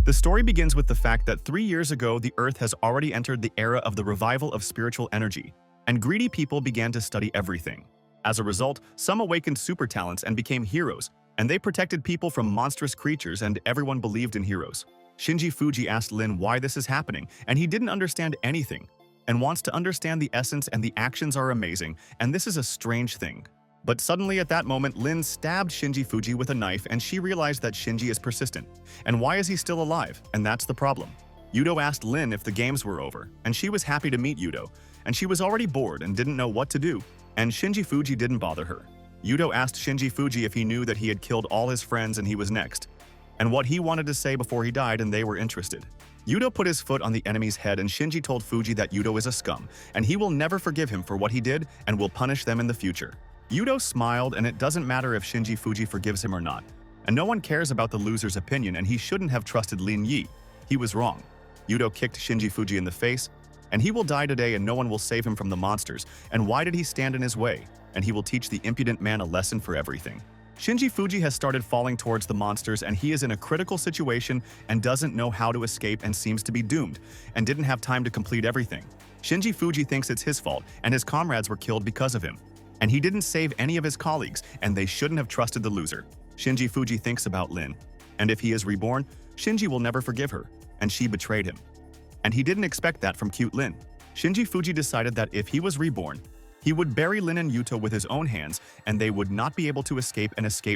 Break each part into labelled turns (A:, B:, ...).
A: The story begins with the fact that 3 years ago, the Earth has already entered the era of the revival of spiritual energy, and greedy people began to study everything. As a result, some awakened super talents and became heroes, and they protected people from monstrous creatures, and everyone believed in heroes. Shinji Fuji asked Lin why this is happening, and he didn't understand anything, and wants to understand the essence, and the actions are amazing, and this is a strange thing. But suddenly at that moment, Lin stabbed Shinji Fuji with a knife, and she realized that Shinji is persistent. And why is he still alive? And that's the problem. Yudo asked Lin if the games were over, and she was happy to meet Yudo, and she was already bored and didn't know what to do, and Shinji Fuji didn't bother her. Yudo asked Shinji Fuji if he knew that he had killed all his friends and he was next, and what he wanted to say before he died, and they were interested. Yudo put his foot on the enemy's head, and Shinji told Fuji that Yudo is a scum, and he will never forgive him for what he did and will punish them in the future. Yudo smiled, and it doesn't matter if Shinji Fuji forgives him or not, and no one cares about the loser's opinion, and he shouldn't have trusted Lin Yi. He was wrong. Yudo kicked Shinji Fuji in the face, and he will die today and no one will save him from the monsters, and why did he stand in his way? And he will teach the impudent man a lesson for everything. Shinji Fuji has started falling towards the monsters, and he is in a critical situation and doesn't know how to escape and seems to be doomed, and didn't have time to complete everything. Shinji Fuji thinks it's his fault, and his comrades were killed because of him. And he didn't save any of his colleagues, and they shouldn't have trusted the loser. Shinji Fuji thinks about Lin, and if he is reborn, Shinji will never forgive her, and she betrayed him. And he didn't expect that from cute Lin. Shinji Fuji decided that if he was reborn, he would bury Lin and Yuto with his own hands, and they would not be able to escape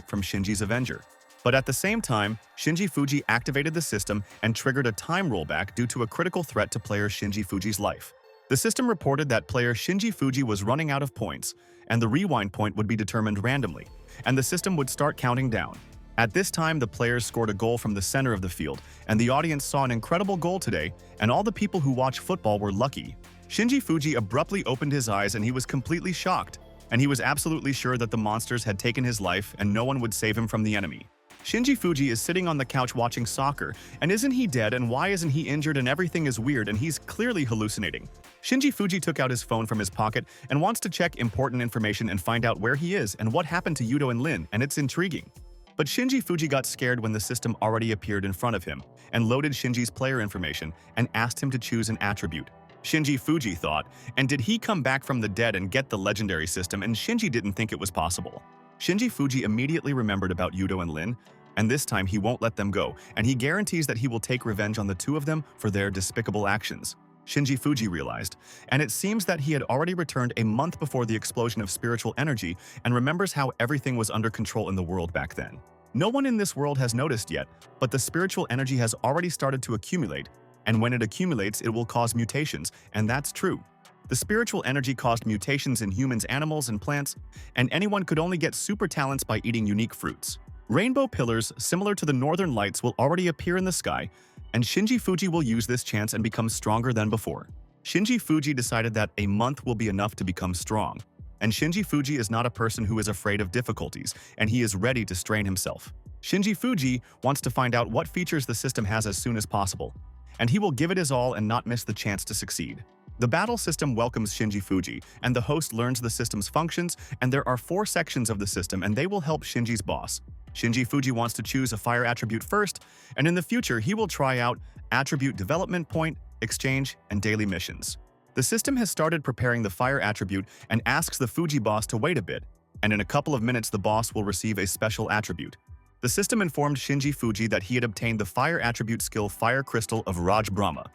A: from Shinji's Avenger. But at the same time, Shinji Fuji activated the system and triggered a time rollback due to a critical threat to player Shinji Fuji's life. The system reported that player Shinji Fuji was running out of points, and the rewind point would be determined randomly, and the system would start counting down. At this time, the players scored a goal from the center of the field, and the audience saw an incredible goal today, and all the people who watch football were lucky. Shinji Fuji abruptly opened his eyes, and he was completely shocked, and he was absolutely sure that the monsters had taken his life and no one would save him from the enemy. Shinji Fuji is sitting on the couch watching soccer, and isn't he dead, and why isn't he injured, and everything is weird, and he's clearly hallucinating. Shinji Fuji took out his phone from his pocket and wants to check important information and find out where he is and what happened to Yudo and Lin, and it's intriguing. But Shinji Fuji got scared when the system already appeared in front of him and loaded Shinji's player information and asked him to choose an attribute. Shinji Fuji thought, and did he come back from the dead and get the legendary system, and Shinji didn't think it was possible. Shinji Fuji immediately remembered about Yudo and Lin, and this time he won't let them go, and he guarantees that he will take revenge on the two of them for their despicable actions. Shinji Fuji realized, and it seems that he had already returned a month before the explosion of spiritual energy and remembers how everything was under control in the world back then. No one in this world has noticed yet, but the spiritual energy has already started to accumulate, and when it accumulates, it will cause mutations, and that's true. The spiritual energy caused mutations in humans, animals, and plants, and anyone could only get super talents by eating unique fruits. Rainbow pillars, similar to the northern lights, will already appear in the sky, and Shinji Fuji will use this chance and become stronger than before. Shinji Fuji decided that a month will be enough to become strong, and Shinji Fuji is not a person who is afraid of difficulties, and he is ready to strain himself. Shinji Fuji wants to find out what features the system has as soon as possible, and he will give it his all and not miss the chance to succeed. The battle system welcomes Shinji Fuji, and the host learns the system's functions, and there are 4 sections of the system, and they will help Shinji's boss. Shinji Fuji wants to choose a fire attribute first, and in the future he will try out attribute development point, exchange, and daily missions. The system has started preparing the fire attribute and asks the Fuji boss to wait a bit, and in a couple of minutes the boss will receive a special attribute. The system informed Shinji Fuji that he had obtained the fire attribute skill Fire Crystal of Raj Brahma,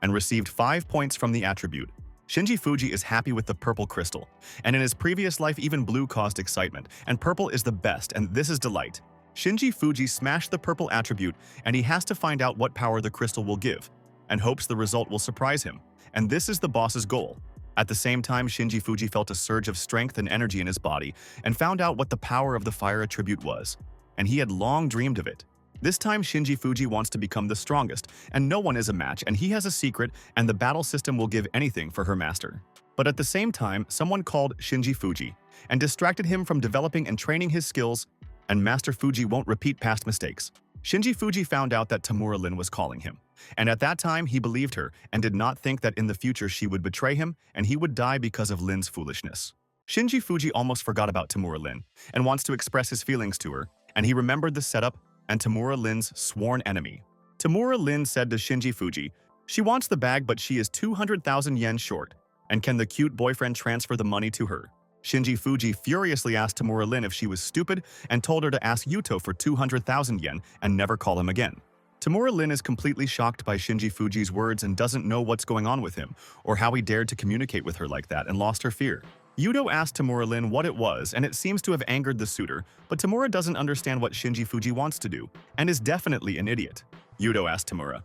A: and received 5 points from the attribute. Shinji Fuji is happy with the purple crystal, and in his previous life even blue caused excitement, and purple is the best, and this is delight. Shinji Fuji smashed the purple attribute, and he has to find out what power the crystal will give, and hopes the result will surprise him, and this is the boss's goal. At the same time, Shinji Fuji felt a surge of strength and energy in his body, and found out what the power of the fire attribute was, and he had long dreamed of it. This time Shinji Fuji wants to become the strongest, and no one is a match, and he has a secret, and the battle system will give anything for her master. But at the same time, someone called Shinji Fuji, and distracted him from developing and training his skills, and Master Fuji won't repeat past mistakes. Shinji Fuji found out that Tamura Lin was calling him, and at that time he believed her and did not think that in the future she would betray him and he would die because of Lin's foolishness. Shinji Fuji almost forgot about Tamura Lin and wants to express his feelings to her, and he remembered the setup and Tamura Lin's sworn enemy. Tamura Lin said to Shinji Fuji, she wants the bag but she is 200,000 yen short, and can the cute boyfriend transfer the money to her? Shinji Fuji furiously asked Tamura Lin if she was stupid and told her to ask Yuto for 200,000 yen and never call him again. Tamura Lin is completely shocked by Shinji Fuji's words and doesn't know what's going on with him, or how he dared to communicate with her like that and lost her fear. Yuto asked Tamura Lin what it was, and it seems to have angered the suitor, but Tamura doesn't understand what Shinji Fuji wants to do, and is definitely an idiot. Yuto asked Tamura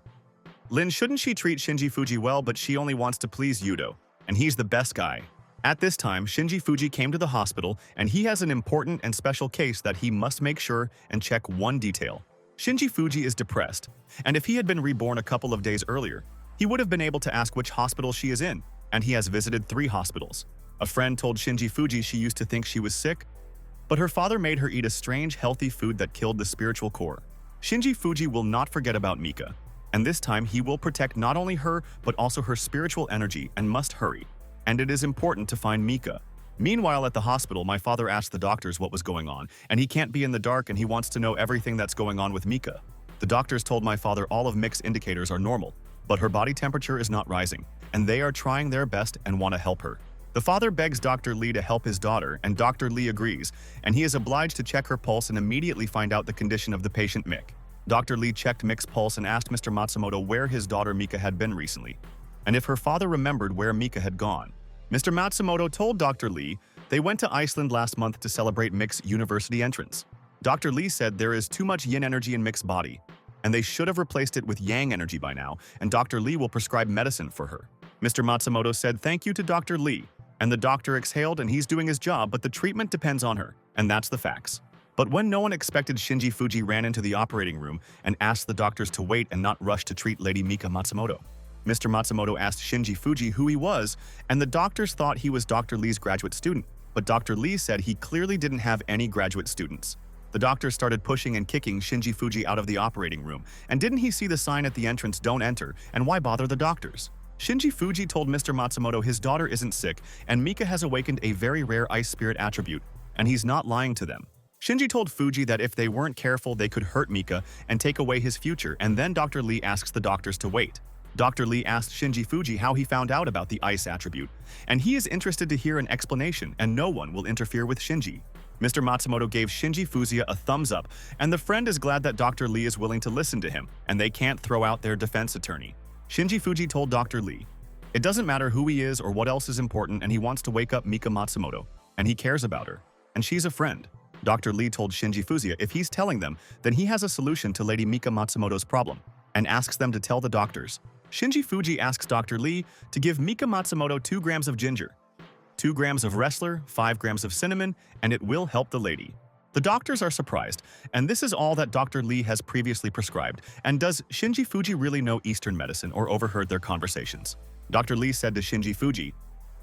A: Lin, shouldn't she treat Shinji Fuji well, but she only wants to please Yuto, and he's the best guy. At this time, Shinji Fuji came to the hospital, and he has an important and special case that he must make sure and check one detail. Shinji Fuji is depressed, and if he had been reborn a couple of days earlier, he would have been able to ask which hospital she is in, and he has visited 3 hospitals. A friend told Shinji Fuji she used to think she was sick, but her father made her eat a strange, healthy food that killed the spiritual core. Shinji Fuji will not forget about Mika, and this time he will protect not only her, but also her spiritual energy and must hurry. And it is important to find Mika. Meanwhile, at the hospital, my father asked the doctors what was going on, and he can't be in the dark and he wants to know everything that's going on with Mika. The doctors told my father all of Mika's indicators are normal, but her body temperature is not rising, and they are trying their best and want to help her. The father begs Dr. Lee to help his daughter, and Dr. Lee agrees, and he is obliged to check her pulse and immediately find out the condition of the patient Mick. Dr. Lee checked Mick's pulse and asked Mr. Matsumoto where his daughter Mika had been recently, and if her father remembered where Mika had gone. Mr. Matsumoto told Dr. Lee they went to Iceland last month to celebrate Mick's university entrance. Dr. Lee said there is too much yin energy in Mick's body, and they should have replaced it with yang energy by now, and Dr. Lee will prescribe medicine for her. Mr. Matsumoto said thank you to Dr. Lee, and the doctor exhaled and he's doing his job, but the treatment depends on her, and that's the facts. But when no one expected, Shinji Fuji ran into the operating room and asked the doctors to wait and not rush to treat Lady Mika Matsumoto. Mr. Matsumoto asked Shinji Fuji who he was, and the doctors thought he was Dr. Lee's graduate student, but Dr. Lee said he clearly didn't have any graduate students. The doctor started pushing and kicking Shinji Fuji out of the operating room, and didn't he see the sign at the entrance, "Don't enter," and why bother the doctors? Shinji Fuji told Mr. Matsumoto his daughter isn't sick, and Mika has awakened a very rare ice spirit attribute, and he's not lying to them. Shinji told Fuji that if they weren't careful they could hurt Mika and take away his future, and then Dr. Lee asks the doctors to wait. Dr. Lee asked Shinji Fuji how he found out about the ice attribute, and he is interested to hear an explanation, and no one will interfere with Shinji. Mr. Matsumoto gave Shinji Fuji a thumbs up, and the friend is glad that Dr. Lee is willing to listen to him, and they can't throw out their defense attorney. Shinji Fuji told Dr. Lee, it doesn't matter who he is or what else is important, and he wants to wake up Mika Matsumoto, and he cares about her, and she's a friend. Dr. Lee told Shinji Fuji if he's telling them, then he has a solution to Lady Mika Matsumoto's problem, and asks them to tell the doctors. Shinji Fuji asks Dr. Lee to give Mika Matsumoto 2 grams of ginger, 2 grams of wrestler, 5 grams of cinnamon, and it will help the lady. The doctors are surprised, and this is all that Dr. Lee has previously prescribed. And does Shinji Fuji really know Eastern medicine or overheard their conversations? Dr. Lee said to Shinji Fuji,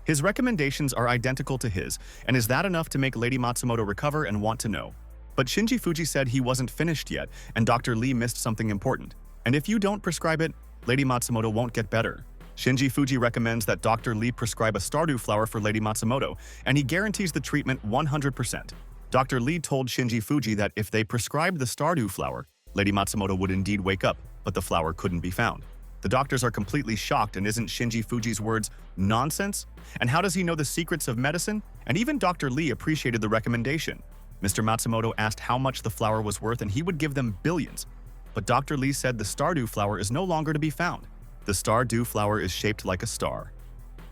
A: his recommendations are identical to his, and is that enough to make Lady Matsumoto recover and want to know? But Shinji Fuji said he wasn't finished yet, and Dr. Lee missed something important. And if you don't prescribe it, Lady Matsumoto won't get better. Shinji Fuji recommends that Dr. Lee prescribe a Stardew flower for Lady Matsumoto, and he guarantees the treatment 100%. Dr. Lee told Shinji Fuji that if they prescribed the Stardew flower, Lady Matsumoto would indeed wake up, but the flower couldn't be found. The doctors are completely shocked, and isn't Shinji Fuji's words nonsense? And how does he know the secrets of medicine? And even Dr. Lee appreciated the recommendation. Mr. Matsumoto asked how much the flower was worth, and he would give them billions. But Dr. Lee said the Stardew flower is no longer to be found. The Stardew flower is shaped like a star.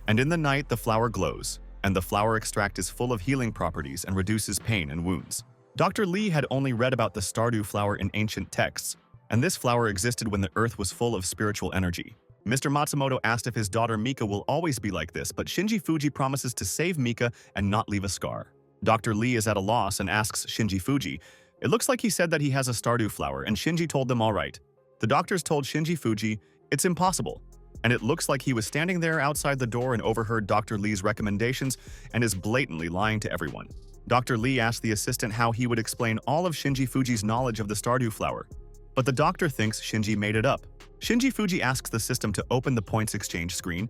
A: And in the night, the flower glows, and the flower extract is full of healing properties and reduces pain and wounds. Dr. Lee had only read about the Stardew flower in ancient texts, and this flower existed when the earth was full of spiritual energy. Mr. Matsumoto asked if his daughter Mika will always be like this, but Shinji Fuji promises to save Mika and not leave a scar. Dr. Lee is at a loss and asks Shinji Fuji, it looks like he said that he has a Stardew flower, and Shinji told them all right. The doctors told Shinji Fuji, it's impossible. And it looks like he was standing there outside the door and overheard Dr. Lee's recommendations and is blatantly lying to everyone. Dr. Lee asked the assistant how he would explain all of Shinji Fuji's knowledge of the Stardew flower. But the doctor thinks Shinji made it up. Shinji Fuji asks the system to open the points exchange screen,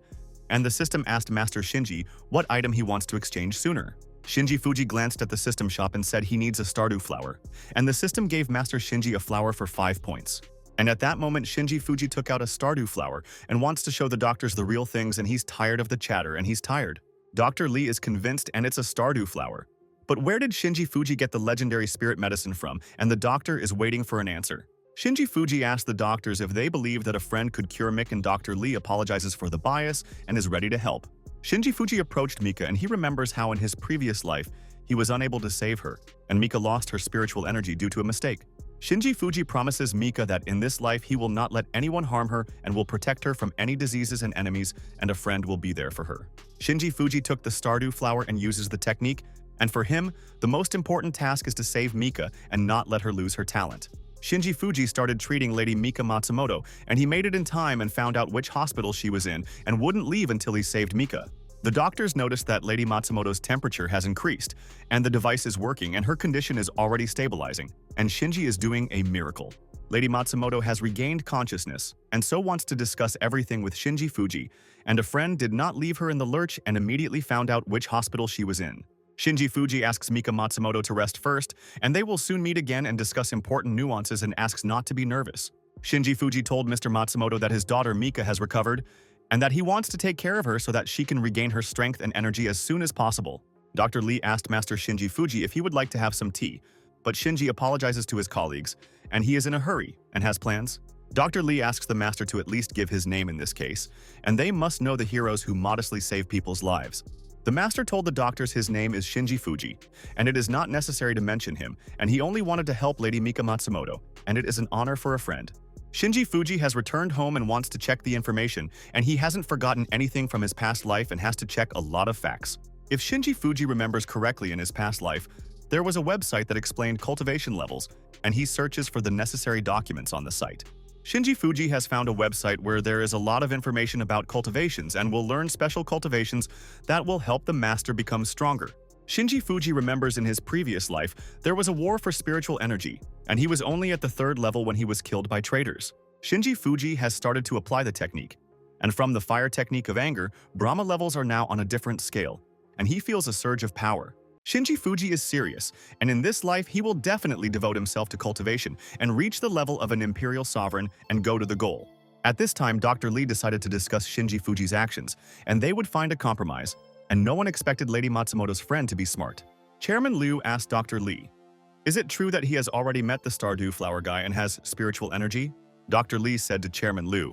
A: and the system asked Master Shinji what item he wants to exchange sooner. Shinji Fuji glanced at the system shop and said he needs a Stardew flower, and the system gave Master Shinji a flower for 5 points. And at that moment, Shinji Fuji took out a Stardew flower and wants to show the doctors the real things, and he's tired of the chatter, and he's tired. Dr. Lee is convinced, and it's a Stardew flower. But where did Shinji Fuji get the legendary spirit medicine from? And the doctor is waiting for an answer. Shinji Fuji asks the doctors if they believe that a friend could cure Mika, and Dr. Lee apologizes for the bias and is ready to help. Shinji Fuji approached Mika, and he remembers how in his previous life, he was unable to save her, and Mika lost her spiritual energy due to a mistake. Shinji Fuji promises Mika that in this life he will not let anyone harm her and will protect her from any diseases and enemies, and a friend will be there for her. Shinji Fuji took the Stardew flower and uses the technique, and for him, the most important task is to save Mika and not let her lose her talent. Shinji Fuji started treating Lady Mika Matsumoto, and he made it in time and found out which hospital she was in and wouldn't leave until he saved Mika. The doctors noticed that Lady Matsumoto's temperature has increased, and the device is working, and her condition is already stabilizing, and Shinji is doing a miracle. Lady Matsumoto has regained consciousness, and so wants to discuss everything with Shinji Fuji, and a friend did not leave her in the lurch and immediately found out which hospital she was in. Shinji Fuji asks Mika Matsumoto to rest first, and they will soon meet again and discuss important nuances, and asks not to be nervous. Shinji Fuji told Mr. Matsumoto that his daughter Mika has recovered, and that he wants to take care of her so that she can regain her strength and energy as soon as possible. Dr. Lee asked Master Shinji Fuji if he would like to have some tea, but Shinji apologizes to his colleagues, and he is in a hurry and has plans. Dr. Lee asks the master to at least give his name in this case, and they must know the heroes who modestly save people's lives. The master told the doctors his name is Shinji Fuji, and it is not necessary to mention him, and he only wanted to help Lady Mika Matsumoto, and it is an honor for a friend. Shinji Fuji has returned home and wants to check the information, and he hasn't forgotten anything from his past life and has to check a lot of facts. If Shinji Fuji remembers correctly in his past life, there was a website that explained cultivation levels, and he searches for the necessary documents on the site. Shinji Fuji has found a website where there is a lot of information about cultivations and will learn special cultivations that will help the master become stronger. Shinji Fuji remembers in his previous life, there was a war for spiritual energy, and he was only at the 3rd level when he was killed by traitors. Shinji Fuji has started to apply the technique, and from the fire technique of anger, Brahma levels are now on a different scale, and he feels a surge of power. Shinji Fuji is serious, and in this life he will definitely devote himself to cultivation and reach the level of an imperial sovereign and go to the goal. At this time, Dr. Lee decided to discuss Shinji Fuji's actions, and they would find a compromise, and no one expected Lady Matsumoto's friend to be smart. Chairman Liu asked Dr. Lee, "Is it true that he has already met the Stardew flower guy and has spiritual energy?" Dr. Lee said to Chairman Liu,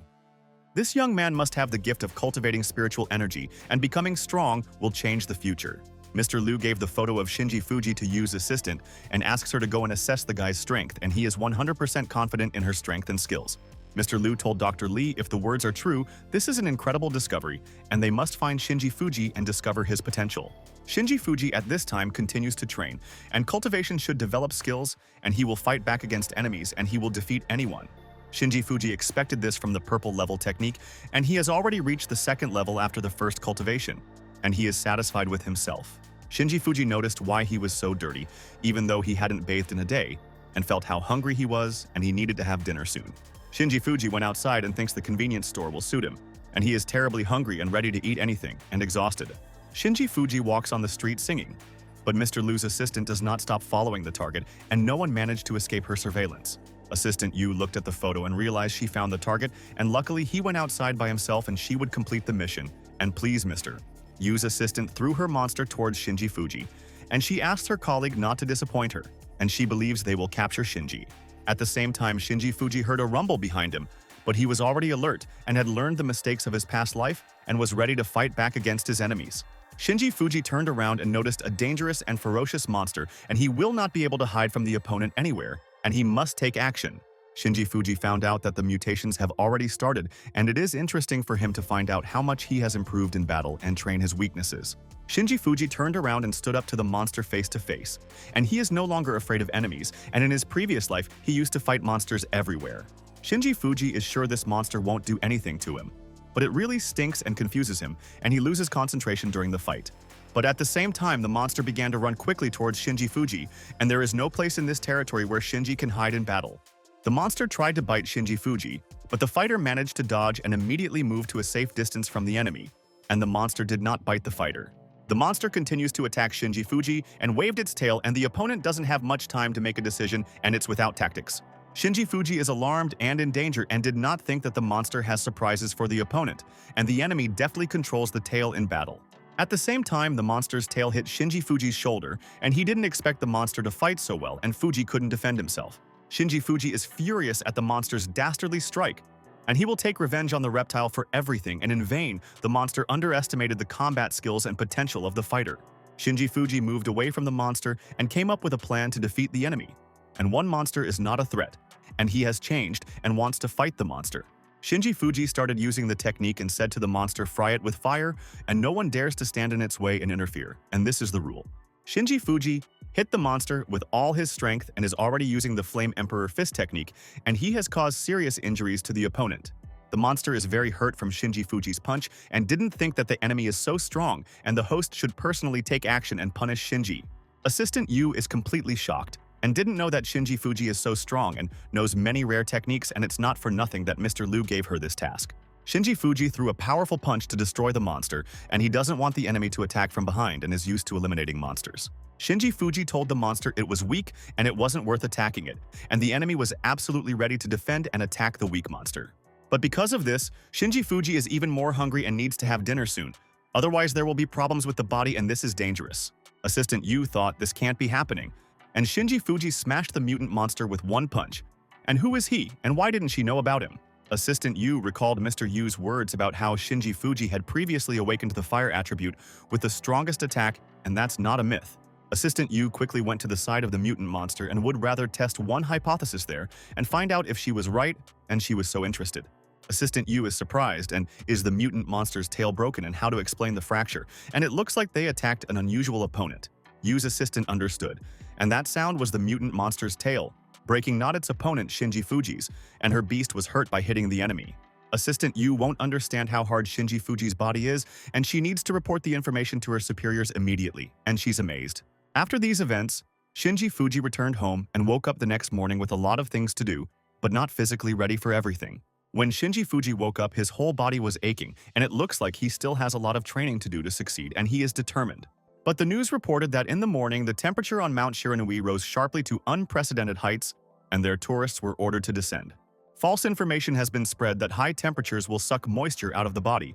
A: "This young man must have the gift of cultivating spiritual energy, and becoming strong will change the future." Mr. Liu gave the photo of Shinji Fuji to Yu's assistant and asks her to go and assess the guy's strength, and he is 100% confident in her strength and skills. Mr. Liu told Dr. Lee if the words are true, this is an incredible discovery, and they must find Shinji Fuji and discover his potential. Shinji Fuji at this time continues to train, and cultivation should develop skills, and he will fight back against enemies, and he will defeat anyone. Shinji Fuji expected this from the purple level technique, and he has already reached the 2nd level after the 1st cultivation, and he is satisfied with himself. Shinji Fuji noticed why he was so dirty, even though he hadn't bathed in a day, and felt how hungry he was, and he needed to have dinner soon. Shinji Fuji went outside and thinks the convenience store will suit him, and he is terribly hungry and ready to eat anything, and exhausted. Shinji Fuji walks on the street singing, but Mr. Liu's assistant does not stop following the target, and no one managed to escape her surveillance. Assistant Yu looked at the photo and realized she found the target, and luckily he went outside by himself and she would complete the mission. And please, Mr. Yu's assistant threw her monster towards Shinji Fuji, and she asks her colleague not to disappoint her, and she believes they will capture Shinji. At the same time, Shinji Fuji heard a rumble behind him, but he was already alert and had learned the mistakes of his past life and was ready to fight back against his enemies. Shinji Fuji turned around and noticed a dangerous and ferocious monster, and he will not be able to hide from the opponent anywhere, and he must take action. Shinji Fuji found out that the mutations have already started, and it is interesting for him to find out how much he has improved in battle and train his weaknesses. Shinji Fuji turned around and stood up to the monster face to face, and he is no longer afraid of enemies, and in his previous life, he used to fight monsters everywhere. Shinji Fuji is sure this monster won't do anything to him, but it really stinks and confuses him, and he loses concentration during the fight. But at the same time, the monster began to run quickly towards Shinji Fuji, and there is no place in this territory where Shinji can hide in battle. The monster tried to bite Shinji Fuji, but the fighter managed to dodge and immediately moved to a safe distance from the enemy, and the monster did not bite the fighter. The monster continues to attack Shinji Fuji and waved its tail, and the opponent doesn't have much time to make a decision, and it's without tactics. Shinji Fuji is alarmed and in danger and did not think that the monster has surprises for the opponent, and the enemy deftly controls the tail in battle. At the same time, the monster's tail hit Shinji Fuji's shoulder, and he didn't expect the monster to fight so well, and Fuji couldn't defend himself. Shinji Fuji is furious at the monster's dastardly strike, and he will take revenge on the reptile for everything, and in vain, the monster underestimated the combat skills and potential of the fighter. Shinji Fuji moved away from the monster and came up with a plan to defeat the enemy. And one monster is not a threat, and he has changed and wants to fight the monster. Shinji Fuji started using the technique and said to the monster, "Fry it with fire, and no one dares to stand in its way and interfere, and this is the rule." Shinji Fuji hit the monster with all his strength and is already using the Flame Emperor Fist technique, and he has caused serious injuries to the opponent. The monster is very hurt from Shinji Fuji's punch and didn't think that the enemy is so strong and the host should personally take action and punish Shinji. Assistant Yu is completely shocked and didn't know that Shinji Fuji is so strong and knows many rare techniques, and it's not for nothing that Mr. Liu gave her this task. Shinji Fuji threw a powerful punch to destroy the monster, and he doesn't want the enemy to attack from behind and is used to eliminating monsters. Shinji Fuji told the monster it was weak and it wasn't worth attacking it, and the enemy was absolutely ready to defend and attack the weak monster. But because of this, Shinji Fuji is even more hungry and needs to have dinner soon. Otherwise, there will be problems with the body, and this is dangerous. Assistant Yu thought this can't be happening, and Shinji Fuji smashed the mutant monster with one punch. And who is he, and why didn't she know about him? Assistant Yu recalled Mr. Yu's words about how Shinji Fuji had previously awakened the fire attribute with the strongest attack, and that's not a myth. Assistant Yu quickly went to the side of the mutant monster and would rather test one hypothesis there and find out if she was right, and she was so interested. Assistant Yu is surprised, and is the mutant monster's tail broken, and how to explain the fracture, and it looks like they attacked an unusual opponent. Yu's assistant understood, and that sound was the mutant monster's tail, breaking not its opponent Shinji Fuji's, and her beast was hurt by hitting the enemy. Assistant Yu won't understand how hard Shinji Fuji's body is, and she needs to report the information to her superiors immediately, and she's amazed. After these events, Shinji Fuji returned home and woke up the next morning with a lot of things to do, but not physically ready for everything. When Shinji Fuji woke up, his whole body was aching, and it looks like he still has a lot of training to do to succeed, and he is determined. But the news reported that in the morning, the temperature on Mount Shiranui rose sharply to unprecedented heights, and their tourists were ordered to descend. False information has been spread that high temperatures will suck moisture out of the body,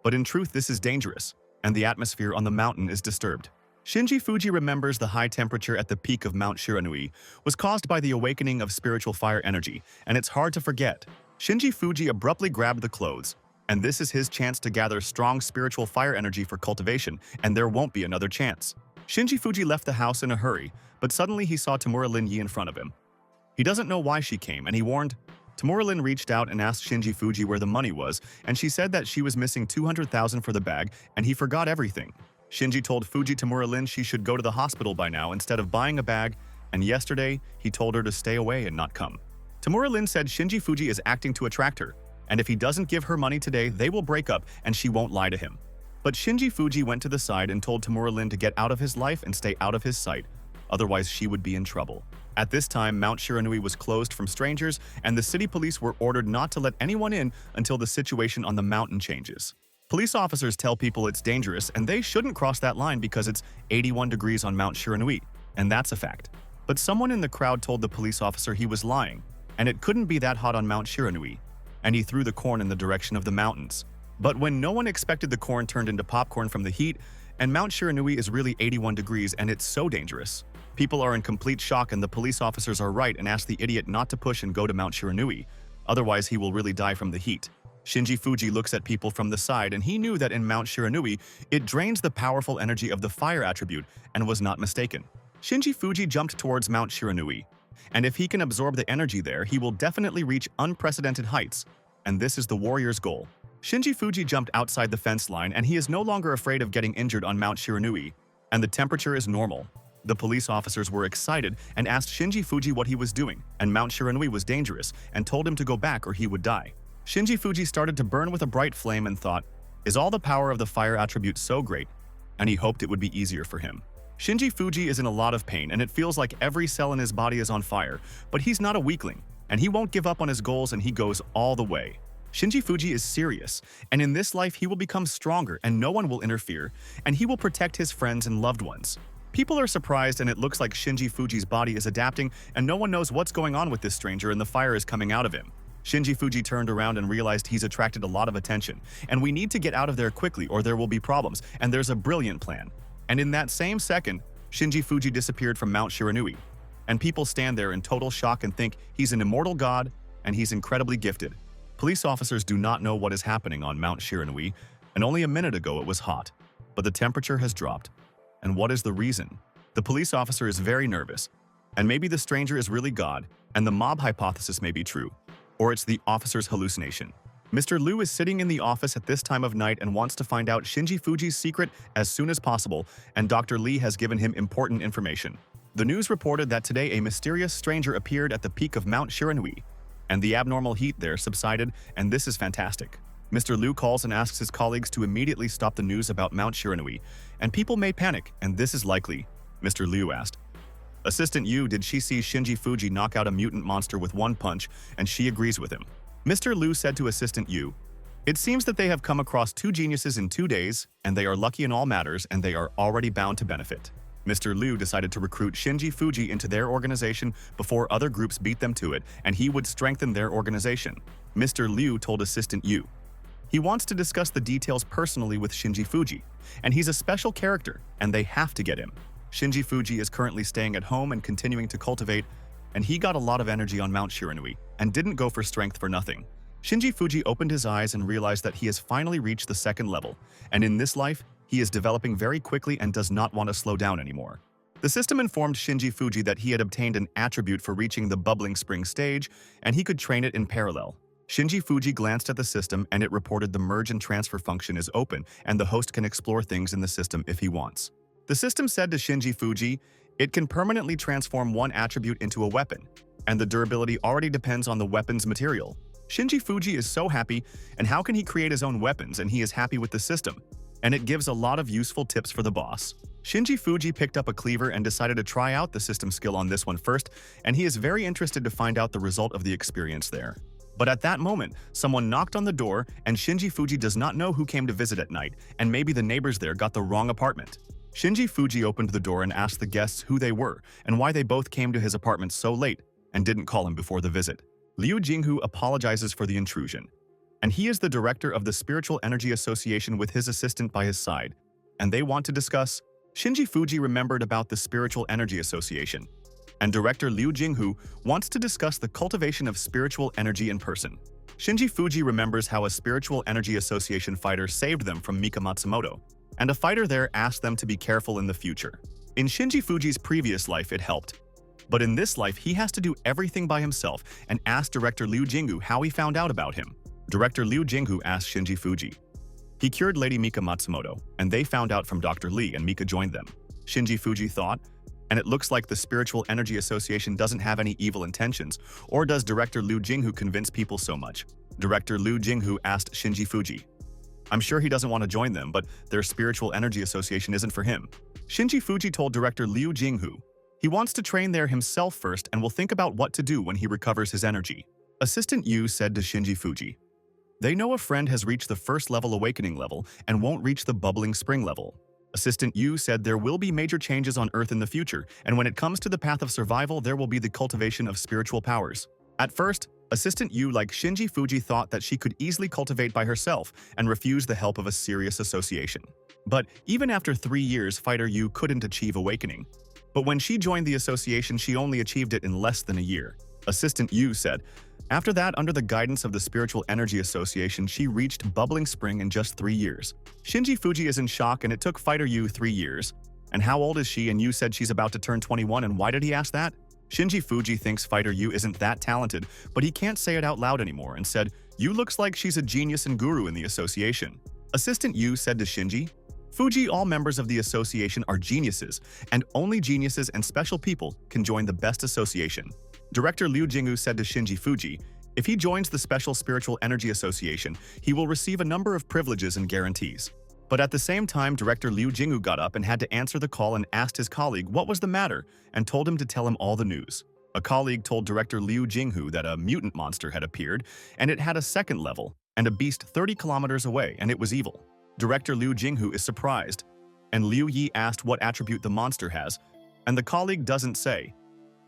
A: but in truth this is dangerous, and the atmosphere on the mountain is disturbed. Shinji Fuji remembers the high temperature at the peak of Mount Shiranui was caused by the awakening of spiritual fire energy, and it's hard to forget. Shinji Fuji abruptly grabbed the clothes, and this is his chance to gather strong spiritual fire energy for cultivation, and there won't be another chance. Shinji Fuji left the house in a hurry, but suddenly he saw Tamura Lin Yi in front of him. He doesn't know why she came, and he warned. Tamura Lin reached out and asked Shinji Fuji where the money was, and she said that she was missing 200,000 for the bag, and he forgot everything. Shinji told Fuji Tamura Lin she should go to the hospital by now instead of buying a bag, and yesterday he told her to stay away and not come. Tamura Lin said Shinji Fuji is acting to attract her, and if he doesn't give her money today, they will break up and she won't lie to him. But Shinji Fuji went to the side and told Tamura Lin to get out of his life and stay out of his sight, otherwise she would be in trouble. At this time, Mount Shiranui was closed from strangers, and the city police were ordered not to let anyone in until the situation on the mountain changes. Police officers tell people it's dangerous and they shouldn't cross that line because it's 81 degrees on Mount Shiranui, and that's a fact. But someone in the crowd told the police officer he was lying, and it couldn't be that hot on Mount Shiranui, and he threw the corn in the direction of the mountains. But when no one expected, the corn turned into popcorn from the heat, and Mount Shiranui is really 81 degrees and it's so dangerous. People are in complete shock, and the police officers are right and ask the idiot not to push and go to Mount Shiranui, otherwise he will really die from the heat. Shinji Fuji looks at people from the side, and he knew that in Mount Shiranui, it drains the powerful energy of the fire attribute and was not mistaken. Shinji Fuji jumped towards Mount Shiranui, and if he can absorb the energy there, he will definitely reach unprecedented heights, and this is the warrior's goal. Shinji Fuji jumped outside the fence line, and he is no longer afraid of getting injured on Mount Shiranui, and the temperature is normal. The police officers were excited and asked Shinji Fuji what he was doing, and Mount Shiranui was dangerous and told him to go back or he would die. Shinji Fuji started to burn with a bright flame and thought, is all the power of the fire attribute so great? And he hoped it would be easier for him. Shinji Fuji is in a lot of pain, and it feels like every cell in his body is on fire, but he's not a weakling, and he won't give up on his goals, and he goes all the way. Shinji Fuji is serious, and in this life he will become stronger and no one will interfere, and he will protect his friends and loved ones. People are surprised and it looks like Shinji Fuji's body is adapting and no one knows what's going on with this stranger and the fire is coming out of him. Shinji Fuji turned around and realized he's attracted a lot of attention, and we need to get out of there quickly or there will be problems, and there's a brilliant plan. And in that same second, Shinji Fuji disappeared from Mount Shiranui, and people stand there in total shock and think he's an immortal god and he's incredibly gifted. Police officers do not know what is happening on Mount Shiranui, and only a minute ago it was hot, but the temperature has dropped. And what is the reason? The police officer is very nervous, and maybe the stranger is really God, and the mob hypothesis may be true, or it's the officer's hallucination. Mr. Liu is sitting in the office at this time of night and wants to find out Shinji Fuji's secret as soon as possible, and Dr. Lee has given him important information. The news reported that today a mysterious stranger appeared at the peak of Mount Shiranui, and the abnormal heat there subsided, and this is fantastic. Mr. Liu calls and asks his colleagues to immediately stop the news about Mount Shiranui, and people may panic, and this is likely, Mr. Liu asked. Assistant Yu, did she see Shinji Fuji knock out a mutant monster with one punch, and she agrees with him. Mr. Liu said to Assistant Yu, it seems that they have come across two geniuses in 2 days, and they are lucky in all matters, and they are already bound to benefit. Mr. Liu decided to recruit Shinji Fuji into their organization before other groups beat them to it, and he would strengthen their organization. Mr. Liu told Assistant Yu, he wants to discuss the details personally with Shinji Fuji, and he's a special character, and they have to get him. Shinji Fuji is currently staying at home and continuing to cultivate, and he got a lot of energy on Mount Shiranui and didn't go for strength for nothing. Shinji Fuji opened his eyes and realized that he has finally reached the second level, and in this life, he is developing very quickly and does not want to slow down anymore. The system informed Shinji Fuji that he had obtained an attribute for reaching the bubbling spring stage, and he could train it in parallel. Shinji Fuji glanced at the system and it reported the merge and transfer function is open and the host can explore things in the system if he wants. The system said to Shinji Fuji, it can permanently transform one attribute into a weapon, and the durability already depends on the weapon's material. Shinji Fuji is so happy, and how can he create his own weapons, and he is happy with the system, and it gives a lot of useful tips for the boss. Shinji Fuji picked up a cleaver and decided to try out the system skill on this one first, and he is very interested to find out the result of the experience there. But at that moment, someone knocked on the door, and Shinji Fuji does not know who came to visit at night, and maybe the neighbors there got the wrong apartment. Shinji Fuji opened the door and asked the guests who they were and why they both came to his apartment so late and didn't call him before the visit. Liu Jinghu apologizes for the intrusion, and he is the director of the Spiritual Energy Association with his assistant by his side, and they want to discuss. Shinji Fuji remembered about the Spiritual Energy Association, and director Liu Jinghu wants to discuss the cultivation of spiritual energy in person. Shinji Fuji remembers how a Spiritual Energy Association fighter saved them from Mika Matsumoto, and a fighter there asked them to be careful in the future. In Shinji Fuji's previous life it helped, but in this life he has to do everything by himself and asked director Liu Jinghu how he found out about him. Director Liu Jinghu asked Shinji Fuji. He cured Lady Mika Matsumoto, and they found out from Dr. Lee and Mika joined them. Shinji Fuji thought, and it looks like the Spiritual Energy Association doesn't have any evil intentions, or does director Liu Jinghu convince people so much? Director Liu Jinghu asked Shinji Fuji. I'm sure he doesn't want to join them, but their Spiritual Energy Association isn't for him. Shinji Fuji told director Liu Jinghu he wants to train there himself first and will think about what to do when he recovers his energy. Assistant Yu said to Shinji Fuji, they know a friend has reached the first level awakening level and won't reach the bubbling spring level. Assistant Yu said there will be major changes on Earth in the future, and when it comes to the path of survival, there will be the cultivation of spiritual powers. At first, Assistant Yu, like Shinji Fuji, thought that she could easily cultivate by herself and refused the help of a serious association. But even after 3 years, Fighter Yu couldn't achieve awakening. But when she joined the association, she only achieved it in less than a year. Assistant Yu said, after that, under the guidance of the Spiritual Energy Association, she reached bubbling spring in just 3 years. Shinji Fuji is in shock, and it took Fighter Yu 3 years. And how old is she? And Yu said she's about to turn 21, and why did he ask that? Shinji Fuji thinks Fighter Yu isn't that talented, but he can't say it out loud anymore and said, Yu looks like she's a genius and guru in the association. Assistant Yu said to Shinji, Fuji, all members of the association are geniuses, and only geniuses and special people can join the best association. Director Liu Jinghu said to Shinji Fuji, if he joins the Special Spiritual Energy Association, he will receive a number of privileges and guarantees. But at the same time, director Liu Jinghu got up and had to answer the call and asked his colleague what was the matter and told him to tell him all the news. A colleague told director Liu Jinghu that a mutant monster had appeared, and it had a second level, and a beast 30 kilometers away, and it was evil. Director Liu Jinghu is surprised. and Liu Yu asked what attribute the monster has, and the colleague doesn't say.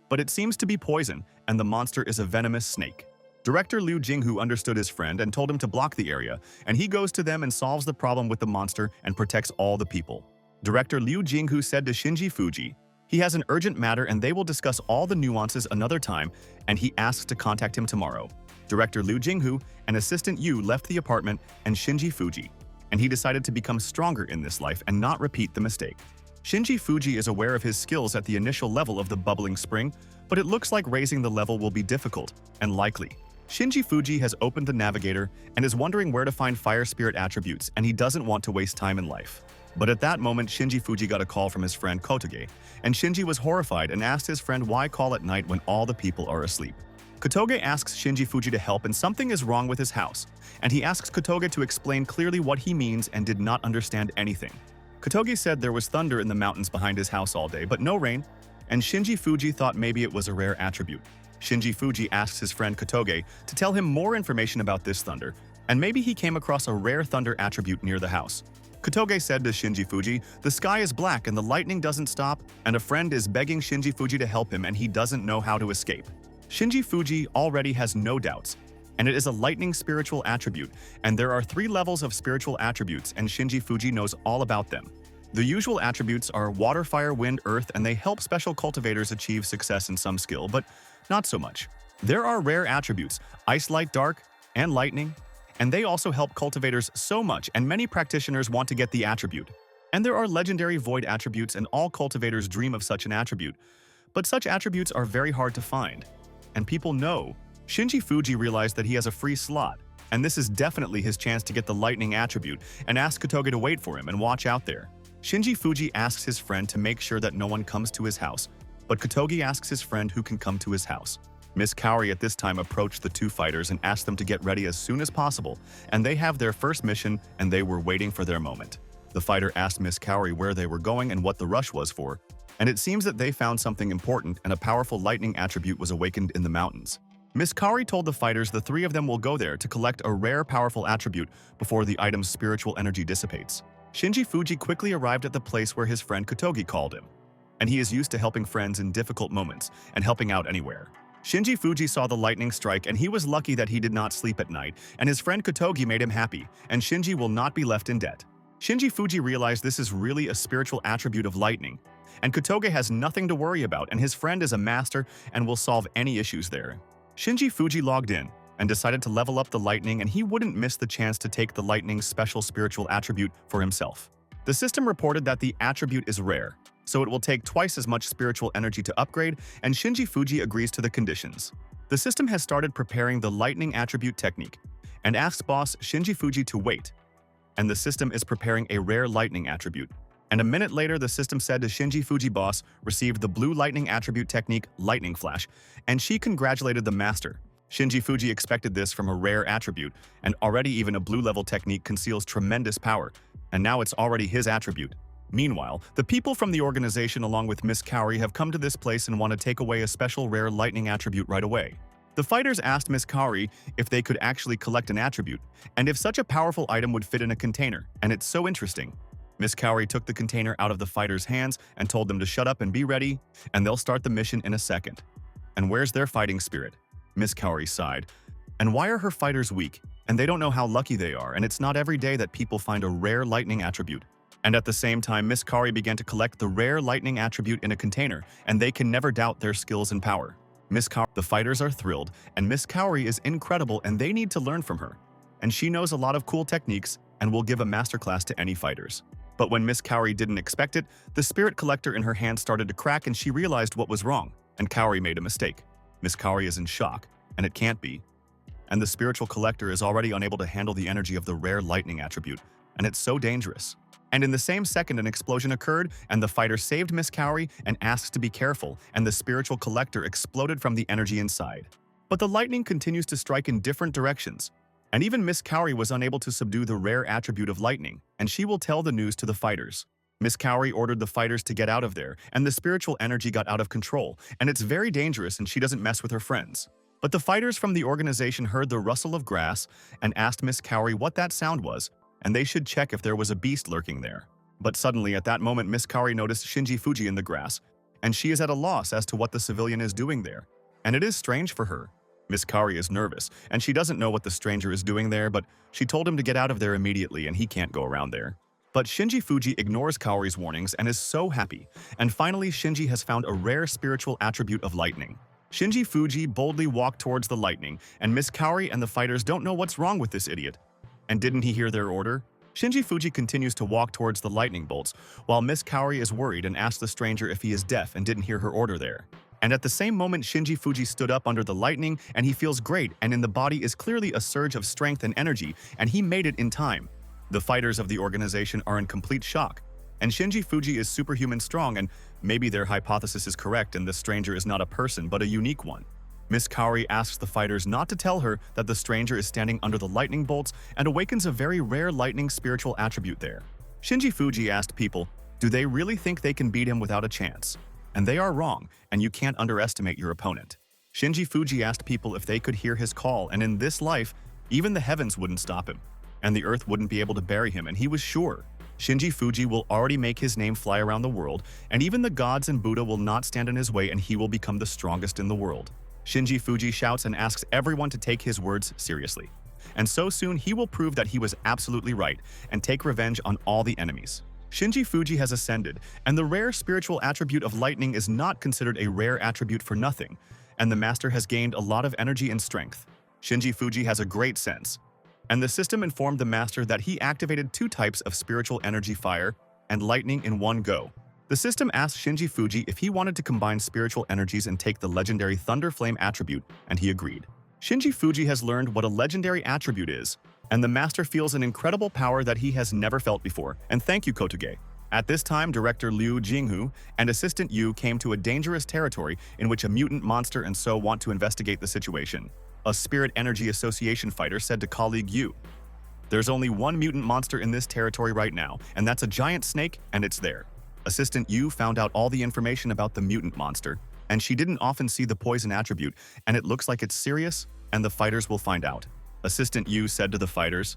A: But it seems to be poison, and the monster is a venomous snake. Director Liu Jinghu understood his friend and told him to block the area, and he goes to them and solves the problem with the monster and protects all the people. Director Liu Jinghu said to Shinji Fuji, he has an urgent matter and they will discuss all the nuances another time, and he asks to contact him tomorrow. Director Liu Jinghu and Assistant Yu left the apartment and Shinji Fuji, and he decided to become stronger in this life and not repeat the mistake. Shinji Fuji is aware of his skills at the initial level of the bubbling spring, but it looks like raising the level will be difficult and likely. Shinji Fuji has opened the navigator and is wondering where to find fire spirit attributes, and he doesn't want to waste time in life. But at that moment, Shinji Fuji got a call from his friend Kotoge, and Shinji was horrified and asked his friend why call at night when all the people are asleep. Kotoge asks Shinji Fuji to help and something is wrong with his house, and he asks Kotoge to explain clearly what he means and did not understand anything. Kotoge said there was thunder in the mountains behind his house all day, but no rain, and Shinji Fuji thought maybe it was a rare attribute. Shinji Fuji asks his friend Kotoge to tell him more information about this thunder, and maybe he came across a rare thunder attribute near the house. Kotoge said to Shinji Fuji, the sky is black and the lightning doesn't stop, and a friend is begging Shinji Fuji to help him and he doesn't know how to escape. Shinji Fuji already has no doubts, and it is a lightning spiritual attribute, and there are 3 levels of spiritual attributes and Shinji Fuji knows all about them. The usual attributes are water, fire, wind, earth, and they help special cultivators achieve success in some skill, but not so much. There are rare attributes, ice, light, dark, and lightning, and they also help cultivators so much, and many practitioners want to get the attribute. And there are legendary void attributes, and all cultivators dream of such an attribute. But such attributes are very hard to find. And people know. Shinji Fuji realized that he has a free slot, and this is definitely his chance to get the lightning attribute, and asks Kotoge to wait for him and watch out there. Shinji Fuji asks his friend to make sure that no one comes to his house, but Kotoge asks his friend who can come to his house. Miss Kaori at this time approached the 2 fighters and asked them to get ready as soon as possible, and they have their first mission and they were waiting for their moment. The fighter asked Miss Kaori where they were going and what the rush was for, and it seems that they found something important and a powerful lightning attribute was awakened in the mountains. Miss Kaori told the fighters the 3 of them will go there to collect a rare powerful attribute before the item's spiritual energy dissipates. Shinji Fuji quickly arrived at the place where his friend Kotoge called him, and he is used to helping friends in difficult moments and helping out anywhere. Shinji Fuji saw the lightning strike and he was lucky that he did not sleep at night, and his friend Kotoge made him happy, and Shinji will not be left in debt. Shinji Fuji realized this is really a spiritual attribute of lightning, and Kotoge has nothing to worry about, and his friend is a master and will solve any issues there. Shinji Fuji logged in and decided to level up the lightning, and he wouldn't miss the chance to take the lightning's special spiritual attribute for himself. The system reported that the attribute is rare, so it will take twice as much spiritual energy to upgrade, and Shinji Fuji agrees to the conditions. The system has started preparing the lightning attribute technique, and asks boss Shinji Fuji to wait, and the system is preparing a rare lightning attribute. And a minute later, the system said to Shinji Fuji boss received the blue lightning attribute technique, Lightning Flash, and she congratulated the master. Shinji Fuji expected this from a rare attribute, and already even a blue level technique conceals tremendous power, and now it's already his attribute. Meanwhile, the people from the organization along with Miss Kaori have come to this place and want to take away a special rare lightning attribute right away. The fighters asked Miss Kaori if they could actually collect an attribute, and if such a powerful item would fit in a container, and it's so interesting. Miss Kaori took the container out of the fighters' hands and told them to shut up and be ready, and they'll start the mission in a second. And where's their fighting spirit? Miss Kaori sighed. And why are her fighters weak? And they don't know how lucky they are, and it's not every day that people find a rare lightning attribute. And at the same time, Miss Kaori began to collect the rare lightning attribute in a container, and they can never doubt their skills and power. Miss Kaori, the fighters are thrilled, and Miss Kaori is incredible and they need to learn from her. And she knows a lot of cool techniques and will give a masterclass to any fighters. But when Miss Kaori didn't expect it, the spirit collector in her hand started to crack and she realized what was wrong, and Kaori made a mistake. Miss Kaori is in shock, and it can't be. And the spiritual collector is already unable to handle the energy of the rare lightning attribute, and it's so dangerous. And in the same second, an explosion occurred, and the fighter saved Miss Kaori and asked to be careful, and the spiritual collector exploded from the energy inside. But the lightning continues to strike in different directions, and even Miss Kaori was unable to subdue the rare attribute of lightning, and she will tell the news to the fighters. Miss Kaori ordered the fighters to get out of there, and the spiritual energy got out of control, and it's very dangerous and she doesn't mess with her friends. But the fighters from the organization heard the rustle of grass and asked Miss Kaori what that sound was, and they should check if there was a beast lurking there. But suddenly, at that moment, Miss Kari noticed Shinji Fuji in the grass, and she is at a loss as to what the civilian is doing there. And it is strange for her. Miss Kari is nervous, and she doesn't know what the stranger is doing there, but she told him to get out of there immediately and he can't go around there. But Shinji Fuji ignores Kaori's warnings and is so happy, and finally Shinji has found a rare spiritual attribute of lightning. Shinji Fuji boldly walked towards the lightning, and Miss Kaori and the fighters don't know what's wrong with this idiot. And didn't he hear their order? Shinji Fuji continues to walk towards the lightning bolts, while Miss Kaori is worried and asks the stranger if he is deaf and didn't hear her order there. And at the same moment, Shinji Fuji stood up under the lightning, and he feels great, and in the body is clearly a surge of strength and energy, and he made it in time. The fighters of the organization are in complete shock, and Shinji Fuji is superhuman strong, and maybe their hypothesis is correct and the stranger is not a person but a unique one. Miss Kaori asks the fighters not to tell her that the stranger is standing under the lightning bolts and awakens a very rare lightning spiritual attribute there. Shinji Fuji asked people, do they really think they can beat him without a chance? And they are wrong, and you can't underestimate your opponent. Shinji Fuji asked people if they could hear his call, and in this life, even the heavens wouldn't stop him, and the earth wouldn't be able to bury him, and he was sure. Shinji Fuji will already make his name fly around the world, and even the gods and Buddha will not stand in his way, and he will become the strongest in the world. Shinji Fuji shouts and asks everyone to take his words seriously. And so soon he will prove that he was absolutely right and take revenge on all the enemies. Shinji Fuji has ascended, and the rare spiritual attribute of lightning is not considered a rare attribute for nothing, and the master has gained a lot of energy and strength. Shinji Fuji has a great sense, and the system informed the master that he activated 2 types of spiritual energy, fire and lightning, in one go. The system asked Shinji Fuji if he wanted to combine spiritual energies and take the legendary Thunderflame attribute, and he agreed. Shinji Fuji has learned what a legendary attribute is, and the master feels an incredible power that he has never felt before, and thank you, Kotoge. At this time, director Liu Yu and assistant Yu came to a dangerous territory in which a mutant monster and so want to investigate the situation. A Spirit Energy Association fighter said to colleague Yu, "There's only one mutant monster in this territory right now, and that's a giant snake, and it's there." Assistant Yu found out all the information about the mutant monster, and she didn't often see the poison attribute, and it looks like it's serious, and the fighters will find out. Assistant Yu said to the fighters,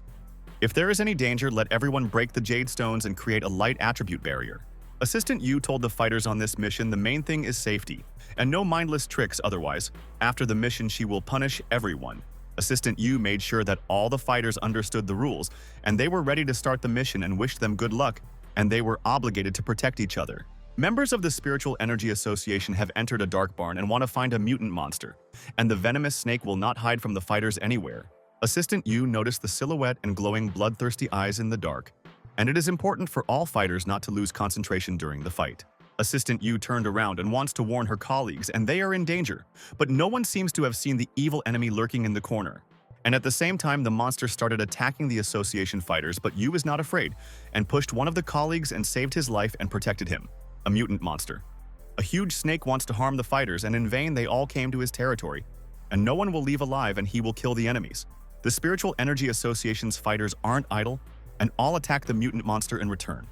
A: "If there is any danger, let everyone break the jade stones and create a light attribute barrier." Assistant Yu told the fighters on this mission the main thing is safety, and no mindless tricks otherwise. After the mission, she will punish everyone. Assistant Yu made sure that all the fighters understood the rules, and they were ready to start the mission and wished them good luck, and they were obligated to protect each other. Members of the Spiritual Energy Association have entered a dark barn and want to find a mutant monster, and the venomous snake will not hide from the fighters anywhere. Assistant Yu noticed the silhouette and glowing bloodthirsty eyes in the dark, and it is important for all fighters not to lose concentration during the fight. Assistant Yu turned around and wants to warn her colleagues, and they are in danger, but no one seems to have seen the evil enemy lurking in the corner. And at the same time, the monster started attacking the association fighters, but Yu was not afraid, and pushed one of the colleagues and saved his life and protected him. A mutant monster. A huge snake wants to harm the fighters, and in vain they all came to his territory, and no one will leave alive, and he will kill the enemies. The Spiritual Energy Association's fighters aren't idle, and all attack the mutant monster in return.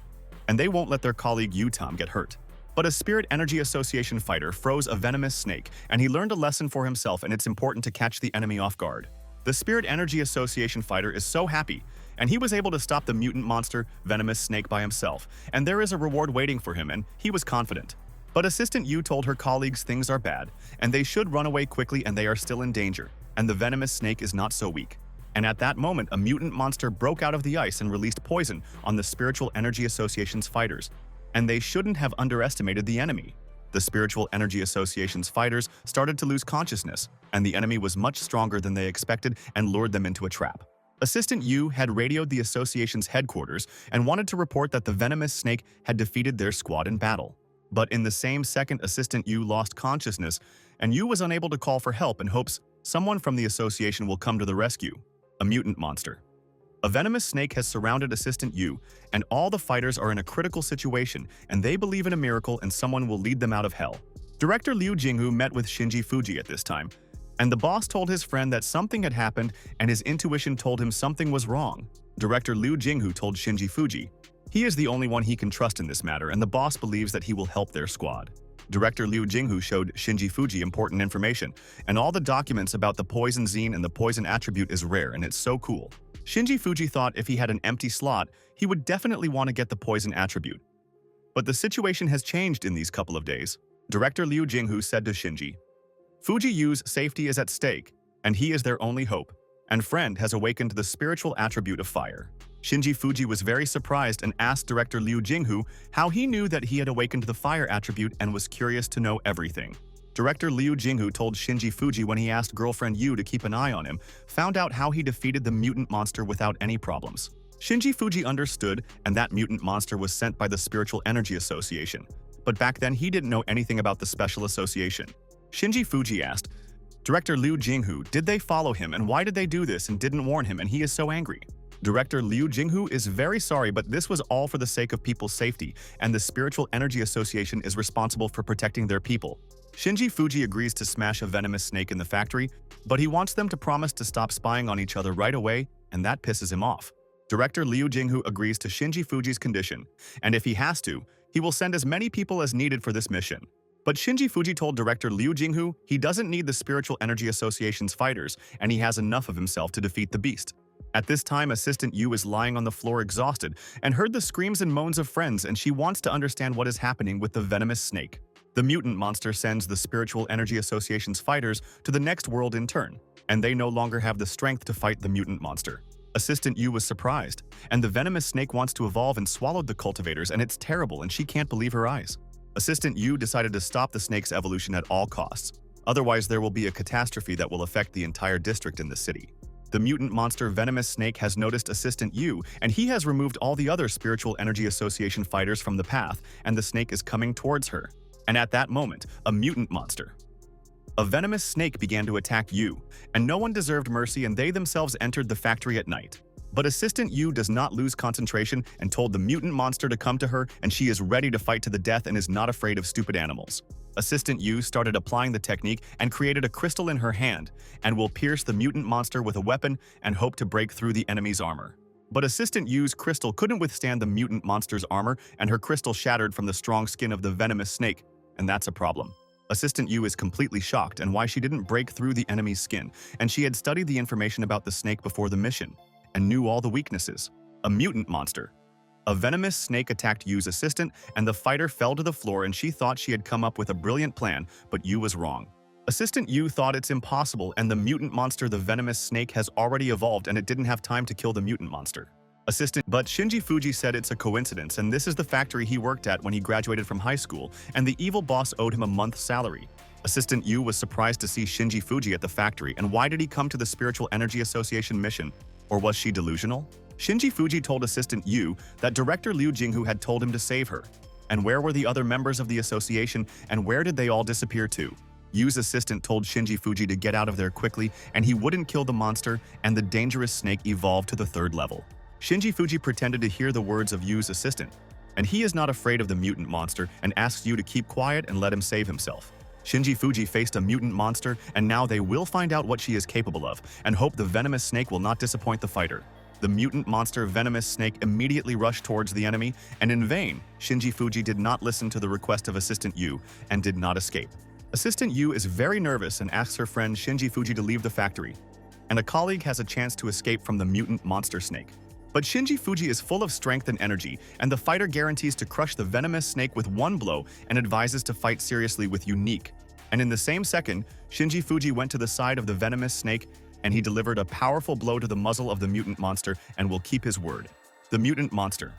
A: And they won't let their colleague Yutam get hurt. But a Spirit Energy Association fighter froze a venomous snake, and he learned a lesson for himself, and it's important to catch the enemy off guard. The Spirit Energy Association fighter is so happy, and he was able to stop the mutant monster, venomous snake, by himself, and there is a reward waiting for him, and he was confident. But Assistant Yu told her colleagues things are bad, and they should run away quickly, and they are still in danger, and the venomous snake is not so weak. And at that moment, a mutant monster broke out of the ice and released poison on the Spiritual Energy Association's fighters, and they shouldn't have underestimated the enemy. The Spiritual Energy Association's fighters started to lose consciousness, and the enemy was much stronger than they expected and lured them into a trap. Assistant Yu had radioed the association's headquarters and wanted to report that the venomous snake had defeated their squad in battle. But in the same second, Assistant Yu lost consciousness, and Yu was unable to call for help in hopes someone from the association will come to the rescue. A mutant monster. A venomous snake has surrounded Assistant Yu, and all the fighters are in a critical situation, and they believe in a miracle and someone will lead them out of hell. Director Liu Yu met with Shinji Fuji at this time, and the boss told his friend that something had happened and his intuition told him something was wrong. Director Liu Yu told Shinji Fuji, he is the only one he can trust in this matter, and the boss believes that he will help their squad. Director Liu Yu showed Shinji Fuji important information, and all the documents about the poison zine and the poison attribute is rare, and it's so cool. Shinji Fuji thought if he had an empty slot, he would definitely want to get the poison attribute. But the situation has changed in these couple of days. Director Liu Jinghu said to Shinji, Fuji Yu's safety is at stake, and he is their only hope, and friend has awakened the spiritual attribute of fire. Shinji Fuji was very surprised and asked Director Liu Jinghu how he knew that he had awakened the fire attribute and was curious to know everything. Director Liu Jinghu told Shinji Fuji when he asked girlfriend Yu to keep an eye on him, found out how he defeated the mutant monster without any problems. Shinji Fuji understood, and that mutant monster was sent by the Spiritual Energy Association. But back then he didn't know anything about the Special Association. Shinji Fuji asked, Director Liu Jinghu, did they follow him and why did they do this and didn't warn him and he is so angry? Director Liu Jinghu is very sorry, but this was all for the sake of people's safety, and the Spiritual Energy Association is responsible for protecting their people. Shinji Fuji agrees to smash a venomous snake in the factory, but he wants them to promise to stop spying on each other right away, and that pisses him off. Director Liu Jinghu agrees to Shinji Fuji's condition, and if he has to, he will send as many people as needed for this mission. But Shinji Fuji told Director Liu Jinghu he doesn't need the Spiritual Energy Association's fighters, and he has enough of himself to defeat the beast. At this time, Assistant Yu is lying on the floor exhausted and heard the screams and moans of friends, and she wants to understand what is happening with the venomous snake. The mutant monster sends the Spiritual Energy Association's fighters to the next world in turn, and they no longer have the strength to fight the mutant monster. Assistant Yu was surprised, and the venomous snake wants to evolve and swallowed the cultivators, and it's terrible and she can't believe her eyes. Assistant Yu decided to stop the snake's evolution at all costs. Otherwise, there will be a catastrophe that will affect the entire district in the city. The mutant monster Venomous Snake has noticed Assistant Yu, and he has removed all the other Spiritual Energy Association fighters from the path, and the snake is coming towards her. And at that moment, a mutant monster, a venomous snake, began to attack Yu, and no one deserved mercy, and they themselves entered the factory at night. But Assistant Yu does not lose concentration and told the mutant monster to come to her, and she is ready to fight to the death and is not afraid of stupid animals. Assistant Yu started applying the technique and created a crystal in her hand, and will pierce the mutant monster with a weapon and hope to break through the enemy's armor. But Assistant Yu's crystal couldn't withstand the mutant monster's armor, and her crystal shattered from the strong skin of the venomous snake, and that's a problem. Assistant Yu is completely shocked and why she didn't break through the enemy's skin, and she had studied the information about the snake before the mission, and knew all the weaknesses. A mutant monster. A venomous snake attacked Yu's assistant, and the fighter fell to the floor, and she thought she had come up with a brilliant plan, but Yu was wrong. Assistant Yu thought it's impossible, and the mutant monster, the venomous snake, has already evolved and it didn't have time to kill the mutant monster. But Shinji Fuji said it's a coincidence, and this is the factory he worked at when he graduated from high school, and the evil boss owed him a month's salary. Assistant Yu was surprised to see Shinji Fuji at the factory, and why did he come to the Spiritual Energy Association mission? Or was she delusional? Shinji Fuji told Assistant Yu that Director Liu Jinghu had told him to save her. And where were the other members of the association, and where did they all disappear to? Yu's assistant told Shinji Fuji to get out of there quickly, and he wouldn't kill the monster, and the dangerous snake evolved to the 3rd level. Shinji Fuji pretended to hear the words of Yu's assistant, and he is not afraid of the mutant monster and asks Yu to keep quiet and let him save himself. Shinji Fuji faced a mutant monster, and now they will find out what she is capable of, and hope the venomous snake will not disappoint the fighter. The mutant monster Venomous Snake immediately rushed towards the enemy, and in vain, Shinji Fuji did not listen to the request of Assistant Yu and did not escape. Assistant Yu is very nervous and asks her friend Shinji Fuji to leave the factory, and a colleague has a chance to escape from the mutant monster snake. But Shinji Fuji is full of strength and energy, and the fighter guarantees to crush the venomous snake with one blow and advises to fight seriously with Unique. And in the same second, Shinji Fuji went to the side of the venomous snake, and he delivered a powerful blow to the muzzle of the mutant monster and will keep his word. The mutant monster.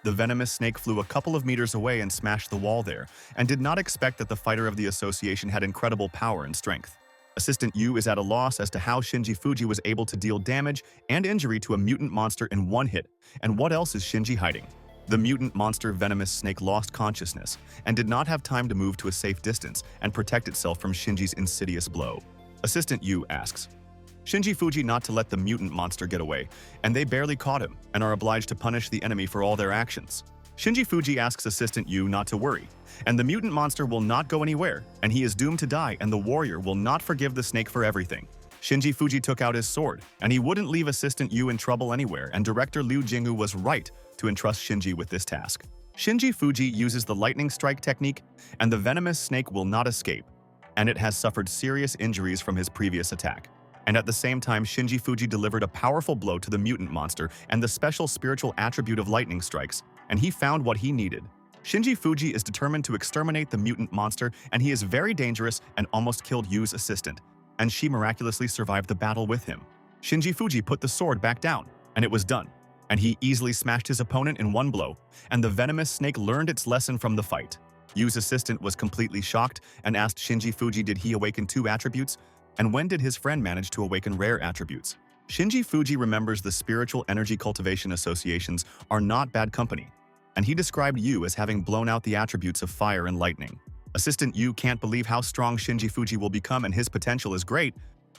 A: The venomous snake flew a couple of meters away and smashed the wall there, and did not expect that the fighter of the association had incredible power and strength. Assistant Yu is at a loss as to how Shinji Fuji was able to deal damage and injury to a mutant monster in one hit, and what else is Shinji hiding? The mutant monster Venomous Snake lost consciousness and did not have time to move to a safe distance and protect itself from Shinji's insidious blow. Assistant Yu asks Shinji Fuji not to let the mutant monster get away, and they barely caught him and are obliged to punish the enemy for all their actions. Shinji Fuji asks Assistant Yu not to worry, and the mutant monster will not go anywhere, and he is doomed to die, and the warrior will not forgive the snake for everything. Shinji Fuji took out his sword, and he wouldn't leave Assistant Yu in trouble anywhere, and Director Liu Jinghu was right to entrust Shinji with this task. Shinji Fuji uses the lightning strike technique, and the venomous snake will not escape, and it has suffered serious injuries from his previous attack. And at the same time, Shinji Fuji delivered a powerful blow to the mutant monster and the special spiritual attribute of lightning strikes, and he found what he needed. Shinji Fuji is determined to exterminate the mutant monster, and he is very dangerous and almost killed Yu's assistant, and she miraculously survived the battle with him. Shinji Fuji put the sword back down, and it was done. And he easily smashed his opponent in one blow, and the venomous snake learned its lesson from the fight. Yu's assistant was completely shocked and asked Shinji Fuji did he awaken 2 attributes, and when did his friend manage to awaken rare attributes. Shinji Fuji remembers the spiritual energy cultivation associations are not bad company, and he described Yu as having blown out the attributes of fire and lightning. Assistant Yu can't believe how strong Shinji Fuji will become, and his potential is great,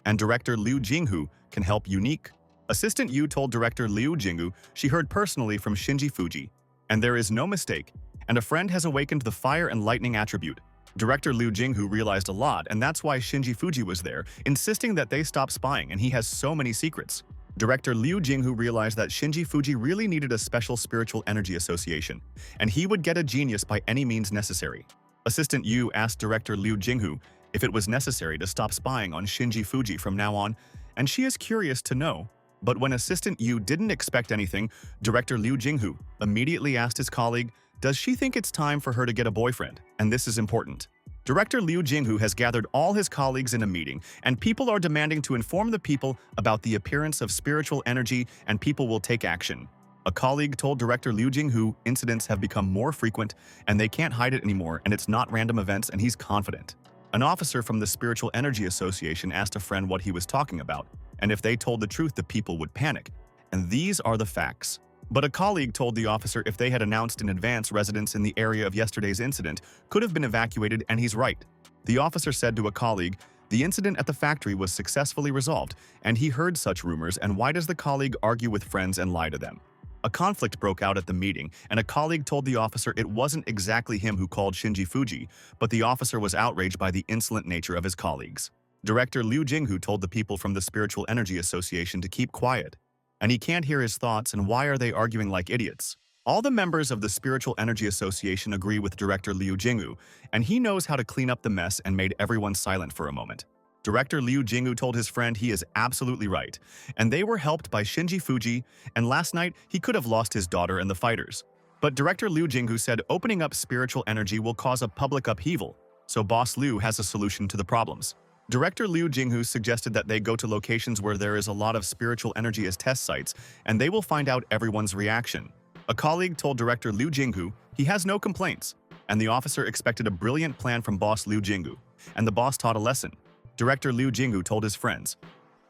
A: and director Liu Jinghu can help Unique. Assistant Yu told director Liu Jinghu she heard personally from Shinji Fuji, and there is no mistake, and a friend has awakened the fire and lightning attribute. Director Liu Jinghu realized a lot, and that's why Shinji Fuji was there, insisting that they stop spying, and he has so many secrets. Director Liu Jinghu realized that Shinji Fuji really needed a special spiritual energy association, and he would get a genius by any means necessary. Assistant Yu asked director Liu Jinghu if it was necessary to stop spying on Shinji Fuji from now on, and she is curious to know. But when Assistant Yu didn't expect anything, director Liu Jinghu immediately asked his colleague, does she think it's time for her to get a boyfriend? And this is important. Director Liu Jinghu has gathered all his colleagues in a meeting, and people are demanding to inform the people about the appearance of spiritual energy, and people will take action. A colleague told director Liu Jinghu incidents have become more frequent, and they can't hide it anymore, and it's not random events, and he's confident. An officer from the Spiritual Energy Association asked a friend what he was talking about, and if they told the truth, the people would panic. And these are the facts. But a colleague told the officer if they had announced in advance, residents in the area of yesterday's incident could have been evacuated, and he's right. The officer said to a colleague, the incident at the factory was successfully resolved, and he heard such rumors, and why does the colleague argue with friends and lie to them? A conflict broke out at the meeting, and a colleague told the officer it wasn't exactly him who called Shinji Fuji, but the officer was outraged by the insolent nature of his colleagues. Director Liu Jinghu told the people from the Spiritual Energy Association to keep quiet, and he can't hear his thoughts, and why are they arguing like idiots? All the members of the Spiritual Energy Association agree with director Liu Jinghu, and he knows how to clean up the mess and made everyone silent for a moment. Director Liu Jinghu told his friend he is absolutely right, and they were helped by Shinji Fuji, and last night he could have lost his daughter and the fighters. But director Liu Jinghu said opening up spiritual energy will cause a public upheaval, so boss Liu has a solution to the problems. Director Liu Jinghu suggested that they go to locations where there is a lot of spiritual energy as test sites, and they will find out everyone's reaction. A colleague told director Liu Jinghu he has no complaints, and the officer expected a brilliant plan from boss Liu Jinghu, and the boss taught a lesson. Director Liu Jinghu told his friends,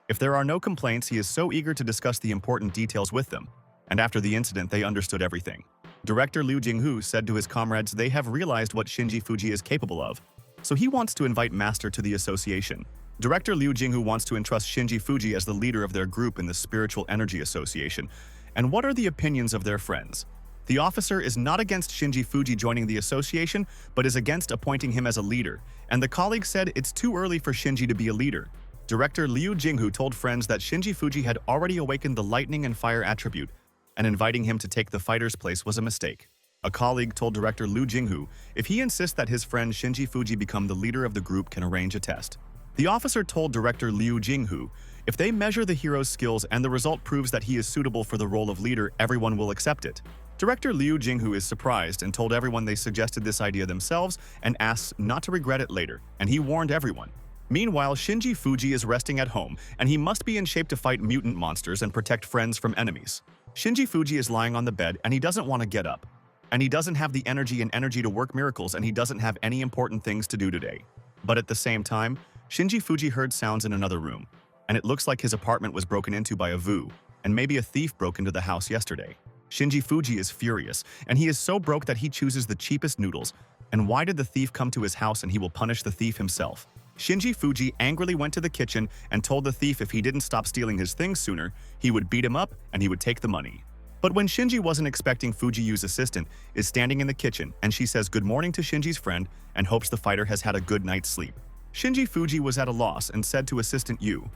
A: if there are no complaints, he is so eager to discuss the important details with them, and after the incident they understood everything. Director Liu Jinghu said to his comrades they have realized what Shinji Fuji is capable of, so he wants to invite Master to the association. Director Liu Jinghu wants to entrust Shinji Fuji as the leader of their group in the Spiritual Energy Association. And what are the opinions of their friends? The officer is not against Shinji Fuji joining the association, but is against appointing him as a leader, and the colleague said it's too early for Shinji to be a leader. Director Liu Jinghu told friends that Shinji Fuji had already awakened the lightning and fire attribute, and inviting him to take the fighter's place was a mistake. A colleague told director Liu Jinghu if he insists that his friend Shinji Fuji become the leader of the group can arrange a test. The officer told director Liu Jinghu if they measure the hero's skills and the result proves that he is suitable for the role of leader, everyone will accept it. Director Liu Jinghu is surprised and told everyone they suggested this idea themselves and asks not to regret it later, and he warned everyone. Meanwhile, Shinji Fuji is resting at home, and he must be in shape to fight mutant monsters and protect friends from enemies. Shinji Fuji is lying on the bed, and he doesn't want to get up. And he doesn't have the energy to work miracles, and he doesn't have any important things to do today. But at the same time, Shinji Fuji heard sounds in another room, and it looks like his apartment was broken into by a vu, and maybe a thief broke into the house yesterday. Shinji Fuji is furious, and he is so broke that he chooses the cheapest noodles. And why did the thief come to his house, and he will punish the thief himself? Shinji Fuji angrily went to the kitchen and told the thief if he didn't stop stealing his things sooner, he would beat him up and he would take the money. But when Shinji wasn't expecting, Fuji Yu's assistant is standing in the kitchen, and she says good morning to Shinji's friend and hopes the fighter has had a good night's sleep. Shinji Fuji was at a loss and said to assistant Yu,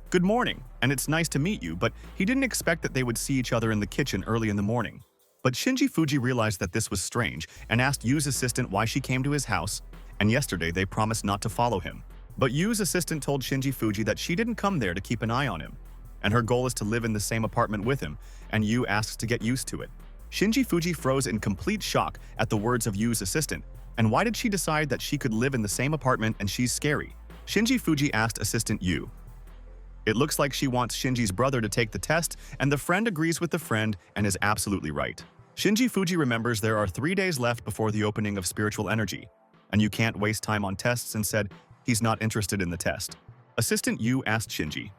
A: "Good morning, and it's nice to meet you," but he didn't expect that they would see each other in the kitchen early in the morning. But Shinji Fuji realized that this was strange and asked Yu's assistant why she came to his house, and yesterday they promised not to follow him. But Yu's assistant told Shinji Fuji that she didn't come there to keep an eye on him, and her goal is to live in the same apartment with him, and Yu asks to get used to it. Shinji Fuji froze in complete shock at the words of Yu's assistant, and why did she decide that she could live in the same apartment and she's scary? Shinji Fuji asked assistant Yu. It looks like she wants Shinji's brother to take the test, and the friend agrees with the friend and is absolutely right. Shinji Fuji remembers there are 3 days left before the opening of spiritual energy, and you can't waste time on tests and said he's not interested in the test. Assistant Yu asked Shinji,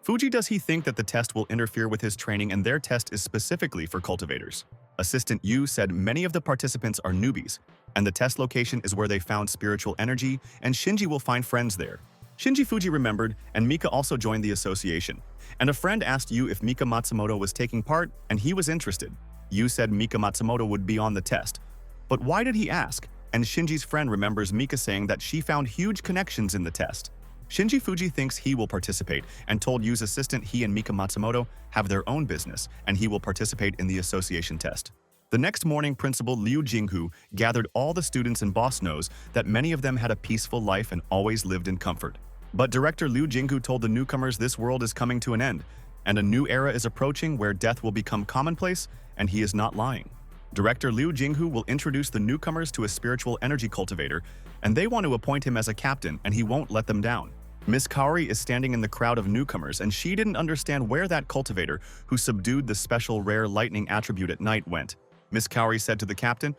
A: Fuji, does he think that the test will interfere with his training and their test is specifically for cultivators? Assistant Yu said many of the participants are newbies, and the test location is where they found spiritual energy, and Shinji will find friends there. Shinji Fuji remembered, and Mika also joined the association. And a friend asked Yu if Mika Matsumoto was taking part, and he was interested. Yu said Mika Matsumoto would be on the test. But why did he ask? And Shinji's friend remembers Mika saying that she found huge connections in the test. Shinji Fuji thinks he will participate and told Yu's assistant he and Mika Matsumoto have their own business and he will participate in the association test. The next morning, Principal Liu Jinghu gathered all the students, and boss knows that many of them had a peaceful life and always lived in comfort. But Director Liu Jinghu told the newcomers this world is coming to an end, and a new era is approaching where death will become commonplace, and he is not lying. Director Liu Jinghu will introduce the newcomers to a spiritual energy cultivator, and they want to appoint him as a captain, and he won't let them down. Miss Kaori is standing in the crowd of newcomers, and she didn't understand where that cultivator who subdued the special rare lightning attribute at night went. Miss Kaori said to the captain,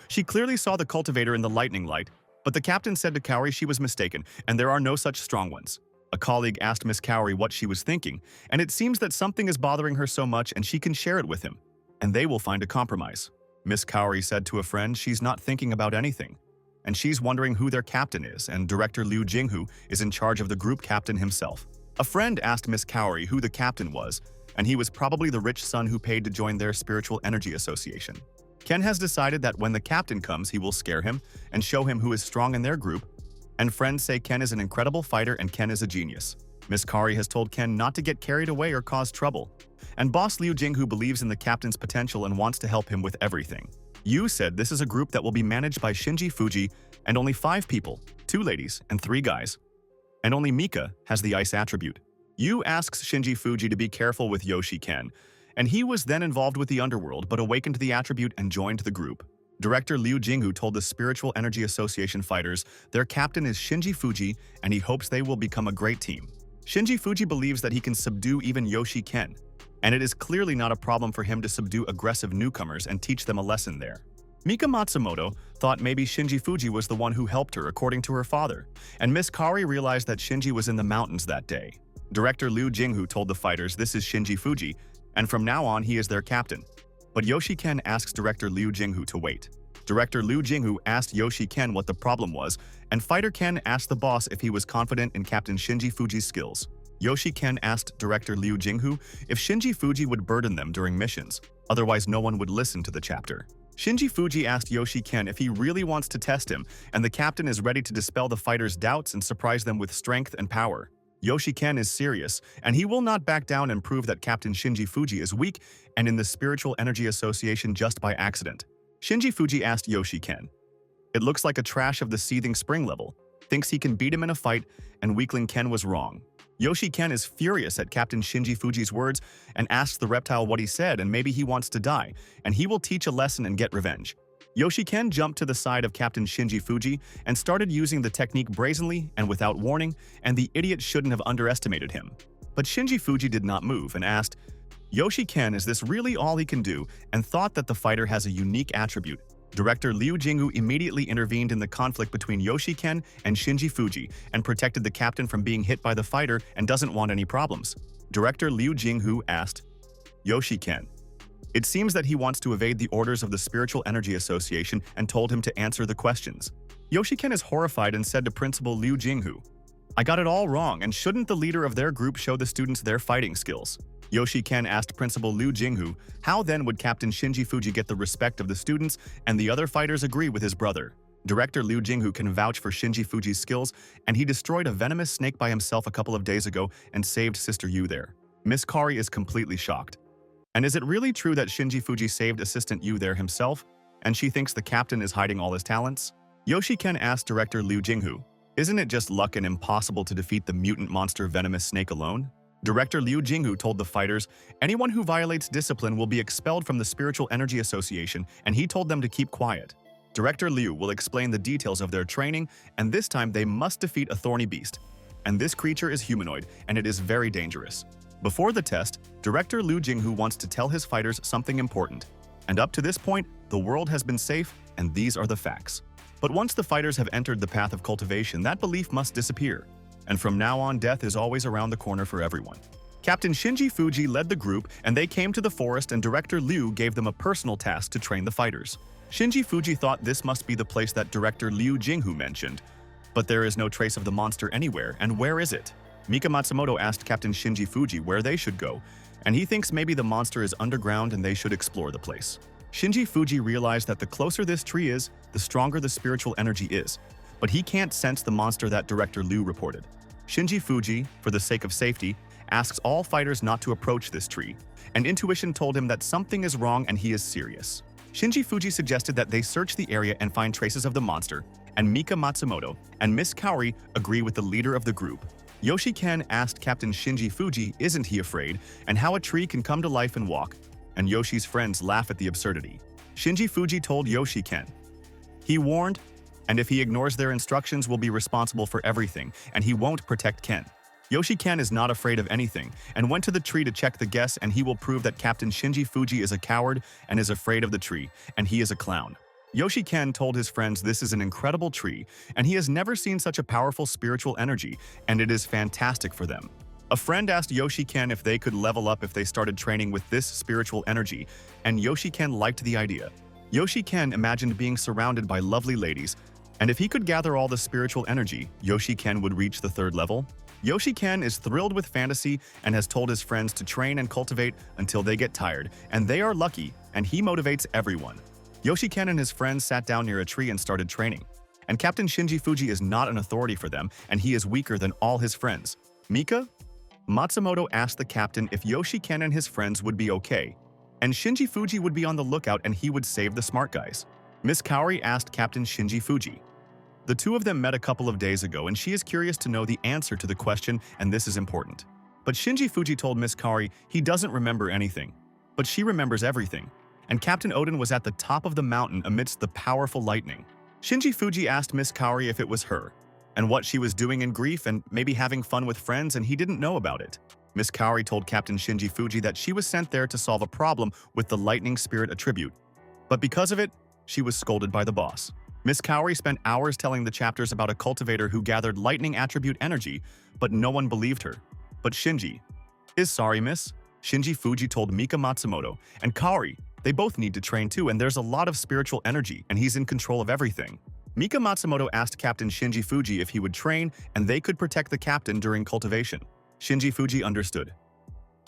A: she clearly saw the cultivator in the lightning light, but the captain said to Kaori she was mistaken, and there are no such strong ones. A colleague asked Miss Kaori what she was thinking, and it seems that something is bothering her so much and she can share it with him, and they will find a compromise. Miss Kaori said to a friend she's not thinking about anything, and she's wondering who their captain is, and Director Liu Jinghu is in charge of the group captain himself. A friend asked Miss Kaori who the captain was, and he was probably the rich son who paid to join their spiritual energy association. Ken has decided that when the captain comes, he will scare him and show him who is strong in their group, and friends say Ken is an incredible fighter and Ken is a genius. Miss Kaori has told Ken not to get carried away or cause trouble, and boss Liu Jinghu believes in the captain's potential and wants to help him with everything. Yu said this is a group that will be managed by Shinji Fuji and only 5 people, 2 ladies and 3 guys. And only Mika has the ice attribute. Yu asks Shinji Fuji to be careful with Yoshi Ken, and he was then involved with the underworld but awakened the attribute and joined the group. Director Liu Jinghu told the Spiritual Energy Association fighters their captain is Shinji Fuji and he hopes they will become a great team. Shinji Fuji believes that he can subdue even Yoshi Ken, and it is clearly not a problem for him to subdue aggressive newcomers and teach them a lesson there. Mika Matsumoto thought maybe Shinji Fuji was the one who helped her according to her father, and Miss Kaori realized that Shinji was in the mountains that day. Director Liu Jinghu told the fighters this is Shinji Fuji, and from now on he is their captain. But Yoshi Ken asks Director Liu Jinghu to wait. Director Liu Jinghu asked Yoshi Ken what the problem was, and Fighter Ken asked the boss if he was confident in Captain Shinji Fuji's skills. Yoshi Ken asked Director Liu Jinghu if Shinji Fuji would burden them during missions, otherwise no one would listen to the chapter. Shinji Fuji asked Yoshi Ken if he really wants to test him, and the captain is ready to dispel the fighters' doubts and surprise them with strength and power. Yoshi Ken is serious, and he will not back down and prove that Captain Shinji Fuji is weak and in the Spiritual Energy Association just by accident. Shinji Fuji asked Yoshi Ken. It looks like a trash of the Seething Spring level, thinks he can beat him in a fight, and Weakling Ken was wrong. Yoshi Ken is furious at Captain Shinji Fuji's words and asks the reptile what he said and maybe he wants to die, and he will teach a lesson and get revenge. Yoshi Ken jumped to the side of Captain Shinji Fuji and started using the technique brazenly and without warning, and the idiot shouldn't have underestimated him. But Shinji Fuji did not move and asked, Yoshi Ken, is this really all he can do, and thought that the fighter has a unique attribute. Director Liu Jinghu immediately intervened in the conflict between Yoshi Ken and Shinji Fuji and protected the captain from being hit by the fighter and doesn't want any problems. Director Liu Jinghu asked, Yoshi Ken. It seems that he wants to evade the orders of the Spiritual Energy Association and told him to answer the questions. Yoshi Ken is horrified and said to Principal Liu Jinghu, I got it all wrong, and shouldn't the leader of their group show the students their fighting skills? Yoshi Ken asked Principal Liu Jinghu, how then would Captain Shinji Fuji get the respect of the students and the other fighters agree with his brother? Director Liu Jinghu can vouch for Shinji Fuji's skills, and he destroyed a venomous snake by himself a couple of days ago and saved Sister Yu there. Miss Kaori is completely shocked. And is it really true that Shinji Fuji saved Assistant Yu there himself, and she thinks the captain is hiding all his talents? Yoshi Ken asked Director Liu Jinghu, Isn't it just luck and impossible to defeat the mutant monster Venomous snake alone? Director Liu Yu told the fighters, anyone who violates discipline will be expelled from the Spiritual Energy Association, and he told them to keep quiet. Director Liu will explain the details of their training, and this time they must defeat a thorny beast. And this creature is humanoid, and it is very dangerous. Before the test, Director Liu Jinghu wants to tell his fighters something important. And up to this point, the world has been safe, and these are the facts. But once the fighters have entered the path of cultivation, that belief must disappear. And from now on, death is always around the corner for everyone. Captain Shinji Fuji led the group, and they came to the forest, and Director Liu gave them a personal task to train the fighters. Shinji Fuji thought this must be the place that Director Liu Jinghu mentioned. But there is no trace of the monster anywhere, and where is it? Mika Matsumoto asked Captain Shinji Fuji where they should go, and he thinks maybe the monster is underground and they should explore the place. Shinji Fuji realized that the closer this tree is, the stronger the spiritual energy is, but he can't sense the monster that Director Liu reported. Shinji Fuji, for the sake of safety, asks all fighters not to approach this tree, and intuition told him that something is wrong and he is serious. Shinji Fuji suggested that they search the area and find traces of the monster, and Mika Matsumoto and Miss Kaori agree with the leader of the group. Yoshi Ken asked Captain Shinji Fuji isn't he afraid, and how a tree can come to life and walk, and Yoshi's friends laugh at the absurdity. Shinji Fuji told Yoshi Ken. He warned, and if he ignores their instructions will be responsible for everything, and he won't protect Ken. Yoshi Ken is not afraid of anything, and went to the tree to check the guess, and he will prove that Captain Shinji Fuji is a coward and is afraid of the tree, and he is a clown. Yoshi Ken told his friends this is an incredible tree, and he has never seen such a powerful spiritual energy, and it is fantastic for them. A friend asked Yoshi Ken if they could level up if they started training with this spiritual energy, and Yoshi Ken liked the idea. Yoshi Ken imagined being surrounded by lovely ladies, and if he could gather all the spiritual energy, Yoshi Ken would reach the 3rd level. Yoshi Ken is thrilled with fantasy and has told his friends to train and cultivate until they get tired, and they are lucky, and he motivates everyone. Yoshi Ken and his friends sat down near a tree and started training. And Captain Shinji Fuji is not an authority for them, and he is weaker than all his friends. Mika Matsumoto asked the captain if Yoshi Ken and his friends would be okay, and Shinji Fuji would be on the lookout and he would save the smart guys. Miss Kaori asked Captain Shinji Fuji. The two of them met a couple of days ago, and she is curious to know the answer to the question, and this is important. But Shinji Fuji told Miss Kaori he doesn't remember anything, but she remembers everything. And Captain Odin was at the top of the mountain amidst the powerful lightning. Shinji Fuji asked Miss Kaori if it was her, and what she was doing in grief and maybe having fun with friends, and he didn't know about it. Miss Kaori told Captain Shinji Fuji that she was sent there to solve a problem with the lightning spirit attribute. But because of it, she was scolded by the boss. Miss Kaori spent hours telling the chapters about a cultivator who gathered lightning attribute energy, but no one believed her. But Shinji is sorry, miss. Shinji Fuji told Mika Matsumoto, and Kaori, they both need to train too, and there's a lot of spiritual energy, and he's in control of everything. Mika Matsumoto asked Captain Shinji Fuji if he would train, and they could protect the captain during cultivation. Shinji Fuji understood.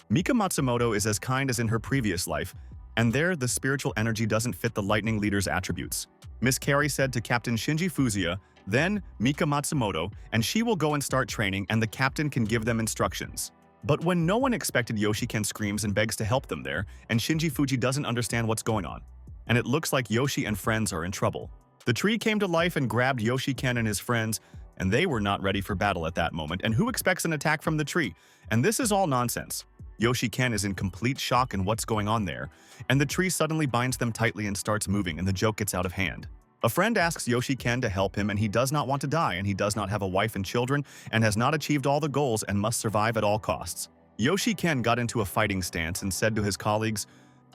A: Mika Matsumoto is as kind as in her previous life, and there the spiritual energy doesn't fit the lightning leader's attributes. Miss Kaori said to Captain Shinji Fuji, then Mika Matsumoto, and she will go and start training, and the captain can give them instructions. But when no one expected, Yoshi Ken screams and begs to help them there, and Shinji Fuji doesn't understand what's going on. And it looks like Yoshi and friends are in trouble. The tree came to life and grabbed Yoshi Ken and his friends, and they were not ready for battle at that moment, and who expects an attack from the tree? And this is all nonsense. Yoshi Ken is in complete shock in what's going on there, and the tree suddenly binds them tightly and starts moving, and the joke gets out of hand. A friend asks Yoshi Ken to help him, and he does not want to die, and he does not have a wife and children, and has not achieved all the goals and must survive at all costs. Yoshi Ken got into a fighting stance and said to his colleagues,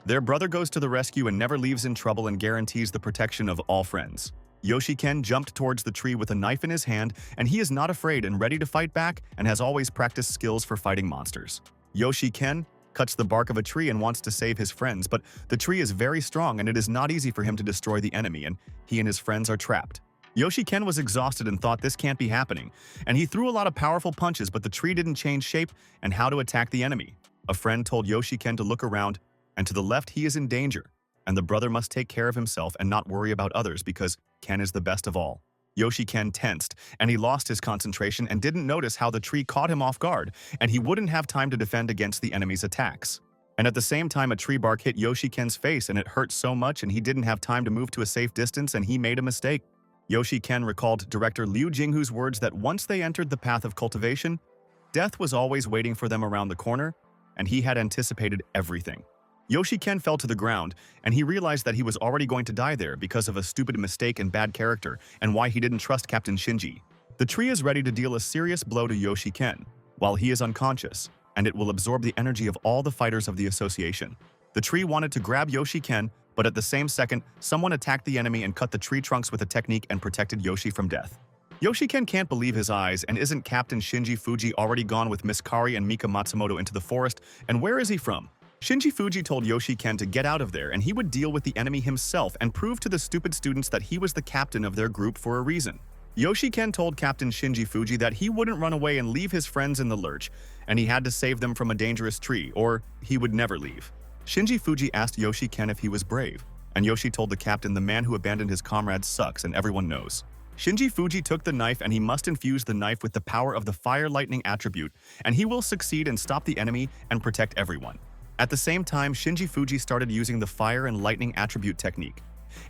A: their brother goes to the rescue and never leaves in trouble and guarantees the protection of all friends. Yoshi Ken jumped towards the tree with a knife in his hand, and he is not afraid and ready to fight back and has always practiced skills for fighting monsters. Yoshi Ken cuts the bark of a tree and wants to save his friends, but the tree is very strong and it is not easy for him to destroy the enemy, and he and his friends are trapped. Yoshi Ken was exhausted and thought this can't be happening, and he threw a lot of powerful punches, but the tree didn't change shape and how to attack the enemy. A friend told Yoshi Ken to look around, and to the left he is in danger, and the brother must take care of himself and not worry about others because Ken is the best of all. Yoshi Ken tensed, and he lost his concentration and didn't notice how the tree caught him off guard, and he wouldn't have time to defend against the enemy's attacks. And at the same time, a tree bark hit Yoshi Ken's face, and it hurt so much, and he didn't have time to move to a safe distance, and he made a mistake. Yoshi Ken recalled director Liu Jinghu's words that once they entered the path of cultivation, death was always waiting for them around the corner, and he had anticipated everything. Yoshi Ken fell to the ground, and he realized that he was already going to die there because of a stupid mistake and bad character, and why he didn't trust Captain Shinji. The tree is ready to deal a serious blow to Yoshi Ken, while he is unconscious, and it will absorb the energy of all the fighters of the association. The tree wanted to grab Yoshi Ken, but at the same second, someone attacked the enemy and cut the tree trunks with a technique and protected Yoshi from death. Yoshi Ken can't believe his eyes, and isn't Captain Shinji Fuji already gone with Miss Kari and Mika Matsumoto into the forest, and where is he from? Shinji Fuji told Yoshi Ken to get out of there and he would deal with the enemy himself and prove to the stupid students that he was the captain of their group for a reason. Yoshi Ken told Captain Shinji Fuji that he wouldn't run away and leave his friends in the lurch, and he had to save them from a dangerous tree, or he would never leave. Shinji Fuji asked Yoshi Ken if he was brave, and Yoshi told the captain the man who abandoned his comrades sucks and everyone knows. Shinji Fuji took the knife and he must infuse the knife with the power of the fire lightning attribute, and he will succeed and stop the enemy and protect everyone. At the same time, Shinji Fuji started using the fire and lightning attribute technique,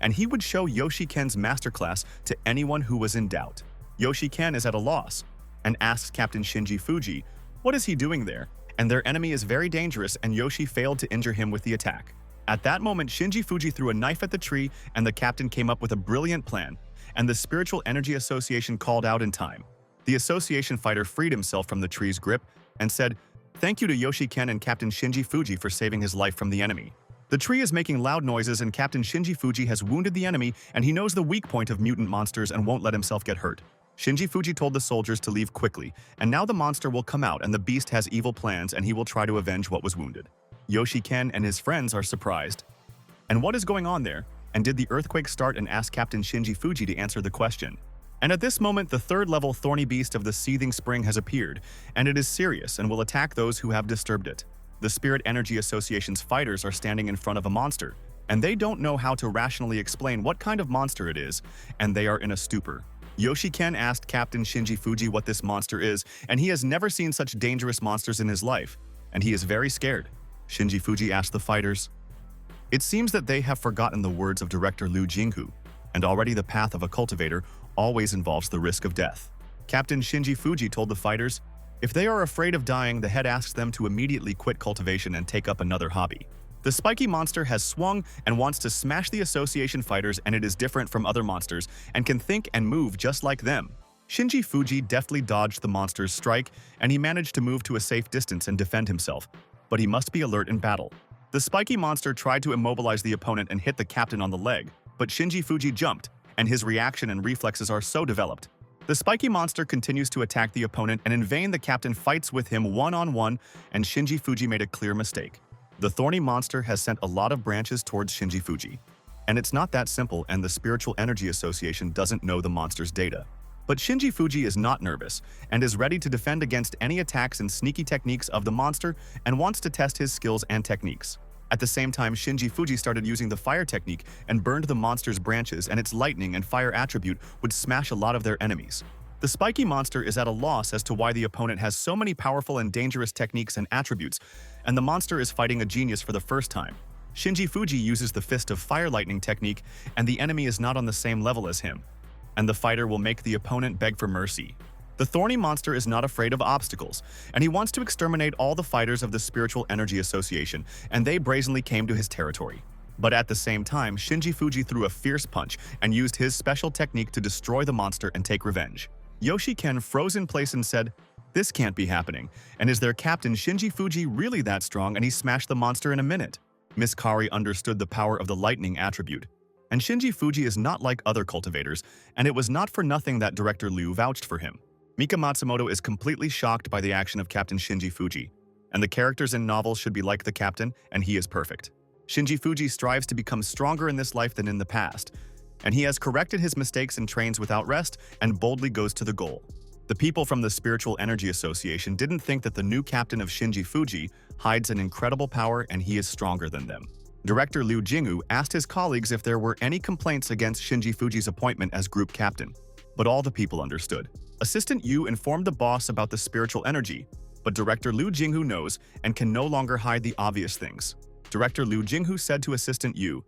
A: and he would show Yoshi Ken's masterclass to anyone who was in doubt. Yoshi Ken is at a loss and asks Captain Shinji Fuji, what is he doing there? And their enemy is very dangerous, and Yoshi failed to injure him with the attack. At that moment, Shinji Fuji threw a knife at the tree, and the captain came up with a brilliant plan, and the Spiritual Energy Association called out in time. The association fighter freed himself from the tree's grip and said, "Thank you to Yoshi Ken and Captain Shinji Fuji for saving his life from the enemy." The tree is making loud noises, and Captain Shinji Fuji has wounded the enemy, and he knows the weak point of mutant monsters and won't let himself get hurt. Shinji Fuji told the soldiers to leave quickly, and now the monster will come out and the beast has evil plans and he will try to avenge what was wounded. Yoshi Ken and his friends are surprised. And what is going on there? And did the earthquake start, and ask Captain Shinji Fuji to answer the question. And at this moment, the third-level thorny beast of the seething spring has appeared, and it is serious and will attack those who have disturbed it. The Spirit Energy Association's fighters are standing in front of a monster, and they don't know how to rationally explain what kind of monster it is, and they are in a stupor. Yoshi Ken asked Captain Shinji Fuji what this monster is, and he has never seen such dangerous monsters in his life, and he is very scared. Shinji Fuji asked the fighters. It seems that they have forgotten the words of director Liu Jinghu, and already the path of a cultivator always involves the risk of death. Captain Shinji Fuji told the fighters, if they are afraid of dying, the head asks them to immediately quit cultivation and take up another hobby. The spiky monster has swung and wants to smash the association fighters, and it is different from other monsters and can think and move just like them. Shinji Fuji deftly dodged the monster's strike, and he managed to move to a safe distance and defend himself, but he must be alert in battle. The spiky monster tried to immobilize the opponent and hit the captain on the leg, but Shinji Fuji jumped, and his reaction and reflexes are so developed. The spiky monster continues to attack the opponent, and in vain the captain fights with him one-on-one, and Shinji Fuji made a clear mistake. The thorny monster has sent a lot of branches towards Shinji Fuji. And it's not that simple, and the Spiritual Energy Association doesn't know the monster's data. But Shinji Fuji is not nervous, and is ready to defend against any attacks and sneaky techniques of the monster, and wants to test his skills and techniques. At the same time, Shinji Fuji started using the fire technique and burned the monster's branches, and its lightning and fire attribute would smash a lot of their enemies. The spiky monster is at a loss as to why the opponent has so many powerful and dangerous techniques and attributes, and the monster is fighting a genius for the first time. Shinji Fuji uses the Fist of Fire Lightning technique, and the enemy is not on the same level as him, and the fighter will make the opponent beg for mercy. The thorny monster is not afraid of obstacles, and he wants to exterminate all the fighters of the Spiritual Energy Association, and they brazenly came to his territory. But at the same time, Shinji Fuji threw a fierce punch and used his special technique to destroy the monster and take revenge. Yoshi Ken froze in place and said, "This can't be happening, and is their captain Shinji Fuji really that strong, and he smashed the monster in a minute?" Miss Kari understood the power of the lightning attribute. And Shinji Fuji is not like other cultivators, and it was not for nothing that director Liu vouched for him. Mika Matsumoto is completely shocked by the action of Captain Shinji Fuji, and the characters in novels should be like the captain, and he is perfect. Shinji Fuji strives to become stronger in this life than in the past, and he has corrected his mistakes and trains without rest and boldly goes to the goal. The people from the Spiritual Energy Association didn't think that the new captain of Shinji Fuji hides an incredible power, and he is stronger than them. Director Liu Jinghu asked his colleagues if there were any complaints against Shinji Fuji's appointment as group captain, but all the people understood. Assistant Yu informed the boss about the spiritual energy, but Director Liu Jinghu knows and can no longer hide the obvious things. Director Liu Jinghu said to Assistant Yu,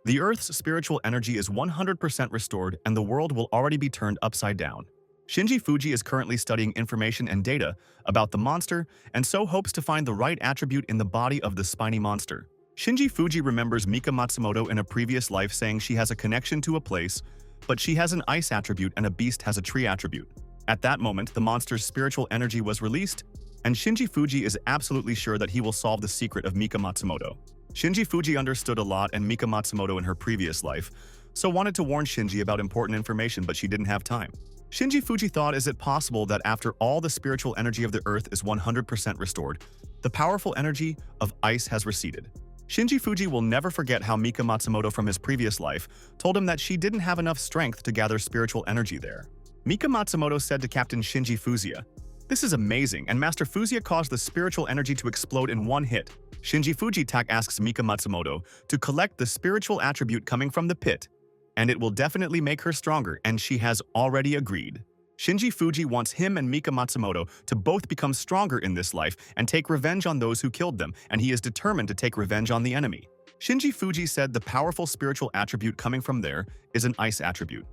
A: The Earth's spiritual energy is 100% restored and the world will already be turned upside down. Shinji Fuji is currently studying information and data about the monster and so hopes to find the right attribute in the body of the spiny monster. Shinji Fuji remembers Mika Matsumoto in a previous life saying she has a connection to a place, but she has an ice attribute and a beast has a tree attribute. At that moment, the monster's spiritual energy was released, and Shinji Fuji is absolutely sure that he will solve the secret of Mika Matsumoto. Shinji Fuji understood a lot and Mika Matsumoto in her previous life, so wanted to warn Shinji about important information but she didn't have time. Shinji Fuji thought, is it possible that after all the spiritual energy of the earth is 100% restored, the powerful energy of ice has receded? Shinji Fuji will never forget how Mika Matsumoto from his previous life told him that she didn't have enough strength to gather spiritual energy there. Mika Matsumoto said to Captain Shinji Fuziya, "This is amazing," and Master Fuziya caused the spiritual energy to explode in one hit. Shinji Fuji asks Mika Matsumoto to collect the spiritual attribute coming from the pit, and it will definitely make her stronger, and she has already agreed. Shinji Fuji wants him and Mika Matsumoto to both become stronger in this life and take revenge on those who killed them, and he is determined to take revenge on the enemy. Shinji Fuji said the powerful spiritual attribute coming from there is an ice attribute.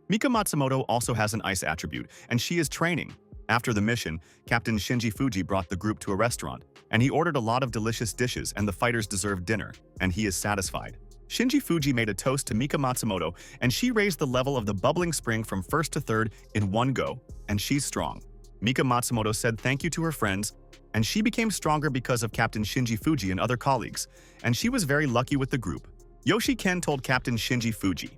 A: Mika Matsumoto also has an ice attribute, and she is training. After the mission, Captain Shinji Fuji brought the group to a restaurant, and he ordered a lot of delicious dishes and the fighters deserved dinner, and he is satisfied. Shinji Fuji made a toast to Mika Matsumoto, and she raised the level of the bubbling spring from first to third in one go, and she's strong. Mika Matsumoto said thank you to her friends, and she became stronger because of Captain Shinji Fuji and other colleagues, and she was very lucky with the group. Yoshi Ken told Captain Shinji Fuji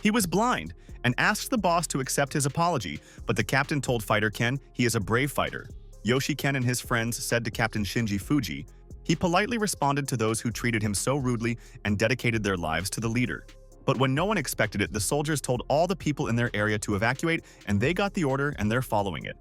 A: he was blind and asked the boss to accept his apology, but the captain told Fighter Ken he is a brave fighter. Yoshi Ken and his friends said to Captain Shinji Fuji he politely responded to those who treated him so rudely and dedicated their lives to the leader. But when no one expected it, the soldiers told all the people in their area to evacuate, and they got the order and they're following it.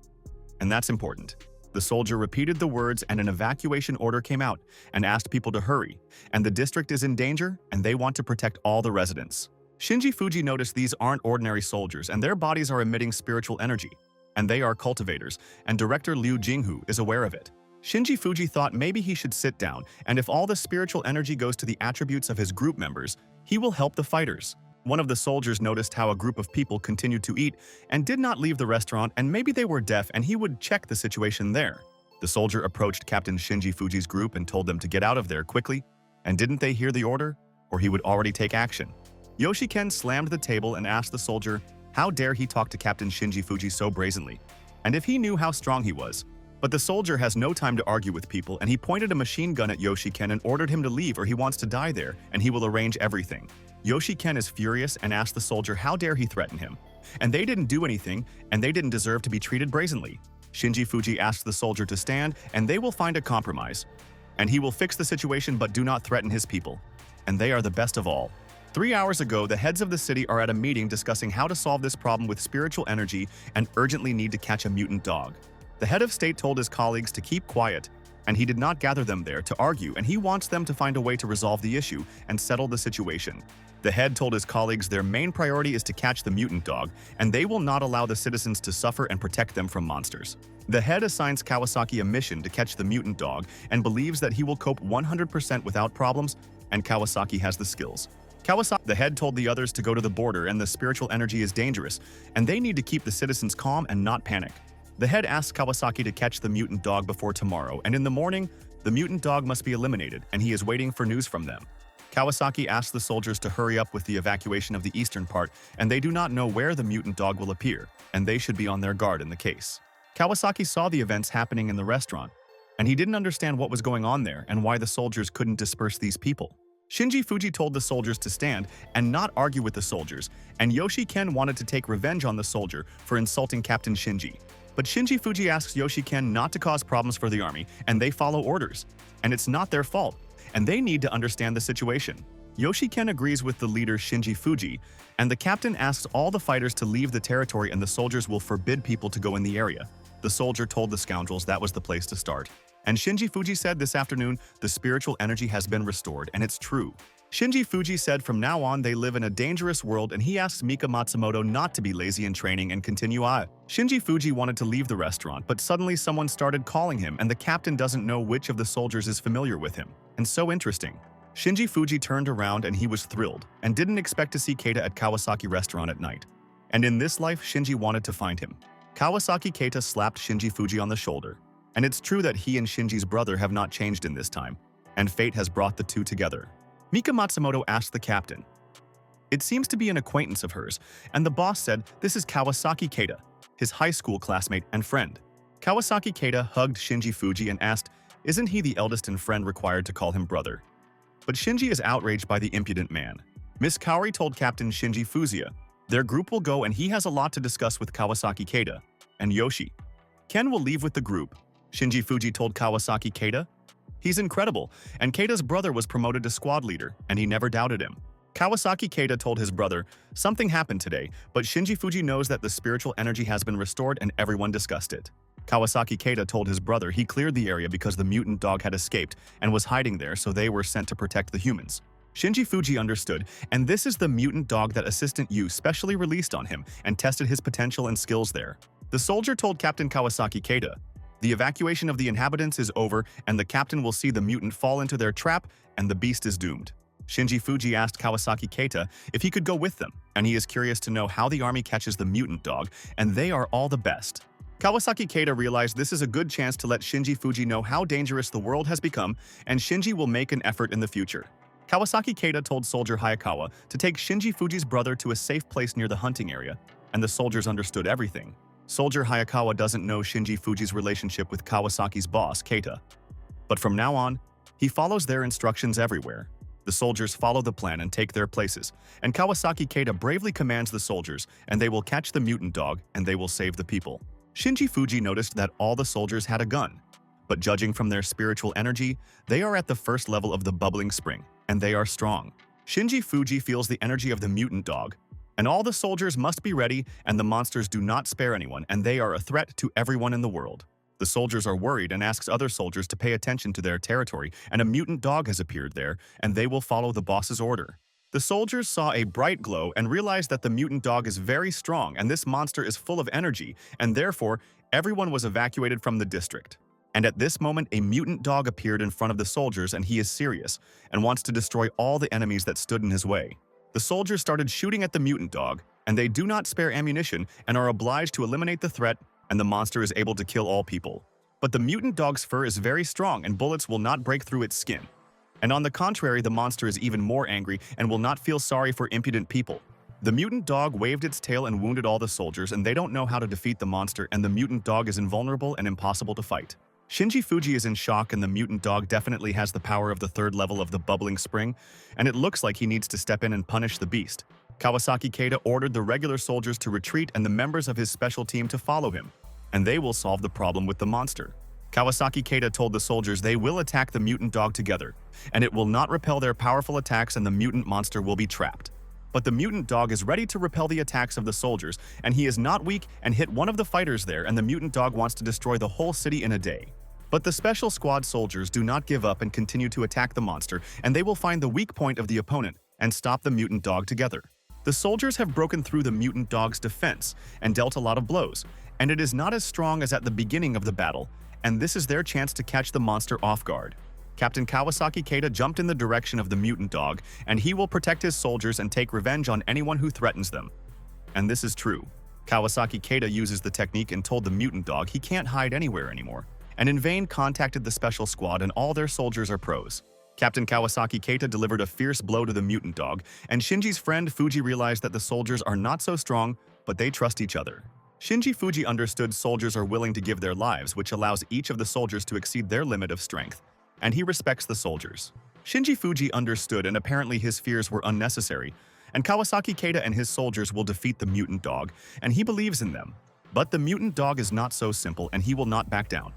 A: And that's important. The soldier repeated the words and an evacuation order came out and asked people to hurry, and the district is in danger and they want to protect all the residents. Shinji Fuji noticed these aren't ordinary soldiers and their bodies are emitting spiritual energy, and they are cultivators, and director Liu Jinghu is aware of it. Shinji Fuji thought maybe he should sit down, and if all the spiritual energy goes to the attributes of his group members, he will help the fighters. One of the soldiers noticed how a group of people continued to eat and did not leave the restaurant, and maybe they were deaf and he would check the situation there. The soldier approached Captain Shinji Fuji's group and told them to get out of there quickly, and didn't they hear the order? Or he would already take action. Yoshi Ken slammed the table and asked the soldier how dare he talk to Captain Shinji Fuji so brazenly, and if he knew how strong he was. But the soldier has no time to argue with people, and he pointed a machine gun at Yoshi Ken and ordered him to leave or he wants to die there, and he will arrange everything. Yoshi Ken is furious and asked the soldier how dare he threaten him. And they didn't do anything, and they didn't deserve to be treated brazenly. Shinji Fuji asked the soldier to stand, and they will find a compromise. And he will fix the situation but do not threaten his people. And they are the best of all. 3 hours ago, the heads of the city are at a meeting discussing how to solve this problem with spiritual energy and urgently need to catch a mutant dog. The head of state told his colleagues to keep quiet, and he did not gather them there to argue, and he wants them to find a way to resolve the issue and settle the situation. The head told his colleagues their main priority is to catch the mutant dog, and they will not allow the citizens to suffer and protect them from monsters. The head assigns Kawasaki a mission to catch the mutant dog and believes that he will cope 100% without problems, and Kawasaki has the skills. The head told the others to go to the border and the spiritual energy is dangerous, and they need to keep the citizens calm and not panic. The head asks Kawasaki to catch the mutant dog before tomorrow, and in the morning, the mutant dog must be eliminated, and he is waiting for news from them. Kawasaki asks the soldiers to hurry up with the evacuation of the eastern part, and they do not know where the mutant dog will appear, and they should be on their guard in the case. Kawasaki saw the events happening in the restaurant, and he didn't understand what was going on there and why the soldiers couldn't disperse these people. Shinji Fuji told the soldiers to stand and not argue with the soldiers, and Yoshi Ken wanted to take revenge on the soldier for insulting Captain Shinji. But Shinji Fuji asks Yoshi Ken not to cause problems for the army, and they follow orders. And it's not their fault, and they need to understand the situation. Yoshi Ken agrees with the leader Shinji Fuji, and the captain asks all the fighters to leave the territory and the soldiers will forbid people to go in the area. The soldier told the scoundrels that was the place to start. And Shinji Fuji said this afternoon, the spiritual energy has been restored, and it's true. Shinji Fuji said from now on they live in a dangerous world, and he asks Mika Matsumoto not to be lazy in training and continue. Shinji Fuji wanted to leave the restaurant, but suddenly someone started calling him, and the captain doesn't know which of the soldiers is familiar with him. And so interesting. Shinji Fuji turned around and he was thrilled and didn't expect to see Keita at Kawasaki restaurant at night. And in this life, Shinji wanted to find him. Kawasaki Keita slapped Shinji Fuji on the shoulder. And it's true that he and Shinji's brother have not changed in this time, and fate has brought the two together. Mika Matsumoto asked the captain. It seems to be an acquaintance of hers, and the boss said this is Kawasaki Keita, his high school classmate and friend. Kawasaki Keita hugged Shinji Fuji and asked, isn't he the eldest and friend required to call him brother? But Shinji is outraged by the impudent man. Miss Kaori told Captain Shinji Fuzia, their group will go and he has a lot to discuss with Kawasaki Keita and Yoshi. Ken will leave with the group. Shinji Fuji told Kawasaki Keita. He's incredible, and Keita's brother was promoted to squad leader, and he never doubted him. Kawasaki Keita told his brother, something happened today, but Shinji Fuji knows that the spiritual energy has been restored and everyone discussed it. Kawasaki Keita told his brother he cleared the area because the mutant dog had escaped and was hiding there, so they were sent to protect the humans. Shinji Fuji understood, and this is the mutant dog that Assistant Yu specially released on him and tested his potential and skills there. The soldier told Captain Kawasaki Keita, the evacuation of the inhabitants is over and the captain will see the mutant fall into their trap and the beast is doomed. Shinji Fuji asked Kawasaki Keita if he could go with them, and he is curious to know how the army catches the mutant dog, and they are all the best. Kawasaki Keita realized this is a good chance to let Shinji Fuji know how dangerous the world has become, and Shinji will make an effort in the future. Kawasaki Keita told Soldier Hayakawa to take Shinji Fuji's brother to a safe place near the hunting area, and the soldiers understood everything. Soldier Hayakawa doesn't know Shinji Fuji's relationship with Kawasaki's boss, Keita. But from now on, he follows their instructions everywhere. The soldiers follow the plan and take their places, and Kawasaki Keita bravely commands the soldiers, and they will catch the mutant dog and they will save the people. Shinji Fuji noticed that all the soldiers had a gun, but judging from their spiritual energy, they are at the first level of the bubbling spring, and they are strong. Shinji Fuji feels the energy of the mutant dog, and all the soldiers must be ready, and the monsters do not spare anyone, and they are a threat to everyone in the world. The soldiers are worried and asks other soldiers to pay attention to their territory, and a mutant dog has appeared there, and they will follow the boss's order. The soldiers saw a bright glow and realized that the mutant dog is very strong and this monster is full of energy, and therefore, everyone was evacuated from the district. And at this moment, a mutant dog appeared in front of the soldiers, and he is serious and wants to destroy all the enemies that stood in his way. The soldiers started shooting at the mutant dog, and they do not spare ammunition and are obliged to eliminate the threat, and the monster is able to kill all people. But the mutant dog's fur is very strong and bullets will not break through its skin. And on the contrary, the monster is even more angry and will not feel sorry for impudent people. The mutant dog waved its tail and wounded all the soldiers, and they don't know how to defeat the monster, and the mutant dog is invulnerable and impossible to fight. Shinji Fuji is in shock, and the mutant dog definitely has the power of the third level of the bubbling spring, and it looks like he needs to step in and punish the beast. Kawasaki Keita ordered the regular soldiers to retreat and the members of his special team to follow him, and they will solve the problem with the monster. Kawasaki Keita told the soldiers they will attack the mutant dog together, and it will not repel their powerful attacks and the mutant monster will be trapped. But the mutant dog is ready to repel the attacks of the soldiers, and he is not weak and hit one of the fighters there, and the mutant dog wants to destroy the whole city in a day. But the special squad soldiers do not give up and continue to attack the monster, and they will find the weak point of the opponent and stop the mutant dog together. The soldiers have broken through the mutant dog's defense and dealt a lot of blows, and it is not as strong as at the beginning of the battle, and this is their chance to catch the monster off guard. Captain Kawasaki Keita jumped in the direction of the mutant dog, and he will protect his soldiers and take revenge on anyone who threatens them. And this is true. Kawasaki Keita uses the technique and told the mutant dog he can't hide anywhere anymore, and in vain contacted the special squad, and all their soldiers are pros. Captain Kawasaki Keita delivered a fierce blow to the mutant dog, and Shinji's friend Fuji realized that the soldiers are not so strong, but they trust each other. Shinji Fuji understood soldiers are willing to give their lives, which allows each of the soldiers to exceed their limit of strength, and he respects the soldiers. Shinji Fuji understood, and apparently his fears were unnecessary, and Kawasaki Keita and his soldiers will defeat the mutant dog, and he believes in them. But the mutant dog is not so simple, and he will not back down.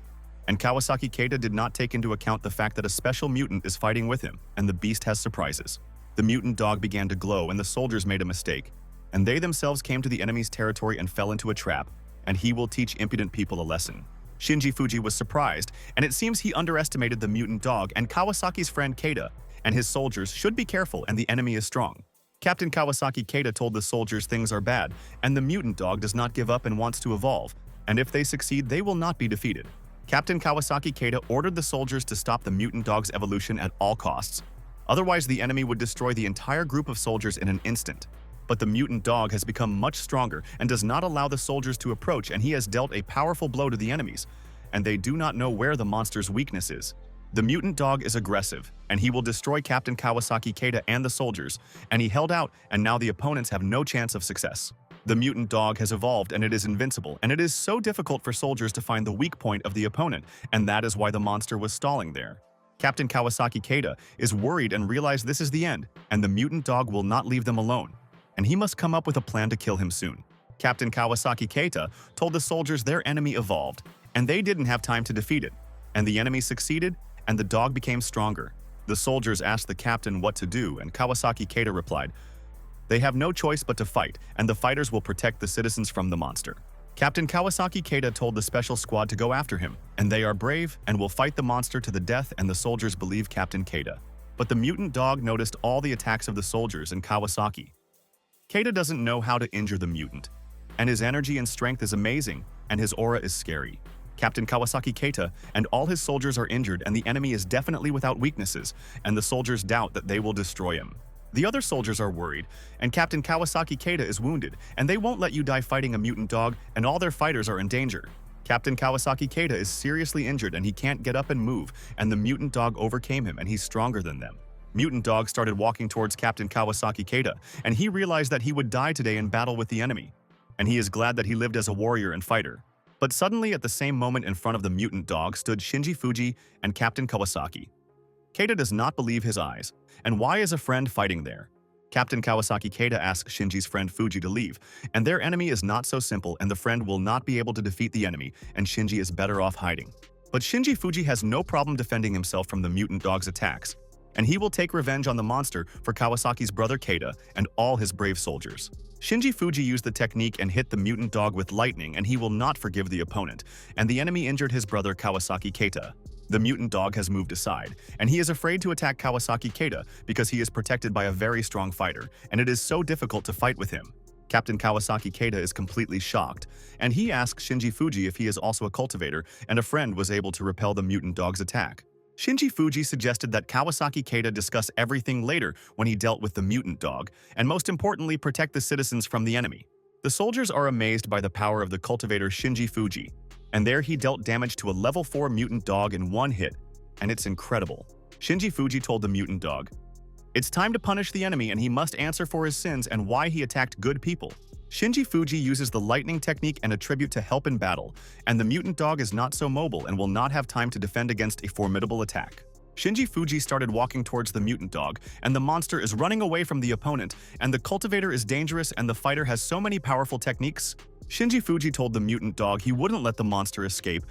A: And Kawasaki Keita did not take into account the fact that a special mutant is fighting with him, and the beast has surprises. The mutant dog began to glow, and the soldiers made a mistake, and they themselves came to the enemy's territory and fell into a trap, and he will teach impudent people a lesson. Shinji Fuji was surprised, and it seems he underestimated the mutant dog, and Kawasaki's friend Keita and his soldiers should be careful, and the enemy is strong. Captain Kawasaki Keita told the soldiers things are bad, and the mutant dog does not give up and wants to evolve, and if they succeed, they will not be defeated. Captain Kawasaki Keita ordered the soldiers to stop the mutant dog's evolution at all costs, Otherwise, the enemy would destroy the entire group of soldiers in an instant. But the mutant dog has become much stronger and does not allow the soldiers to approach, and he has dealt a powerful blow to the enemies, and they do not know where the monster's weakness is. The mutant dog is aggressive, and he will destroy Captain Kawasaki Keita and the soldiers, and he held out, and now the opponents have no chance of success. The mutant dog has evolved and it is invincible, and it is so difficult for soldiers to find the weak point of the opponent, and that is why the monster was stalling there. Captain Kawasaki Keita is worried and realizes this is the end, and the mutant dog will not leave them alone, and he must come up with a plan to kill him soon. Captain Kawasaki Keita told the soldiers their enemy evolved, and they didn't have time to defeat it, and the enemy succeeded, and the dog became stronger. The soldiers asked the captain what to do, and Kawasaki Keita replied, "They have no choice but to fight, and the fighters will protect the citizens from the monster." Captain Kawasaki Keita told the special squad to go after him, and they are brave and will fight the monster to the death, and the soldiers believe Captain Keita. But the mutant dog noticed all the attacks of the soldiers and Kawasaki. Keita doesn't know how to injure the mutant, and his energy and strength is amazing, and his aura is scary. Captain Kawasaki Keita and all his soldiers are injured, and the enemy is definitely without weaknesses, and the soldiers doubt that they will destroy him. The other soldiers are worried, and Captain Kawasaki Keita is wounded, and they won't let you die fighting a mutant dog, and all their fighters are in danger. Captain Kawasaki Keita is seriously injured and he can't get up and move, and the mutant dog overcame him and he's stronger than them. Mutant dog started walking towards Captain Kawasaki Keita, and he realized that he would die today in battle with the enemy, and he is glad that he lived as a warrior and fighter. But suddenly, at the same moment in front of the mutant dog stood Shinji Fuji and Captain Kawasaki. Keita does not believe his eyes, and why is a friend fighting there? Captain Kawasaki Keita asks Shinji's friend Fuji to leave, and their enemy is not so simple, and the friend will not be able to defeat the enemy, and Shinji is better off hiding. But Shinji Fuji has no problem defending himself from the mutant dog's attacks, and he will take revenge on the monster for Kawasaki's brother Keita and all his brave soldiers. Shinji Fuji used the technique and hit the mutant dog with lightning, and he will not forgive the opponent, and the enemy injured his brother Kawasaki Keita. The mutant dog has moved aside, and he is afraid to attack Kawasaki Keita because he is protected by a very strong fighter, and it is so difficult to fight with him. Captain Kawasaki Keita is completely shocked, and he asks Shinji Fuji if he is also a cultivator, and a friend was able to repel the mutant dog's attack. Shinji Fuji suggested that Kawasaki Keita discuss everything later when he dealt with the mutant dog, and most importantly protect the citizens from the enemy. The soldiers are amazed by the power of the cultivator Shinji Fuji, and there he dealt damage to a level 4 mutant dog in one hit, and it's incredible. Shinji Fuji told the mutant dog, "It's time to punish the enemy, and he must answer for his sins and why he attacked good people." Shinji Fuji uses the lightning technique and attribute to help in battle, and the mutant dog is not so mobile and will not have time to defend against a formidable attack. Shinji Fuji started walking towards the mutant dog, and the monster is running away from the opponent, and the cultivator is dangerous and the fighter has so many powerful techniques. Shinji Fuji told the mutant dog he wouldn't let the monster escape,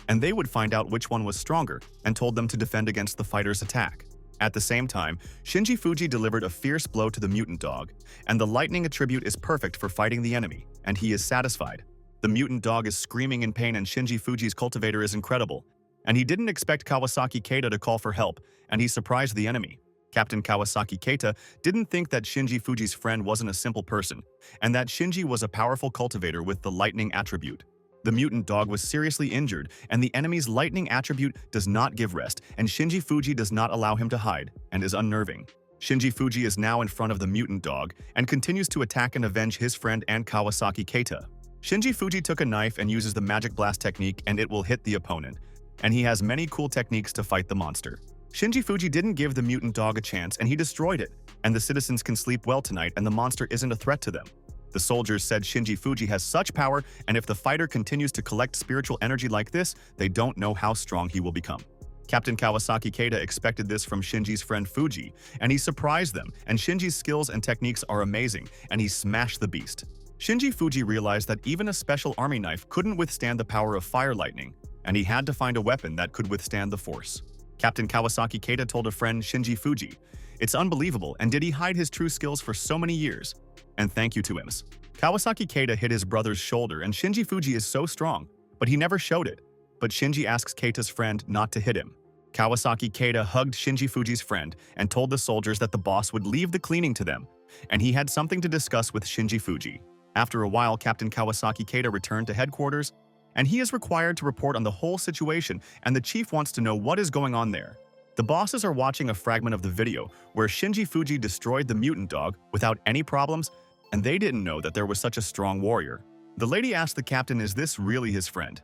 A: and they would find out which one was stronger, and told them to defend against the fighter's attack. At the same time, Shinji Fuji delivered a fierce blow to the mutant dog, and the lightning attribute is perfect for fighting the enemy, and he is satisfied. The mutant dog is screaming in pain, and Shinji Fuji's cultivator is incredible, and he didn't expect Kawasaki Keita to call for help, and he surprised the enemy. Captain Kawasaki Keita didn't think that Shinji Fuji's friend wasn't a simple person, and that Shinji was a powerful cultivator with the lightning attribute. The mutant dog was seriously injured, and the enemy's lightning attribute does not give rest, and Shinji Fuji does not allow him to hide, and is unnerving. Shinji Fuji is now in front of the mutant dog, and continues to attack and avenge his friend and Kawasaki Keita. Shinji Fuji took a knife and uses the magic blast technique, and it will hit the opponent, and he has many cool techniques to fight the monster. Shinji Fuji didn't give the mutant dog a chance, and he destroyed it, and the citizens can sleep well tonight, and the monster isn't a threat to them. The soldiers said Shinji Fuji has such power, and if the fighter continues to collect spiritual energy like this, they don't know how strong he will become. Captain Kawasaki Keita expected this from Shinji's friend Fuji, and he surprised them, and Shinji's skills and techniques are amazing, and he smashed the beast. Shinji Fuji realized that even a special army knife couldn't withstand the power of fire lightning, and he had to find a weapon that could withstand the force. Captain Kawasaki Keita told a friend Shinji Fuji, "It's unbelievable, and did he hide his true skills for so many years? And thank you to him." Kawasaki Keita hit his brother's shoulder, and Shinji Fuji is so strong, but he never showed it. But Shinji asks Keita's friend not to hit him. Kawasaki Keita hugged Shinji Fuji's friend and told the soldiers that the boss would leave the cleaning to them, and he had something to discuss with Shinji Fuji. After a while, Captain Kawasaki Keita returned to headquarters, and he is required to report on the whole situation, and the chief wants to know what is going on there. The bosses are watching a fragment of the video where Shinji Fuji destroyed the mutant dog without any problems, and they didn't know that there was such a strong warrior. The lady asked the captain, is this really his friend?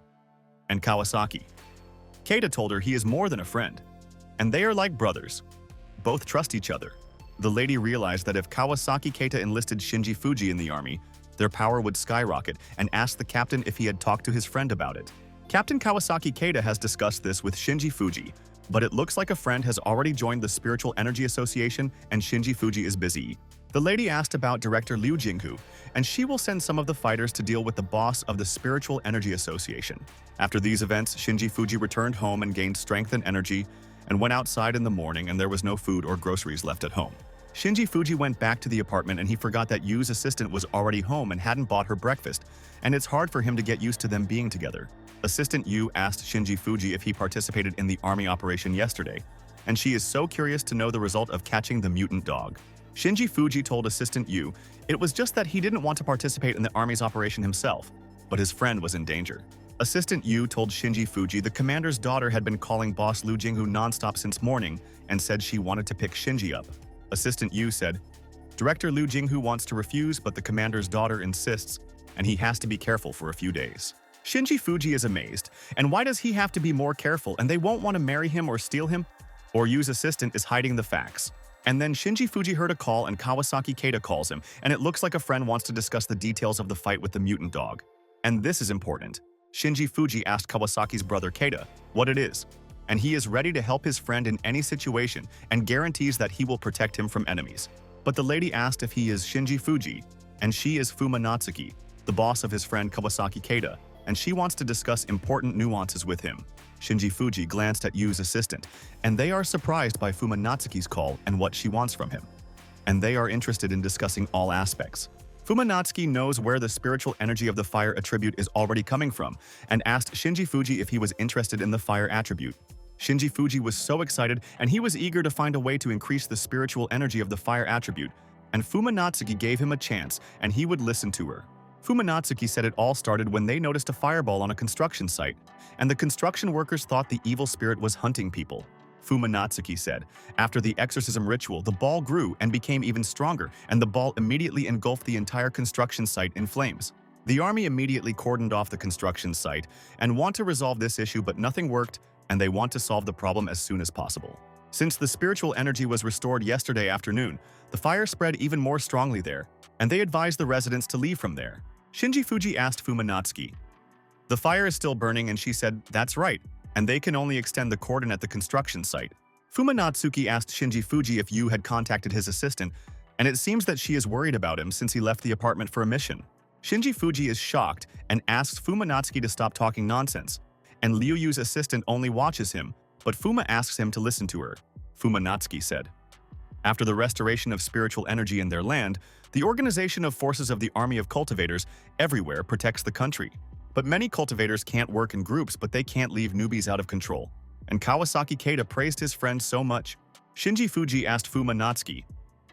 A: And Kawasaki. Keita told her he is more than a friend, and they are like brothers. Both trust each other. The lady realized that if Kawasaki Keita enlisted Shinji Fuji in the army, their power would skyrocket, and asked the captain if he had talked to his friend about it. Captain Kawasaki Keita has discussed this with Shinji Fuji, but it looks like a friend has already joined the Spiritual Energy Association and Shinji Fuji is busy. The lady asked about Director Liu Yu, and she will send some of the fighters to deal with the boss of the Spiritual Energy Association. After these events, Shinji Fuji returned home and gained strength and energy, and went outside in the morning and there was no food or groceries left at home. Shinji Fuji went back to the apartment and he forgot that Yu's assistant was already home and hadn't bought her breakfast, and it's hard for him to get used to them being together. Assistant Yu asked Shinji Fuji if he participated in the army operation yesterday, and she is so curious to know the result of catching the mutant dog. Shinji Fuji told Assistant Yu it was just that he didn't want to participate in the army's operation himself, but his friend was in danger. Assistant Yu told Shinji Fuji the commander's daughter had been calling boss Liu Jinghu nonstop since morning and said she wanted to pick Shinji up. Assistant Yu said, Director Liu Jinghu wants to refuse, but the commander's daughter insists, and he has to be careful for a few days. Shinji Fuji is amazed, and why does he have to be more careful and they won't want to marry him or steal him? Or Yu's assistant is hiding the facts. And then Shinji Fuji heard a call and Kawasaki Keita calls him, and it looks like a friend wants to discuss the details of the fight with the mutant dog. And this is important. Shinji Fuji asked Kawasaki's brother Keita what it is, and he is ready to help his friend in any situation and guarantees that he will protect him from enemies. But the lady asked if he is Shinji Fuji, and she is Fumatsuki, the boss of his friend Kawasaki Keita, and she wants to discuss important nuances with him. Shinji Fuji glanced at Yu's assistant, and they are surprised by Fumatsuki's call and what she wants from him. And they are interested in discussing all aspects. Fumatsuki knows where the spiritual energy of the fire attribute is already coming from, and asked Shinji Fuji if he was interested in the fire attribute. Shinji Fuji was so excited, and he was eager to find a way to increase the spiritual energy of the fire attribute, and Fumatsuki gave him a chance, and he would listen to her. Fumatsuki said it all started when they noticed a fireball on a construction site, and the construction workers thought the evil spirit was hunting people. Fumatsuki said, after the exorcism ritual, the ball grew and became even stronger, and the ball immediately engulfed the entire construction site in flames. The army immediately cordoned off the construction site and want to resolve this issue, but nothing worked, and they want to solve the problem as soon as possible. Since the spiritual energy was restored yesterday afternoon, the fire spread even more strongly there, and they advised the residents to leave from there. Shinji Fuji asked Fumatsuki. The fire is still burning, and she said, that's right, and they can only extend the cordon at the construction site. Fumatsuki asked Shinji Fuji if Yu had contacted his assistant, and it seems that she is worried about him since he left the apartment for a mission. Shinji Fuji is shocked and asks Fumatsuki to stop talking nonsense, and Liu Yu's assistant only watches him, but Fuma asks him to listen to her. Fumatsuki said. After the restoration of spiritual energy in their land, the organization of forces of the army of cultivators everywhere protects the country. But many cultivators can't work in groups, but they can't leave newbies out of control. And Kawasaki Keita praised his friend so much. Shinji Fuji asked Fumatsuki.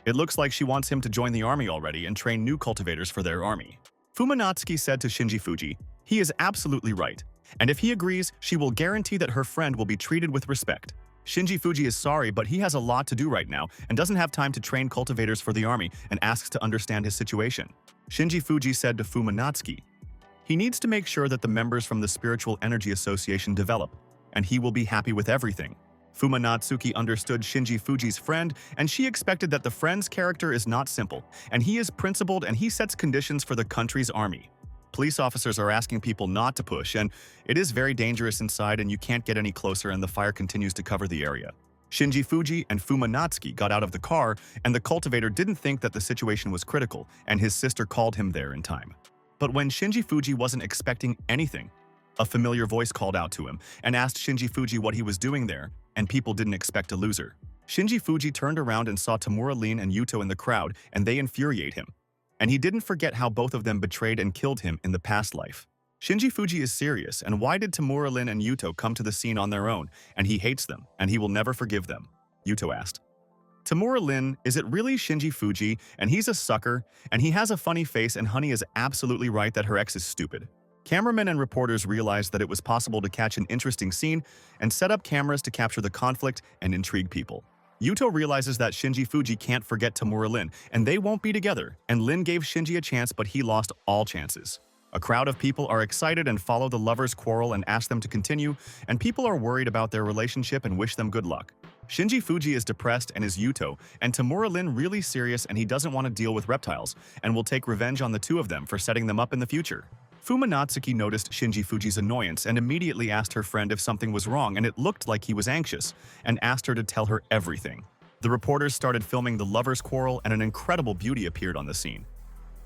A: It looks like she wants him to join the army already and train new cultivators for their army. Fumatsuki said to Shinji Fuji, he is absolutely right, and if he agrees, she will guarantee that her friend will be treated with respect. Shinji Fuji is sorry, but he has a lot to do right now and doesn't have time to train cultivators for the army and asks to understand his situation. Shinji Fuji said to Fumatsuki, he needs to make sure that the members from the Spiritual Energy Association develop, and he will be happy with everything. Fumatsuki understood Shinji Fuji's friend, and she expected that the friend's character is not simple, and he is principled and he sets conditions for the country's army. Police officers are asking people not to push, and it is very dangerous inside and you can't get any closer, and the fire continues to cover the area. Shinji Fuji and Fumatsuki got out of the car, and the cultivator didn't think that the situation was critical, and his sister called him there in time. But when Shinji Fuji wasn't expecting anything, a familiar voice called out to him and asked Shinji Fuji what he was doing there, and people didn't expect a loser. Shinji Fuji turned around and saw Tamura-rin and Yuto in the crowd, and they infuriate him. And he didn't forget how both of them betrayed and killed him in the past life. Shinji Fuji is serious, and why did Tamura-rin and Yuto come to the scene on their own, and he hates them, and he will never forgive them? Yuto asked. Tamura-rin, is it really Shinji Fuji, and he's a sucker, and he has a funny face, and Honey is absolutely right that her ex is stupid. Cameramen and reporters realized that it was possible to catch an interesting scene and set up cameras to capture the conflict and intrigue people. Yuto realizes that Shinji Fuji can't forget Tamura Lin, and they won't be together, and Lin gave Shinji a chance, but he lost all chances. A crowd of people are excited and follow the lovers' quarrel and ask them to continue, and people are worried about their relationship and wish them good luck. Shinji Fuji is depressed and is Yuto, and Tamura Lin really serious and he doesn't want to deal with reptiles, and will take revenge on the two of them for setting them up in the future. Fumatsuki noticed Shinji Fuji's annoyance and immediately asked her friend if something was wrong, and it looked like he was anxious, and asked her to tell her everything. The reporters started filming the lovers' quarrel and an incredible beauty appeared on the scene.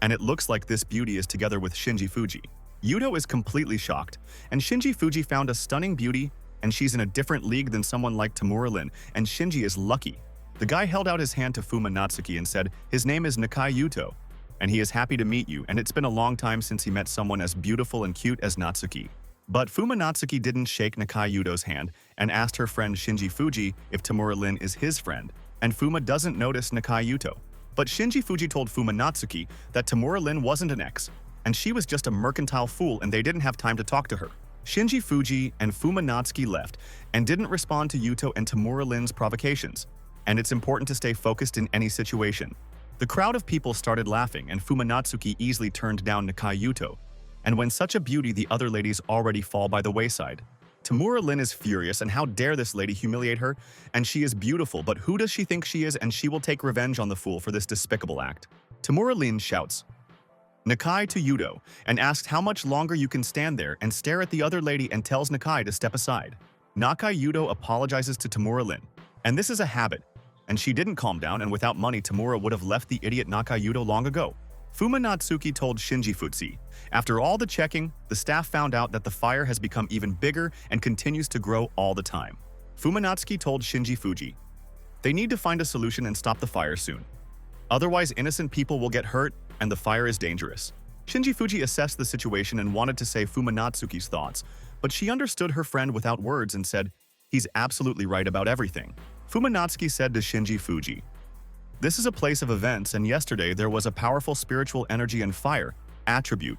A: And it looks like this beauty is together with Shinji Fuji. Yuto is completely shocked, and Shinji Fuji found a stunning beauty, and she's in a different league than someone like Tamura Lin, and Shinji is lucky. The guy held out his hand to Fumatsuki and said, "His name is Nakayuto, and he is happy to meet you, and it's been a long time since he met someone as beautiful and cute as Natsuki." But Fumatsuki didn't shake Nakayuto's hand and asked her friend Shinji Fuji if Tamura Lin is his friend, and Fuma doesn't notice Nakayuto. But Shinji Fuji told Fumatsuki that Tamura Lin wasn't an ex, and she was just a mercantile fool and they didn't have time to talk to her. Shinji Fuji and Fumatsuki left and didn't respond to Yuto and Tamura Lin's provocations, and it's important to stay focused in any situation. The crowd of people started laughing and Fumatsuki easily turned down Nakayuto, and when such a beauty the other ladies already fall by the wayside. Tamura Lin is furious and how dare this lady humiliate her, and she is beautiful, but who does she think she is, and she will take revenge on the fool for this despicable act. Tamura Lin shouts Nakai to Yuto and asks how much longer you can stand there and stare at the other lady and tells Nakai to step aside. Nakayuto apologizes to Tamura Lin, and this is a habit, and she didn't calm down, and without money Tamura would have left the idiot Nakayuto long ago. Fumatsuki told Shinji Fuji, after all the checking, the staff found out that the fire has become even bigger and continues to grow all the time. Fumatsuki told Shinji Fuji, they need to find a solution and stop the fire soon. Otherwise, innocent people will get hurt and the fire is dangerous. Shinji Fuji assessed the situation and wanted to say Fumatsuki's thoughts, but she understood her friend without words and said, he's absolutely right about everything. Fumatsuki said to Shinji Fuji, this is a place of events, and yesterday there was a powerful spiritual energy and fire attribute.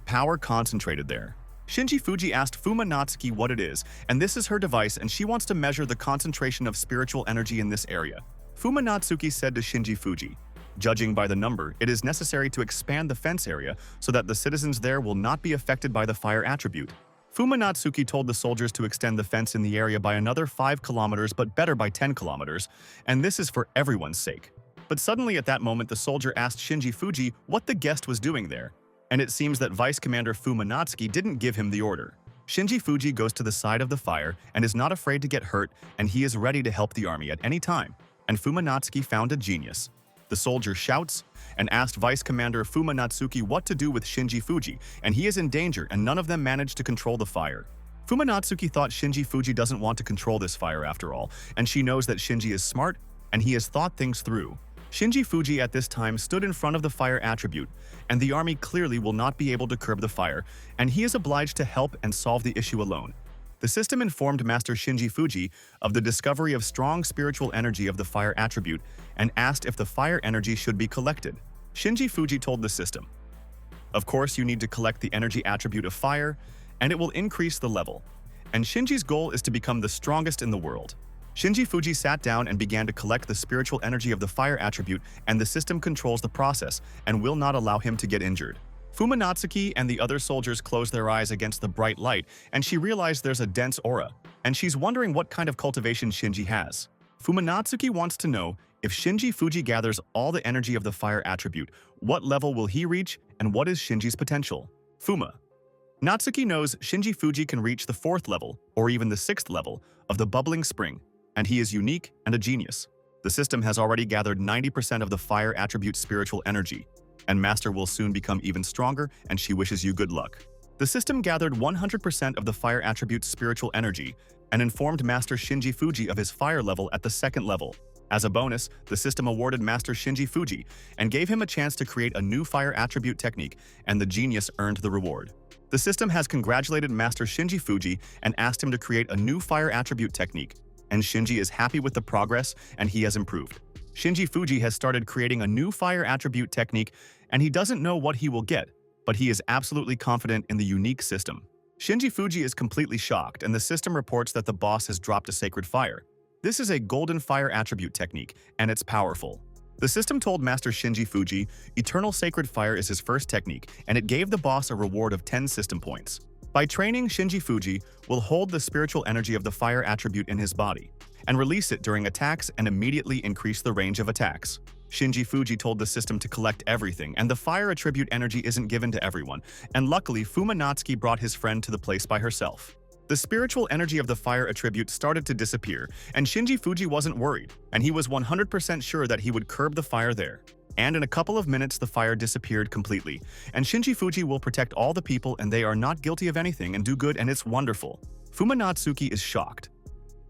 A: Power concentrated there. Shinji Fuji asked Fumatsuki what it is, and this is her device, and she wants to measure the concentration of spiritual energy in this area. Fumatsuki said to Shinji Fuji, judging by the number, it is necessary to expand the fence area so that the citizens there will not be affected by the fire attribute. Fumatsuki told the soldiers to extend the fence in the area by another 5 kilometers, but better by 10 kilometers, and this is for everyone's sake. But suddenly at that moment the soldier asked Shinji Fuji what the guest was doing there, and it seems that Vice Commander Fumatsuki didn't give him the order. Shinji Fuji goes to the side of the fire and is not afraid to get hurt, and he is ready to help the army at any time, and Fumatsuki found a genius. The soldier shouts and asked Vice Commander Fumatsuki what to do with Shinji Fuji, and he is in danger and none of them manage to control the fire. Fumatsuki thought Shinji Fuji doesn't want to control this fire after all, and she knows that Shinji is smart and he has thought things through. Shinji Fuji at this time stood in front of the fire attribute, and the army clearly will not be able to curb the fire, and he is obliged to help and solve the issue alone. The system informed Master Shinji Fuji of the discovery of strong spiritual energy of the fire attribute and asked if the fire energy should be collected. Shinji Fuji told the system, of course you need to collect the energy attribute of fire, and it will increase the level. And Shinji's goal is to become the strongest in the world. Shinji Fuji sat down and began to collect the spiritual energy of the fire attribute, and the system controls the process and will not allow him to get injured. Fumatsuki and the other soldiers closed their eyes against the bright light, and she realized there's a dense aura, and she's wondering what kind of cultivation Shinji has. Fumatsuki wants to know if Shinji Fuji gathers all the energy of the fire attribute, what level will he reach, and what is Shinji's potential? Fuma. Natsuki knows Shinji Fuji can reach the 4th level, or even the 6th level, of the bubbling spring, and he is unique and a genius. The system has already gathered 90% of the fire attribute's spiritual energy, and Master will soon become even stronger, and she wishes you good luck. The system gathered 100% of the fire attribute's spiritual energy and informed Master Shinji Fuji of his fire level at the 2nd level. As a bonus, the system awarded Master Shinji Fuji and gave him a chance to create a new fire attribute technique, and the genius earned the reward. The system has congratulated Master Shinji Fuji and asked him to create a new fire attribute technique, and Shinji is happy with the progress and he has improved. Shinji Fuji has started creating a new fire attribute technique, and he doesn't know what he will get, but he is absolutely confident in the unique system. Shinji Fuji is completely shocked, and the system reports that the boss has dropped a sacred fire. This is a golden fire attribute technique, and it's powerful. The system told Master Shinji Fuji Eternal Sacred Fire is his first technique, and it gave the boss a reward of 10 system points. By training, Shinji Fuji will hold the spiritual energy of the fire attribute in his body and release it during attacks and immediately increase the range of attacks. Shinji Fuji told the system to collect everything, and the fire attribute energy isn't given to everyone, and luckily Fumatsuki brought his friend to the place by herself. The spiritual energy of the fire attribute started to disappear, and Shinji Fuji wasn't worried, and he was 100% sure that he would curb the fire there. And in a couple of minutes the fire disappeared completely, and Shinji Fuji will protect all the people and they are not guilty of anything and do good, and it's wonderful. Fumatsuki is shocked.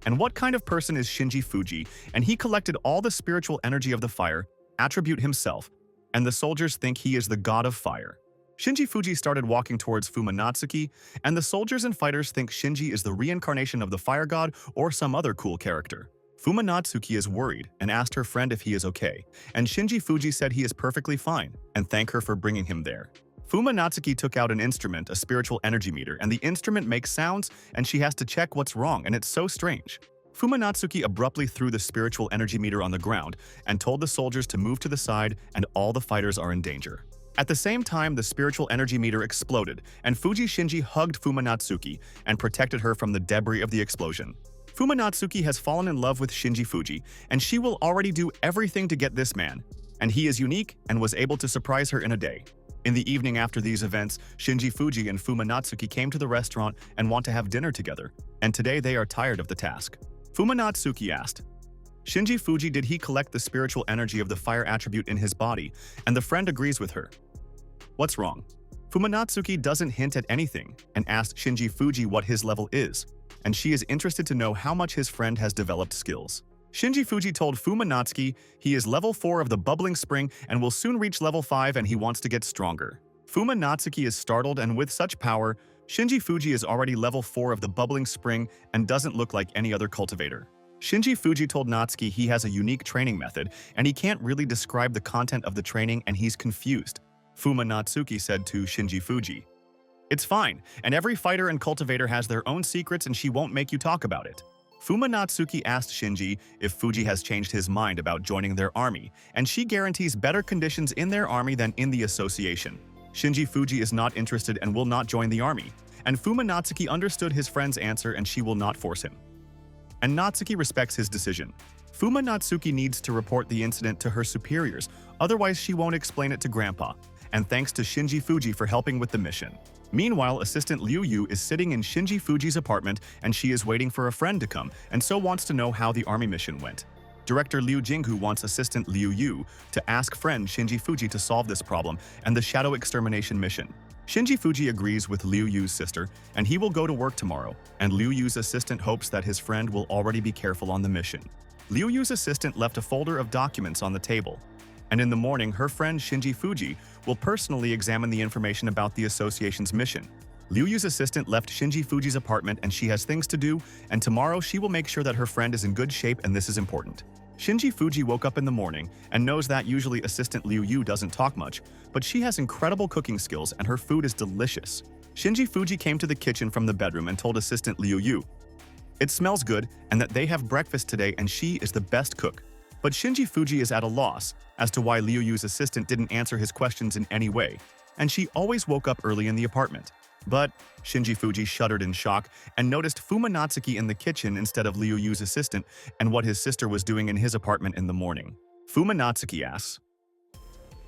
A: And what kind of person is Shinji Fuji? And he collected all the spiritual energy of the fire attribute himself, and the soldiers think he is the god of fire. Shinji Fuji started walking towards Fumatsuki, and the soldiers and fighters think Shinji is the reincarnation of the fire god or some other cool character. Fumatsuki is worried and asked her friend if he is okay, and Shinji Fuji said he is perfectly fine and thank her for bringing him there. Fumatsuki took out an instrument, a spiritual energy meter, and the instrument makes sounds and she has to check what's wrong, and it's so strange. Fumatsuki abruptly threw the spiritual energy meter on the ground and told the soldiers to move to the side, and all the fighters are in danger. At the same time, the spiritual energy meter exploded, and Fuji Shinji hugged Fumatsuki and protected her from the debris of the explosion. Fumatsuki has fallen in love with Shinji Fuji, and she will already do everything to get this man, and he is unique and was able to surprise her in a day. In the evening after these events, Shinji Fuji and Fumatsuki came to the restaurant and want to have dinner together, and today they are tired of the task. Fumatsuki asked Shinji Fuji did he collect the spiritual energy of the fire attribute in his body, and the friend agrees with her. What's wrong? Fumatsuki doesn't hint at anything and asked Shinji Fuji what his level is, and she is interested to know how much his friend has developed skills. Shinji Fuji told Fumatsuki he is level 4 of the bubbling spring and will soon reach level 5, and he wants to get stronger. Fumatsuki is startled, and with such power, Shinji Fuji is already level 4 of the bubbling spring and doesn't look like any other cultivator. Shinji Fuji told Natsuki he has a unique training method and he can't really describe the content of the training and he's confused. Fumatsuki said to Shinji Fuji, "It's fine, and every fighter and cultivator has their own secrets and she won't make you talk about it." Fumatsuki asked Shinji if Fuji has changed his mind about joining their army, and she guarantees better conditions in their army than in the association. Shinji Fuji is not interested and will not join the army, and Fumatsuki understood his friend's answer and she will not force him. And Natsuki respects his decision. Fumatsuki needs to report the incident to her superiors, otherwise she won't explain it to Grandpa, and thanks to Shinji Fuji for helping with the mission. Meanwhile, assistant Liu Yu is sitting in Shinji Fuji's apartment and she is waiting for a friend to come and so wants to know how the army mission went. Director Liu Jinghu wants assistant Liu Yu to ask friend Shinji Fuji to solve this problem and the shadow extermination mission. Shinji Fuji agrees with Liu Yu's sister, and he will go to work tomorrow, and Liu Yu's assistant hopes that his friend will already be careful on the mission. Liu Yu's assistant left a folder of documents on the table, and in the morning her friend Shinji Fuji will personally examine the information about the association's mission. Liu Yu's assistant left Shinji Fuji's apartment and she has things to do, and tomorrow she will make sure that her friend is in good shape, and this is important. Shinji Fuji woke up in the morning and knows that usually assistant Liu Yu doesn't talk much, but she has incredible cooking skills and her food is delicious. Shinji Fuji came to the kitchen from the bedroom and told assistant Liu Yu it smells good and that they have breakfast today and she is the best cook. But Shinji Fuji is at a loss as to why Liu Yu's assistant didn't answer his questions in any way, and she always woke up early in the apartment. But Shinji Fuji shuddered in shock and noticed Fumatsuki in the kitchen instead of Liu Yu's assistant and what his sister was doing in his apartment in the morning. Fumatsuki asks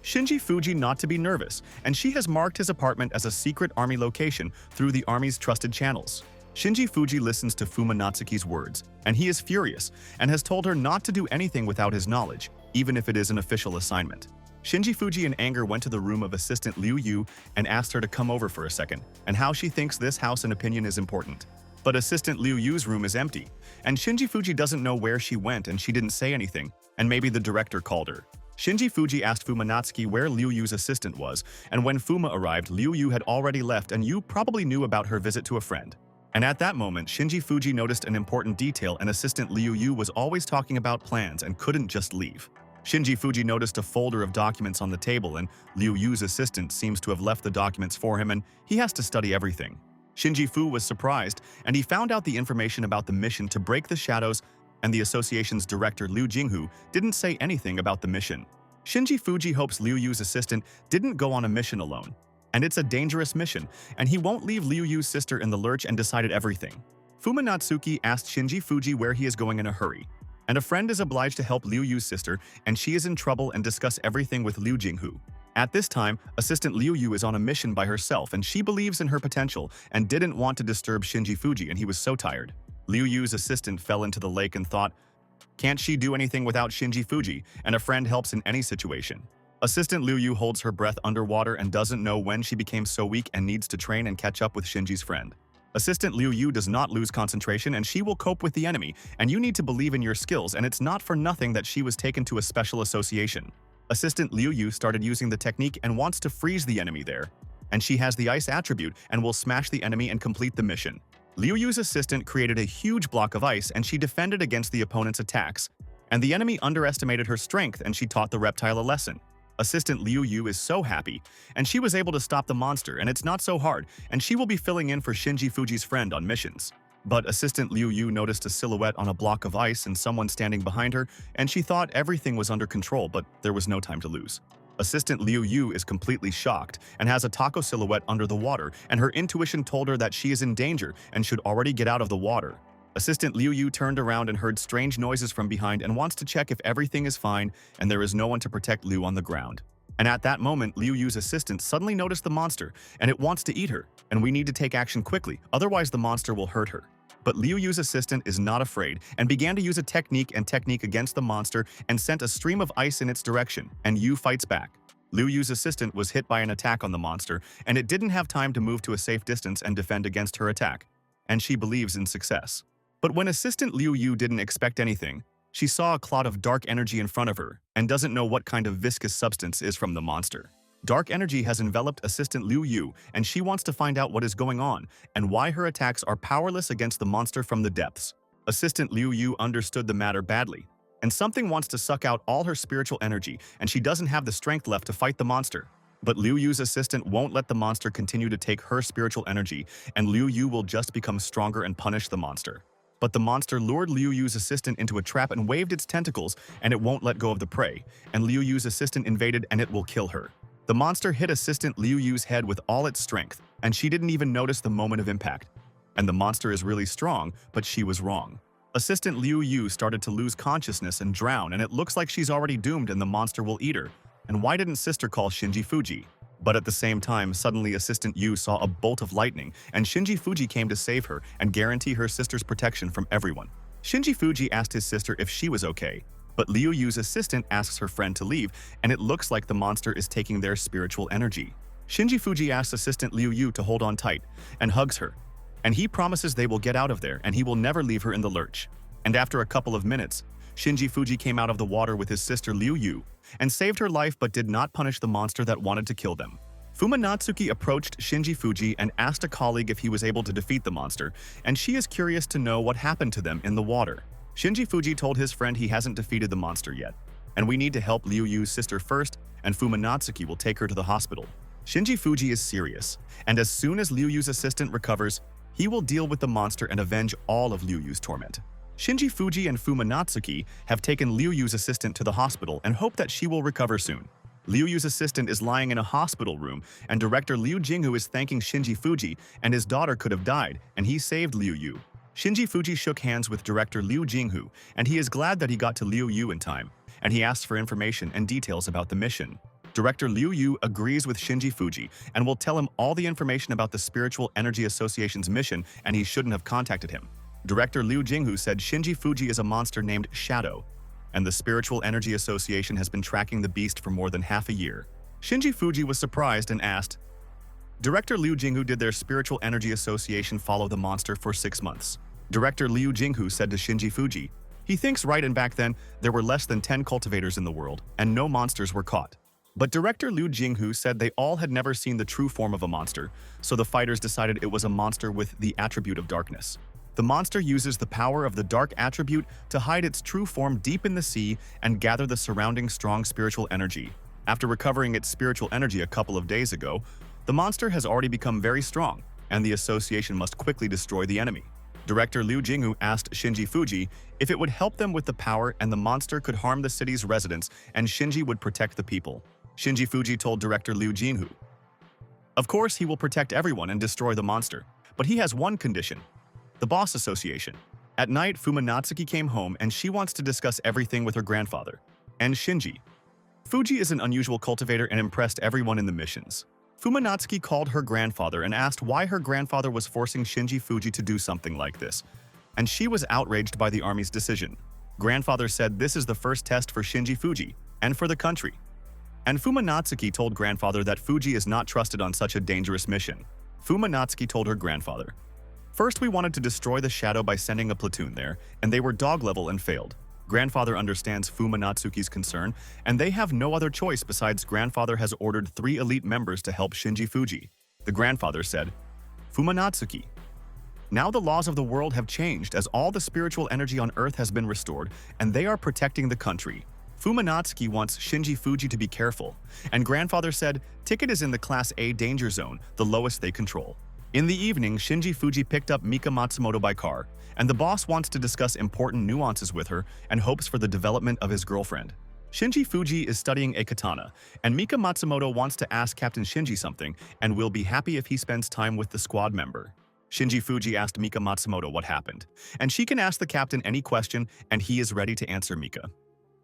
A: Shinji Fuji not to be nervous, and she has marked his apartment as a secret army location through the army's trusted channels. Shinji Fuji listens to Fumatsuki's words, and he is furious and has told her not to do anything without his knowledge, even if it is an official assignment. Shinji Fuji in anger went to the room of assistant Liu Yu and asked her to come over for a second, and how she thinks this house and opinion is important. But assistant Liu Yu's room is empty, and Shinji Fuji doesn't know where she went and she didn't say anything, and maybe the director called her. Shinji Fuji asked Fumatsuki where Liu Yu's assistant was, and when Fuma arrived, Liu Yu had already left and Yu probably knew about her visit to a friend. And at that moment, Shinji Fuji noticed an important detail, and assistant Liu Yu was always talking about plans and couldn't just leave. Shinji Fuji noticed a folder of documents on the table, and Liu Yu's assistant seems to have left the documents for him, and he has to study everything. Shinji Fu was surprised, and he found out the information about the mission to break the shadows, and the association's director Liu Jinghu didn't say anything about the mission. Shinji Fuji hopes Liu Yu's assistant didn't go on a mission alone. And it's a dangerous mission, and he won't leave Liu Yu's sister in the lurch and decided everything. Fumatsuki asked Shinji Fuji where he is going in a hurry, and a friend is obliged to help Liu Yu's sister, and she is in trouble and discuss everything with Liu Jinghu. At this time, assistant Liu Yu is on a mission by herself, and she believes in her potential and didn't want to disturb Shinji Fuji, and he was so tired. Liu Yu's assistant fell into the lake and thought, can't she do anything without Shinji Fuji, and a friend helps in any situation. Assistant Liu Yu holds her breath underwater and doesn't know when she became so weak and needs to train and catch up with Shinji's friend. Assistant Liu Yu does not lose concentration and she will cope with the enemy, and you need to believe in your skills, and it's not for nothing that she was taken to a special association. Assistant Liu Yu started using the technique and wants to freeze the enemy there. And she has the ice attribute and will smash the enemy and complete the mission. Liu Yu's assistant created a huge block of ice and she defended against the opponent's attacks. And the enemy underestimated her strength and she taught the reptile a lesson. Assistant Liu Yu is so happy, and she was able to stop the monster, and it's not so hard, and she will be filling in for Shinji Fuji's friend on missions. But Assistant Liu Yu noticed a silhouette on a block of ice and someone standing behind her, and she thought everything was under control, but there was no time to lose. Assistant Liu Yu is completely shocked and has a taco silhouette under the water, and her intuition told her that she is in danger and should already get out of the water. Assistant Liu Yu turned around and heard strange noises from behind and wants to check if everything is fine and there is no one to protect Liu on the ground. And at that moment, Liu Yu's assistant suddenly noticed the monster, and it wants to eat her, and we need to take action quickly, otherwise the monster will hurt her. But Liu Yu's assistant is not afraid and began to use a technique against the monster and sent a stream of ice in its direction, and Yu fights back. Liu Yu's assistant was hit by an attack on the monster, and it didn't have time to move to a safe distance and defend against her attack. And she believes in success. But when Assistant Liu Yu didn't expect anything, she saw a cloud of dark energy in front of her and doesn't know what kind of viscous substance is from the monster. Dark energy has enveloped Assistant Liu Yu, and she wants to find out what is going on and why her attacks are powerless against the monster from the depths. Assistant Liu Yu understood the matter badly, and something wants to suck out all her spiritual energy, and she doesn't have the strength left to fight the monster. But Liu Yu's assistant won't let the monster continue to take her spiritual energy, and Liu Yu will just become stronger and punish the monster. But the monster lured Liu Yu's assistant into a trap and waved its tentacles, and it won't let go of the prey, and Liu Yu's assistant invaded and it will kill her. The monster hit Assistant Liu Yu's head with all its strength, and she didn't even notice the moment of impact. And the monster is really strong, but she was wrong. Assistant Liu Yu started to lose consciousness and drown, and it looks like she's already doomed and the monster will eat her. And why didn't sister call Shinji Fuji? But at the same time, suddenly Assistant Yu saw a bolt of lightning, and Shinji Fuji came to save her and guarantee her sister's protection from everyone. Shinji Fuji asked his sister if she was okay, but Liu Yu's assistant asks her friend to leave, and it looks like the monster is taking their spiritual energy. Shinji Fuji asks Assistant Liu Yu to hold on tight and hugs her, and he promises they will get out of there and he will never leave her in the lurch. And after a couple of minutes, Shinji Fuji came out of the water with his sister Liu Yu and saved her life but did not punish the monster that wanted to kill them. Fumatsuki approached Shinji Fuji and asked a colleague if he was able to defeat the monster, and she is curious to know what happened to them in the water. Shinji Fuji told his friend he hasn't defeated the monster yet, and we need to help Liu Yu's sister first, and Fumatsuki will take her to the hospital. Shinji Fuji is serious, and as soon as Liu Yu's assistant recovers, he will deal with the monster and avenge all of Liu Yu's torment. Shinji Fuji and Fumatsuki have taken Liu Yu's assistant to the hospital and hope that she will recover soon. Liu Yu's assistant is lying in a hospital room, and director Liu Jinghu is thanking Shinji Fuji, and his daughter could have died, and he saved Liu Yu. Shinji Fuji shook hands with director Liu Jinghu, and he is glad that he got to Liu Yu in time, and he asks for information and details about the mission. Director Liu Yu agrees with Shinji Fuji and will tell him all the information about the Spiritual Energy Association's mission, and he shouldn't have contacted him. Director Liu Jinghu said Shinji Fuji is a monster named Shadow, and the Spiritual Energy Association has been tracking the beast for more than half a year. Shinji Fuji was surprised and asked, Director Liu Jinghu, did their Spiritual Energy Association follow the monster for 6 months? Director Liu Jinghu said to Shinji Fuji, he thinks right, and back then, there were less than 10 cultivators in the world, and no monsters were caught. But Director Liu Jinghu said they all had never seen the true form of a monster, so the fighters decided it was a monster with the attribute of darkness. The monster uses the power of the dark attribute to hide its true form deep in the sea and gather the surrounding strong spiritual energy. After recovering its spiritual energy a couple of days ago, the monster has already become very strong, and the association must quickly destroy the enemy. Director Liu Yu asked Shinji Fuji if it would help them with the power and the monster could harm the city's residents and Shinji would protect the people. Shinji Fuji told Director Liu Yu, "Of course he will protect everyone and destroy the monster, but he has one condition: the boss association." At night, Fumatsuki came home and she wants to discuss everything with her grandfather and Shinji. Fuji is an unusual cultivator and impressed everyone in the missions. Fumatsuki called her grandfather and asked why her grandfather was forcing Shinji Fuji to do something like this, and she was outraged by the army's decision. Grandfather said this is the first test for Shinji Fuji and for the country. And Fumatsuki told grandfather that Fuji is not trusted on such a dangerous mission. Fumatsuki told her grandfather, "First we wanted to destroy the shadow by sending a platoon there, and they were dog level and failed." Grandfather understands Fumatsuki's concern, and they have no other choice besides grandfather has ordered 3 elite members to help Shinji Fuji. The grandfather said, "Fumatsuki, now the laws of the world have changed as all the spiritual energy on Earth has been restored, and they are protecting the country. Fumatsuki wants Shinji Fuji to be careful, and grandfather said ticket is in the Class A danger zone, the lowest they control." In the evening, Shinji Fuji picked up Mika Matsumoto by car, and the boss wants to discuss important nuances with her and hopes for the development of his girlfriend. Shinji Fuji is studying a katana, and Mika Matsumoto wants to ask Captain Shinji something and will be happy if he spends time with the squad member. Shinji Fuji asked Mika Matsumoto what happened, and she can ask the captain any question and he is ready to answer Mika.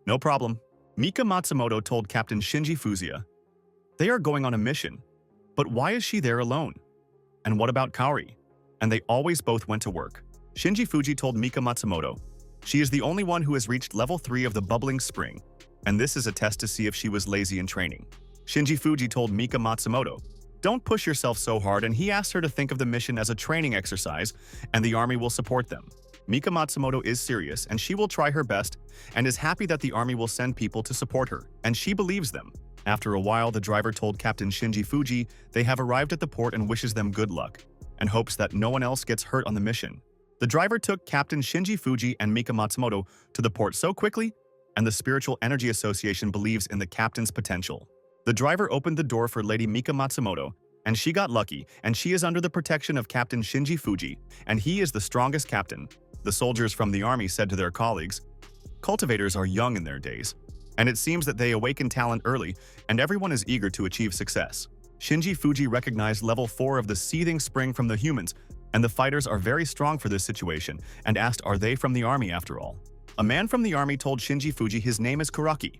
A: "No problem." Mika Matsumoto told Captain Shinji Fuji, "They are going on a mission, but why is she there alone? And what about Kaori?" And they always both went to work. Shinji Fuji told Mika Matsumoto, "She is the only one who has reached level 3 of the bubbling spring, and this is a test to see if she was lazy in training." Shinji Fuji told Mika Matsumoto, "Don't push yourself so hard," and he asked her to think of the mission as a training exercise, and the army will support them. Mika Matsumoto is serious, and she will try her best, and is happy that the army will send people to support her, and she believes them. After a while, the driver told Captain Shinji Fuji they have arrived at the port and wishes them good luck, and hopes that no one else gets hurt on the mission. The driver took Captain Shinji Fuji and Mika Matsumoto to the port so quickly, and the Spiritual Energy Association believes in the captain's potential. The driver opened the door for Lady Mika Matsumoto, and she got lucky, and she is under the protection of Captain Shinji Fuji, and he is the strongest captain. The soldiers from the army said to their colleagues, "Cultivators are young in their days, and it seems that they awaken talent early, and everyone is eager to achieve success." Shinji Fuji recognized level 4 of the seething spring from the humans, and the fighters are very strong for this situation, and asked are they from the army after all. A man from the army told Shinji Fuji his name is Kuraki,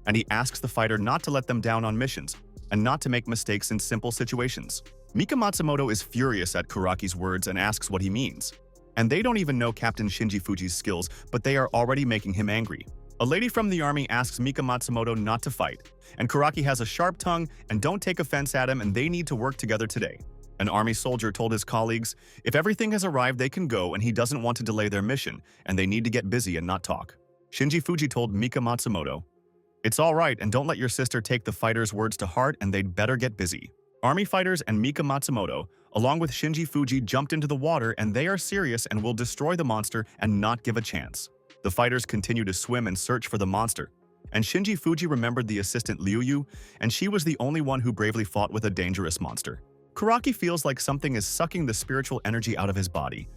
A: and he asks the fighter not to let them down on missions, and not to make mistakes in simple situations. Mika Matsumoto is furious at Kuraki's words and asks what he means. And they don't even know Captain Shinji Fuji's skills, but they are already making him angry. A lady from the army asks Mika Matsumoto not to fight, and Kuraki has a sharp tongue and don't take offense at him and they need to work together today. An army soldier told his colleagues, if everything has arrived they can go and he doesn't want to delay their mission, and they need to get busy and not talk. Shinji Fuji told Mika Matsumoto, "It's alright and don't let your sister take the fighters' words to heart and they'd better get busy." Army fighters and Mika Matsumoto, along with Shinji Fuji, jumped into the water and they are serious and will destroy the monster and not give a chance. The fighters continue to swim and search for the monster, and Shinji Fuji remembered the assistant Liu Yu, and she was the only one who bravely fought with a dangerous monster. Kuraki feels like something is sucking the spiritual energy out of his body,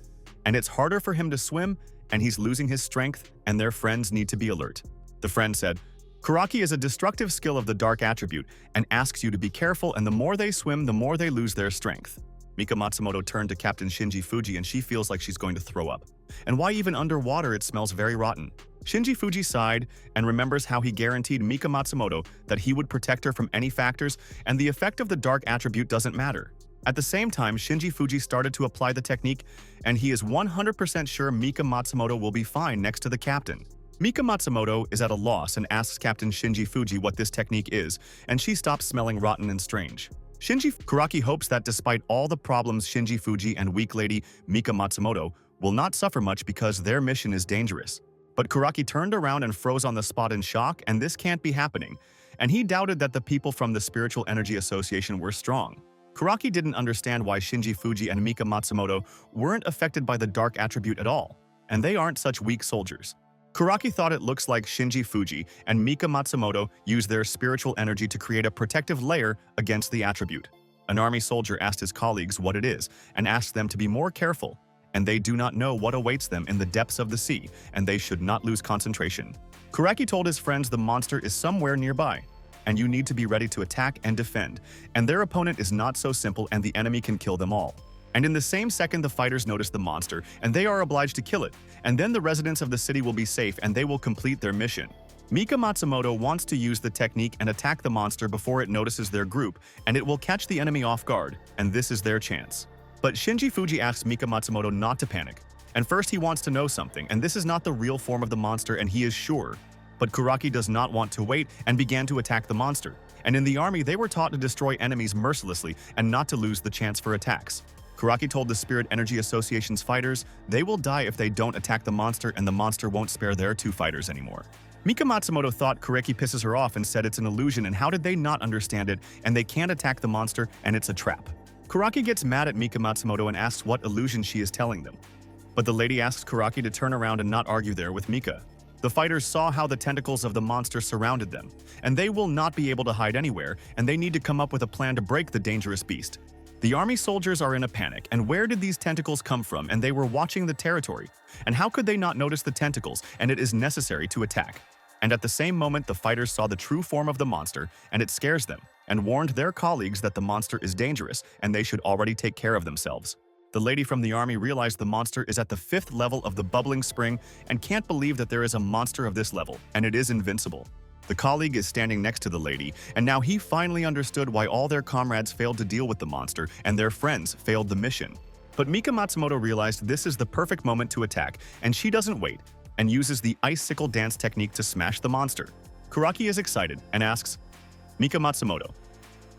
A: and it's harder for him to swim, and he's losing his strength, and their friends need to be alert. The friend said, "Kuraki is a destructive skill of the dark attribute and asks you to be careful, and the more they swim, the more they lose their strength." Mika Matsumoto turned to Captain Shinji Fuji and she feels like she's going to throw up. And why even underwater it smells very rotten. Shinji Fuji sighed and remembers how he guaranteed Mika Matsumoto that he would protect her from any factors and the effect of the dark attribute doesn't matter. At the same time, Shinji Fuji started to apply the technique and he is 100% sure Mika Matsumoto will be fine next to the captain. Mika Matsumoto is at a loss and asks Captain Shinji Fuji what this technique is, and she stops smelling rotten and strange. Kuraki hopes that despite all the problems Shinji Fuji and weak lady Mika Matsumoto will not suffer much because their mission is dangerous. But Kuraki turned around and froze on the spot in shock, and this can't be happening, and he doubted that the people from the Spiritual Energy Association were strong. Kuraki didn't understand why Shinji Fuji and Mika Matsumoto weren't affected by the dark attribute at all, and they aren't such weak soldiers. Kuraki thought it looks like Shinji Fuji and Mika Matsumoto used their spiritual energy to create a protective layer against the attribute. An army soldier asked his colleagues what it is and asked them to be more careful, and they do not know what awaits them in the depths of the sea, and they should not lose concentration. Kuraki told his friends the monster is somewhere nearby, and you need to be ready to attack and defend, and their opponent is not so simple and the enemy can kill them all. And in the same second the fighters notice the monster, and they are obliged to kill it, and then the residents of the city will be safe and they will complete their mission. Mika Matsumoto wants to use the technique and attack the monster before it notices their group, and it will catch the enemy off guard, and this is their chance. But Shinji Fuji asks Mika Matsumoto not to panic, and first he wants to know something, and this is not the real form of the monster and he is sure. But Kuraki does not want to wait and began to attack the monster, and in the army they were taught to destroy enemies mercilessly and not to lose the chance for attacks. Kuraki told the Spirit Energy Association's fighters they will die if they don't attack the monster and the monster won't spare their two fighters anymore. Mika Matsumoto thought Kuraki pisses her off and said it's an illusion and how did they not understand it and they can't attack the monster and it's a trap. Kuraki gets mad at Mika Matsumoto and asks what illusion she is telling them. But the lady asks Kuraki to turn around and not argue there with Mika. The fighters saw how the tentacles of the monster surrounded them, and they will not be able to hide anywhere, and they need to come up with a plan to break the dangerous beast. The army soldiers are in a panic, and where did these tentacles come from? And they were watching the territory. And how could they not notice the tentacles? And it is necessary to attack. And at the same moment, the fighters saw the true form of the monster, and it scares them, and warned their colleagues that the monster is dangerous, and they should already take care of themselves. The lady from the army realized the monster is at the 5th level of the bubbling spring and can't believe that there is a monster of this level, and it is invincible. The colleague is standing next to the lady, and now he finally understood why all their comrades failed to deal with the monster and their friends failed the mission. But Mika Matsumoto realized this is the perfect moment to attack, and she doesn't wait, and uses the icicle dance technique to smash the monster. Kuraki is excited and asks, Mika Matsumoto,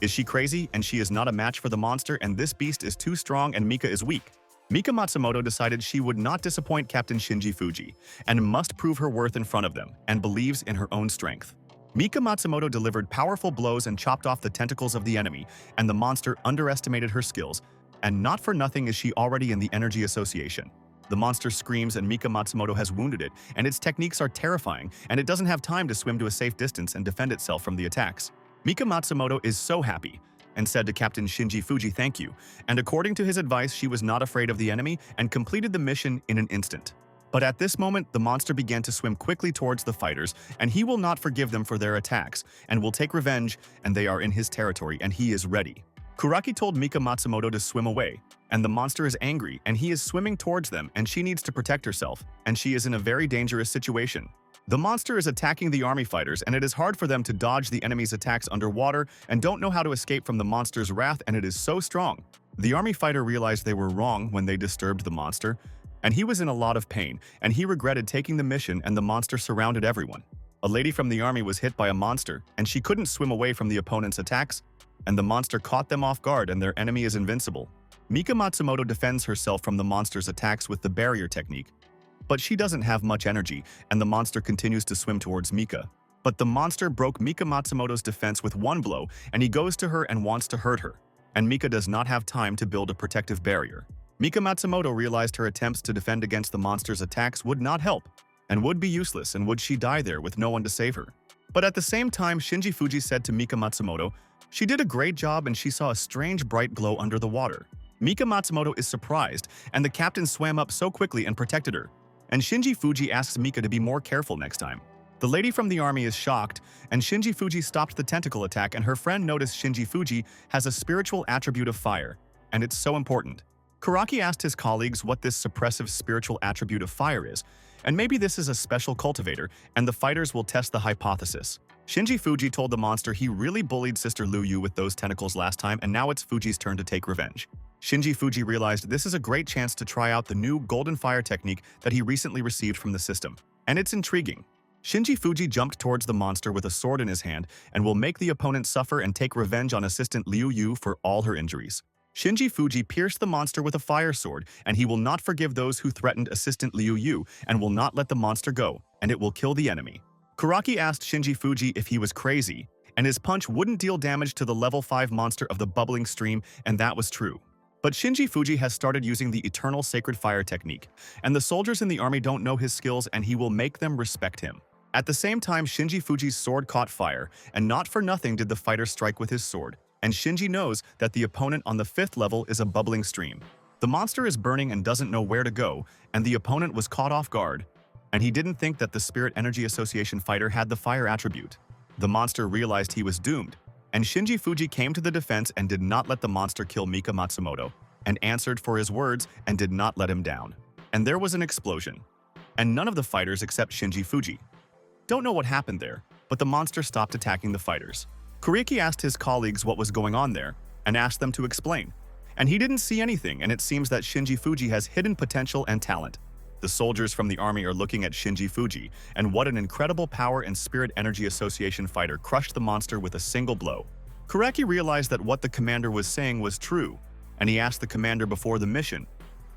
A: is she crazy and she is not a match for the monster and this beast is too strong and Mika is weak? Mika Matsumoto decided she would not disappoint Captain Shinji Fuji and must prove her worth in front of them and believes in her own strength. Mika Matsumoto delivered powerful blows and chopped off the tentacles of the enemy, and the monster underestimated her skills, and not for nothing is she already in the Energy Association. The monster screams and Mika Matsumoto has wounded it, and its techniques are terrifying, and it doesn't have time to swim to a safe distance and defend itself from the attacks. Mika Matsumoto is so happy and said to Captain Shinji Fuji thank you, and according to his advice she was not afraid of the enemy and completed the mission in an instant. But at this moment the monster began to swim quickly towards the fighters, and he will not forgive them for their attacks and will take revenge, and they are in his territory and he is ready. Kuraki told Mika Matsumoto to swim away, and the monster is angry and he is swimming towards them and she needs to protect herself, and she is in a very dangerous situation. The monster is attacking the army fighters and it is hard for them to dodge the enemy's attacks underwater and don't know how to escape from the monster's wrath, and it is so strong. The army fighter realized they were wrong when they disturbed the monster, and he was in a lot of pain and he regretted taking the mission, and the monster surrounded everyone. A lady from the army was hit by a monster and she couldn't swim away from the opponent's attacks, and the monster caught them off guard and their enemy is invincible. Mika Matsumoto defends herself from the monster's attacks with the barrier technique. But she doesn't have much energy, and the monster continues to swim towards Mika. But the monster broke Mika Matsumoto's defense with one blow, and he goes to her and wants to hurt her. And Mika does not have time to build a protective barrier. Mika Matsumoto realized her attempts to defend against the monster's attacks would not help, and would be useless, and would she die there with no one to save her. But at the same time, Shinji Fuji said to Mika Matsumoto, she did a great job and she saw a strange bright glow under the water. Mika Matsumoto is surprised, and the captain swam up so quickly and protected her. And Shinji Fuji asks Mika to be more careful next time. The lady from the army is shocked, and Shinji Fuji stopped the tentacle attack, and her friend noticed Shinji Fuji has a spiritual attribute of fire, and it's so important. Kuraki asked his colleagues what this suppressive spiritual attribute of fire is, and maybe this is a special cultivator, and the fighters will test the hypothesis. Shinji Fuji told the monster he really bullied Sister Liu Yu with those tentacles last time, and now it's Fuji's turn to take revenge. Shinji Fuji realized this is a great chance to try out the new golden fire technique that he recently received from the system, and it's intriguing. Shinji Fuji jumped towards the monster with a sword in his hand and will make the opponent suffer and take revenge on assistant Liu Yu for all her injuries. Shinji Fuji pierced the monster with a fire sword, and he will not forgive those who threatened assistant Liu Yu and will not let the monster go, and it will kill the enemy. Kuraki asked Shinji Fuji if he was crazy, and his punch wouldn't deal damage to the level 5 monster of the bubbling stream, and that was true. But Shinji Fuji has started using the eternal sacred fire technique, and the soldiers in the army don't know his skills and he will make them respect him. At the same time, Shinji Fuji's sword caught fire, and not for nothing did the fighter strike with his sword, and Shinji knows that the opponent on the 5th level is a bubbling stream. The monster is burning and doesn't know where to go, and the opponent was caught off guard, and he didn't think that the Spirit Energy Association fighter had the fire attribute. The monster realized he was doomed, and Shinji Fuji came to the defense and did not let the monster kill Mika Matsumoto, and answered for his words and did not let him down. And there was an explosion, and none of the fighters except Shinji Fuji. Don't know what happened there, but the monster stopped attacking the fighters. Kuriki asked his colleagues what was going on there, and asked them to explain. And he didn't see anything, and it seems that Shinji Fuji has hidden potential and talent. The soldiers from the army are looking at Shinji Fuji, and what an incredible power and Spirit Energy Association fighter crushed the monster with a single blow. Kuraki realized that what the commander was saying was true, and he asked the commander before the mission,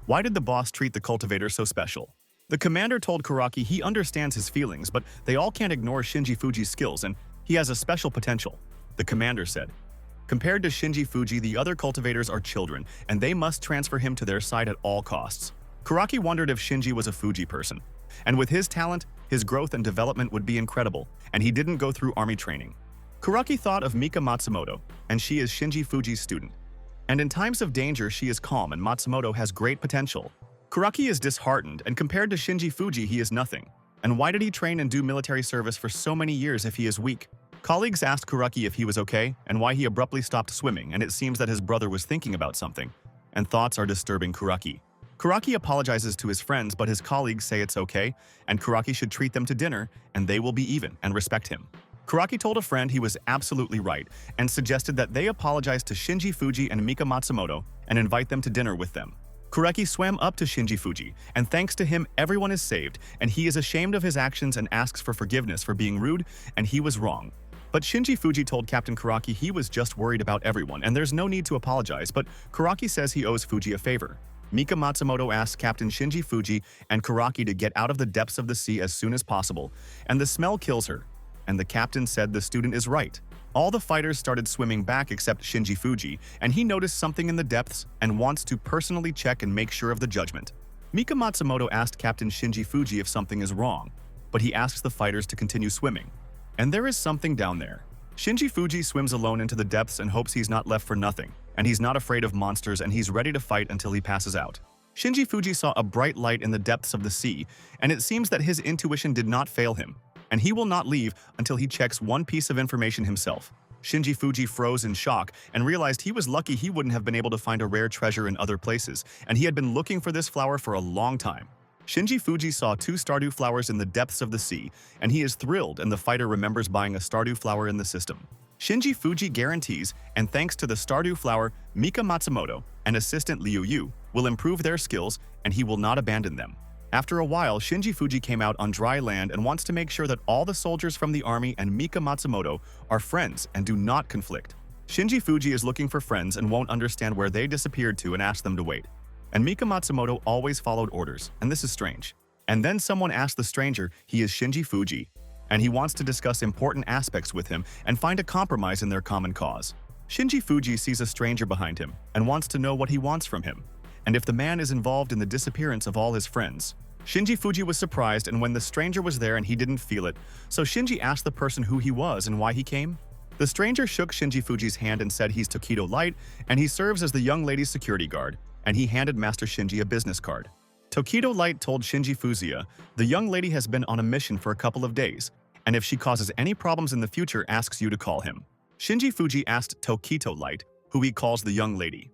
A: why did the boss treat the cultivator so special? The commander told Kuraki he understands his feelings, but they all can't ignore Shinji Fuji's skills, and he has a special potential. The commander said, compared to Shinji Fuji, the other cultivators are children, and they must transfer him to their side at all costs. Kuraki wondered if Shinji was a Fuji person, and with his talent, his growth and development would be incredible, and he didn't go through army training. Kuraki thought of Mika Matsumoto, and she is Shinji Fuji's student. And in times of danger, she is calm, and Matsumoto has great potential. Kuraki is disheartened, and compared to Shinji Fuji, he is nothing. And why did he train and do military service for so many years if he is weak? Colleagues asked Kuraki if he was okay, and why he abruptly stopped swimming, and it seems that his brother was thinking about something. And thoughts are disturbing Kuraki. Kuraki apologizes to his friends, but his colleagues say it's okay, and Kuraki should treat them to dinner, and they will be even and respect him. Kuraki told a friend he was absolutely right, and suggested that they apologize to Shinji Fuji and Mika Matsumoto and invite them to dinner with them. Kuraki swam up to Shinji Fuji, and thanks to him, everyone is saved, and he is ashamed of his actions and asks for forgiveness for being rude, and he was wrong. But Shinji Fuji told Captain Kuraki he was just worried about everyone, and there's no need to apologize, but Kuraki says he owes Fuji a favor. Mika Matsumoto asks Captain Shinji Fuji and Kuraki to get out of the depths of the sea as soon as possible, and the smell kills her. And the captain said the student is right. All the fighters started swimming back except Shinji Fuji, and he noticed something in the depths and wants to personally check and make sure of the judgment. Mika Matsumoto asked Captain Shinji Fuji if something is wrong, but he asks the fighters to continue swimming. And there is something down there. Shinji Fuji swims alone into the depths and hopes he's not left for nothing, and he's not afraid of monsters and he's ready to fight until he passes out. Shinji Fuji saw a bright light in the depths of the sea, and it seems that his intuition did not fail him, and he will not leave until he checks one piece of information himself. Shinji Fuji froze in shock and realized he was lucky he wouldn't have been able to find a rare treasure in other places, and he had been looking for this flower for a long time. Shinji Fuji saw 2 Stardew flowers in the depths of the sea, and he is thrilled, and the fighter remembers buying a Stardew flower in the system. Shinji Fuji guarantees, and thanks to the Stardew flower, Mika Matsumoto and assistant Liu Yu will improve their skills, and he will not abandon them. After a while, Shinji Fuji came out on dry land and wants to make sure that all the soldiers from the army and Mika Matsumoto are friends and do not conflict. Shinji Fuji is looking for friends and won't understand where they disappeared to and asks them to wait. And Mika Matsumoto always followed orders, and this is strange. And then someone asked the stranger he is Shinji Fuji, and he wants to discuss important aspects with him and find a compromise in their common cause. Shinji Fuji sees a stranger behind him and wants to know what he wants from him, and if the man is involved in the disappearance of all his friends. Shinji Fuji was surprised and when the stranger was there and he didn't feel it, so Shinji asked the person who he was and why he came. The stranger shook Shinji Fuji's hand and said he's Tokido Light and he serves as the young lady's security guard, and he handed Master Shinji a business card. Tokido Light told Shinji Fuziya, the young lady has been on a mission for a couple of days, and if she causes any problems in the future asks you to call him. Shinji Fuji asked Tokido Light, who he calls the young lady.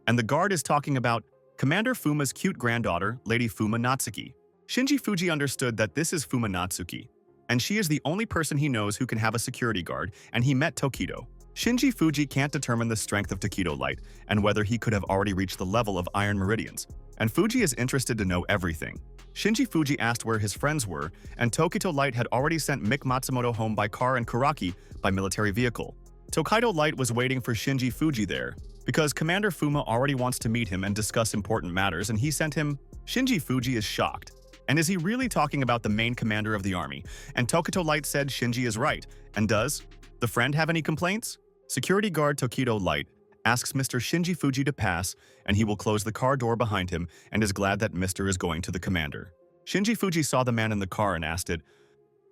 A: And the guard is talking about Commander Fuma's cute granddaughter, Lady Fumatsuki. Shinji Fuji understood that this is Fumatsuki, and she is the only person he knows who can have a security guard, and he met Tokido. Shinji Fuji can't determine the strength of Tokido Light and whether he could have already reached the level of Iron Meridians, and Fuji is interested to know everything. Shinji Fuji asked where his friends were, and Tokido Light had already sent Mika Matsumoto home by car and Kuraki by military vehicle. Tokido Light was waiting for Shinji Fuji there, because Commander Fuma already wants to meet him and discuss important matters, and he sent him. Shinji Fuji is shocked. And is he really talking about the main commander of the army? And Tokido Light said Shinji is right, and does. The friend have any complaints? Security guard Tokito Light asks Mr. Shinji Fuji to pass, and he will close the car door behind him and is glad that Mr. is going to the commander. Shinji Fuji saw the man in the car and asked it.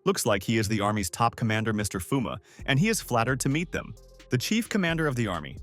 A: Looks like he is the army's top commander, Mr. Fuma, and he is flattered to meet them. The chief commander of the army.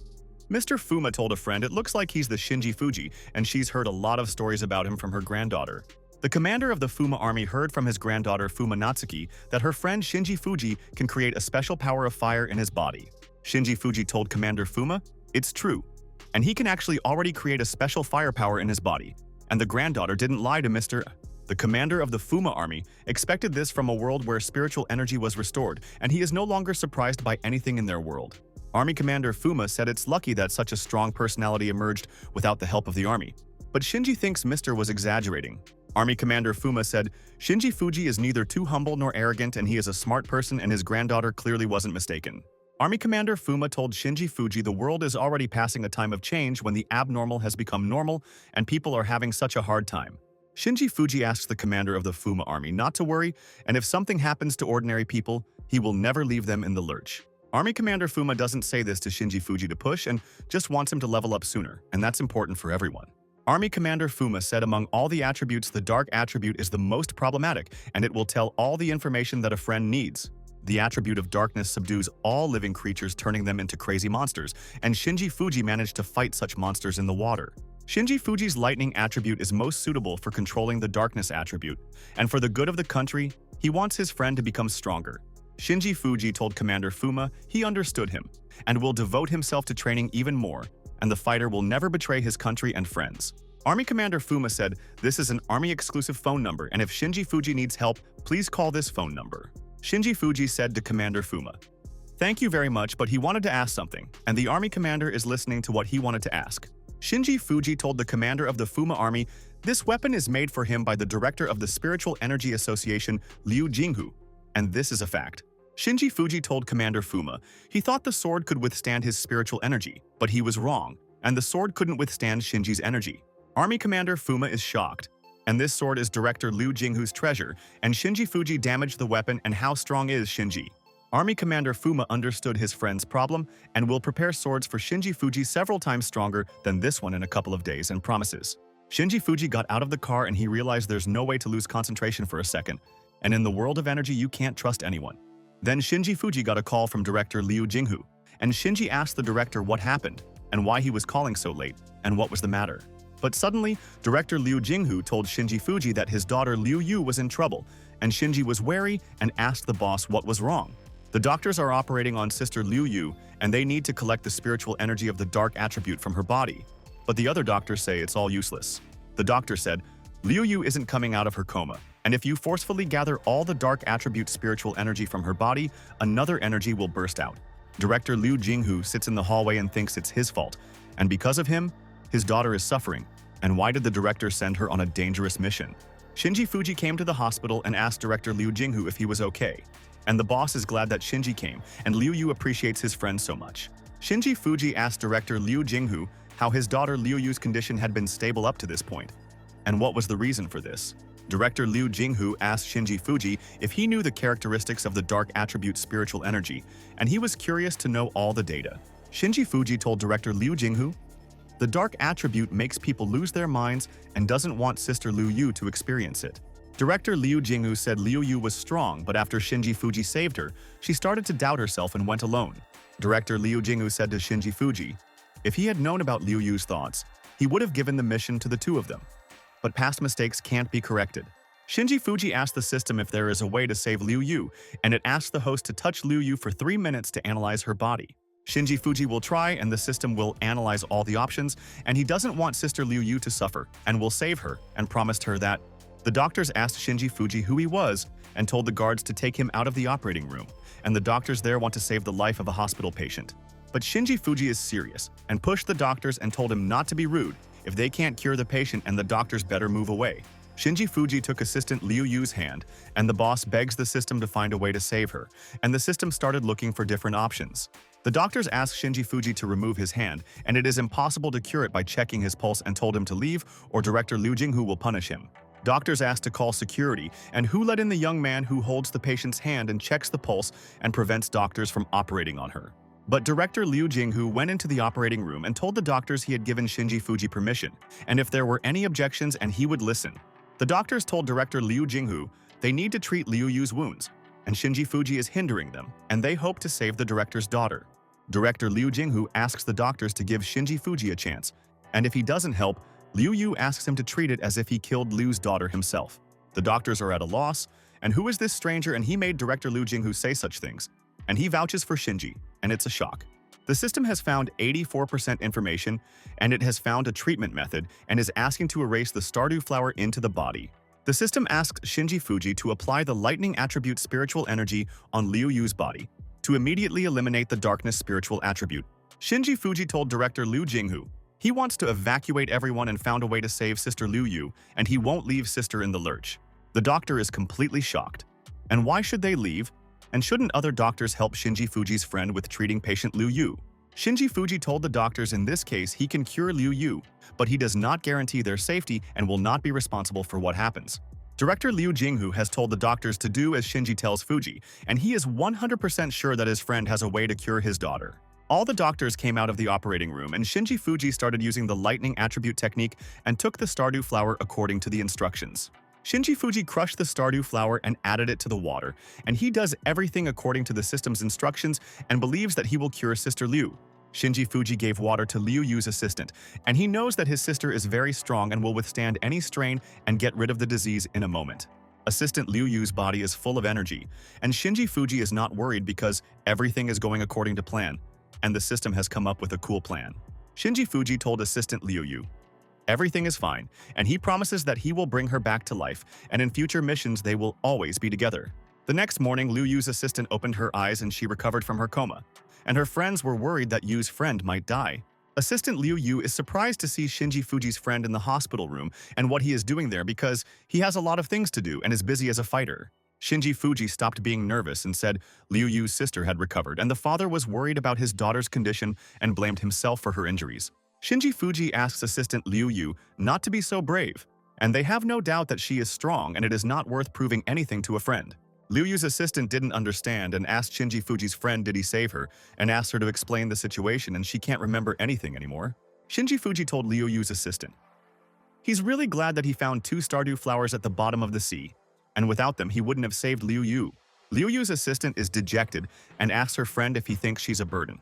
A: Mr. Fuma told a friend it looks like he's the Shinji Fuji, and she's heard a lot of stories about him from her granddaughter. The commander of the Fuma army heard from his granddaughter Fumatsuki that her friend Shinji Fuji can create a special power of fire in his body. Shinji Fuji told Commander Fuma, it's true, and he can actually already create a special firepower in his body. And the granddaughter didn't lie to Mr. The commander of the Fuma army expected this from a world where spiritual energy was restored, and he is no longer surprised by anything in their world. Army Commander Fuma said it's lucky that such a strong personality emerged without the help of the army. But Shinji thinks Mr. was exaggerating. Army Commander Fuma said, Shinji Fuji is neither too humble nor arrogant, and he is a smart person, and his granddaughter clearly wasn't mistaken. Army Commander Fuma told Shinji Fuji the world is already passing a time of change when the abnormal has become normal and people are having such a hard time. Shinji Fuji asked the commander of the Fuma army not to worry, and if something happens to ordinary people, he will never leave them in the lurch. Army Commander Fuma doesn't say this to Shinji Fuji to push and just wants him to level up sooner, and that's important for everyone. Army Commander Fuma said among all the attributes, the dark attribute is the most problematic, and it will tell all the information that a friend needs. The attribute of darkness subdues all living creatures, turning them into crazy monsters, and Shinji Fuji managed to fight such monsters in the water. Shinji Fuji's lightning attribute is most suitable for controlling the darkness attribute, and for the good of the country, he wants his friend to become stronger. Shinji Fuji told Commander Fuma he understood him, and will devote himself to training even more, and the fighter will never betray his country and friends. Army Commander Fuma said, this is an army-exclusive phone number, and if Shinji Fuji needs help, please call this phone number. Shinji Fuji said to Commander Fuma, thank you very much, but he wanted to ask something, and the army commander is listening to what he wanted to ask. Shinji Fuji told the commander of the Fuma army, this weapon is made for him by the director of the Spiritual Energy Association, Liu Yu, and this is a fact. Shinji Fuji told Commander Fuma he thought the sword could withstand his spiritual energy, but he was wrong, and the sword couldn't withstand Shinji's energy. Army Commander Fuma is shocked, and this sword is Director Liu Yu's treasure, and Shinji Fuji damaged the weapon, and how strong is Shinji? Army Commander Fuma understood his friend's problem and will prepare swords for Shinji Fuji several times stronger than this one in a couple of days and promises. Shinji Fuji got out of the car and he realized there's no way to lose concentration for a second, and in the world of energy you can't trust anyone. Then Shinji Fuji got a call from Director Liu Yu, and Shinji asked the director what happened, and why he was calling so late, and what was the matter. But suddenly, Director Liu Yu told Shinji Fuji that his daughter Liu Yu was in trouble, and Shinji was wary and asked the boss what was wrong. The doctors are operating on Sister Liu Yu, and they need to collect the spiritual energy of the dark attribute from her body. But the other doctors say it's all useless. The doctor said, Liu Yu isn't coming out of her coma, and if you forcefully gather all the dark attribute spiritual energy from her body, another energy will burst out. Director Liu Yu sits in the hallway and thinks it's his fault, and because of him, his daughter is suffering. And why did the director send her on a dangerous mission? Shinji Fuji came to the hospital and asked Director Liu Yu if he was okay. And the boss is glad that Shinji came, and Liu Yu appreciates his friend so much. Shinji Fuji asked Director Liu Yu how his daughter Liu Yu's condition had been stable up to this point, and what was the reason for this. Director Liu Yu asked Shinji Fuji if he knew the characteristics of the dark attribute spiritual energy, and he was curious to know all the data. Shinji Fuji told Director Liu Yu, the dark attribute makes people lose their minds and doesn't want Sister Liu Yu to experience it. Director Liu Yu said Liu Yu was strong, but after Shinji Fuji saved her, she started to doubt herself and went alone. Director Liu Yu said to Shinji Fuji, if he had known about Liu Yu's thoughts, he would have given the mission to the two of them. But past mistakes can't be corrected. Shinji Fuji asked the system if there is a way to save Liu Yu, and it asked the host to touch Liu Yu for 3 minutes to analyze her body. Shinji Fuji will try, and the system will analyze all the options, and he doesn't want Sister Liu Yu to suffer, and will save her, and promised her that. The doctors asked Shinji Fuji who he was, and told the guards to take him out of the operating room, and the doctors there want to save the life of a hospital patient. But Shinji Fuji is serious, and pushed the doctors and told him not to be rude, if they can't cure the patient and the doctors better move away. Shinji Fuji took assistant Liu Yu's hand, and the boss begs the system to find a way to save her, and the system started looking for different options. The doctors asked Shinji Fuji to remove his hand, and it is impossible to cure it by checking his pulse and told him to leave, or Director Liu Yu will punish him. Doctors ask to call security, and who let in the young man who holds the patient's hand and checks the pulse and prevents doctors from operating on her. But director Liu Jinghu went into the operating room and told the doctors he had given Shinji Fuji permission, and if there were any objections and he would listen. The doctors told director Liu Jinghu they need to treat Liu Yu's wounds, and Shinji Fuji is hindering them, and they hope to save the director's daughter. Director Liu Jinghu asks the doctors to give Shinji Fuji a chance, and if he doesn't help, Liu Yu asks him to treat it as if he killed Liu's daughter himself. The doctors are at a loss, and who is this stranger and he made director Liu Jinghu say such things? And he vouches for Shinji, and it's a shock. The system has found 84% information, and it has found a treatment method and is asking to erase the Stardew flower into the body. The system asks Shinji Fuji to apply the lightning attribute spiritual energy on Liu Yu's body to immediately eliminate the darkness spiritual attribute. Shinji Fuji told director Liu Jinghu he wants to evacuate everyone and found a way to save Sister Liu Yu, and he won't leave Sister in the lurch. The doctor is completely shocked. And why should they leave? And shouldn't other doctors help Shinji Fuji's friend with treating patient Liu Yu? Shinji Fuji told the doctors in this case he can cure Liu Yu, but he does not guarantee their safety and will not be responsible for what happens. Director Liu Jinghu has told the doctors to do as Shinji tells Fuji, and he is 100% sure that his friend has a way to cure his daughter. All the doctors came out of the operating room, and Shinji Fuji started using the lightning attribute technique and took the Stardew flower according to the instructions. Shinji Fuji crushed the Stardew flower and added it to the water, and he does everything according to the system's instructions and believes that he will cure Sister Liu. Shinji Fuji gave water to Liu Yu's assistant, and he knows that his sister is very strong and will withstand any strain and get rid of the disease in a moment. Assistant Liu Yu's body is full of energy, and Shinji Fuji is not worried because everything is going according to plan, and the system has come up with a cool plan. Shinji Fuji told assistant Liu Yu everything is fine, and he promises that he will bring her back to life, and in future missions they will always be together. The next morning, Liu Yu's assistant opened her eyes and she recovered from her coma, and her friends were worried that Yu's friend might die. Assistant Liu Yu is surprised to see Shinji Fuji's friend in the hospital room and what he is doing there because he has a lot of things to do and is busy as a fighter. Shinji Fuji stopped being nervous and said Liu Yu's sister had recovered, and the father was worried about his daughter's condition and blamed himself for her injuries. Shinji Fuji asks assistant Liu Yu not to be so brave, and they have no doubt that she is strong and it is not worth proving anything to a friend. Liu Yu's assistant didn't understand and asked Shinji Fuji's friend did he save her, and asked her to explain the situation, and she can't remember anything anymore. Shinji Fuji told Liu Yu's assistant he's really glad that he found 2 Stardew flowers at the bottom of the sea, and without them he wouldn't have saved Liu Yu. Liu Yu's assistant is dejected and asks her friend if he thinks she's a burden.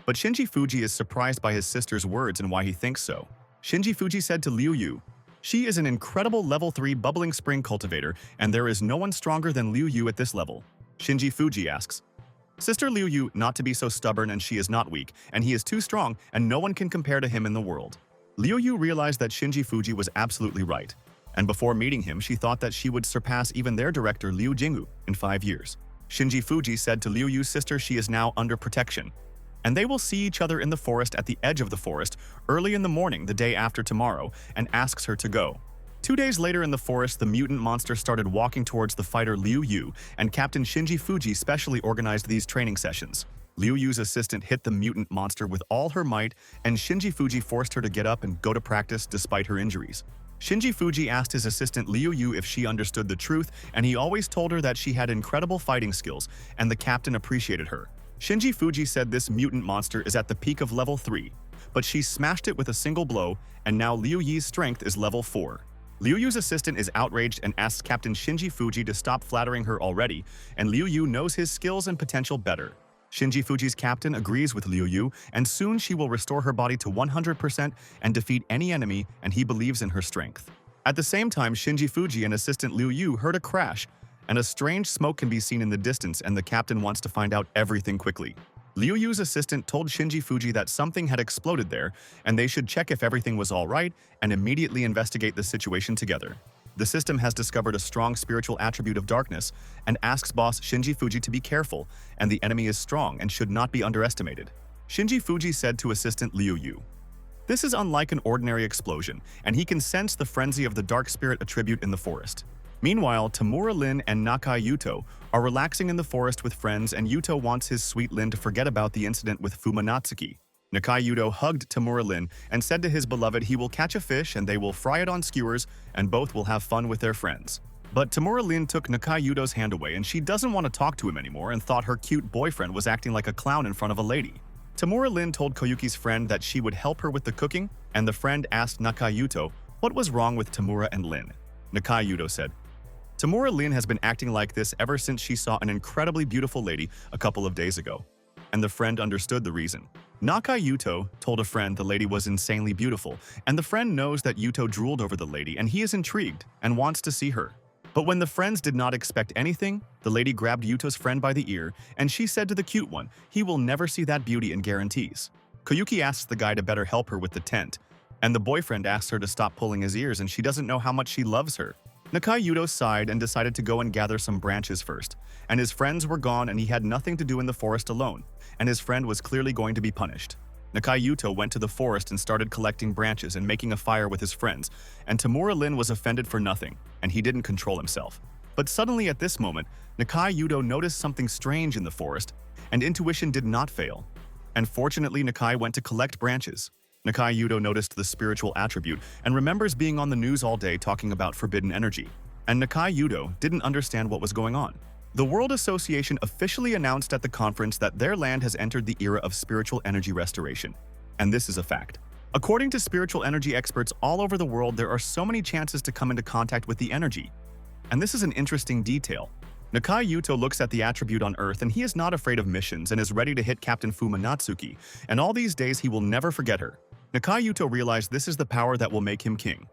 A: But Shinji Fuji is surprised by his sister's words and why he thinks so. Shinji Fuji said to Liu Yu, she is an incredible level 3 bubbling spring cultivator, and there is no one stronger than Liu Yu at this level. Shinji Fuji asks, Sister Liu Yu not to be so stubborn, and she is not weak, and he is too strong, and no one can compare to him in the world. Liu Yu realized that Shinji Fuji was absolutely right, and before meeting him she thought that she would surpass even their director Liu Jinghu in 5 years. Shinji Fuji said to Liu Yu's sister she is now under protection, and they will see each other in the forest at the edge of the forest early in the morning the day after tomorrow, and asks her to go. 2 days later in the forest, the mutant monster started walking towards the fighter Liu Yu, and Captain Shinji Fuji specially organized these training sessions. Liu Yu's assistant hit the mutant monster with all her might, and Shinji Fuji forced her to get up and go to practice despite her injuries. Shinji Fuji asked his assistant Liu Yu if she understood the truth, and he always told her that she had incredible fighting skills, and the captain appreciated her. Shinji Fuji said this mutant monster is at the peak of level 3, but she smashed it with a single blow, and now Liu Yi's strength is level 4. Liu Yu's assistant is outraged and asks Captain Shinji Fuji to stop flattering her already, and Liu Yu knows his skills and potential better. Shinji Fuji's captain agrees with Liu Yu, and soon she will restore her body to 100% and defeat any enemy, and he believes in her strength. At the same time, Shinji Fuji and assistant Liu Yu heard a crash, and a strange smoke can be seen in the distance, and the captain wants to find out everything quickly. Liu Yu's assistant told Shinji Fuji that something had exploded there, and they should check if everything was all right and immediately investigate the situation together. The system has discovered a strong spiritual attribute of darkness and asks boss Shinji Fuji to be careful, and the enemy is strong and should not be underestimated. Shinji Fuji said to assistant Liu Yu, this is unlike an ordinary explosion, and he can sense the frenzy of the dark spirit attribute in the forest. Meanwhile, Tamura Lin and Nakayuto are relaxing in the forest with friends, and Yuto wants his sweet Lin to forget about the incident with Fumatsuki. Nakayuto hugged Tamura-Lin and said to his beloved he will catch a fish and they will fry it on skewers and both will have fun with their friends. But Tamura-Lin took Nakayuto's hand away and she doesn't want to talk to him anymore and thought her cute boyfriend was acting like a clown in front of a lady. Tamura-Lin told Koyuki's friend that she would help her with the cooking, and the friend asked Nakayuto what was wrong with Tamura and Lin. Nakayuto said, Tamura-Lin has been acting like this ever since she saw an incredibly beautiful lady a couple of days ago. And the friend understood the reason. Nakayuto told a friend the lady was insanely beautiful, and the friend knows that Yuto drooled over the lady and he is intrigued and wants to see her. But when the friends did not expect anything, the lady grabbed Yuto's friend by the ear and she said to the cute one, he will never see that beauty and guarantees. Koyuki asks the guy to better help her with the tent, and the boyfriend asks her to stop pulling his ears and she doesn't know how much she loves her. Nakayuto sighed and decided to go and gather some branches first, and his friends were gone and he had nothing to do in the forest alone, and his friend was clearly going to be punished. Nakayuto went to the forest and started collecting branches and making a fire with his friends, and Tamura-Lin was offended for nothing, and he didn't control himself. But suddenly at this moment, Nakayuto noticed something strange in the forest, and intuition did not fail. And fortunately, Nakai went to collect branches. Nakayuto noticed the spiritual attribute and remembers being on the news all day talking about forbidden energy. And Nakayuto didn't understand what was going on. The World Association officially announced at the conference that their land has entered the era of spiritual energy restoration. And this is a fact. According to spiritual energy experts all over the world, there are so many chances to come into contact with the energy. And this is an interesting detail. Nakayuto looks at the attribute on Earth and he is not afraid of missions and is ready to hit Captain Fumatsuki, and all these days he will never forget her. Nakayuto realized this is the power that will make him king.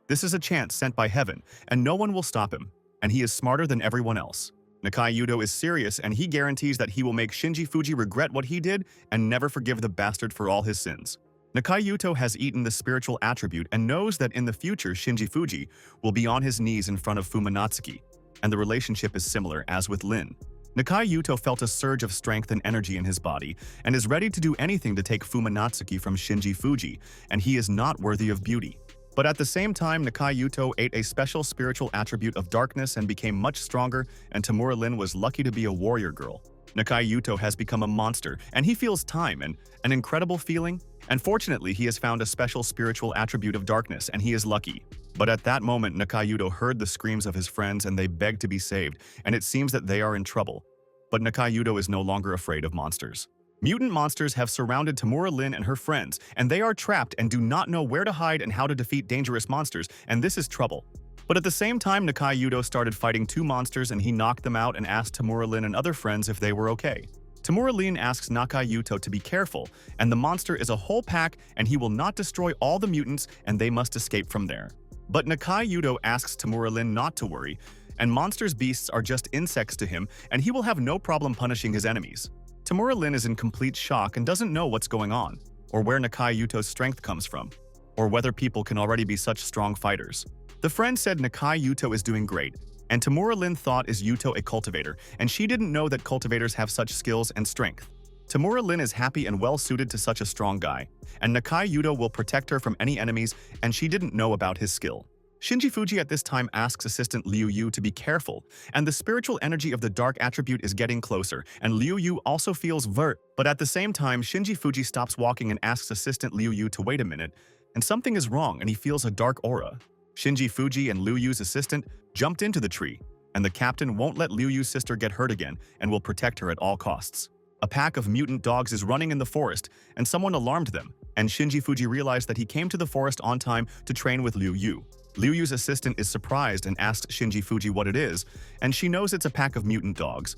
A: This is a chance sent by heaven, and no one will stop him, and he is smarter than everyone else. Nakayuto is serious and he guarantees that he will make Shinji Fuji regret what he did and never forgive the bastard for all his sins. Nakayuto has eaten the spiritual attribute and knows that in the future Shinji Fuji will be on his knees in front of Fumatsuki, and the relationship is similar as with Lin. Nakayuto felt a surge of strength and energy in his body and is ready to do anything to take Fumatsuki from Shinji Fuji, and he is not worthy of beauty. But at the same time, Nakayuto ate a special spiritual attribute of darkness and became much stronger, and Tamura-Lin was lucky to be a warrior girl. Nakayuto has become a monster, and he feels time and an incredible feeling. And fortunately, he has found a special spiritual attribute of darkness, and he is lucky. But at that moment, Nakayuto heard the screams of his friends and they begged to be saved, and it seems that they are in trouble. But Nakayuto is no longer afraid of monsters. Mutant monsters have surrounded Tamura-Lin and her friends, and they are trapped and do not know where to hide and how to defeat dangerous monsters, and this is trouble. But at the same time, Nakayuto started fighting two monsters and he knocked them out and asked Tamura-Lin and other friends if they were okay. Tamura-Lin asks Nakayuto to be careful, and the monster is a whole pack and he will not destroy all the mutants and they must escape from there. But Nakayuto asks Tamura-Lin not to worry, and monsters' beasts are just insects to him and he will have no problem punishing his enemies. Tamura-Lin is in complete shock and doesn't know what's going on, or where Nakayuto's strength comes from, or whether people can already be such strong fighters. The friend said Nakayuto is doing great, and Tamura-Lin thought is Yuto a cultivator, and she didn't know that cultivators have such skills and strength. Tamura-Lin is happy and well-suited to such a strong guy, and Nakayuto will protect her from any enemies, and she didn't know about his skill. Shinji Fuji at this time asks assistant Liu Yu to be careful, and the spiritual energy of the dark attribute is getting closer, and Liu Yu also feels vert. But at the same time, Shinji Fuji stops walking and asks assistant Liu Yu to wait a minute, and something is wrong and he feels a dark aura. Shinji Fuji and Liu Yu's assistant jumped into the tree, and the captain won't let Liu Yu's sister get hurt again and will protect her at all costs. A pack of mutant dogs is running in the forest, and someone alarmed them, and Shinji Fuji realized that he came to the forest on time to train with Liu Yu. Liu Yu's assistant is surprised and asks Shinji Fuji what it is, and she knows it's a pack of mutant dogs.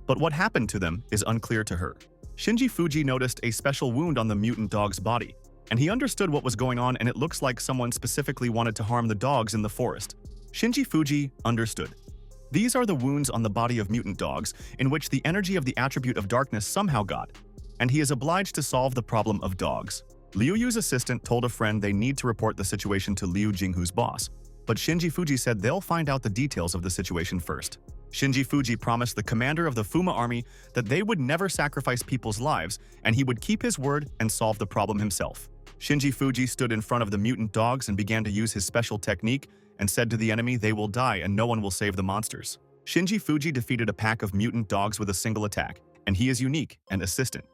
A: But what happened to them is unclear to her. Shinji Fuji noticed a special wound on the mutant dog's body, and he understood what was going on, and it looks like someone specifically wanted to harm the dogs in the forest. Shinji Fuji understood. These are the wounds on the body of mutant dogs, in which the energy of the attribute of darkness somehow got, and he is obliged to solve the problem of dogs. Liu Yu's assistant told a friend they need to report the situation to Liu Jinghu's boss, but Shinji Fuji said they'll find out the details of the situation first. Shinji Fuji promised the commander of the Fuma army that they would never sacrifice people's lives and he would keep his word and solve the problem himself. Shinji Fuji stood in front of the mutant dogs and began to use his special technique and said to the enemy they will die and no one will save the monsters. Shinji Fuji defeated a pack of mutant dogs with a single attack, and he is unique and assistant.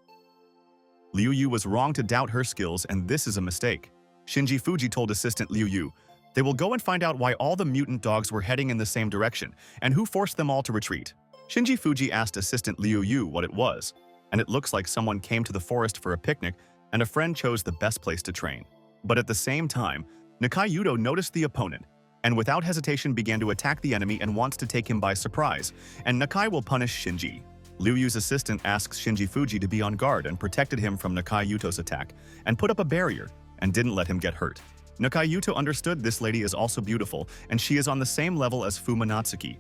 A: Liu Yu was wrong to doubt her skills, and this is a mistake. Shinji Fuji told assistant Liu Yu, "They will go and find out why all the mutant dogs were heading in the same direction, and who forced them all to retreat." Shinji Fuji asked assistant Liu Yu what it was, and it looks like someone came to the forest for a picnic and a friend chose the best place to train. But at the same time, Nakayuto noticed the opponent, and without hesitation began to attack the enemy and wants to take him by surprise, and Nakai will punish Shinji. Liu Yu's assistant asks Shinji Fuji to be on guard and protected him from Nakayuto's attack, and put up a barrier, and didn't let him get hurt. Nakayuto understood this lady is also beautiful, and she is on the same level as Fumatsuki.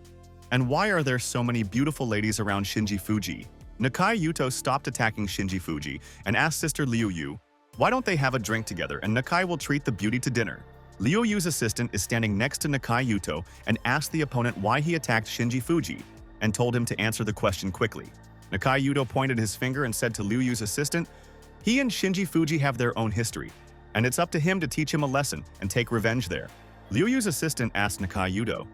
A: And why are there so many beautiful ladies around Shinji Fuji? Nakayuto stopped attacking Shinji Fuji and asked sister Liu Yu, "Why don't they have a drink together and Nakai will treat the beauty to dinner?" Liu Yu's assistant is standing next to Nakayuto and asked the opponent why he attacked Shinji Fuji, and told him to answer the question quickly. Nakayuto pointed his finger and said to Liu Yu's assistant, "He and Shinji Fuji have their own history, and it's up to him to teach him a lesson and take revenge there." Liu Yu's assistant asked Nakayuto,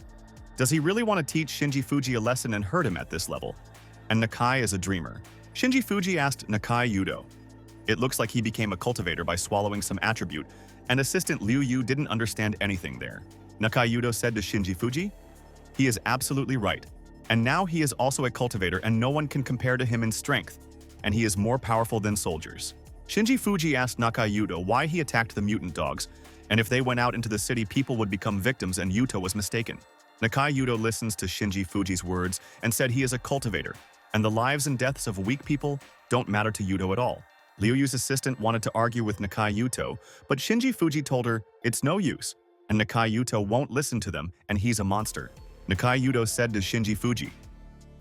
A: "Does he really want to teach Shinji Fuji a lesson and hurt him at this level?" And Nakai is a dreamer. Shinji Fuji asked Nakayuto. It looks like he became a cultivator by swallowing some attribute, and assistant Liu Yu didn't understand anything there. Nakayuto said to Shinji Fuji, "He is absolutely right. And now he is also a cultivator and no one can compare to him in strength, and he is more powerful than soldiers." Shinji Fuji asked Nakayuto why he attacked the mutant dogs, and if they went out into the city people would become victims and Yuto was mistaken. Nakayuto listens to Shinji Fuji's words and said he is a cultivator, and the lives and deaths of weak people don't matter to Yuto at all. Liu Yu's assistant wanted to argue with Nakayuto, but Shinji Fuji told her it's no use, and Nakayuto won't listen to them and he's a monster. Nakayuto said to Shinji Fuji.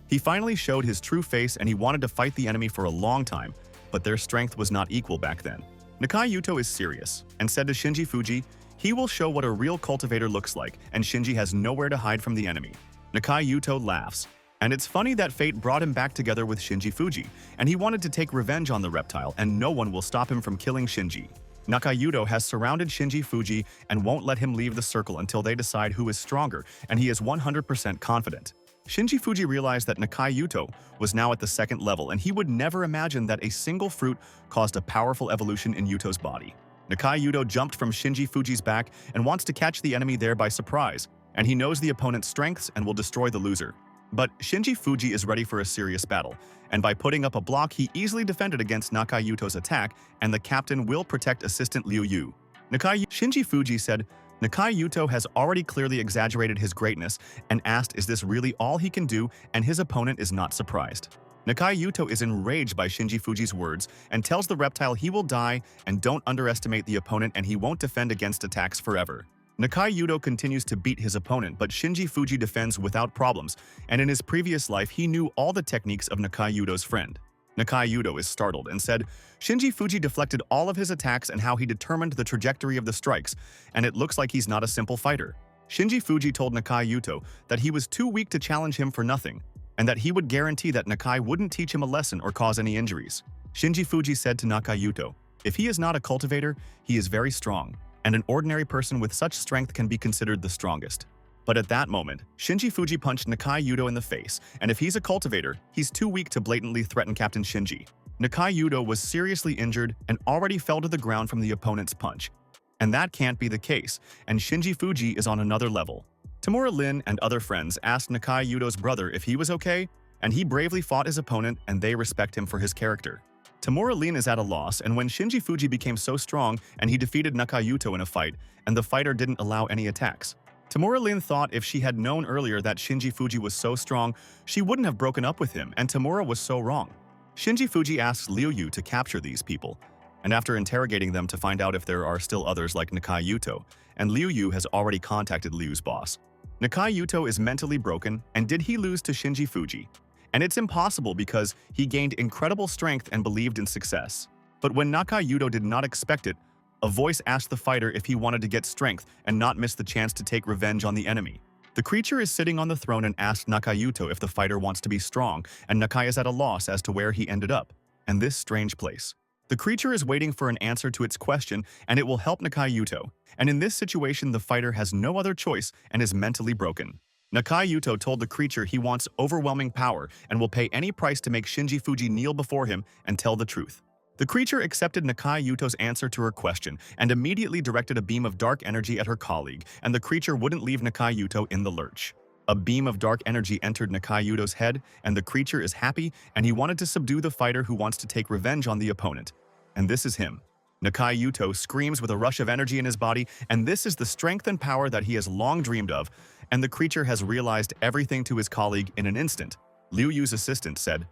A: He finally showed his true face and he wanted to fight the enemy for a long time, but their strength was not equal back then. Nakayuto is serious and said to Shinji Fuji, he will show what a real cultivator looks like, and Shinji has nowhere to hide from the enemy. Nakayuto laughs. And it's funny that fate brought him back together with Shinji Fuji, and he wanted to take revenge on the reptile, and no one will stop him from killing Shinji. Nakayuto has surrounded Shinji Fuji and won't let him leave the circle until they decide who is stronger, and he is 100% confident. Shinji Fuji realized that Nakayuto was now at the second level, and he would never imagine that a single fruit caused a powerful evolution in Yuto's body. Nakayuto jumped from Shinji Fuji's back and wants to catch the enemy there by surprise, and he knows the opponent's strengths and will destroy the loser. But Shinji Fuji is ready for a serious battle, and by putting up a block he easily defended against Nakayuto's attack, and the captain will protect assistant Liu Yu. Shinji Fuji said, Nakayuto has already clearly exaggerated his greatness and asked is this really all he can do, and his opponent is not surprised. Nakayuto is enraged by Shinji Fuji's words and tells the reptile he will die and don't underestimate the opponent and he won't defend against attacks forever. Nakayuto continues to beat his opponent, but Shinji Fuji defends without problems, and in his previous life he knew all the techniques of Nakayuto's friend. Nakayuto is startled and said, Shinji Fuji deflected all of his attacks and how he determined the trajectory of the strikes, and it looks like he's not a simple fighter. Shinji Fuji told Nakayuto that he was too weak to challenge him for nothing, and that he would guarantee that Nakai wouldn't teach him a lesson or cause any injuries. Shinji Fuji said to Nakayuto, if he is not a cultivator, he is very strong, and an ordinary person with such strength can be considered the strongest. But at that moment, Shinji Fuji punched Nakayuto in the face, and if he's a cultivator, he's too weak to blatantly threaten Captain Shinji. Nakayuto was seriously injured and already fell to the ground from the opponent's punch. And that can't be the case, and Shinji Fuji is on another level. Tamura Lin and other friends asked Nakayuto's brother if he was okay, and he bravely fought his opponent and they respect him for his character. Tamura Lin is at a loss, and when Shinji Fuji became so strong and he defeated Nakayuto in a fight, and the fighter didn't allow any attacks. Tamura Lin thought if she had known earlier that Shinji Fuji was so strong, she wouldn't have broken up with him, and Tamura was so wrong. Shinji Fuji asks Liu Yu to capture these people, and after interrogating them to find out if there are still others like Nakayuto, and Liu Yu has already contacted Liu's boss. Nakayuto is mentally broken, and did he lose to Shinji Fuji? And it's impossible because he gained incredible strength and believed in success. But when Nakayuto did not expect it, a voice asked the fighter if he wanted to get strength and not miss the chance to take revenge on the enemy. The creature is sitting on the throne and asked Nakayuto if the fighter wants to be strong, and Nakai is at a loss as to where he ended up, and this strange place. The creature is waiting for an answer to its question, and it will help Nakayuto. And in this situation, the fighter has no other choice and is mentally broken. Nakayuto told the creature he wants overwhelming power and will pay any price to make Shinji Fuji kneel before him and tell the truth. The creature accepted Nakayuto's answer to her question and immediately directed a beam of dark energy at her colleague, and the creature wouldn't leave Nakayuto in the lurch. A beam of dark energy entered Nakayuto's head, and the creature is happy, and he wanted to subdue the fighter who wants to take revenge on the opponent. And this is him. Nakayuto screams with a rush of energy in his body, and this is the strength and power that he has long dreamed of, and the creature has realized everything to his colleague in an instant. Liu Yu's assistant said,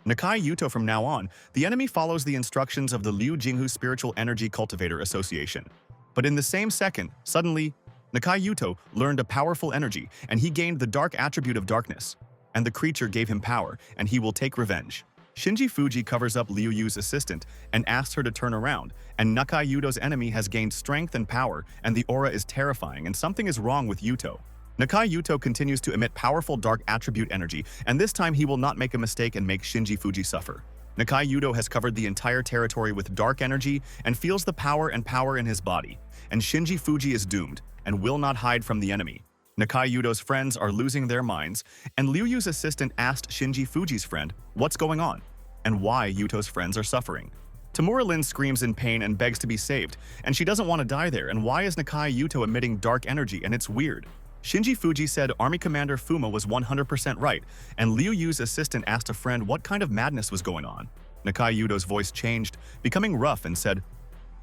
A: Nakayuto, from now on, the enemy follows the instructions of the Liu Jinghu Spiritual Energy Cultivator Association. But in the same second, suddenly, Nakayuto learned a powerful energy, and he gained the dark attribute of darkness. And the creature gave him power, and he will take revenge. Shinji Fuji covers up Liu Yu's assistant and asks her to turn around, and Nakayuto's enemy has gained strength and power, and the aura is terrifying, and something is wrong with Yuto. Nakayuto continues to emit powerful dark attribute energy, and this time he will not make a mistake and make Shinji Fuji suffer. Nakayuto has covered the entire territory with dark energy and feels the power in his body, and Shinji Fuji is doomed and will not hide from the enemy. Nakayuto's friends are losing their minds, and Liu Yu's assistant asked Shinji Fuji's friend what's going on and why Yuto's friends are suffering. Tamura Lin screams in pain and begs to be saved, and she doesn't want to die there, and why is Nakayuto emitting dark energy, and it's weird. Shinji Fuji said Army Commander Fuma was 100% right, and Liu Yu's assistant asked a friend what kind of madness was going on. Nakayuto's voice changed, becoming rough, and said,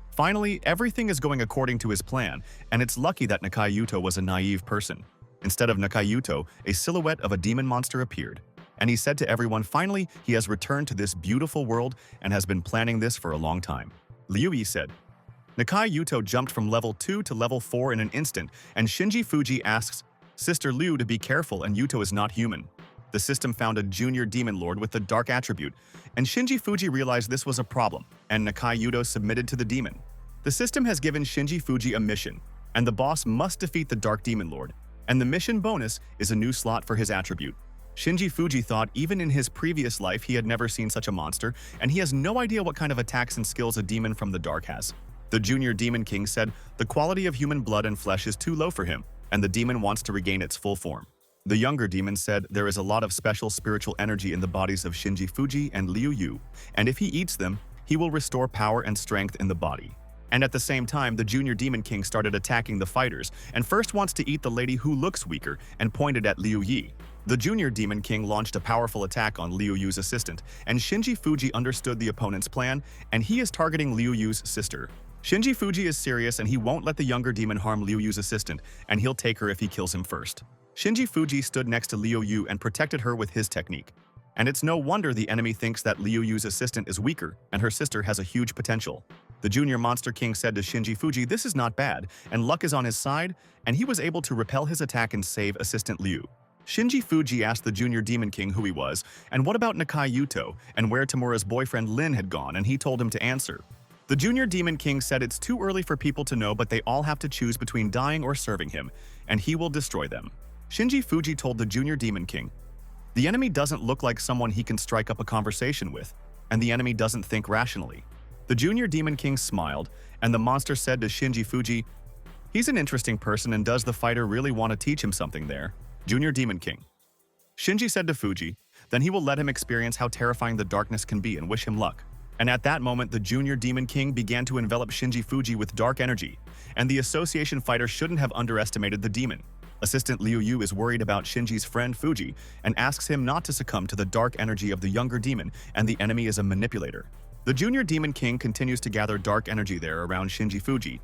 A: Finally, everything is going according to his plan, and it's lucky that Nakayuto was a naive person. Instead of Nakayuto, a silhouette of a demon monster appeared, and he said to everyone finally he has returned to this beautiful world and has been planning this for a long time. Liu Yu said, Nakayuto jumped from level 2 to level 4 in an instant, and Shinji Fuji asks Sister Liu to be careful, and Yuto is not human. The system found a junior demon lord with the dark attribute, and Shinji Fuji realized this was a problem, and Nakayuto submitted to the demon. The system has given Shinji Fuji a mission, and the boss must defeat the dark demon lord, and the mission bonus is a new slot for his attribute. Shinji Fuji thought even in his previous life he had never seen such a monster, and he has no idea what kind of attacks and skills a demon from the dark has. The junior demon king said the quality of human blood and flesh is too low for him, and the demon wants to regain its full form. The younger demon said there is a lot of special spiritual energy in the bodies of Shinji Fuji and Liu Yu, and if he eats them, he will restore power and strength in the body. And at the same time, the junior demon king started attacking the fighters, and first wants to eat the lady who looks weaker and pointed at Liu Yi. The junior demon king launched a powerful attack on Liu Yu's assistant, and Shinji Fuji understood the opponent's plan, and he is targeting Liu Yu's sister. Shinji Fuji is serious, and he won't let the younger demon harm Liu Yu's assistant, and he'll take her if he kills him first. Shinji Fuji stood next to Liu Yu and protected her with his technique. And it's no wonder the enemy thinks that Liu Yu's assistant is weaker, and her sister has a huge potential. The junior monster king said to Shinji Fuji this is not bad, and luck is on his side, and he was able to repel his attack and save assistant Liu. Shinji Fuji asked the junior demon king who he was, and what about Nakayuto, and where Tamura's boyfriend Lin had gone, and he told him to answer. The junior demon king said it's too early for people to know, but they all have to choose between dying or serving him, and he will destroy them. Shinji Fuji told the junior demon king, the enemy doesn't look like someone he can strike up a conversation with, and the enemy doesn't think rationally. The junior demon king smiled, and the monster said to Shinji Fuji, he's an interesting person, and does the fighter really want to teach him something there? Junior demon king. Shinji said to Fuji, then he will let him experience how terrifying the darkness can be and wish him luck. And at that moment, the junior demon king began to envelop Shinji Fuji with dark energy, and the association fighter shouldn't have underestimated the demon. Assistant Liu Yu is worried about Shinji's friend Fuji and asks him not to succumb to the dark energy of the younger demon, and the enemy is a manipulator. The junior demon king continues to gather dark energy there around Shinji Fuji,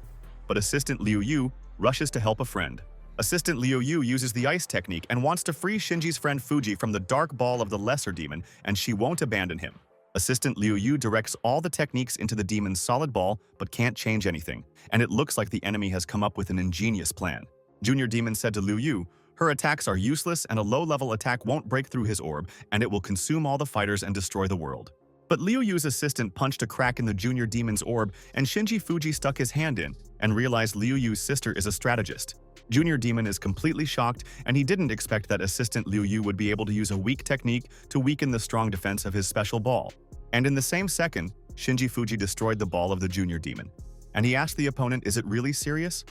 A: but assistant Liu Yu rushes to help a friend. Assistant Liu Yu uses the ice technique and wants to free Shinji's friend Fuji from the dark ball of the lesser demon, and she won't abandon him. Assistant Liu Yu directs all the techniques into the demon's solid ball but can't change anything, and it looks like the enemy has come up with an ingenious plan. Junior demon said to Liu Yu, her attacks are useless and a low-level attack won't break through his orb, and it will consume all the fighters and destroy the world. But Liu Yu's assistant punched a crack in the junior demon's orb, and Shinji Fuji stuck his hand in and realized Liu Yu's sister is a strategist. Junior demon is completely shocked, and he didn't expect that assistant Liu Yu would be able to use a weak technique to weaken the strong defense of his special ball. And in the same second, Shinji Fuji destroyed the ball of the junior demon. And he asked the opponent, is it really serious?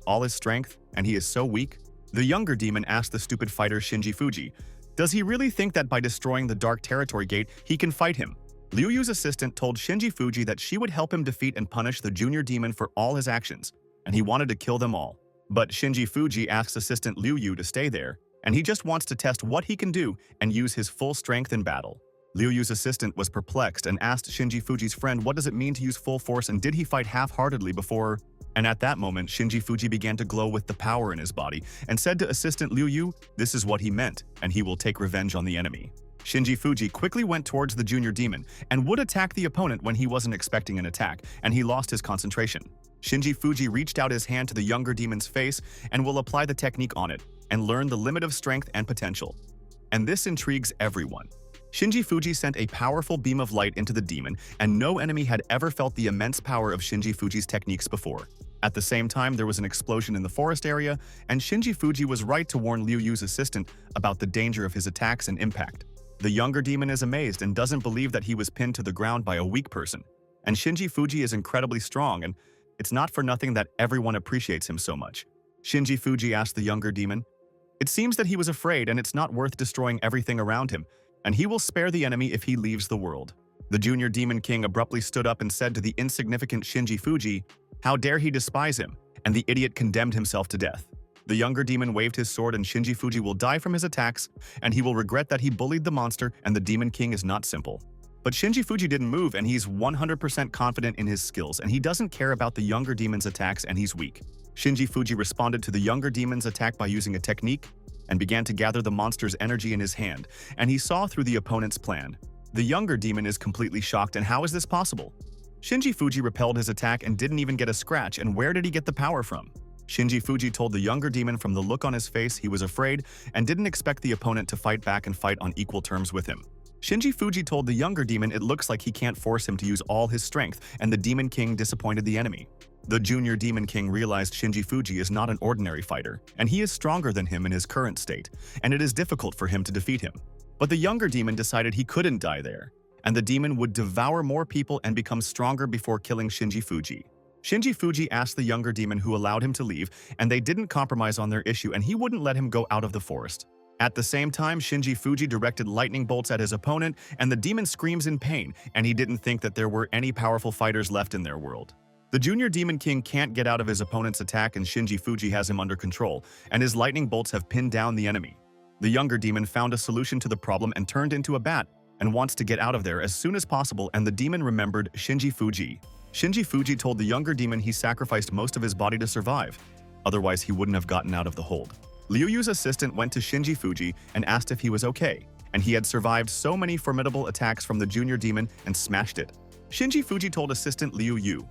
A: All his strength, and he is so weak? The younger demon asked the stupid fighter Shinji Fuji, does he really think that by destroying the Dark Territory Gate, he can fight him? Liu Yu's assistant told Shinji Fuji that she would help him defeat and punish the junior demon for all his actions, and he wanted to kill them all. But Shinji Fuji asks assistant Liu Yu to stay there, and he just wants to test what he can do and use his full strength in battle. Liu Yu's assistant was perplexed and asked Shinji Fuji's friend what does it mean to use full force and did he fight half-heartedly before. And at that moment, Shinji Fuji began to glow with the power in his body and said to assistant Liu Yu, this is what he meant, and he will take revenge on the enemy. Shinji Fuji quickly went towards the junior demon and would attack the opponent when he wasn't expecting an attack, and he lost his concentration. Shinji Fuji reached out his hand to the younger demon's face and will apply the technique on it and learn the limit of strength and potential. And this intrigues everyone. Shinji Fuji sent a powerful beam of light into the demon, and no enemy had ever felt the immense power of Shinji Fuji's techniques before. At the same time, there was an explosion in the forest area, and Shinji Fuji was right to warn Liu Yu's assistant about the danger of his attacks and impact. The younger demon is amazed and doesn't believe that he was pinned to the ground by a weak person. And Shinji Fuji is incredibly strong, and it's not for nothing that everyone appreciates him so much. Shinji Fuji asked the younger demon, "It seems that he was afraid and it's not worth destroying everything around him, and he will spare the enemy if he leaves the world." The junior demon king abruptly stood up and said to the insignificant Shinji Fuji, "How dare he despise him?" And the idiot condemned himself to death. The younger demon waved his sword and Shinji Fuji will die from his attacks, and he will regret that he bullied the monster, and the demon king is not simple. But Shinji Fuji didn't move, and he's 100% confident in his skills, and he doesn't care about the younger demon's attacks, and he's weak. Shinji Fuji responded to the younger demon's attack by using a technique and began to gather the monster's energy in his hand, and he saw through the opponent's plan. The younger demon is completely shocked, and how is this possible? Shinji Fuji repelled his attack and didn't even get a scratch, and where did he get the power from? Shinji Fuji told the younger demon from the look on his face he was afraid and didn't expect the opponent to fight back and fight on equal terms with him. Shinji Fuji told the younger demon it looks like he can't force him to use all his strength, and the demon king disappointed the enemy. The junior demon king realized Shinji Fuji is not an ordinary fighter, and he is stronger than him in his current state, and it is difficult for him to defeat him. But the younger demon decided he couldn't die there, and the demon would devour more people and become stronger before killing Shinji Fuji. Shinji Fuji asked the younger demon who allowed him to leave, and they didn't compromise on their issue, and he wouldn't let him go out of the forest. At the same time, Shinji Fuji directed lightning bolts at his opponent, and the demon screams in pain, and he didn't think that there were any powerful fighters left in their world. The junior demon king can't get out of his opponent's attack, and Shinji Fuji has him under control, and his lightning bolts have pinned down the enemy. The younger demon found a solution to the problem and turned into a bat, and wants to get out of there as soon as possible, and the demon remembered Shinji Fuji. Shinji Fuji told the younger demon he sacrificed most of his body to survive, otherwise he wouldn't have gotten out of the hold. Liu Yu's assistant went to Shinji Fuji and asked if he was okay, and he had survived so many formidable attacks from the junior demon and smashed it. Shinji Fuji told assistant Liu Yu,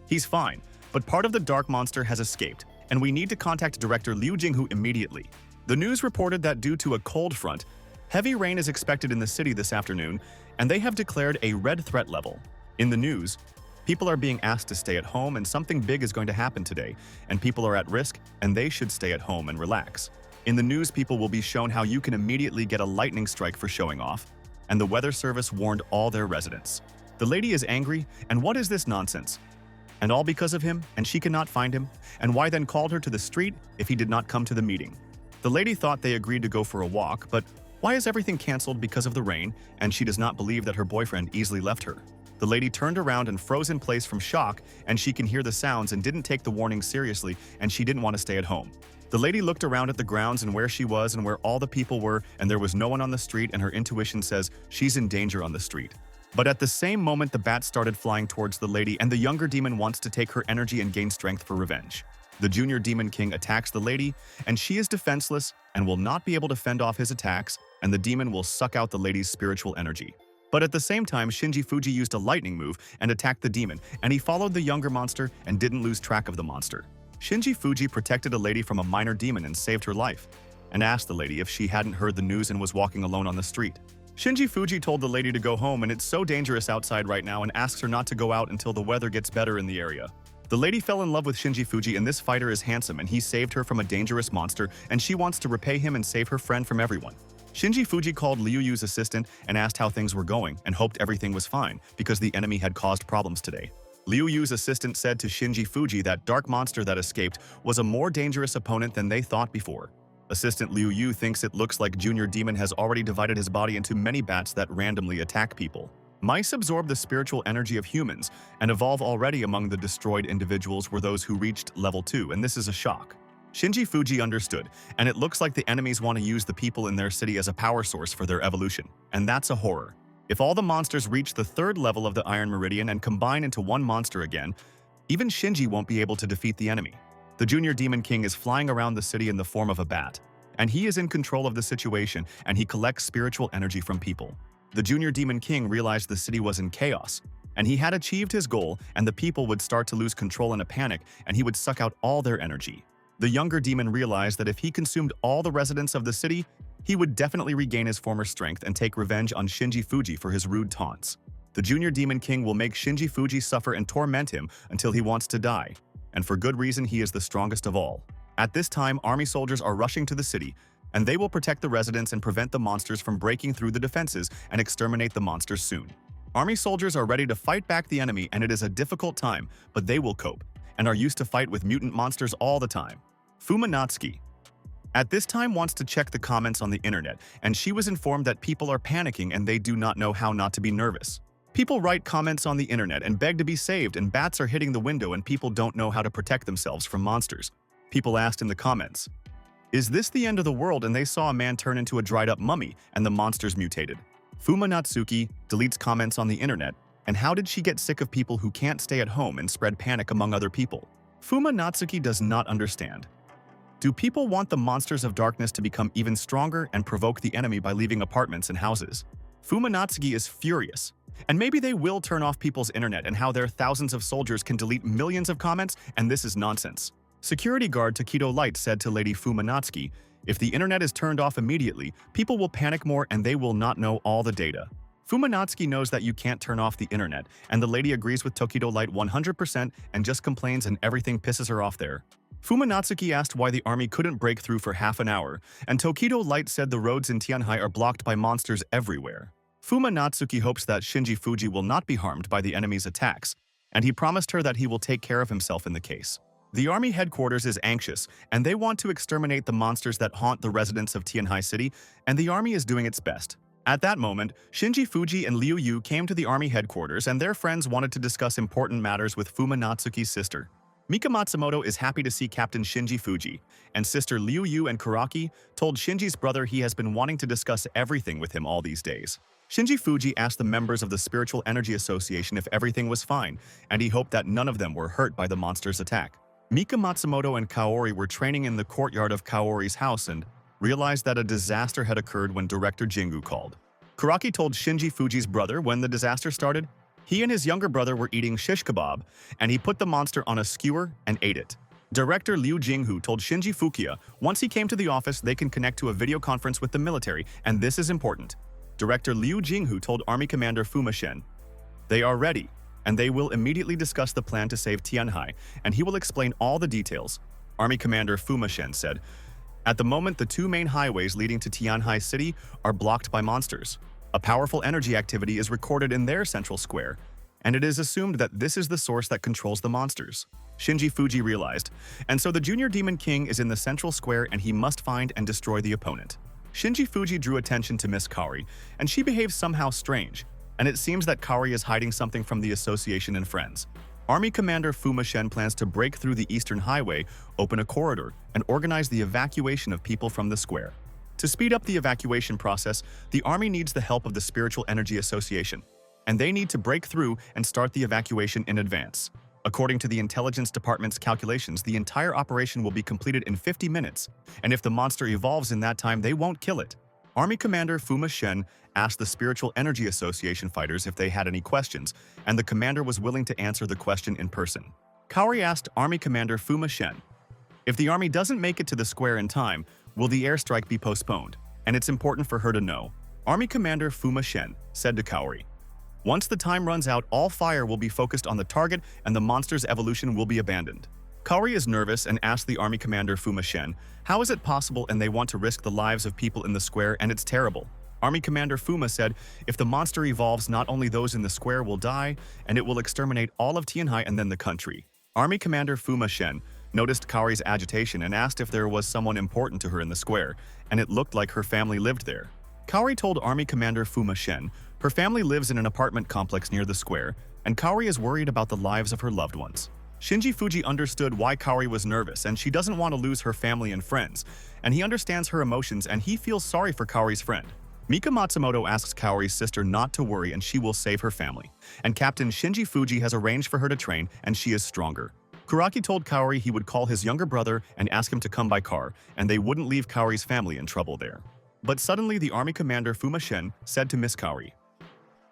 A: "He's fine, but part of the dark monster has escaped, and we need to contact director Liu Jinghu immediately." The news reported that due to a cold front, heavy rain is expected in the city this afternoon, and they have declared a red threat level. In the news, people are being asked to stay at home, and something big is going to happen today, and people are at risk, and they should stay at home and relax. In the news, people will be shown how you can immediately get a lightning strike for showing off, and the weather service warned all their residents. The lady is angry, and what is this nonsense? And all because of him, and she cannot find him, and why then called her to the street if he did not come to the meeting? The lady thought they agreed to go for a walk, but why is everything cancelled because of the rain, and she does not believe that her boyfriend easily left her? The lady turned around and froze in place from shock, and she can hear the sounds and didn't take the warning seriously, and she didn't want to stay at home. The lady looked around at the grounds and where she was and where all the people were, and there was no one on the street, and her intuition says she's in danger on the street. But at the same moment, the bat started flying towards the lady, and the younger demon wants to take her energy and gain strength for revenge. The junior demon king attacks the lady, and she is defenseless and will not be able to fend off his attacks, and the demon will suck out the lady's spiritual energy. But at the same time, Shinji Fuji used a lightning move and attacked the demon, and he followed the younger monster and didn't lose track of the monster. Shinji Fuji protected a lady from a minor demon and saved her life, and asked the lady if she hadn't heard the news and was walking alone on the street. Shinji Fuji told the lady to go home, and it's so dangerous outside right now, and asks her not to go out until the weather gets better in the area. The lady fell in love with Shinji Fuji, and this fighter is handsome, and he saved her from a dangerous monster, and she wants to repay him and save her friend from everyone. Shinji Fuji called Liu Yu's assistant and asked how things were going and hoped everything was fine because the enemy had caused problems today. Liu Yu's assistant said to Shinji Fuji that dark monster that escaped was a more dangerous opponent than they thought before. Assistant Liu Yu thinks it looks like Junior Demon has already divided his body into many bats that randomly attack people. Mice absorb the spiritual energy of humans and evolve already among the destroyed individuals were those who reached level 2, and this is a shock. Shinji Fuji understood, and it looks like the enemies want to use the people in their city as a power source for their evolution, and that's a horror. If all the monsters reach the 3rd level of the Iron Meridian and combine into one monster again, even Shinji won't be able to defeat the enemy. The Junior Demon King is flying around the city in the form of a bat, and he is in control of the situation, and he collects spiritual energy from people. The Junior Demon King realized the city was in chaos, and he had achieved his goal, and the people would start to lose control in a panic, and he would suck out all their energy. The younger demon realized that if he consumed all the residents of the city, he would definitely regain his former strength and take revenge on Shinji Fuji for his rude taunts. The Junior Demon King will make Shinji Fuji suffer and torment him until he wants to die, and for good reason. He is the strongest of all. At this time, army soldiers are rushing to the city, and they will protect the residents and prevent the monsters from breaking through the defenses and exterminate the monsters soon. Army soldiers are ready to fight back the enemy, and it is a difficult time, but they will cope, and are used to fight with mutant monsters all the time. Fumatsuki, at this time, wants to check the comments on the internet, and she was informed that people are panicking and they do not know how not to be nervous. People write comments on the internet and beg to be saved, and bats are hitting the window and people don't know how to protect themselves from monsters. People asked in the comments, "Is this the end of the world?" and they saw a man turn into a dried-up mummy and the monsters mutated. Fumatsuki deletes comments on the internet, and how did she get sick of people who can't stay at home and spread panic among other people? Fumatsuki does not understand. Do people want the monsters of darkness to become even stronger and provoke the enemy by leaving apartments and houses? Fumatsuki is furious. And maybe they will turn off people's internet, and how their thousands of soldiers can delete millions of comments, and this is nonsense. Security guard Takedo Light said to Lady Fumatsuki, "If the internet is turned off immediately, people will panic more and they will not know all the data." Fumatsuki knows that you can't turn off the internet, and the lady agrees with Takedo Light 100% and just complains, and everything pisses her off there. Fumatsuki asked why the army couldn't break through for half an hour, and Takedo Light said the roads in Tianhai are blocked by monsters everywhere. Fumatsuki hopes that Shinji Fuji will not be harmed by the enemy's attacks, and he promised her that he will take care of himself in the case. The army headquarters is anxious, and they want to exterminate the monsters that haunt the residents of Tianhai City, and the army is doing its best. At that moment, Shinji Fuji and Liu Yu came to the army headquarters, and their friends wanted to discuss important matters with Fumatsuki's sister. Mika Matsumoto is happy to see Captain Shinji Fuji, and sister Liu Yu and Kuraki told Shinji's brother he has been wanting to discuss everything with him all these days. Shinji Fuji asked the members of the Spiritual Energy Association if everything was fine, and he hoped that none of them were hurt by the monster's attack. Mika Matsumoto and Kaori were training in the courtyard of Kaori's house and realized that a disaster had occurred when Director Jingu called. Kuraki told Shinji Fuji's brother when the disaster started. He and his younger brother were eating shish kebab, and he put the monster on a skewer and ate it. Director Liu Jinghu told Shinji Fukia once he came to the office they can connect to a video conference with the military, and this is important. Director Liu Jinghu told Army Commander Fuma Shen, "They are ready, and they will immediately discuss the plan to save Tianhai, and he will explain all the details." Army Commander Fuma Shen said, "At the moment, the 2 main highways leading to Tianhai City are blocked by monsters. A powerful energy activity is recorded in their central square, and it is assumed that this is the source that controls the monsters." Shinji Fuji realized, and so the Junior Demon King is in the central square and he must find and destroy the opponent. Shinji Fuji drew attention to Miss Kaori, and she behaves somehow strange, and it seems that Kaori is hiding something from the association and friends. Army Commander Fuma Shen plans to break through the Eastern Highway, open a corridor, and organize the evacuation of people from the square. To speed up the evacuation process, the army needs the help of the Spiritual Energy Association, and they need to break through and start the evacuation in advance. According to the Intelligence Department's calculations, the entire operation will be completed in 50 minutes, and if the monster evolves in that time, they won't kill it. Army Commander Fuma Shen asked the Spiritual Energy Association fighters if they had any questions, and the commander was willing to answer the question in person. Kaori asked Army Commander Fuma Shen, "If the army doesn't make it to the square in time, will the airstrike be postponed?" And it's important for her to know. Army Commander Fuma Shen said to Kaori, "Once the time runs out, all fire will be focused on the target and the monster's evolution will be abandoned." Kaori is nervous and asked the Army Commander Fuma Shen, "How is it possible and they want to risk the lives of people in the square and it's terrible?" Army Commander Fuma said, "If the monster evolves, not only those in the square will die, and it will exterminate all of Tianhai and then the country." Army Commander Fuma Shen noticed Kaori's agitation and asked if there was someone important to her in the square, and it looked like her family lived there. Kaori told Army Commander Fuma Shen, Her family lives in an apartment complex near the square, and Kaori is worried about the lives of her loved ones. Shinji Fuji understood why Kaori was nervous, and she doesn't want to lose her family and friends, and he understands her emotions and he feels sorry for Kaori's friend. Mika Matsumoto asks Kaori's sister not to worry and she will save her family, and Captain Shinji Fuji has arranged for her to train and she is stronger. Kuraki told Kaori he would call his younger brother and ask him to come by car, and they wouldn't leave Kaori's family in trouble there. But suddenly the army commander Fuma said to Miss Kaori,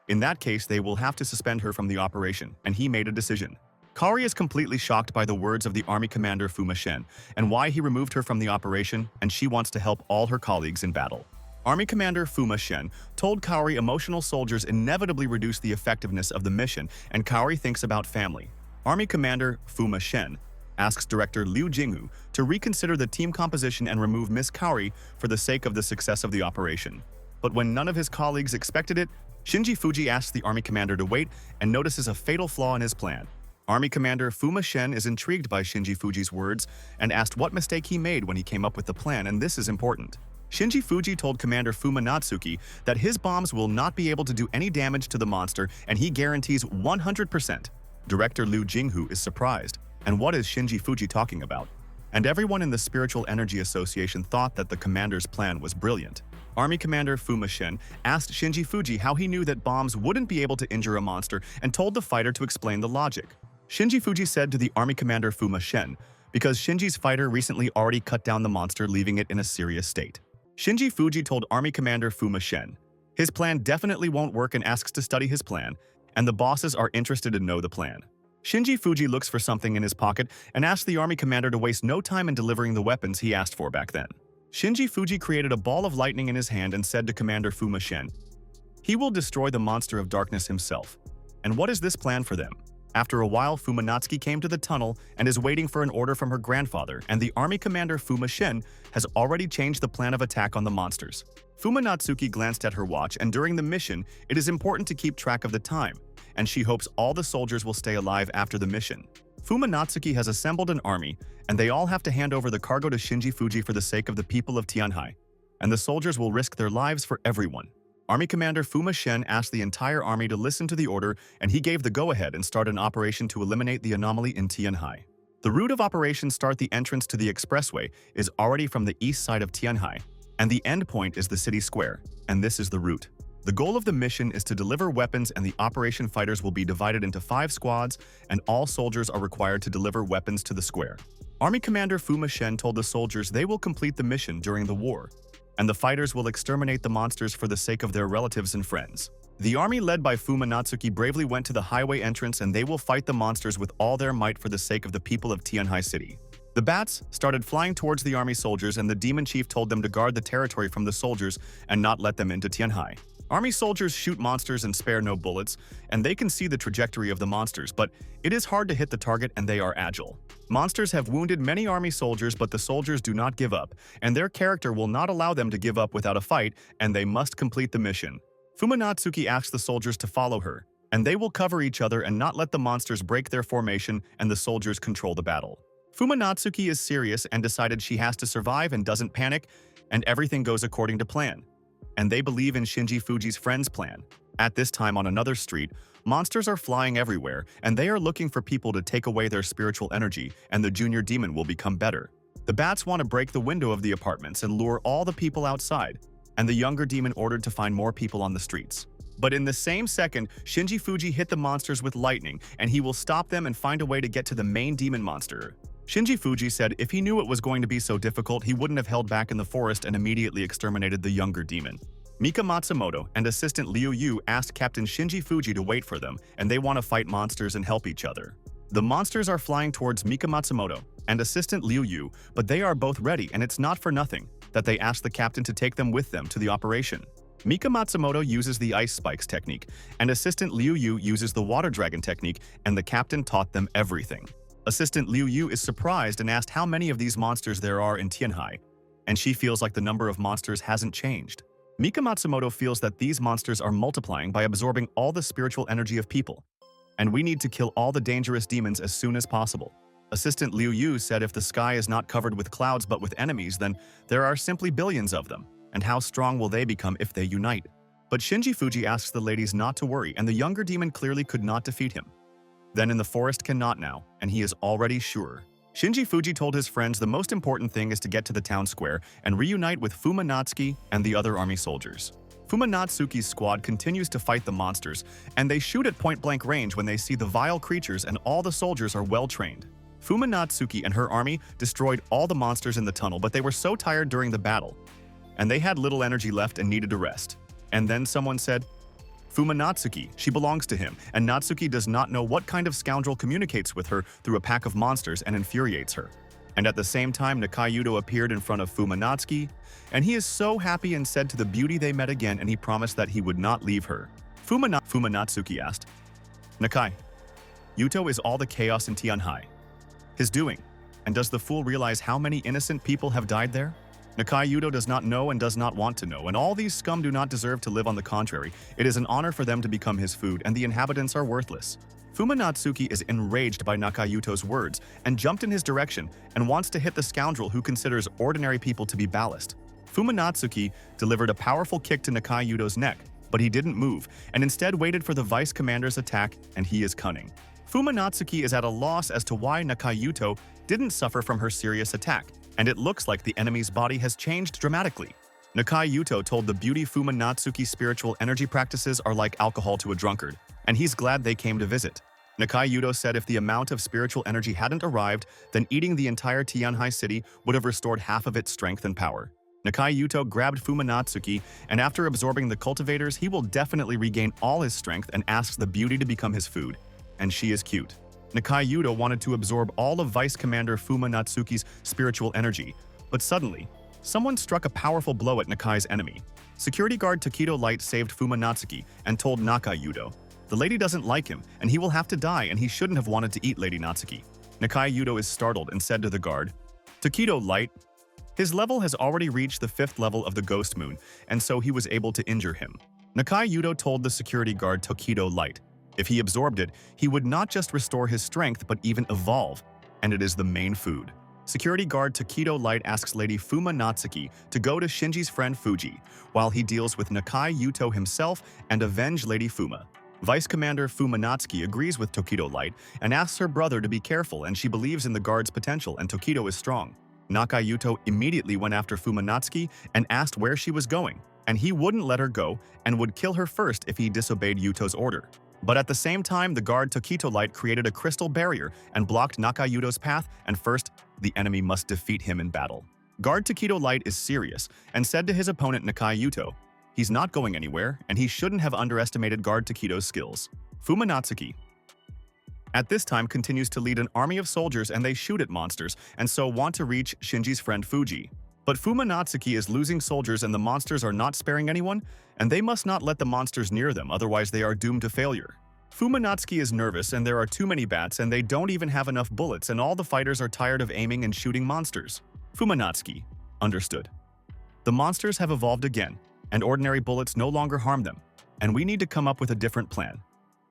A: in that case they will have to suspend her from the operation, and he made a decision. Kaori is completely shocked by the words of the army commander Fuma and why he removed her from the operation, and she wants to help all her colleagues in battle. Army Commander Fuma told Kaori emotional soldiers inevitably reduce the effectiveness of the mission, and Kaori thinks about family. Army Commander Fuma asks Director Liu Yu to reconsider the team composition and remove Miss Kaori for the sake of the success of the operation. But when none of his colleagues expected it, Shinji Fuji asks the Army Commander to wait and notices a fatal flaw in his plan. Army Commander Fuma is intrigued by Shinji Fuji's words and asked what mistake he made when he came up with the plan, and this is important. Shinji Fuji told Commander Fumatsuki that his bombs will not be able to do any damage to the monster, and he guarantees 100%. Director Liu Yu is surprised. And what is Shinji Fuji talking about? And everyone in the Spiritual Energy Association thought that the commander's plan was brilliant. Army Commander Fuma asked Shinji Fuji how he knew that bombs wouldn't be able to injure a monster and told the fighter to explain the logic. Shinji Fuji said to the Army Commander Fuma because Shinji's fighter recently already cut down the monster, leaving it in a serious state. Shinji Fuji told Army Commander Fuma his plan definitely won't work and asks to study his plan, and the bosses are interested to know the plan. Shinji Fuji looks for something in his pocket and asks the army commander to waste no time in delivering the weapons he asked for back then. Shinji Fuji created a ball of lightning in his hand and said to Commander Fuma he will destroy the monster of darkness himself. And what is this plan for them? After a while, Fumanatsuki came to the tunnel and is waiting for an order from her grandfather, and the army commander Fuma has already changed the plan of attack on the monsters. Fumanatsuki glanced at her watch, and during the mission, it is important to keep track of the time, and she hopes all the soldiers will stay alive after the mission. Fumanatsuki has assembled an army, and they all have to hand over the cargo to Shinji Fuji for the sake of the people of Tianhai, and the soldiers will risk their lives for everyone. Army Commander Fuma asked the entire army to listen to the order, and he gave the go-ahead and started an operation to eliminate the anomaly in Tianhai. The route of operation start the entrance to the expressway is already from the east side of Tianhai, and the end point is the city square, and this is the route. The goal of the mission is to deliver weapons, and the operation fighters will be divided into 5 squads, and all soldiers are required to deliver weapons to the square. Army Commander Fuma told the soldiers they will complete the mission during the war, and the fighters will exterminate the monsters for the sake of their relatives and friends. The army led by Fumanatsuki bravely went to the highway entrance, and they will fight the monsters with all their might for the sake of the people of Tianhai City. The bats started flying towards the army soldiers, and the demon chief told them to guard the territory from the soldiers and not let them into Tianhai. Army soldiers shoot monsters and spare no bullets, and they can see the trajectory of the monsters, but it is hard to hit the target and they are agile. Monsters have wounded many army soldiers, but the soldiers do not give up, and their character will not allow them to give up without a fight, and they must complete the mission. Fumanatsuki asks the soldiers to follow her, and they will cover each other and not let the monsters break their formation, and the soldiers control the battle. Fumanatsuki is serious and decided she has to survive and doesn't panic, and everything goes according to plan. And they believe in Shinji Fuji's friend's plan. At this time on another street, monsters are flying everywhere, and they are looking for people to take away their spiritual energy, and the junior demon will become better. The bats want to break the window of the apartments and lure all the people outside, and the younger demon ordered to find more people on the streets. But in the same second, Shinji Fuji hit the monsters with lightning, and he will stop them and find a way to get to the main demon monster. Shinji Fuji said if he knew it was going to be so difficult, he wouldn't have held back in the forest and immediately exterminated the younger demon. Mika Matsumoto and assistant Liu Yu asked Captain Shinji Fuji to wait for them, and they want to fight monsters and help each other. The monsters are flying towards Mika Matsumoto and assistant Liu Yu, but they are both ready, and it's not for nothing that they asked the captain to take them with them to the operation. Mika Matsumoto uses the ice spikes technique, and assistant Liu Yu uses the water dragon technique, and the captain taught them everything. Assistant Liu Yu is surprised and asked how many of these monsters there are in Tianhai, and she feels like the number of monsters hasn't changed. Mika Matsumoto feels that these monsters are multiplying by absorbing all the spiritual energy of people, and we need to kill all the dangerous demons as soon as possible. Assistant Liu Yu said if the sky is not covered with clouds but with enemies, then there are simply billions of them, and how strong will they become if they unite? But Shinji Fuji asks the ladies not to worry, and the younger demon clearly could not defeat him. Then in the forest cannot now, and he is already sure. Shinji Fuji told his friends the most important thing is to get to the town square and reunite with Fumatsuki and the other army soldiers. Fumatsuki's squad continues to fight the monsters, and they shoot at point-blank range when they see the vile creatures, and all the soldiers are well-trained. Fumatsuki and her army destroyed all the monsters in the tunnel, but they were so tired during the battle, and they had little energy left and needed to rest. And then someone said, Fumatsuki, she belongs to him, and Natsuki does not know what kind of scoundrel communicates with her through a pack of monsters and infuriates her. And at the same time, Nakayuto appeared in front of Fumatsuki, and he is so happy and said to the beauty they met again, and he promised that he would not leave her. Fumatsuki asked, Nakai, Yuto is all the chaos in Tianhai his doing, and does the fool realize how many innocent people have died there? Nakayuto does not know and does not want to know, and all these scum do not deserve to live. On the contrary, it is an honor for them to become his food, and the inhabitants are worthless. Fumatsuki is enraged by Nakayuto's words and jumped in his direction and wants to hit the scoundrel who considers ordinary people to be ballast. Fumatsuki delivered a powerful kick to Nakayuto's neck, but he didn't move and instead waited for the vice commander's attack, and he is cunning. Fumatsuki is at a loss as to why Nakayuto didn't suffer from her serious attack, and it looks like the enemy's body has changed dramatically. Nakayuto told the beauty Fumatsuki spiritual energy practices are like alcohol to a drunkard, and he's glad they came to visit. Nakayuto said if the amount of spiritual energy hadn't arrived, then eating the entire Tianhai city would have restored half of its strength and power. Nakayuto grabbed Fumatsuki, and after absorbing the cultivators, he will definitely regain all his strength, and asks the beauty to become his food. And she is cute. Nakayuto wanted to absorb all of Vice Commander Fumatsuki's spiritual energy, but suddenly, someone struck a powerful blow at Nakai's enemy. Security guard Takedo Light saved Fumatsuki and told Nakayuto, the lady doesn't like him, and he will have to die, and he shouldn't have wanted to eat Lady Natsuki. Nakayuto is startled and said to the guard, Takedo Light, his level has already reached the 5th level of the Ghost Moon, and so he was able to injure him. Nakayuto told the security guard Takedo Light, if he absorbed it, he would not just restore his strength but even evolve, and it is the main food. Security guard Takedo Light asks Lady Fumatsuki to go to Shinji's friend Fuji, while he deals with Nakayuto himself and avenge Lady Fuma. Vice Commander Fumatsuki agrees with Takedo Light and asks her brother to be careful, and she believes in the guard's potential, and Takedo is strong. Nakayuto immediately went after Fumatsuki and asked where she was going, and he wouldn't let her go and would kill her first if he disobeyed Yuto's order. But at the same time, the guard Takedo Light created a crystal barrier and blocked Nakayuto's path, and first, the enemy must defeat him in battle. Guard Takedo Light is serious and said to his opponent Nakayuto, he's not going anywhere, and he shouldn't have underestimated Guard Takedo's skills. Fumatsuki at this time continues to lead an army of soldiers, and they shoot at monsters and so want to reach Shinji's friend Fuji. But Fumatsuki is losing soldiers, and the monsters are not sparing anyone, and they must not let the monsters near them, otherwise they are doomed to failure. Fumatsuki is nervous, and there are too many bats, and they don't even have enough bullets, and all the fighters are tired of aiming and shooting monsters. Fumatsuki understood. The monsters have evolved again, and ordinary bullets no longer harm them, and we need to come up with a different plan.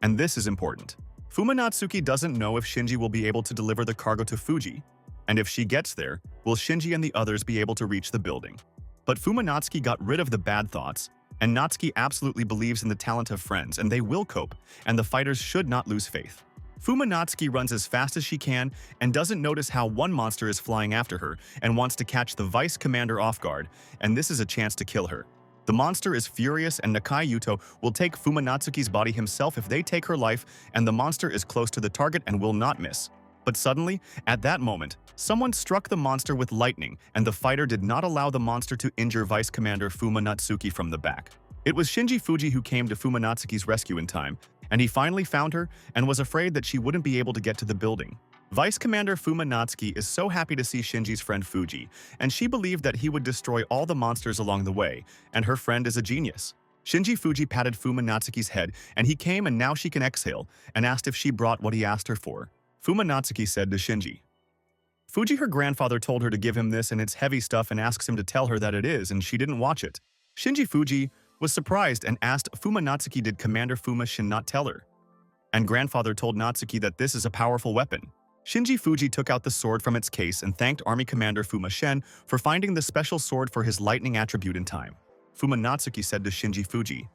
A: And this is important. Fumatsuki doesn't know if Shinji will be able to deliver the cargo to Fuji, and if she gets there, will Shinji and the others be able to reach the building? But Fumatsuki got rid of the bad thoughts, and Natsuki absolutely believes in the talent of friends, and they will cope, and the fighters should not lose faith. Fumatsuki runs as fast as she can and doesn't notice how one monster is flying after her and wants to catch the vice commander off guard, and this is a chance to kill her. The monster is furious, and Nakayuto will take Fumatsuki's body himself if they take her life, and the monster is close to the target and will not miss. But suddenly, at that moment, someone struck the monster with lightning, and the fighter did not allow the monster to injure Vice Commander Fumatsuki from the back. It was Shinji Fuji who came to Fumatsuki's rescue in time, and he finally found her and was afraid that she wouldn't be able to get to the building. Vice Commander Fumatsuki is so happy to see Shinji's friend Fuji, and she believed that he would destroy all the monsters along the way, and her friend is a genius. Shinji Fuji patted Fumatsuki's head, and he came, and now she can exhale, and asked if she brought what he asked her for. Fumatsuki said to Shinji, Fuji, her grandfather told her to give him this, and it's heavy stuff, and asks him to tell her that it is, and she didn't watch it. Shinji Fuji was surprised and asked Fumatsuki, did Commander Fuma Shin not tell her? And grandfather told Natsuki that this is a powerful weapon. Shinji Fuji took out the sword from its case and thanked Army Commander Fuma Shen for finding the special sword for his lightning attribute in time. Fumatsuki said to Shinji Fuji,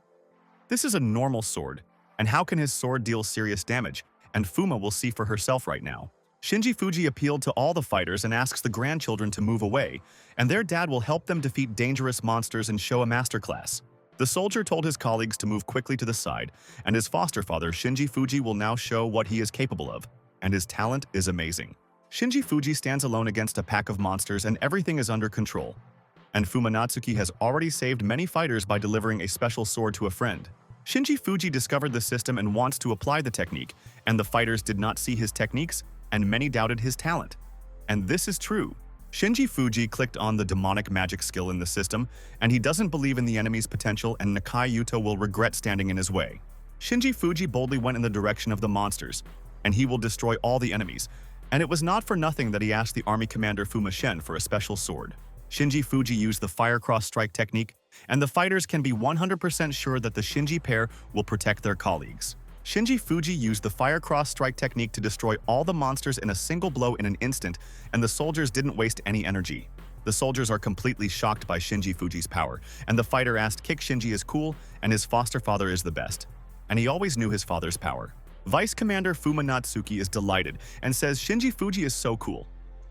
A: This is a normal sword, and how can his sword deal serious damage? And Fuma will see for herself right now. Shinji Fuji appealed to all the fighters and asks the grandchildren to move away, and their dad will help them defeat dangerous monsters and show a masterclass. The soldier told his colleagues to move quickly to the side, and his foster father, Shinji Fuji, will now show what he is capable of, and his talent is amazing. Shinji Fuji stands alone against a pack of monsters and everything is under control. And Fumatsuki has already saved many fighters by delivering a special sword to a friend. Shinji Fuji discovered the system and wants to apply the technique, and the fighters did not see his techniques, and many doubted his talent. And this is true. Shinji Fuji clicked on the demonic magic skill in the system, and he doesn't believe in the enemy's potential, and Nakayuto will regret standing in his way. Shinji Fuji boldly went in the direction of the monsters, and he will destroy all the enemies. And it was not for nothing that he asked the army commander Fuma for a special sword. Shinji Fuji used the fire cross strike technique, and the fighters can be 100% sure that the Shinji pair will protect their colleagues. Shinji Fuji used the fire cross strike technique to destroy all the monsters in a single blow in an instant, and the soldiers didn't waste any energy. The soldiers are completely shocked by Shinji Fuji's power, and the fighter asked Kick Shinji is cool and his foster father is the best. And he always knew his father's power. Vice Commander Fumatsuki is delighted and says Shinji Fuji is so cool,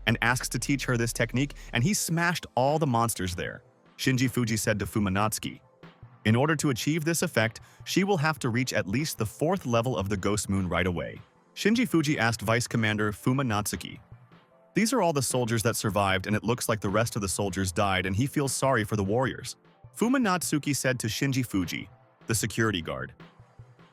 A: and asks to teach her this technique, and he smashed all the monsters there. Shinji Fuji said to Fumatsuki, in order to achieve this effect, she will have to reach at least the 4th level of the Ghost Moon right away. Shinji Fuji asked Vice Commander Fumatsuki, these are all the soldiers that survived, and it looks like the rest of the soldiers died, and he feels sorry for the warriors. Fumatsuki said to Shinji Fuji, the security guard,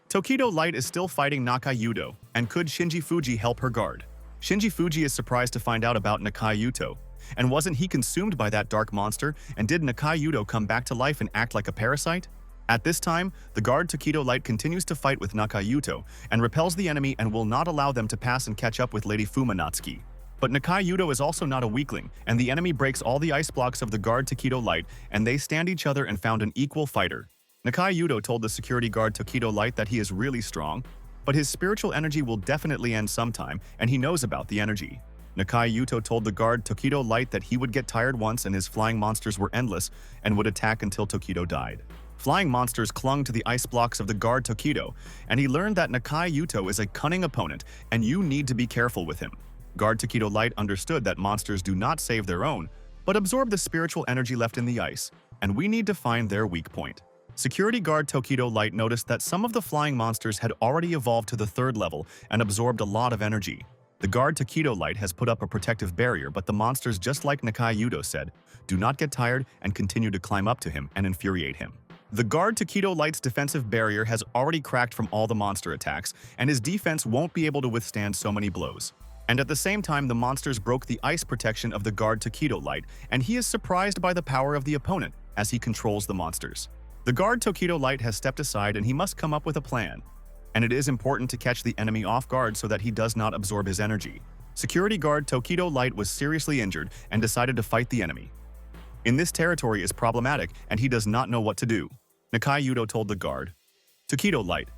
A: Tokido Light is still fighting Nakayuto, and could Shinji Fuji help her guard? Shinji Fuji is surprised to find out about Nakayuto. And wasn't he consumed by that dark monster, and did Nakayuto come back to life and act like a parasite? At this time, the guard Tokido Light continues to fight with Nakayuto, and repels the enemy and will not allow them to pass and catch up with Lady Fumatsuki. But Nakayuto is also not a weakling, and the enemy breaks all the ice blocks of the guard Tokido Light, and they stand each other and found an equal fighter. Nakayuto told the security guard Tokido Light that he is really strong, but his spiritual energy will definitely end sometime, and he knows about the energy. Nakayuto told the guard Tokido Light that he would get tired once and his flying monsters were endless and would attack until Tokido died. Flying monsters clung to the ice blocks of the guard Tokido, and he learned that Nakayuto is a cunning opponent and you need to be careful with him. Guard Tokido Light understood that monsters do not save their own, but absorb the spiritual energy left in the ice, and we need to find their weak point. Security guard Tokido Light noticed that some of the flying monsters had already evolved to the 3rd level and absorbed a lot of energy. The guard Tokido Light has put up a protective barrier, but the monsters, just like Nakayuto said, do not get tired and continue to climb up to him and infuriate him. The guard Tokido Light's defensive barrier has already cracked from all the monster attacks, and his defense won't be able to withstand so many blows. And at the same time, the monsters broke the ice protection of the guard Tokido Light, and he is surprised by the power of the opponent as he controls the monsters. The guard Tokido Light has stepped aside and he must come up with a plan. And it is important to catch the enemy off guard so that he does not absorb his energy. Security guard Tokido Light was seriously injured and decided to fight the enemy. In this territory is problematic and he does not know what to do. Nakayuto told the guard, Tokido Light.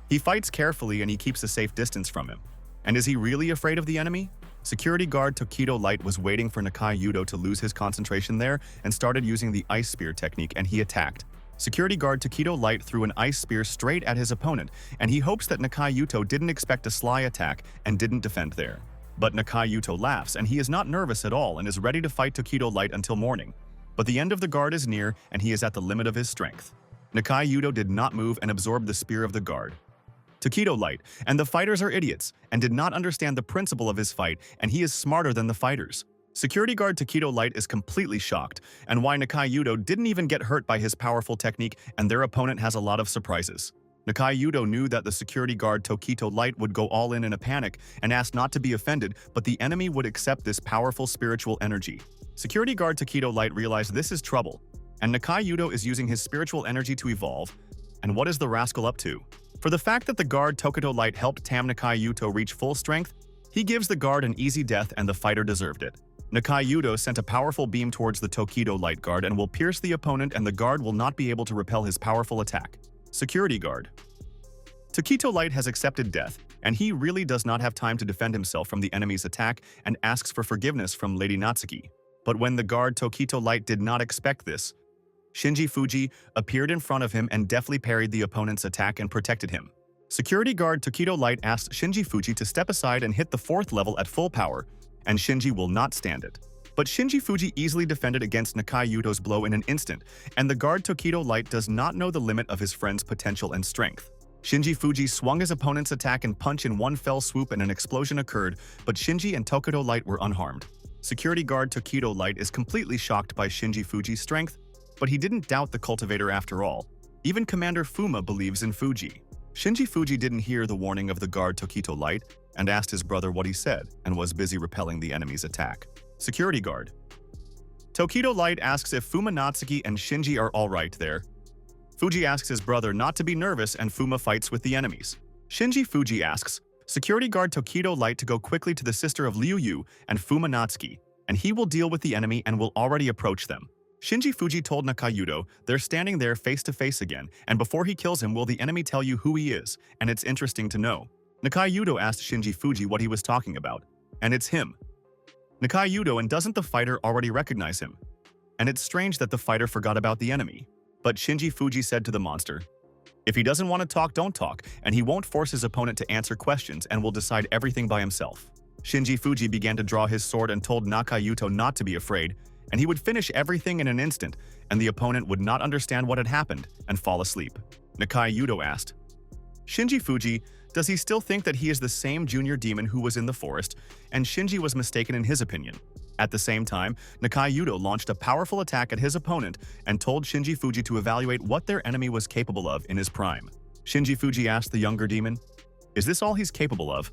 A: He fights carefully and he keeps a safe distance from him. And is he really afraid of the enemy? Security guard Tokido Light was waiting for Nakayuto to lose his concentration there and started using the ice spear technique, and he attacked. Security guard Tokido Light threw an ice spear straight at his opponent, and he hopes that Nakayuto didn't expect a sly attack and didn't defend there. But Nakayuto laughs, and he is not nervous at all and is ready to fight Tokido Light until morning. But the end of the guard is near, and he is at the limit of his strength. Nakayuto did not move and absorbed the spear of the guard. Tokido Light and the fighters are idiots and did not understand the principle of his fight, and he is smarter than the fighters. Security guard Tokido Light is completely shocked, and why Nakayuto didn't even get hurt by his powerful technique, and their opponent has a lot of surprises. Nakayuto knew that the security guard Tokido Light would go all in a panic and asked not to be offended, but the enemy would accept this powerful spiritual energy. Security guard Tokido Light realized this is trouble, and Nakayuto is using his spiritual energy to evolve. And what is the rascal up to? For the fact that the guard Tokido Light helped Tam Nakayuto reach full strength, he gives the guard an easy death and the fighter deserved it. Nakayuto sent a powerful beam towards the Tokido Light guard and will pierce the opponent, and the guard will not be able to repel his powerful attack. Security guard Tokido Light has accepted death, and he really does not have time to defend himself from the enemy's attack and asks for forgiveness from Lady Natsuki. But when the guard Tokido Light did not expect this, Shinji Fuji appeared in front of him and deftly parried the opponent's attack and protected him. Security guard Takedo Light asked Shinji Fuji to step aside and hit the 4th level at full power, and Shinji will not stand it. But Shinji Fuji easily defended against Nakayuto's blow in an instant, and the guard Takedo Light does not know the limit of his friend's potential and strength. Shinji Fuji swung his opponent's attack and punch in one fell swoop and an explosion occurred, but Shinji and Takedo Light were unharmed. Security guard Takedo Light is completely shocked by Shinji Fuji's strength, but he didn't doubt the cultivator after all. Even Commander Fuma believes in Fuji. Shinji Fuji didn't hear the warning of the guard Takedo Light and asked his brother what he said and was busy repelling the enemy's attack. Security guard Takedo Light asks if Fumatsuki and Shinji are alright there. Fuji asks his brother not to be nervous and Fuma fights with the enemies. Shinji Fuji asks security guard Takedo Light to go quickly to the sister of Liu Yu and Fumatsuki, and he will deal with the enemy and will already approach them. Shinji Fuji told Nakayuto they're standing there face to face again, and before he kills him will the enemy tell you who he is, and it's interesting to know. Nakayuto asked Shinji Fuji what he was talking about, and it's him. Nakayuto, and doesn't the fighter already recognize him? And it's strange that the fighter forgot about the enemy. But Shinji Fuji said to the monster, if he doesn't want to talk, don't talk, and he won't force his opponent to answer questions and will decide everything by himself. Shinji Fuji began to draw his sword and told Nakayuto not to be afraid, and he would finish everything in an instant, and the opponent would not understand what had happened and fall asleep. Nakayuto asked, Shinji Fuji, does he still think that he is the same junior demon who was in the forest, and Shinji was mistaken in his opinion? At the same time, Nakayuto launched a powerful attack at his opponent and told Shinji Fuji to evaluate what their enemy was capable of in his prime. Shinji Fuji asked the younger demon, is this all he's capable of?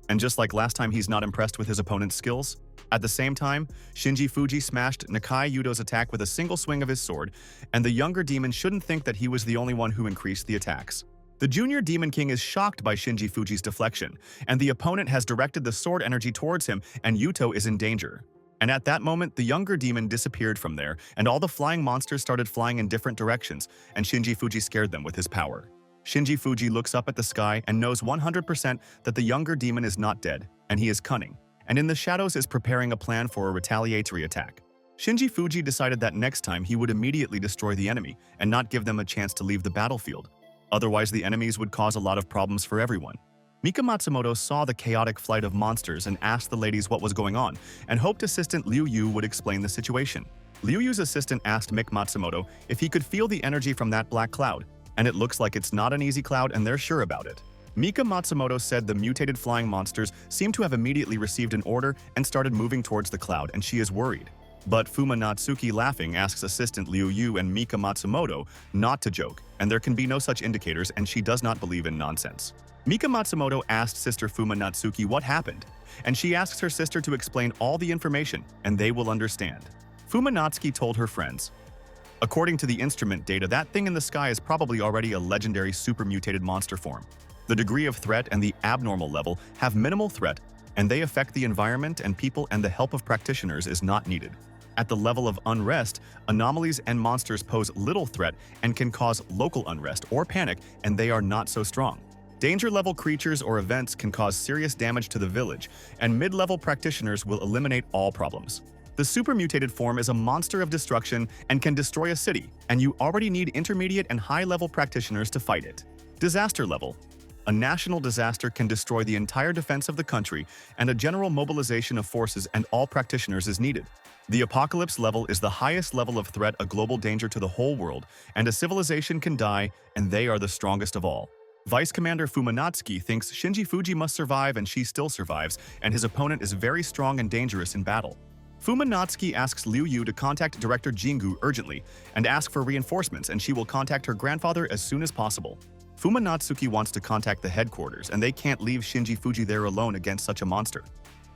A: And just like last time, he's not impressed with his opponent's skills? At the same time, Shinji Fuji smashed Nakayuto's attack with a single swing of his sword, and the younger demon shouldn't think that he was the only one who increased the attacks. The junior demon king is shocked by Shinji Fuji's deflection, and the opponent has directed the sword energy towards him, and Yuto is in danger. And at that moment, the younger demon disappeared from there, and all the flying monsters started flying in different directions, and Shinji Fuji scared them with his power. Shinji Fuji looks up at the sky and knows 100% that the younger demon is not dead, and he is cunning, and in the shadows is preparing a plan for a retaliatory attack. Shinji Fuji decided that next time he would immediately destroy the enemy and not give them a chance to leave the battlefield. Otherwise, the enemies would cause a lot of problems for everyone. Mika Matsumoto saw the chaotic flight of monsters and asked the ladies what was going on, and hoped assistant Liu Yu would explain the situation. Liu Yu's assistant asked Mika Matsumoto if he could feel the energy from that black cloud, and it looks like it's not an easy cloud and they're sure about it. Mika Matsumoto said the mutated flying monsters seem to have immediately received an order and started moving towards the cloud, and she is worried. But Fumatsuki, laughing, asks assistant Liu Yu and Mika Matsumoto not to joke, and there can be no such indicators, and she does not believe in nonsense. Mika Matsumoto asked sister Fumatsuki what happened, and she asks her sister to explain all the information, and they will understand. Fumatsuki told her friends, according to the instrument data, that thing in the sky is probably already a legendary super mutated monster form. The degree of threat and the abnormal level have minimal threat, and they affect the environment and people, and the help of practitioners is not needed. At the level of unrest, anomalies and monsters pose little threat and can cause local unrest or panic, and they are not so strong. Danger-level creatures or events can cause serious damage to the village, and mid-level practitioners will eliminate all problems. The super mutated form is a monster of destruction and can destroy a city, and you already need intermediate and high-level practitioners to fight it. Disaster level. A national disaster can destroy the entire defense of the country, and a general mobilization of forces and all practitioners is needed. The apocalypse level is the highest level of threat, a global danger to the whole world, and a civilization can die, and they are the strongest of all. Vice Commander Fumatsuki thinks Shinji Fuji must survive, and she still survives, and his opponent is very strong and dangerous in battle. Fumatsuki asks Liu Yu to contact Director Jingu urgently and ask for reinforcements, and she will contact her grandfather as soon as possible. Fumatsuki wants to contact the headquarters, and they can't leave Shinji Fuji there alone against such a monster.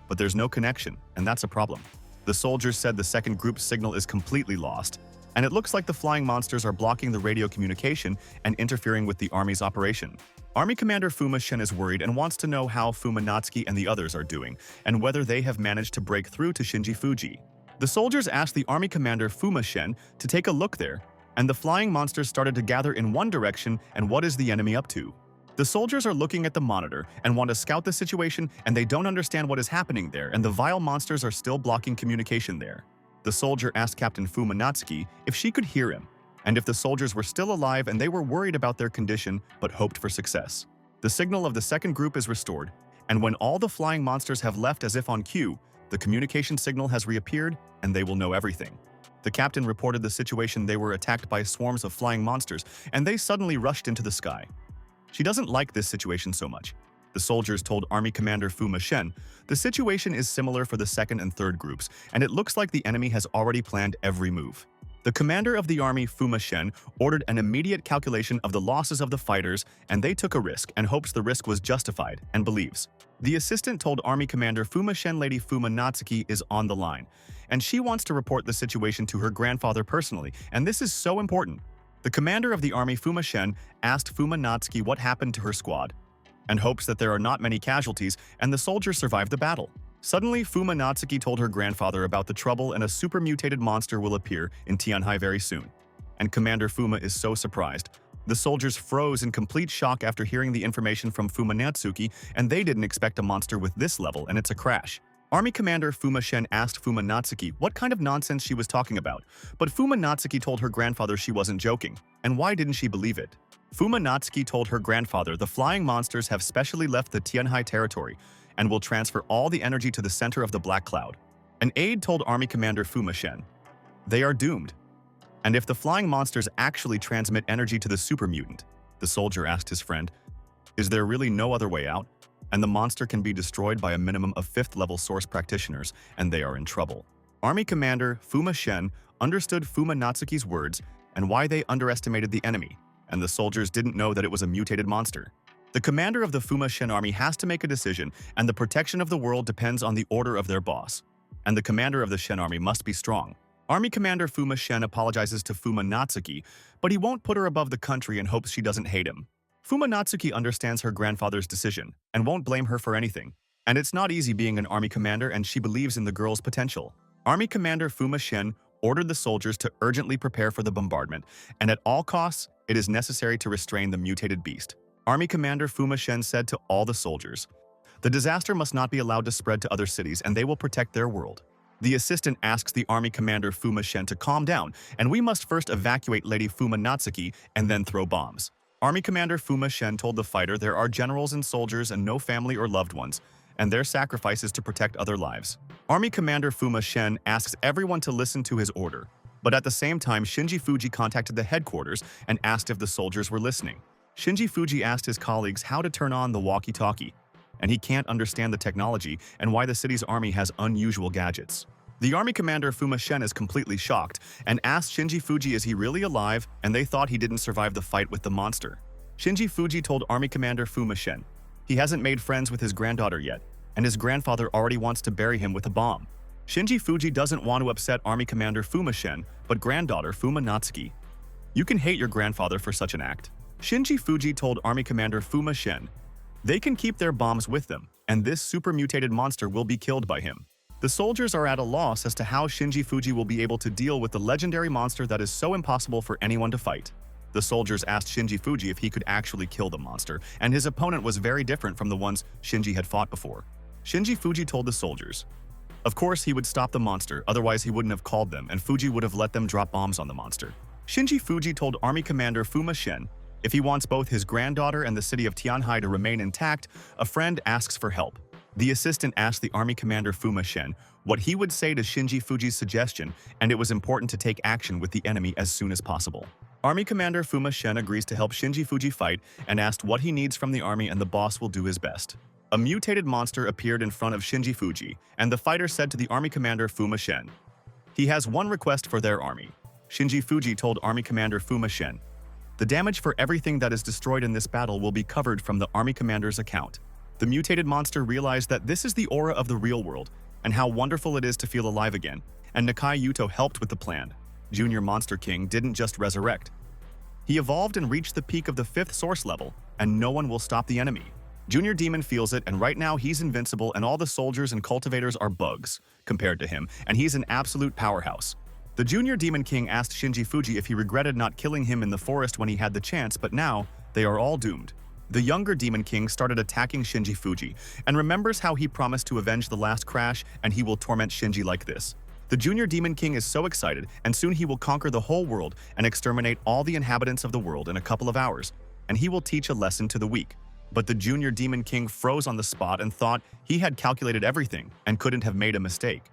A: But there's no connection, and that's a problem. The soldiers said the second group's signal is completely lost, and it looks like the flying monsters are blocking the radio communication and interfering with the army's operation. Army Commander Fuma Shen is worried and wants to know how Fumatsuki and the others are doing, and whether they have managed to break through to Shinji Fuji. The soldiers asked the Army Commander Fuma Shen to take a look there, and the flying monsters started to gather in one direction, and what is the enemy up to? The soldiers are looking at the monitor and want to scout the situation, and they don't understand what is happening there, and the vile monsters are still blocking communication there. The soldier asked Captain Fumatsuki if she could hear him, and if the soldiers were still alive and they were worried about their condition but hoped for success. The signal of the second group is restored, and when all the flying monsters have left as if on cue, the communication signal has reappeared and they will know everything. The captain reported the situation. They were attacked by swarms of flying monsters, and they suddenly rushed into the sky. She doesn't like this situation so much. The soldiers told Army Commander Fuma, the situation is similar for the second and third groups, and it looks like the enemy has already planned every move. The commander of the army, Fuma, ordered an immediate calculation of the losses of the fighters, and they took a risk and hopes the risk was justified and believes. The assistant told Army Commander Fuma, Lady Fumatsuki is on the line, and she wants to report the situation to her grandfather personally, and this is so important. The commander of the army, Fuma, asked Fumatsuki what happened to her squad, and hopes that there are not many casualties and the soldiers survive the battle. Suddenly, Fumatsuki told her grandfather about the trouble and a super mutated monster will appear in Tianhai very soon. And Commander Fuma is so surprised. The soldiers froze in complete shock after hearing the information from Fumatsuki, and they didn't expect a monster with this level, and it's a crash. Army Commander Fuma asked Fumatsuki what kind of nonsense she was talking about, but Fumatsuki told her grandfather she wasn't joking, and why didn't she believe it? Fumatsuki told her grandfather the flying monsters have specially left the Tianhai territory and will transfer all the energy to the center of the black cloud. An aide told Army Commander Fuma, they are doomed. And if the flying monsters actually transmit energy to the super mutant, the soldier asked his friend, is there really no other way out? And the monster can be destroyed by a minimum of 5th level source practitioners, and they are in trouble. Army Commander Fuma understood Fumatsuki's words and why they underestimated the enemy, and the soldiers didn't know that it was a mutated monster. The commander of the Fuma army has to make a decision, and the protection of the world depends on the order of their boss. And the commander of the Shen army must be strong. Army Commander Fuma apologizes to Fumatsuki, but he won't put her above the country and hopes she doesn't hate him. Fumatsuki understands her grandfather's decision and won't blame her for anything. And it's not easy being an army commander, and she believes in the girl's potential. Army Commander Fuma ordered the soldiers to urgently prepare for the bombardment, and at all costs, it is necessary to restrain the mutated beast. Army Commander Fuma said to all the soldiers, the disaster must not be allowed to spread to other cities, and they will protect their world. The assistant asks the Army Commander Fuma to calm down, and we must first evacuate Lady Fumatsuki and then throw bombs. Army Commander Fuma told the fighter there are generals and soldiers and no family or loved ones, and their sacrifices to protect other lives. Army Commander Fuma asks everyone to listen to his order, but at the same time Shinji contacted the headquarters and asked if the soldiers were listening. Shinji asked his colleagues how to turn on the walkie-talkie, and he can't understand the technology and why the city's army has unusual gadgets. The Army Commander Fuma is completely shocked and asked Shinji is he really alive, and they thought he didn't survive the fight with the monster. Shinji told Army Commander Fuma he hasn't made friends with his granddaughter yet, and his grandfather already wants to bury him with a bomb. Shinji doesn't want to upset Army Commander Fuma but granddaughter Fumatsuki. You can hate your grandfather for such an act. Shinji told Army Commander Fuma they can keep their bombs with them, and this super mutated monster will be killed by him. The soldiers are at a loss as to how Shinji will be able to deal with the legendary monster that is so impossible for anyone to fight. The soldiers asked Shinji if he could actually kill the monster, and his opponent was very different from the ones Shinji had fought before. Shinji told the soldiers, of course he would stop the monster, otherwise he wouldn't have called them, and Fuji would have let them drop bombs on the monster. Shinji told Army Commander Fuma if he wants both his granddaughter and the city of Tianhai to remain intact, a friend asks for help. The assistant asked the Army Commander Fuma what he would say to Shinji's suggestion, and it was important to take action with the enemy as soon as possible. Army Commander Fuma agrees to help Shinji fight and asked what he needs from the army, and the boss will do his best. A mutated monster appeared in front of Shinji, and the fighter said to the Army Commander Fuma he has one request for their army. Shinji told Army Commander Fuma the damage for everything that is destroyed in this battle will be covered from the Army Commander's account. The mutated monster realized that this is the aura of the real world, and how wonderful it is to feel alive again, and Nakayuto helped with the plan. Junior Monster King didn't just resurrect. He evolved and reached the peak of the 5th source level, and no one will stop the enemy. Junior Demon feels it, and right now he's invincible, and all the soldiers and cultivators are bugs compared to him, and he's an absolute powerhouse. The Junior Demon King asked Shinji if he regretted not killing him in the forest when he had the chance, but now they are all doomed. The younger Demon King started attacking Shinji and remembers how he promised to avenge the last crash, and he will torment Shinji like this. The Junior Demon King is so excited, and soon he will conquer the whole world and exterminate all the inhabitants of the world in a couple of hours, and he will teach a lesson to the weak. But the Junior Demon King froze on the spot and thought he had calculated everything and couldn't have made a mistake.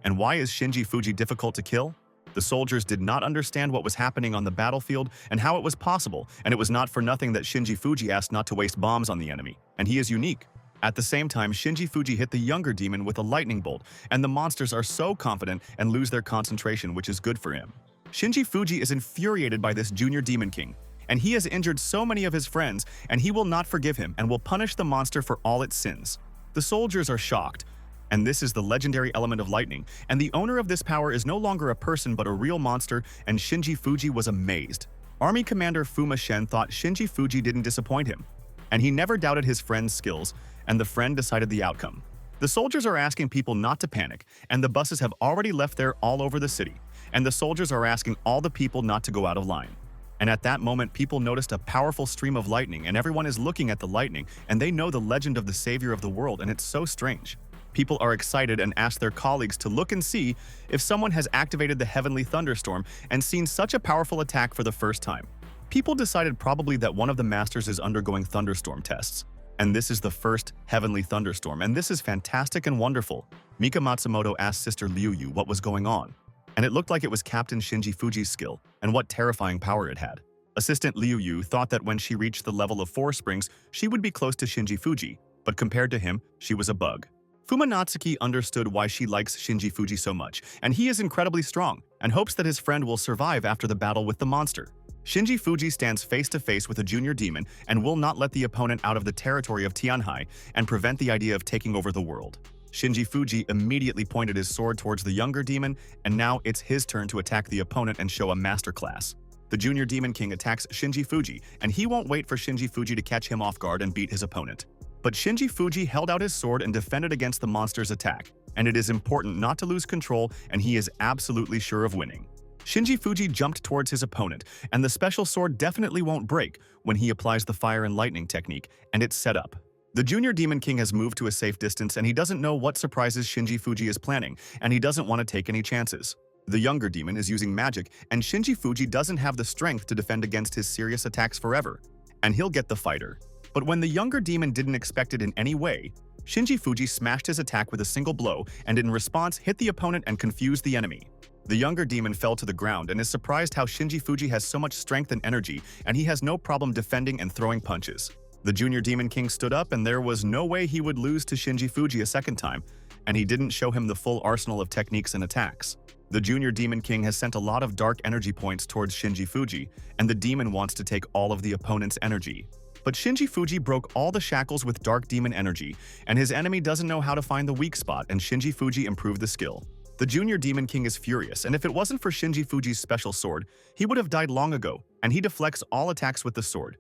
A: And why is Shinji Fuji difficult to kill? The soldiers did not understand what was happening on the battlefield and how it was possible, and it was not for nothing that Shinji Fuji asked not to waste bombs on the enemy, and he is unique. At the same time, Shinji Fuji hit the younger demon with a lightning bolt, and the monsters are so confident and lose their concentration, which is good for him. Shinji Fuji is infuriated by this Junior Demon King, and he has injured so many of his friends, and he will not forgive him and will punish the monster for all its sins. The soldiers are shocked, and this is the legendary element of lightning, and the owner of this power is no longer a person but a real monster, and Shinji Fuji was amazed. Army Commander Fuma Shen thought Shinji Fuji didn't disappoint him, and he never doubted his friend's skills, and the friend decided the outcome. The soldiers are asking people not to panic, and the buses have already left there all over the city, and the soldiers are asking all the people not to go out of line. And at that moment, people noticed a powerful stream of lightning, and everyone is looking at the lightning, and they know the legend of the savior of the world, and it's so strange. People are excited and ask their colleagues to look and see if someone has activated the heavenly thunderstorm and seen such a powerful attack for the first time. People decided probably that one of the masters is undergoing thunderstorm tests. And this is the first heavenly thunderstorm, and this is fantastic and wonderful. Mika Matsumoto asked Sister Liu Yu what was going on, and it looked like it was Captain Shinji Fuji's skill and what terrifying power it had. Assistant Liu Yu thought that when she reached the level of 4 springs, she would be close to Shinji Fuji, but compared to him, she was a bug. Fumatsuki understood why she likes Shinji Fuji so much, and he is incredibly strong, and hopes that his friend will survive after the battle with the monster. Shinji Fuji stands face to face with a junior demon and will not let the opponent out of the territory of Tianhai and prevent the idea of taking over the world. Shinji Fuji immediately pointed his sword towards the younger demon, and now it's his turn to attack the opponent and show a masterclass. The Junior Demon King attacks Shinji Fuji, and he won't wait for Shinji Fuji to catch him off guard and beat his opponent. But Shinji Fuji held out his sword and defended against the monster's attack, and it is important not to lose control, and he is absolutely sure of winning. Shinji Fuji jumped towards his opponent, and the special sword definitely won't break when he applies the fire and lightning technique, and it's set up. The Junior Demon King has moved to a safe distance, and he doesn't know what surprises Shinji Fuji is planning, and he doesn't want to take any chances. The younger demon is using magic, and Shinji Fuji doesn't have the strength to defend against his serious attacks forever, and he'll get the fighter. But when the younger demon didn't expect it in any way, Shinji Fuji smashed his attack with a single blow, and in response hit the opponent and confused the enemy. The younger demon fell to the ground and is surprised how Shinji Fuji has so much strength and energy, and he has no problem defending and throwing punches. The Junior Demon King stood up, and there was no way he would lose to Shinji Fuji a second time, and he didn't show him the full arsenal of techniques and attacks. The Junior Demon King has sent a lot of dark energy points towards Shinji Fuji, and the demon wants to take all of the opponent's energy. But Shinji Fuji broke all the shackles with dark demon energy, and his enemy doesn't know how to find the weak spot, and Shinji Fuji improved the skill. The Junior Demon King is furious, and if it wasn't for Shinji Fuji's special sword, he would have died long ago, and he deflects all attacks with the sword.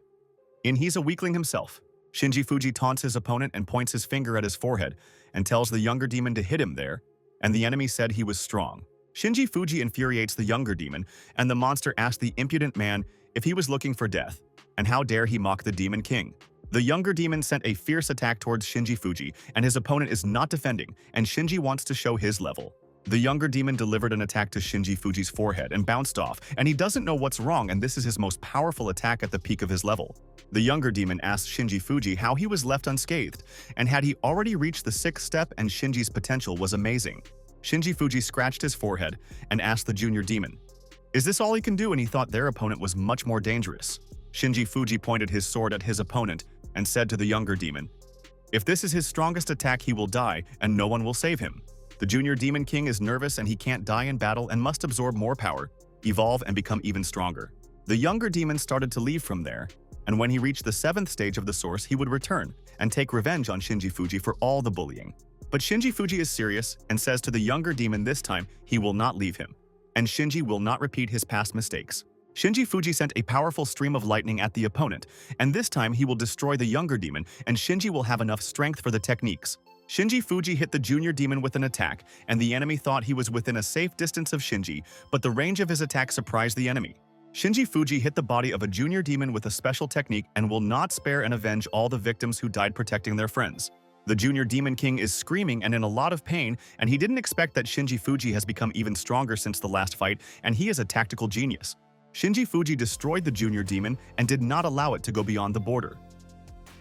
A: He's a weakling himself. Shinji Fuji taunts his opponent and points his finger at his forehead and tells the younger demon to hit him there, and the enemy said he was strong. Shinji Fuji infuriates the younger demon, and the monster asks the impudent man if he was looking for death, and how dare he mock the Demon King. The younger demon sent a fierce attack towards Shinji Fuji, and his opponent is not defending, and Shinji wants to show his level. The younger demon delivered an attack to Shinji Fuji's forehead and bounced off, and he doesn't know what's wrong, and this is his most powerful attack at the peak of his level. The younger demon asked Shinji Fuji how he was left unscathed, and had he already reached the 6th step, and Shinji's potential was amazing. Shinji Fuji scratched his forehead and asked the junior demon, "Is this all he can do?" and he thought their opponent was much more dangerous. Shinji Fuji pointed his sword at his opponent and said to the younger demon, "If this is his strongest attack, he will die, and no one will save him." The Junior Demon King is nervous, and he can't die in battle and must absorb more power, evolve, and become even stronger. The younger demon started to leave from there, and when he reached the 7th stage of the source, he would return and take revenge on Shinji Fuji for all the bullying. But Shinji Fuji is serious and says to the younger demon this time he will not leave him, and Shinji will not repeat his past mistakes. Shinji Fuji sent a powerful stream of lightning at the opponent, and this time he will destroy the younger demon, and Shinji will have enough strength for the techniques. Shinji Fuji hit the junior demon with an attack, and the enemy thought he was within a safe distance of Shinji, but the range of his attack surprised the enemy. Shinji Fuji hit the body of a junior demon with a special technique and will not spare and avenge all the victims who died protecting their friends. The Junior Demon King is screaming and in a lot of pain, and he didn't expect that Shinji Fuji has become even stronger since the last fight, and he is a tactical genius. Shinji Fuji destroyed the Junior Demon and did not allow it to go beyond the border.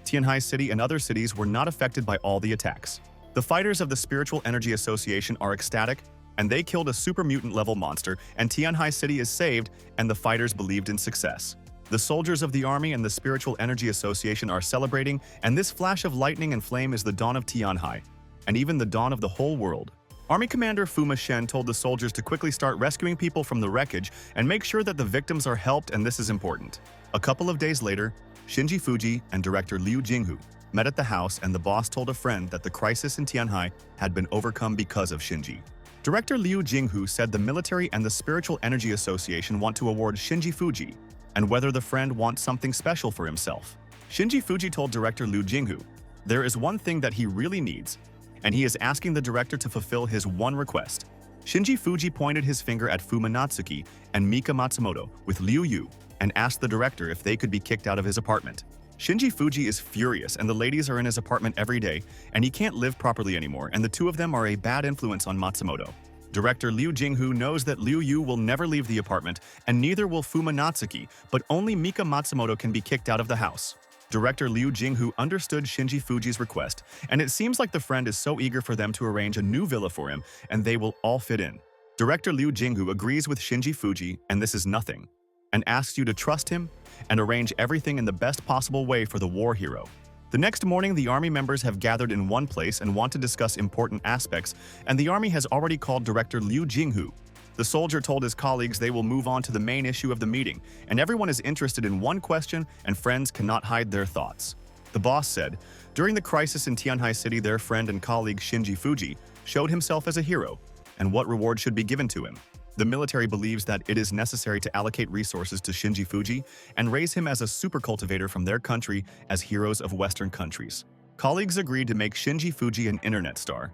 A: Tianhai City and other cities were not affected by all the attacks. The fighters of the Spiritual Energy Association are ecstatic, and they killed a super mutant level monster, and Tianhai City is saved, and the fighters believed in success. The soldiers of the army and the Spiritual Energy Association are celebrating, and this flash of lightning and flame is the dawn of Tianhai, and even the dawn of the whole world. Army Commander Fuma Shen told the soldiers to quickly start rescuing people from the wreckage and make sure that the victims are helped, and this is important. A couple of days later, Shinji Fuji and director Liu Jinghu met at the house, and the boss told a friend that the crisis in Tianhai had been overcome because of Shinji. Director Liu Jinghu said the military and the Spiritual Energy Association want to award Shinji Fuji, and whether the friend wants something special for himself. Shinji Fuji told director Liu Jinghu, there is one thing that he really needs, and he is asking the director to fulfill his one request. Shinji Fuji pointed his finger at Fumatsuki and Mika Matsumoto with Liu Yu and asked the director if they could be kicked out of his apartment. Shinji Fuji is furious, and the ladies are in his apartment every day, and he can't live properly anymore, and the two of them are a bad influence on Matsumoto. Director Liu Jinghu knows that Liu Yu will never leave the apartment, and neither will Fumatsuki, but only Mika Matsumoto can be kicked out of the house. Director Liu Jinghu understood Shinji Fuji's request, and it seems like the friend is so eager for them to arrange a new villa for him, and they will all fit in. Director Liu Jinghu agrees with Shinji Fuji, and this is nothing, and asks you to trust him and arrange everything in the best possible way for the war hero. The next morning, the army members have gathered in one place and want to discuss important aspects, and the army has already called Director Liu Jinghu. The soldier told his colleagues they will move on to the main issue of the meeting, and everyone is interested in one question, and friends cannot hide their thoughts. The boss said, during the crisis in Tianhai City, their friend and colleague Shinji Fuji showed himself as a hero, and what reward should be given to him. The military believes that it is necessary to allocate resources to Shinji Fuji and raise him as a super cultivator from their country as heroes of Western countries. Colleagues agreed to make Shinji Fuji an internet star,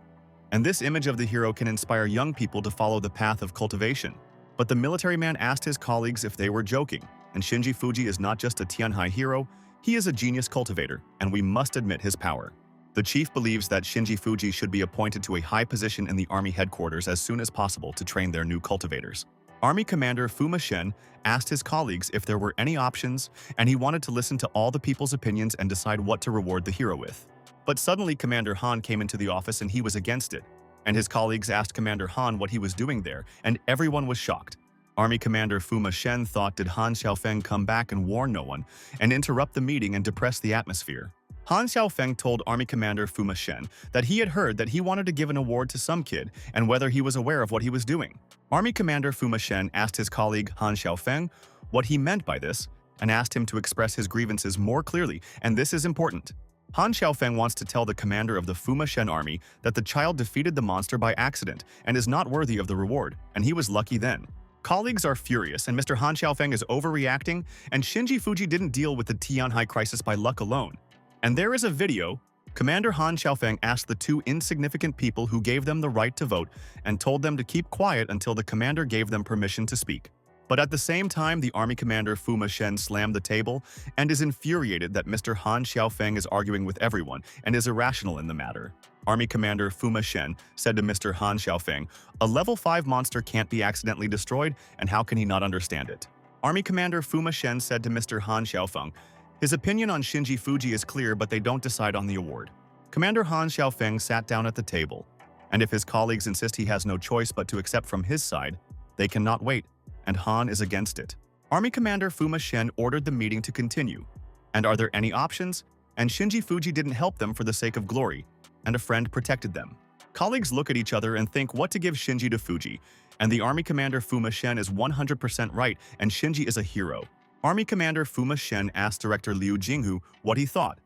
A: and this image of the hero can inspire young people to follow the path of cultivation. But the military man asked his colleagues if they were joking, and Shinji Fuji is not just a Tianhai hero, he is a genius cultivator, and we must admit his power. The chief believes that Shinji Fuji should be appointed to a high position in the army headquarters as soon as possible to train their new cultivators. Army Commander Fuma Shen asked his colleagues if there were any options, and he wanted to listen to all the people's opinions and decide what to reward the hero with. But suddenly Commander Han came into the office and he was against it, and his colleagues asked Commander Han what he was doing there, and everyone was shocked. Army Commander Fuma Shen thought, did Han Xiaofeng come back and warn no one, and interrupt the meeting and depress the atmosphere? Han Xiaofeng told Army Commander Fuma Shen that he had heard that he wanted to give an award to some kid and whether he was aware of what he was doing. Army Commander Fuma Shen asked his colleague Han Xiaofeng what he meant by this and asked him to express his grievances more clearly, and this is important. Han Xiaofeng wants to tell the commander of the Fuma Shen army that the child defeated the monster by accident and is not worthy of the reward, and he was lucky then. Colleagues are furious, and Mr. Han Xiaofeng is overreacting, and Shinji Fuji didn't deal with the Tianhai crisis by luck alone. And there is a video. Commander Han Xiaofeng asked the two insignificant people who gave them the right to vote and told them to keep quiet until the commander gave them permission to speak. But at the same time, the army commander Fuma Shen slammed the table and is infuriated that Mr. Han Xiaofeng is arguing with everyone and is irrational in the matter. Army Commander Fuma Shen said to Mr. Han Xiaofeng, a level 5 monster can't be accidentally destroyed, and how can he not understand it? Army Commander Fuma Shen said to Mr. Han Xiaofeng, his opinion on Shinji Fuji is clear, but they don't decide on the award. Commander Han Xiaofeng sat down at the table, and if his colleagues insist he has no choice but to accept from his side, they cannot wait, and Han is against it. Army Commander Fuma Shen ordered the meeting to continue. And are there any options? And Shinji Fuji didn't help them for the sake of glory, and a friend protected them. Colleagues look at each other and think what to give Shinji to Fuji, and the Army Commander Fuma Shen is 100% right, and Shinji is a hero. Army Commander Fuma Shen asked Director Liu Jinghu what he thought,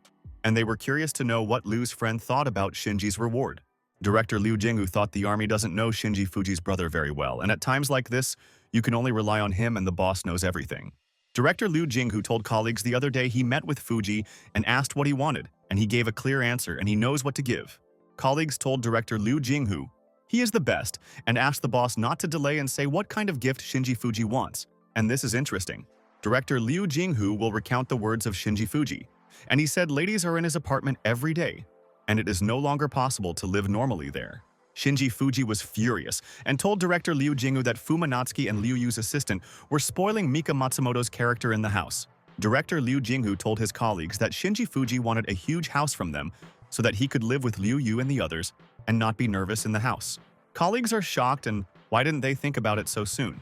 A: and they were curious to know what Liu's friend thought about Shinji's reward. Director Liu Jinghu thought the army doesn't know Shinji Fuji's brother very well, and at times like this, you can only rely on him and the boss knows everything. Director Liu Jinghu told colleagues the other day he met with Fuji and asked what he wanted, and he gave a clear answer and he knows what to give. Colleagues told Director Liu Jinghu he is the best and asked the boss not to delay and say what kind of gift Shinji Fuji wants, and this is interesting. Director Liu Jinghu will recount the words of Shinji Fuji, and he said ladies are in his apartment every day, and it is no longer possible to live normally there. Shinji Fuji was furious and told director Liu Jingu that Fumatsuki and Liu Yu's assistant were spoiling Mika Matsumoto's character in the house. Director Liu Jingu told his colleagues that Shinji Fuji wanted a huge house from them so that he could live with Liu Yu and the others and not be nervous in the house. Colleagues are shocked, and why didn't they think about it so soon?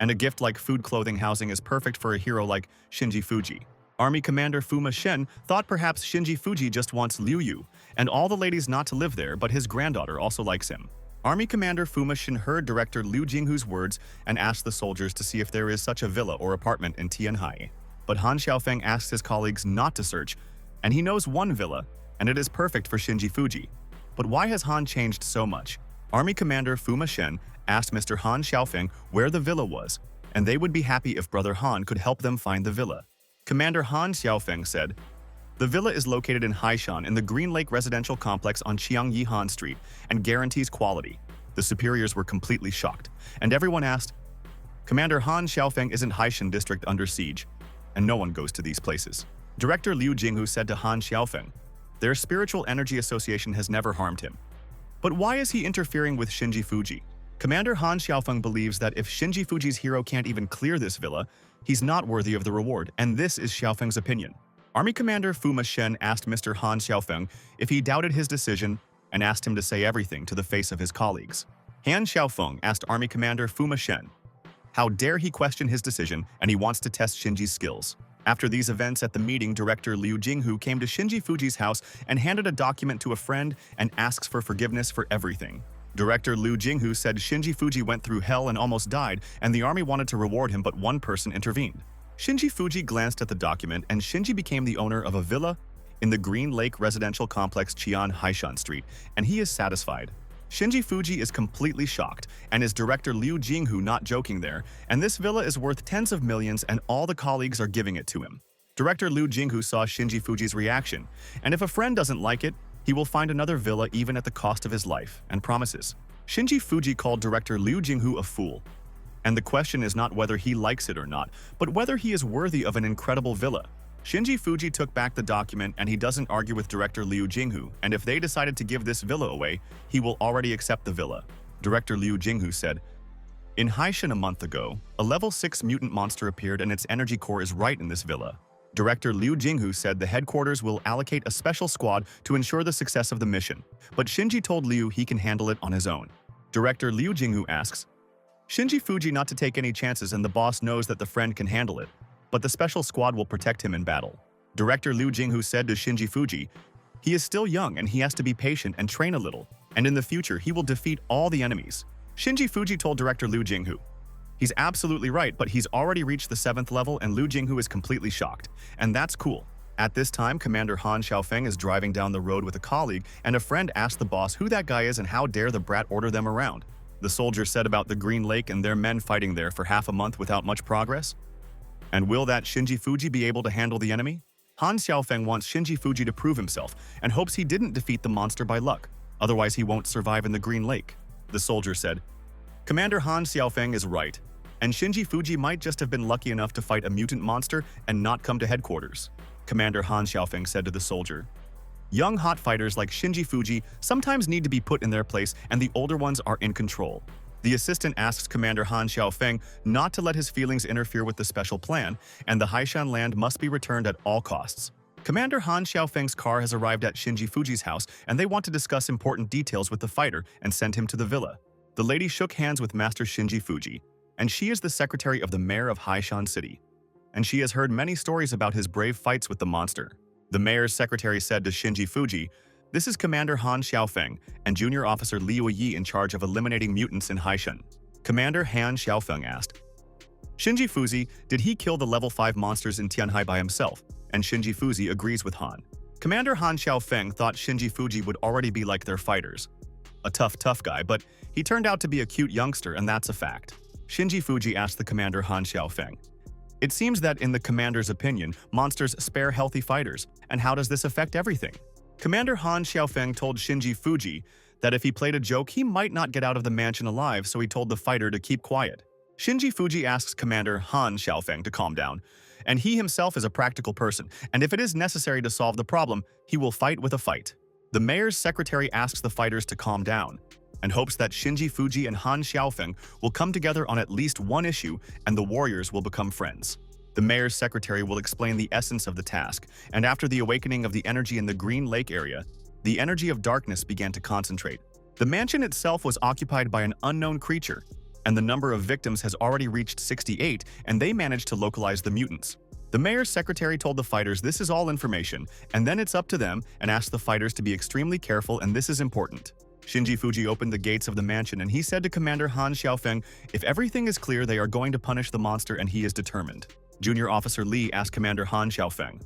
A: And a gift like food, clothing, housing is perfect for a hero like Shinji Fuji. Army Commander Fuma Shen thought perhaps Shinji Fuji just wants Liu Yu and all the ladies not to live there, but his granddaughter also likes him. Army Commander Fuma Shen heard director Liu Jinghu's words and asked the soldiers to see if there is such a villa or apartment in Tianhai. But Han Xiaofeng asked his colleagues not to search, and he knows one villa, and it is perfect for Shinji Fuji. But why has Han changed so much? Army Commander Fuma Shen asked Mr. Han Xiaofeng where the villa was, and they would be happy if Brother Han could help them find the villa. Commander Han Xiaofeng said, "The villa is located in Haishan in the Green Lake residential complex on Qiangyi Han Street and guarantees quality." The superiors were completely shocked, and everyone asked, "Commander Han Xiaofeng isn't Haishan district under siege, and no one goes to these places." Director Liu Jinghu said to Han Xiaofeng, "Their spiritual energy association has never harmed him. But why is he interfering with Shinji Fuji?" Commander Han Xiaofeng believes that if Shinji Fuji's hero can't even clear this villa, he's not worthy of the reward, and this is Xiaofeng's opinion. Army Commander Fuma Shen asked Mr. Han Xiaofeng if he doubted his decision and asked him to say everything to the face of his colleagues. Han Xiaofeng asked Army Commander Fuma Shen, how dare he question his decision, and he wants to test Shinji's skills. After these events at the meeting, director Liu Jinghu came to Shinji Fuji's house and handed a document to a friend and asks for forgiveness for everything. Director Liu Jinghu said Shinji Fuji went through hell and almost died, and the army wanted to reward him, but one person intervened. Shinji Fuji glanced at the document, and Shinji became the owner of a villa in the Green Lake residential complex Qian Haishan Street, and he is satisfied. Shinji Fuji is completely shocked, and is director Liu Jinghu not joking there, and this villa is worth tens of millions and all the colleagues are giving it to him. Director Liu Jinghu saw Shinji Fuji's reaction, and if a friend doesn't like it, he will find another villa even at the cost of his life, and promises. Shinji Fuji called director Liu Jinghu a fool. And the question is not whether he likes it or not, but whether he is worthy of an incredible villa. Shinji Fuji took back the document, and he doesn't argue with director Liu Jinghu, and if they decided to give this villa away, he will already accept the villa. Director Liu Jinghu said, "In Haishan a month ago, a level 6 mutant monster appeared and its energy core is right in this villa." Director Liu Jinghu said the headquarters will allocate a special squad to ensure the success of the mission, but Shinji told Liu he can handle it on his own. Director Liu Jinghu asks, Shinji Fuji not to take any chances, and the boss knows that the friend can handle it, but the special squad will protect him in battle. Director Liu Jinghu said to Shinji Fuji, he is still young and he has to be patient and train a little, and in the future he will defeat all the enemies. Shinji Fuji told director Liu Jinghu, he's absolutely right, but he's already reached the 7th level, and Liu Jinghu is completely shocked, and that's cool. At this time, Commander Han Xiaofeng is driving down the road with a colleague, and a friend asked the boss who that guy is and how dare the brat order them around. The soldier said about the Green Lake and their men fighting there for half a month without much progress. And will that Shinji Fuji be able to handle the enemy? Han Xiaofeng wants Shinji Fuji to prove himself and hopes he didn't defeat the monster by luck, otherwise he won't survive in the Green Lake. The soldier said, Commander Han Xiaofeng is right, and Shinji Fuji might just have been lucky enough to fight a mutant monster and not come to headquarters. Commander Han Xiaofeng said to the soldier, young hot fighters like Shinji Fuji sometimes need to be put in their place, and the older ones are in control. The assistant asks Commander Han Xiaofeng not to let his feelings interfere with the special plan, and the Haishan land must be returned at all costs. Commander Han Xiaofeng's car has arrived at Shinji Fuji's house, and they want to discuss important details with the fighter and send him to the villa. The lady shook hands with Master Shinji Fuji, and she is the secretary of the mayor of Haishan City, and she has heard many stories about his brave fights with the monster. The mayor's secretary said to Shinji Fuji, this is Commander Han Xiaofeng and Junior Officer Liu Yu in charge of eliminating mutants in Haishan. Commander Han Xiaofeng asked, Shinji Fuji, did he kill the level 5 monsters in Tianhai by himself? And Shinji Fuji agrees with Han. Commander Han Xiaofeng thought Shinji Fuji would already be like their fighters. A tough guy, but he turned out to be a cute youngster, and that's a fact. Shinji Fuji asked the Commander Han Xiaofeng, it seems that in the commander's opinion, monsters spare healthy fighters, and how does this affect everything? Commander Han Xiaofeng told Shinji Fuji that if he played a joke, he might not get out of the mansion alive, so he told the fighter to keep quiet. Shinji Fuji asks Commander Han Xiaofeng to calm down, and he himself is a practical person, and if it is necessary to solve the problem, he will fight with a fight. The mayor's secretary asks the fighters to calm down and hopes that Shinji Fuji and Han Xiaofeng will come together on at least one issue and the warriors will become friends. The mayor's secretary will explain the essence of the task, and after the awakening of the energy in the Green Lake area, the energy of darkness began to concentrate. The mansion itself was occupied by an unknown creature, and the number of victims has already reached 68, and they managed to localize the mutants. The mayor's secretary told the fighters this is all information, and then it's up to them, and asked the fighters to be extremely careful, and this is important. Shinji Fuji opened the gates of the mansion and he said to Commander Han Xiaofeng, if everything is clear, they are going to punish the monster and he is determined. Junior Officer Lee asked Commander Han Xiaofeng,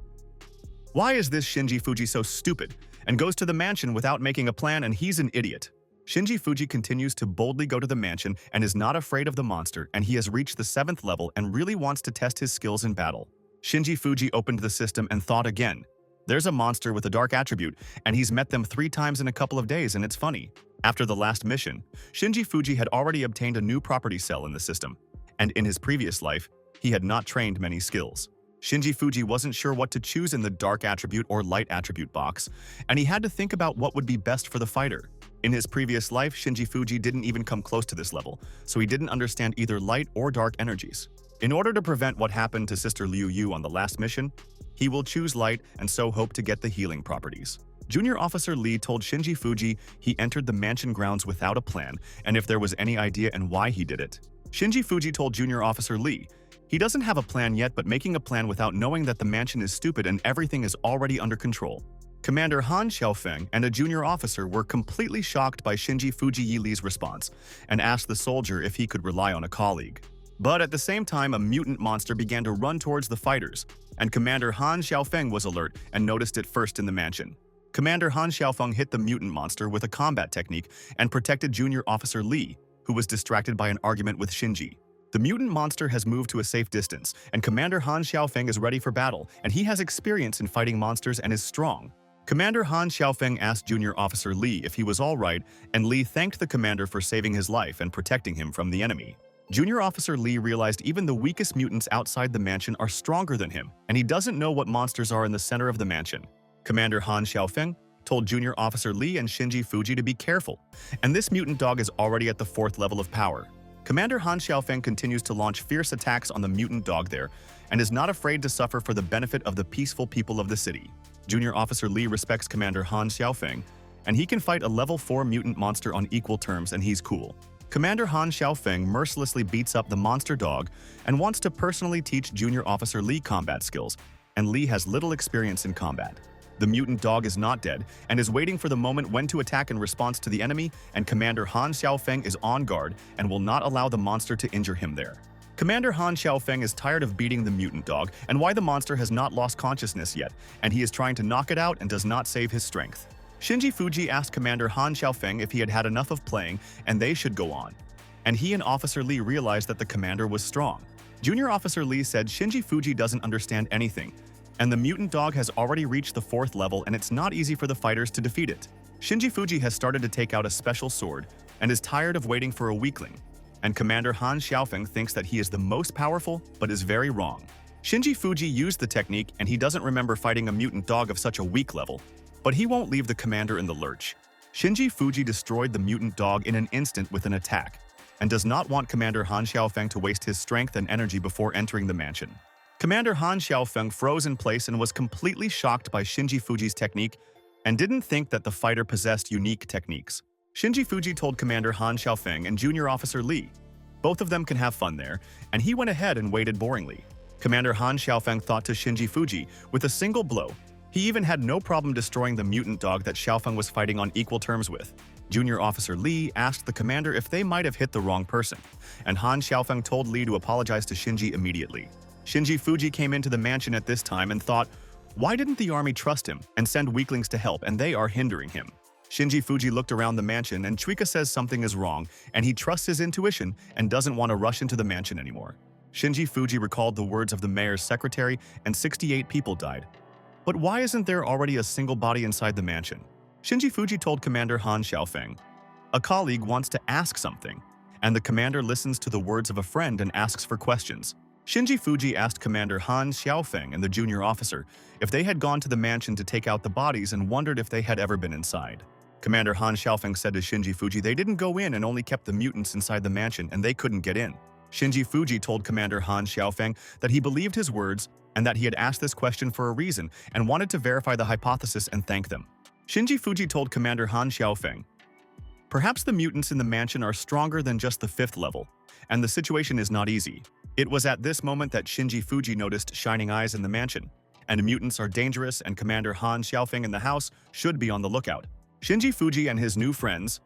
A: why is this Shinji Fuji so stupid, and goes to the mansion without making a plan, and he's an idiot. Shinji Fuji continues to boldly go to the mansion and is not afraid of the monster, and he has reached the 7th level and really wants to test his skills in battle. Shinji Fuji opened the system and thought again. There's a monster with a dark attribute, and he's met them 3 times in a couple of days, and it's funny. After the last mission, Shinji Fuji had already obtained a new property cell in the system, and in his previous life, he had not trained many skills. Shinji Fuji wasn't sure what to choose in the dark attribute or light attribute box, and he had to think about what would be best for the fighter. In his previous life, Shinji Fuji didn't even come close to this level, so he didn't understand either light or dark energies. In order to prevent what happened to Sister Liu Yu on the last mission, he will choose light and so hope to get the healing properties. Junior Officer Lee told Shinji Fuji he entered the mansion grounds without a plan and if there was any idea and why he did it. Shinji Fuji told Junior Officer Lee he doesn't have a plan yet, but making a plan without knowing that the mansion is stupid and everything is already under control. Commander Han Xiaofeng and a junior officer were completely shocked by Shinji Fuji Lee's response and asked the soldier if he could rely on a colleague. But at the same time, a mutant monster began to run towards the fighters, and Commander Han Xiaofeng was alert and noticed it first in the mansion. Commander Han Xiaofeng hit the mutant monster with a combat technique and protected Junior Officer Lee, who was distracted by an argument with Shinji. The mutant monster has moved to a safe distance, and Commander Han Xiaofeng is ready for battle, and he has experience in fighting monsters and is strong. Commander Han Xiaofeng asked Junior Officer Lee if he was all right, and Lee thanked the commander for saving his life and protecting him from the enemy. Junior Officer Lee realized even the weakest mutants outside the mansion are stronger than him, and he doesn't know what monsters are in the center of the mansion. Commander Han Xiaofeng told Junior Officer Lee and Shinji Fuji to be careful, and this mutant dog is already at the 4th level of power. Commander Han Xiaofeng continues to launch fierce attacks on the mutant dog there, and is not afraid to suffer for the benefit of the peaceful people of the city. Junior Officer Lee respects Commander Han Xiaofeng, and he can fight a level 4 mutant monster on equal terms, and he's cool. Commander Han Xiaofeng mercilessly beats up the monster dog and wants to personally teach Junior Officer Lee combat skills, and Lee has little experience in combat. The mutant dog is not dead and is waiting for the moment when to attack in response to the enemy, and Commander Han Xiaofeng is on guard and will not allow the monster to injure him there. Commander Han Xiaofeng is tired of beating the mutant dog and why the monster has not lost consciousness yet, and he is trying to knock it out and does not save his strength. Shinji Fuji asked Commander Han Xiaofeng if he had had enough of playing and they should go on. And he and Officer Lee realized that the commander was strong. Junior Officer Lee said Shinji Fuji doesn't understand anything, and the mutant dog has already reached the 4th level and it's not easy for the fighters to defeat it. Shinji Fuji has started to take out a special sword and is tired of waiting for a weakling. And Commander Han Xiaofeng thinks that he is the most powerful, but is very wrong. Shinji Fuji used the technique and he doesn't remember fighting a mutant dog of such a weak level, but he won't leave the commander in the lurch. Shinji Fuji destroyed the mutant dog in an instant with an attack, and does not want Commander Han Xiaofeng to waste his strength and energy before entering the mansion. Commander Han Xiaofeng froze in place and was completely shocked by Shinji Fuji's technique and didn't think that the fighter possessed unique techniques. Shinji Fuji told Commander Han Xiaofeng and Junior Officer Lee both of them can have fun there, and he went ahead and waited boringly. Commander Han Xiaofeng thought to Shinji Fuji with a single blow. He even had no problem destroying the mutant dog that Xiaofeng was fighting on equal terms with. Junior Officer Lee asked the commander if they might have hit the wrong person, and Han Xiaofeng told Lee to apologize to Shinji immediately. Shinji Fuji came into the mansion at this time and thought, why didn't the army trust him and send weaklings to help, and they are hindering him? Shinji Fuji looked around the mansion and Chuika says something is wrong and he trusts his intuition and doesn't want to rush into the mansion anymore. Shinji Fuji recalled the words of the mayor's secretary and 68 people died. But why isn't there already a single body inside the mansion? Shinji Fuji told Commander Han Xiaofeng. A colleague wants to ask something, and the commander listens to the words of a friend and asks for questions. Shinji Fuji asked Commander Han Xiaofeng and the junior officer if they had gone to the mansion to take out the bodies and wondered if they had ever been inside. Commander Han Xiaofeng said to Shinji Fuji they didn't go in and only kept the mutants inside the mansion and they couldn't get in. Shinji Fuji told Commander Han Xiaofeng that he believed his words and that he had asked this question for a reason and wanted to verify the hypothesis and thank them. Shinji Fuji told Commander Han Xiaofeng, "Perhaps the mutants in the mansion are stronger than just the 5th level, and the situation is not easy." It was at this moment that Shinji Fuji noticed shining eyes in the mansion, and mutants are dangerous and Commander Han Xiaofeng in the house should be on the lookout. Shinji Fuji and his new friends,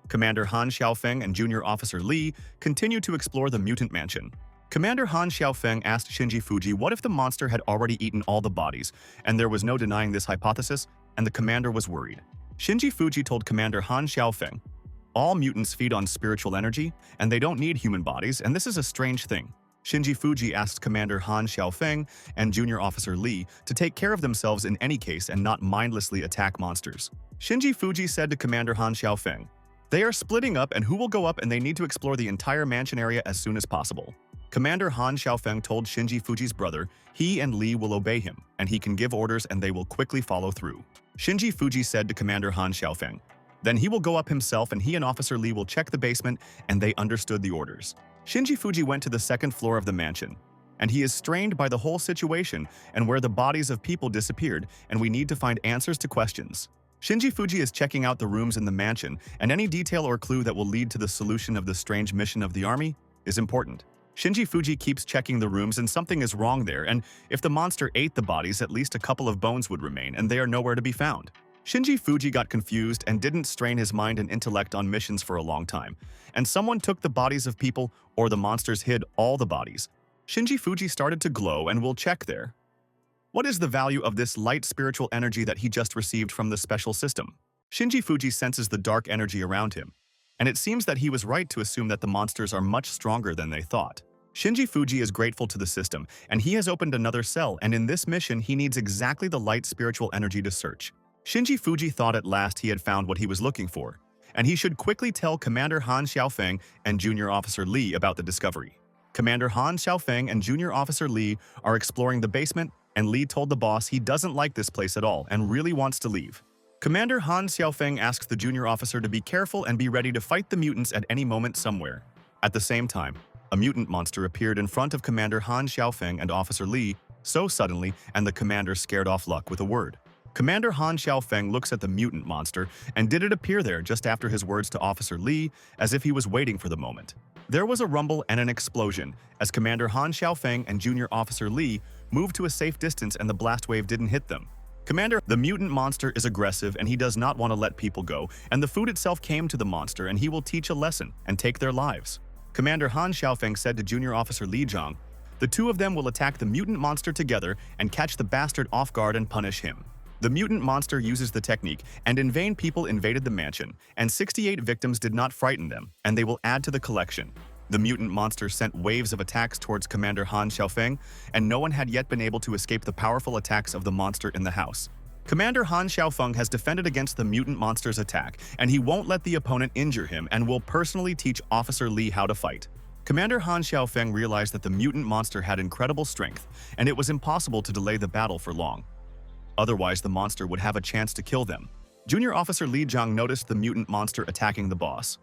A: Commander Han Xiaofeng and Junior Officer Li, continue to explore the mutant mansion. Commander Han Xiaofeng asked Shinji Fuji what if the monster had already eaten all the bodies, and there was no denying this hypothesis, and the commander was worried. Shinji Fuji told Commander Han Xiaofeng, "All mutants feed on spiritual energy, and they don't need human bodies, and this is a strange thing." Shinji Fuji asked Commander Han Xiaofeng and Junior Officer Li to take care of themselves in any case and not mindlessly attack monsters. Shinji Fuji said to Commander Han Xiaofeng, "They are splitting up and who will go up and they need to explore the entire mansion area as soon as possible." Commander Han Xiaofeng told Shinji Fuji's brother he and Li will obey him, and he can give orders and they will quickly follow through. Shinji Fuji said to Commander Han Xiaofeng, "Then he will go up himself and he and Officer Li will check the basement," and they understood the orders. Shinji Fuji went to the 2nd floor of the mansion, and he is strained by the whole situation and where the bodies of people disappeared, and we need to find answers to questions. Shinji Fuji is checking out the rooms in the mansion, and any detail or clue that will lead to the solution of the strange mission of the army is important. Shinji Fuji keeps checking the rooms and something is wrong there, and if the monster ate the bodies, at least a couple of bones would remain, and they are nowhere to be found. Shinji Fuji got confused and didn't strain his mind and intellect on missions for a long time, and someone took the bodies of people or the monsters hid all the bodies. Shinji Fuji started to glow and will check there. What is the value of this light spiritual energy that he just received from the special system? Shinji Fuji senses the dark energy around him, and it seems that he was right to assume that the monsters are much stronger than they thought. Shinji Fuji is grateful to the system, and he has opened another cell, and in this mission he needs exactly the light spiritual energy to search. Shinji Fuji thought at last he had found what he was looking for, and he should quickly tell Commander Han Xiaofeng and Junior Officer Li about the discovery. Commander Han Xiaofeng and Junior Officer Li are exploring the basement, and Li told the boss he doesn't like this place at all and really wants to leave. Commander Han Xiaofeng asks the junior officer to be careful and be ready to fight the mutants at any moment somewhere. At the same time, a mutant monster appeared in front of Commander Han Xiaofeng and Officer Li so suddenly, and the commander scared off luck with a word. Commander Han Xiaofeng looks at the mutant monster, and did it appear there just after his words to Officer Li, as if he was waiting for the moment. There was a rumble and an explosion, as Commander Han Xiaofeng and Junior Officer Li moved to a safe distance and the blast wave didn't hit them. Commander, the mutant monster is aggressive and he does not want to let people go, and the food itself came to the monster and he will teach a lesson and take their lives. Commander Han Xiaofeng said to Junior Officer Li Zhang, "The two of them will attack the mutant monster together and catch the bastard off guard and punish him." The mutant monster uses the technique, and in vain people invaded the mansion, and 68 victims did not frighten them, and they will add to the collection. The mutant monster sent waves of attacks towards Commander Han Xiaofeng, and no one had yet been able to escape the powerful attacks of the monster in the house. Commander Han Xiaofeng has defended against the mutant monster's attack, and he won't let the opponent injure him and will personally teach Officer Li how to fight. Commander Han Xiaofeng realized that the mutant monster had incredible strength, and it was impossible to delay the battle for long. Otherwise, the monster would have a chance to kill them. Junior Officer Li Zhang noticed the mutant monster attacking the boss.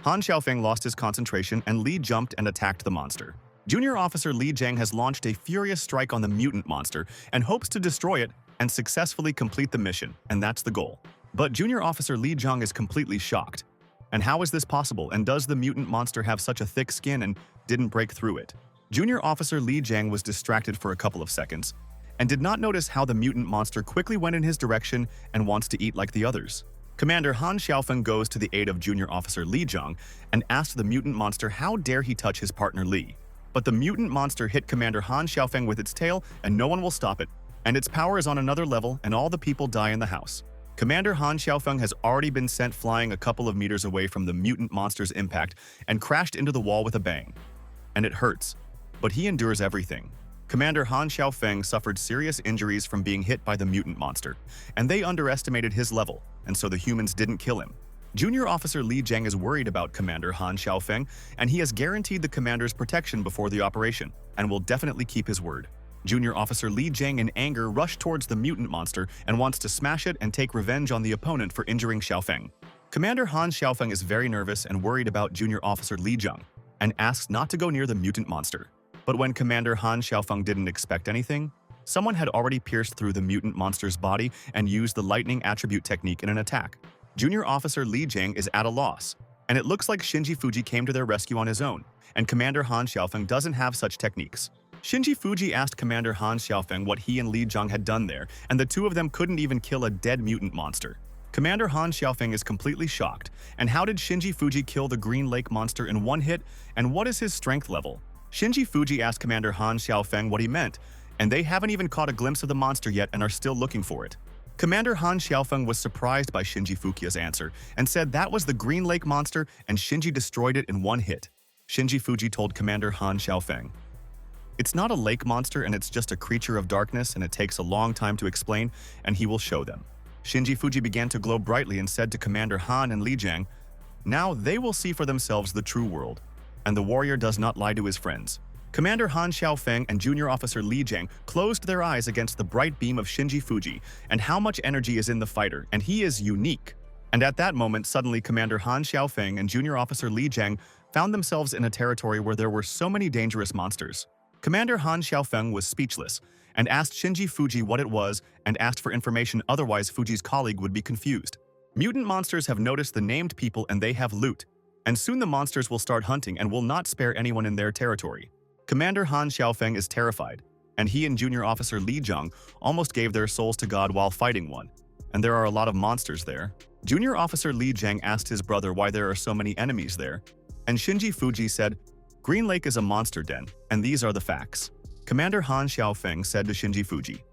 A: Han Xiaofeng lost his concentration and Li jumped and attacked the monster. Junior Officer Li Zhang has launched a furious strike on the mutant monster and hopes to destroy it and successfully complete the mission, and that's the goal. But Junior Officer Li Zhang is completely shocked. And how is this possible, and does the mutant monster have such a thick skin and didn't break through it? Junior Officer Li Zhang was distracted for a couple of seconds, and did not notice how the mutant monster quickly went in his direction and wants to eat like the others. Commander Han Xiaofeng goes to the aid of Junior Officer Li Zhang and asks the mutant monster how dare he touch his partner Li. But the mutant monster hit Commander Han Xiaofeng with its tail and no one will stop it, and its power is on another level and all the people die in the house. Commander Han Xiaofeng has already been sent flying a couple of meters away from the mutant monster's impact and crashed into the wall with a bang. And it hurts, but he endures everything. Commander Han Xiaofeng suffered serious injuries from being hit by the mutant monster, and they underestimated his level, and so the humans didn't kill him. Junior Officer Li Jiang is worried about Commander Han Xiaofeng, and he has guaranteed the commander's protection before the operation, and will definitely keep his word. Junior Officer Li Jiang in anger rushed towards the mutant monster and wants to smash it and take revenge on the opponent for injuring Xiaofeng. Commander Han Xiaofeng is very nervous and worried about Junior Officer Li Jiang, and asks not to go near the mutant monster. But when Commander Han Xiaofeng didn't expect anything, someone had already pierced through the mutant monster's body and used the lightning attribute technique in an attack. Junior Officer Li Jiang is at a loss, and it looks like Shinji Fuji came to their rescue on his own, and Commander Han Xiaofeng doesn't have such techniques. Shinji Fuji asked Commander Han Xiaofeng what he and Li Jiang had done there, and the two of them couldn't even kill a dead mutant monster. Commander Han Xiaofeng is completely shocked, and how did Shinji Fuji kill the Green Lake monster in one hit, and what is his strength level? Shinji Fuji asked Commander Han Xiaofeng what he meant, and they haven't even caught a glimpse of the monster yet and are still looking for it. Commander Han Xiaofeng was surprised by Shinji Fuji's answer and said that was the Green Lake monster and Shinji destroyed it in one hit. Shinji Fuji told Commander Han Xiaofeng, "It's not a lake monster and it's just a creature of darkness and it takes a long time to explain and he will show them." Shinji Fuji began to glow brightly and said to Commander Han and Li Jiang, "Now they will see for themselves the true world." And the warrior does not lie to his friends. Commander Han Xiaofeng and Junior Officer Li Jiang closed their eyes against the bright beam of Shinji Fuji and how much energy is in the fighter, and he is unique. And at that moment, suddenly Commander Han Xiaofeng and Junior Officer Li Jiang found themselves in a territory where there were so many dangerous monsters. Commander Han Xiaofeng was speechless and asked Shinji Fuji what it was and asked for information, otherwise Fuji's colleague would be confused. Mutant monsters have noticed the named people and they have loot, and soon the monsters will start hunting and will not spare anyone in their territory. Commander Han Xiaofeng is terrified, and he and Junior Officer Li Jiang almost gave their souls to God while fighting one, and there are a lot of monsters there. Junior Officer Li Jiang asked his brother why there are so many enemies there, and Shinji Fuji said, "Green Lake is a monster den, and these are the facts." Commander Han Xiaofeng said to Shinji Fuji,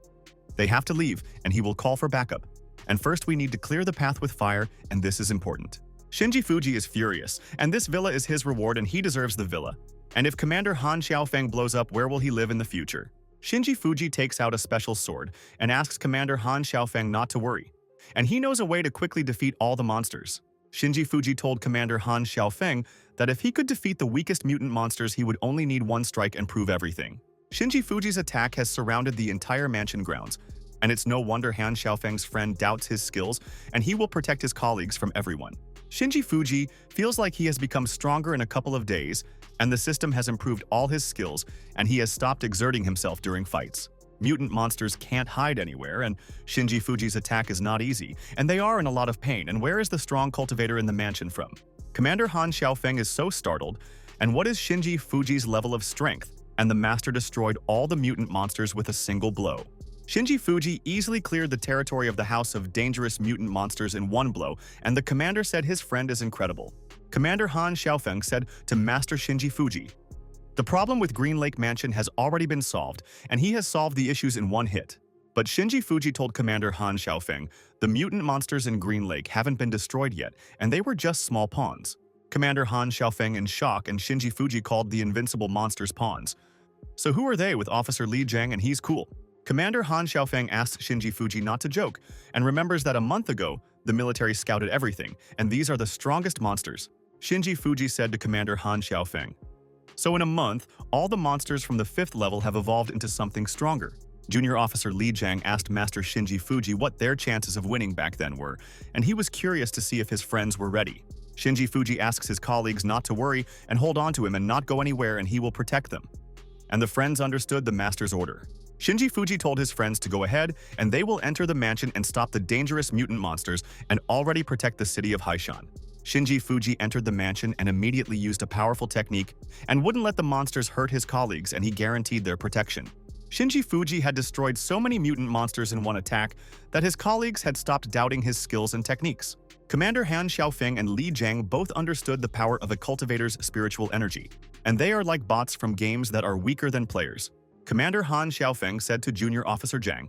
A: "They have to leave, and he will call for backup. And first we need to clear the path with fire, and this is important." Shinji Fuji is furious, and this villa is his reward and he deserves the villa. And if Commander Han Xiaofeng blows up, where will he live in the future? Shinji Fuji takes out a special sword and asks Commander Han Xiaofeng not to worry, and he knows a way to quickly defeat all the monsters. Shinji Fuji told Commander Han Xiaofeng that if he could defeat the weakest mutant monsters, he would only need one strike and prove everything. Shinji Fuji's attack has surrounded the entire mansion grounds, and it's no wonder Han Xiaofeng's friend doubts his skills, and he will protect his colleagues from everyone. Shinji Fuji feels like he has become stronger in a couple of days, and the system has improved all his skills, and he has stopped exerting himself during fights. Mutant monsters can't hide anywhere, and Shinji Fuji's attack is not easy, and they are in a lot of pain, and where is the strong cultivator in the mansion from? Commander Han Xiaofeng is so startled, and what is Shinji Fuji's level of strength? And the master destroyed all the mutant monsters with a single blow. Shinji Fuji easily cleared the territory of the house of dangerous mutant monsters in one blow, and the commander said his friend is incredible. Commander Han Xiaofeng said to Master Shinji Fuji, "The problem with Green Lake Mansion has already been solved, and he has solved the issues in one hit." But Shinji Fuji told Commander Han Xiaofeng, "The mutant monsters in Green Lake haven't been destroyed yet, and they were just small pawns." Commander Han Xiaofeng in shock, and Shinji Fuji called the invincible monsters pawns. "So who are they with Officer Li Jiang and he's cool?" Commander Han Xiaofeng asks Shinji Fuji not to joke, and remembers that a month ago, the military scouted everything, and these are the strongest monsters. Shinji Fuji said to Commander Han Xiaofeng, "So in a month, all the monsters from the 5th level have evolved into something stronger." Junior Officer Li Jiang asked Master Shinji Fuji what their chances of winning back then were, and he was curious to see if his friends were ready. Shinji Fuji asks his colleagues not to worry and hold on to him and not go anywhere, and he will protect them. And the friends understood the master's order. Shinji Fuji told his friends to go ahead, and they will enter the mansion and stop the dangerous mutant monsters and already protect the city of Haishan. Shinji Fuji entered the mansion and immediately used a powerful technique and wouldn't let the monsters hurt his colleagues, and he guaranteed their protection. Shinji Fuji had destroyed so many mutant monsters in one attack that his colleagues had stopped doubting his skills and techniques. Commander Han Xiaofeng and Li Jiang both understood the power of a cultivator's spiritual energy, and they are like bots from games that are weaker than players. Commander Han Xiaofeng said to Junior Officer Jiang,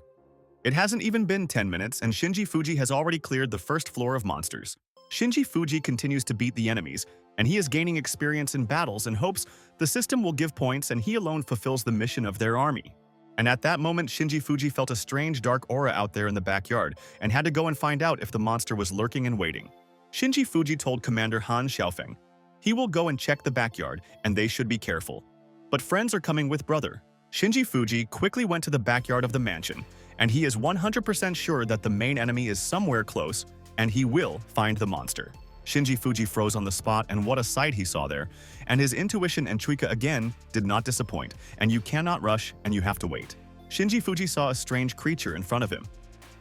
A: "It hasn't even been 10 minutes and Shinji Fuji has already cleared the first floor of monsters." Shinji Fuji continues to beat the enemies, and he is gaining experience in battles and hopes the system will give points and he alone fulfills the mission of their army. And at that moment, Shinji Fuji felt a strange dark aura out there in the backyard and had to go and find out if the monster was lurking and waiting. Shinji Fuji told Commander Han Xiaofeng. He will go and check the backyard, and they should be careful. But friends are coming with brother. Shinji Fuji quickly went to the backyard of the mansion, and he is 100% sure that the main enemy is somewhere close, and he will find the monster. Shinji Fuji froze on the spot, and what a sight he saw there. And his intuition and Chuika again did not disappoint, and you cannot rush and you have to wait. Shinji Fuji saw a strange creature in front of him.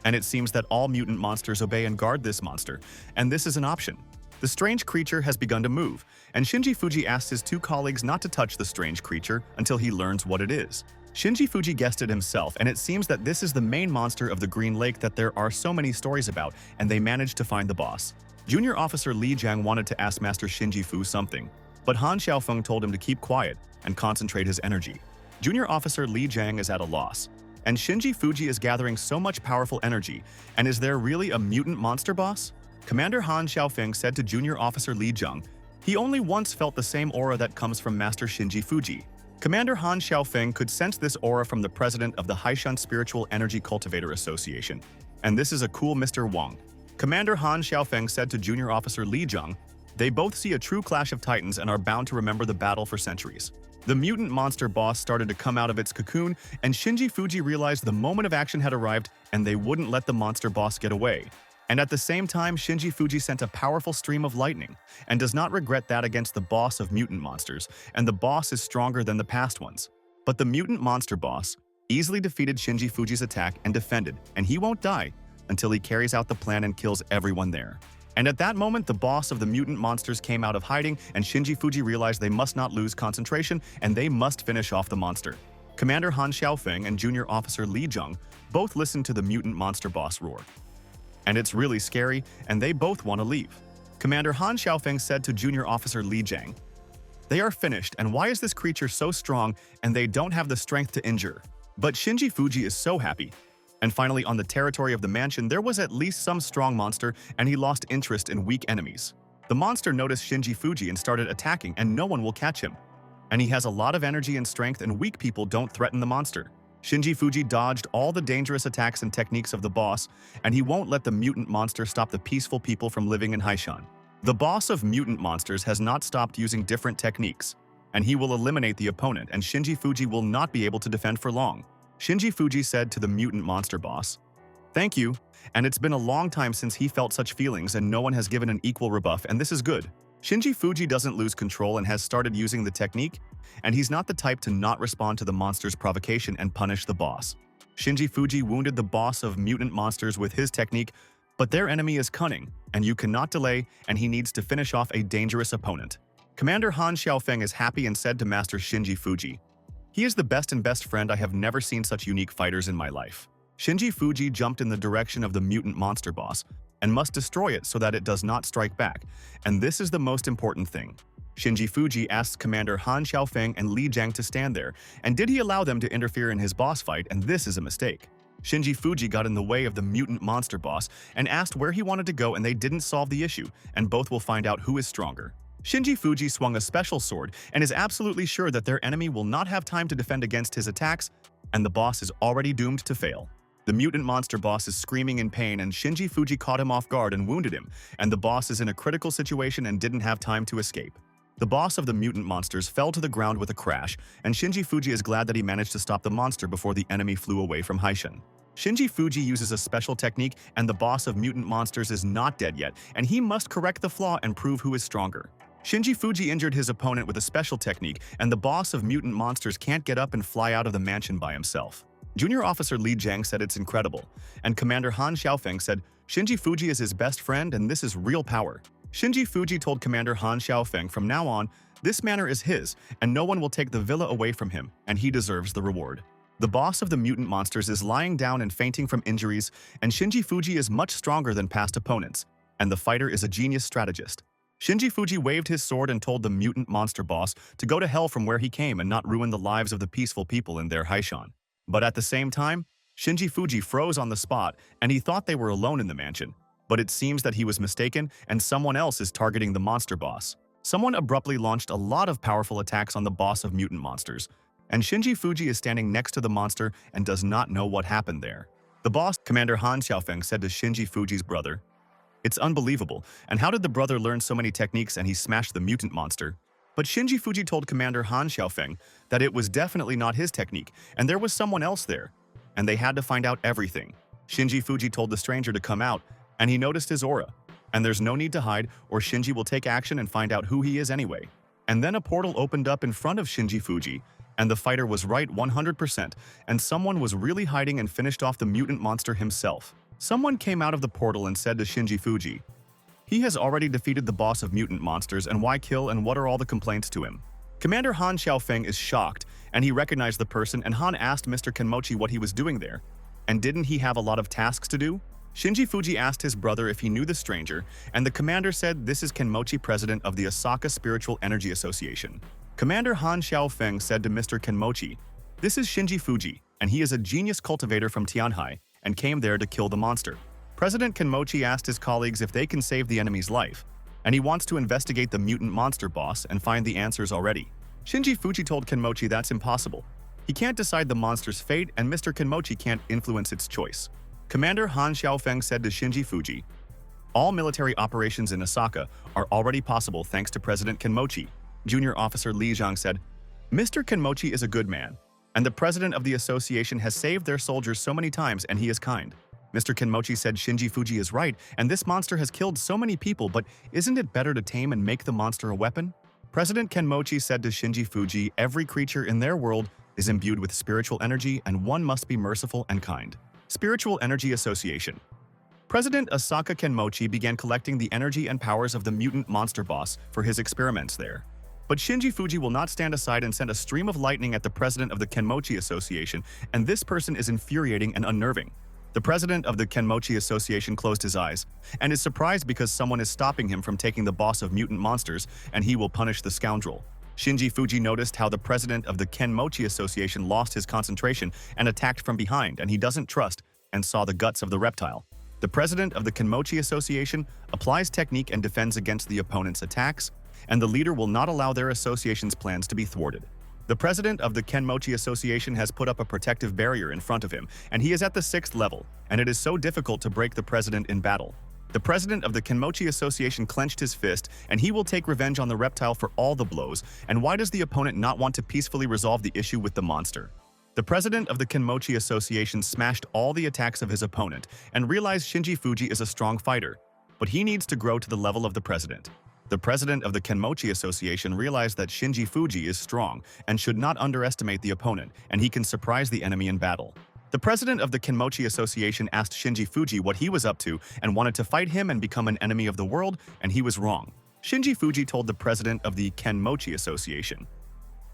A: And it seems that all mutant monsters obey and guard this monster, and this is an option. The strange creature has begun to move, and Shinji Fuji asked his two colleagues not to touch the strange creature until he learns what it is. Shinji Fuji guessed it himself, and it seems that this is the main monster of the Green Lake that there are so many stories about, and they managed to find the boss. Junior Officer Li Jiang wanted to ask Master Shinji Fu something, but Han Xiaofeng told him to keep quiet and concentrate his energy. Junior Officer Li Jiang is at a loss, and Shinji Fuji is gathering so much powerful energy, and is there really a mutant monster boss? Commander Han Xiaofeng said to Junior Officer Li Jiang, he only once felt the same aura that comes from Master Shinji Fuji. Commander Han Xiaofeng could sense this aura from the president of the Haishan Spiritual Energy Cultivator Association, and this is a cool Mr. Wang. Commander Han Xiaofeng said to Junior Officer Li Jiang, they both see a true clash of titans and are bound to remember the battle for centuries. The mutant monster boss started to come out of its cocoon, and Shinji Fuji realized the moment of action had arrived and they wouldn't let the monster boss get away. And at the same time, Shinji Fuji sent a powerful stream of lightning, and does not regret that against the boss of mutant monsters, and the boss is stronger than the past ones. But the mutant monster boss easily defeated Shinji Fuji's attack and defended, and he won't die until he carries out the plan and kills everyone there. And at that moment, the boss of the mutant monsters came out of hiding, and Shinji Fuji realized they must not lose concentration, and they must finish off the monster. Commander Han Xiaofeng and Junior Officer Li Jiang both listened to the mutant monster boss roar. And it's really scary, and they both want to leave. Commander Han Xiaofeng said to Junior Officer Li Jiang, they are finished, and why is this creature so strong and they don't have the strength to injure? But Shinji Fuji is so happy. And finally, on the territory of the mansion, there was at least some strong monster, and he lost interest in weak enemies. The monster noticed Shinji Fuji and started attacking, and no one will catch him. And he has a lot of energy and strength, and weak people don't threaten the monster. Shinji Fuji dodged all the dangerous attacks and techniques of the boss, and he won't let the mutant monster stop the peaceful people from living in Haishan. The boss of mutant monsters has not stopped using different techniques, and he will eliminate the opponent, and Shinji Fuji will not be able to defend for long. Shinji Fuji said to the mutant monster boss, thank you, and it's been a long time since he felt such feelings, and no one has given an equal rebuff, and this is good. Shinji Fuji doesn't lose control and has started using the technique, and he's not the type to not respond to the monster's provocation and punish the boss. Shinji Fuji wounded the boss of mutant monsters with his technique, but their enemy is cunning, and you cannot delay, and he needs to finish off a dangerous opponent. Commander Han Xiaofeng is happy and said to Master Shinji Fuji, he is the best friend. I have never seen such unique fighters in my life. Shinji Fuji jumped in the direction of the mutant monster boss and must destroy it so that it does not strike back, and this is the most important thing. Shinji Fuji asked Commander Han Xiaofeng and Li Jiang to stand there, and did he allow them to interfere in his boss fight, and this is a mistake. Shinji Fuji got in the way of the mutant monster boss and asked where he wanted to go, and they didn't solve the issue, and both will find out who is stronger. Shinji Fuji swung a special sword and is absolutely sure that their enemy will not have time to defend against his attacks, and the boss is already doomed to fail. The mutant monster boss is screaming in pain, and Shinji Fuji caught him off guard and wounded him, and the boss is in a critical situation and didn't have time to escape. The boss of the mutant monsters fell to the ground with a crash, and Shinji Fuji is glad that he managed to stop the monster before the enemy flew away from Haishan. Shinji Fuji uses a special technique, and the boss of mutant monsters is not dead yet, and he must correct the flaw and prove who is stronger. Shinji Fuji injured his opponent with a special technique, and the boss of mutant monsters can't get up and fly out of the mansion by himself. Junior Officer Li Jiang said it's incredible, and Commander Han Xiaofeng said Shinji Fuji is his best friend and this is real power. Shinji Fuji told Commander Han Xiaofeng from now on, this manor is his, and no one will take the villa away from him, and he deserves the reward. The boss of the mutant monsters is lying down and fainting from injuries, and Shinji Fuji is much stronger than past opponents, and the fighter is a genius strategist. Shinji Fuji waved his sword and told the mutant monster boss to go to hell from where he came and not ruin the lives of the peaceful people in their Haishan. But at the same time, Shinji Fuji froze on the spot, and he thought they were alone in the mansion. But it seems that he was mistaken, and someone else is targeting the monster boss. Someone abruptly launched a lot of powerful attacks on the boss of mutant monsters, and Shinji Fuji is standing next to the monster and does not know what happened there. The boss, Commander Han Xiaofeng, said to Shinji Fuji's brother, It's unbelievable, and how did the brother learn so many techniques and he smashed the mutant monster? But Shinji Fuji told Commander Han Xiaofeng that it was definitely not his technique, and there was someone else there, and they had to find out everything. Shinji Fuji told the stranger to come out, and he noticed his aura. And there's no need to hide, or Shinji will take action and find out who he is anyway. And then a portal opened up in front of Shinji Fuji, and the fighter was right 100%, and someone was really hiding and finished off the mutant monster himself. Someone came out of the portal and said to Shinji Fuji, "He has already defeated the boss of mutant monsters, and why kill and what are all the complaints to him?" Commander Han Xiaofeng is shocked, and he recognized the person, and Han asked Mr. Kenmochi what he was doing there. And didn't he have a lot of tasks to do? Shinji Fuji asked his brother if he knew the stranger, and the commander said this is Kenmochi, president of the Osaka Spiritual Energy Association. Commander Han Xiaofeng said to Mr. Kenmochi, "This is Shinji Fuji, and he is a genius cultivator from Tianhai, and came there to kill the monster." President Kenmochi asked his colleagues if they can save the enemy's life, and he wants to investigate the mutant monster boss and find the answers already. Shinji Fuji told Kenmochi that's impossible. He can't decide the monster's fate, and Mr. Kenmochi can't influence its choice. Commander Han Xiaofeng said to Shinji Fuji, "All military operations in Osaka are already possible thanks to President Kenmochi." Junior Officer Li Zhang said, "Mr. Kenmochi is a good man, and the president of the association has saved their soldiers so many times, and he is kind." Mr. Kenmochi said Shinji Fuji is right, and this monster has killed so many people, but isn't it better to tame and make the monster a weapon? President Kenmochi said to Shinji Fuji, "Every creature in their world is imbued with spiritual energy, and one must be merciful and kind." Spiritual Energy Association. President Asaka Kenmochi began collecting the energy and powers of the mutant monster boss for his experiments there. But Shinji Fuji will not stand aside and send a stream of lightning at the president of the Kenmochi Association, and this person is infuriating and unnerving. The president of the Kenmochi Association closed his eyes, and is surprised because someone is stopping him from taking the boss of mutant monsters, and he will punish the scoundrel. Shinji Fuji noticed how the president of the Kenmochi Association lost his concentration and attacked from behind, and he doesn't trust, and saw the guts of the reptile. The president of the Kenmochi Association applies technique and defends against the opponent's attacks, and the leader will not allow their association's plans to be thwarted. The president of the Kenmochi Association has put up a protective barrier in front of him, and he is at the 6th level, and it is so difficult to break the president in battle. The president of the Kenmochi Association clenched his fist, and he will take revenge on the reptile for all the blows. And why does the opponent not want to peacefully resolve the issue with the monster? The president of the Kenmochi Association smashed all the attacks of his opponent and realized Shinji Fuji is a strong fighter, but he needs to grow to the level of the president. The president of the Kenmochi Association realized that Shinji Fuji is strong and should not underestimate the opponent, and he can surprise the enemy in battle. The president of the Kenmochi Association asked Shinji Fuji what he was up to and wanted to fight him and become an enemy of the world, and he was wrong. Shinji Fuji told the president of the Kenmochi Association,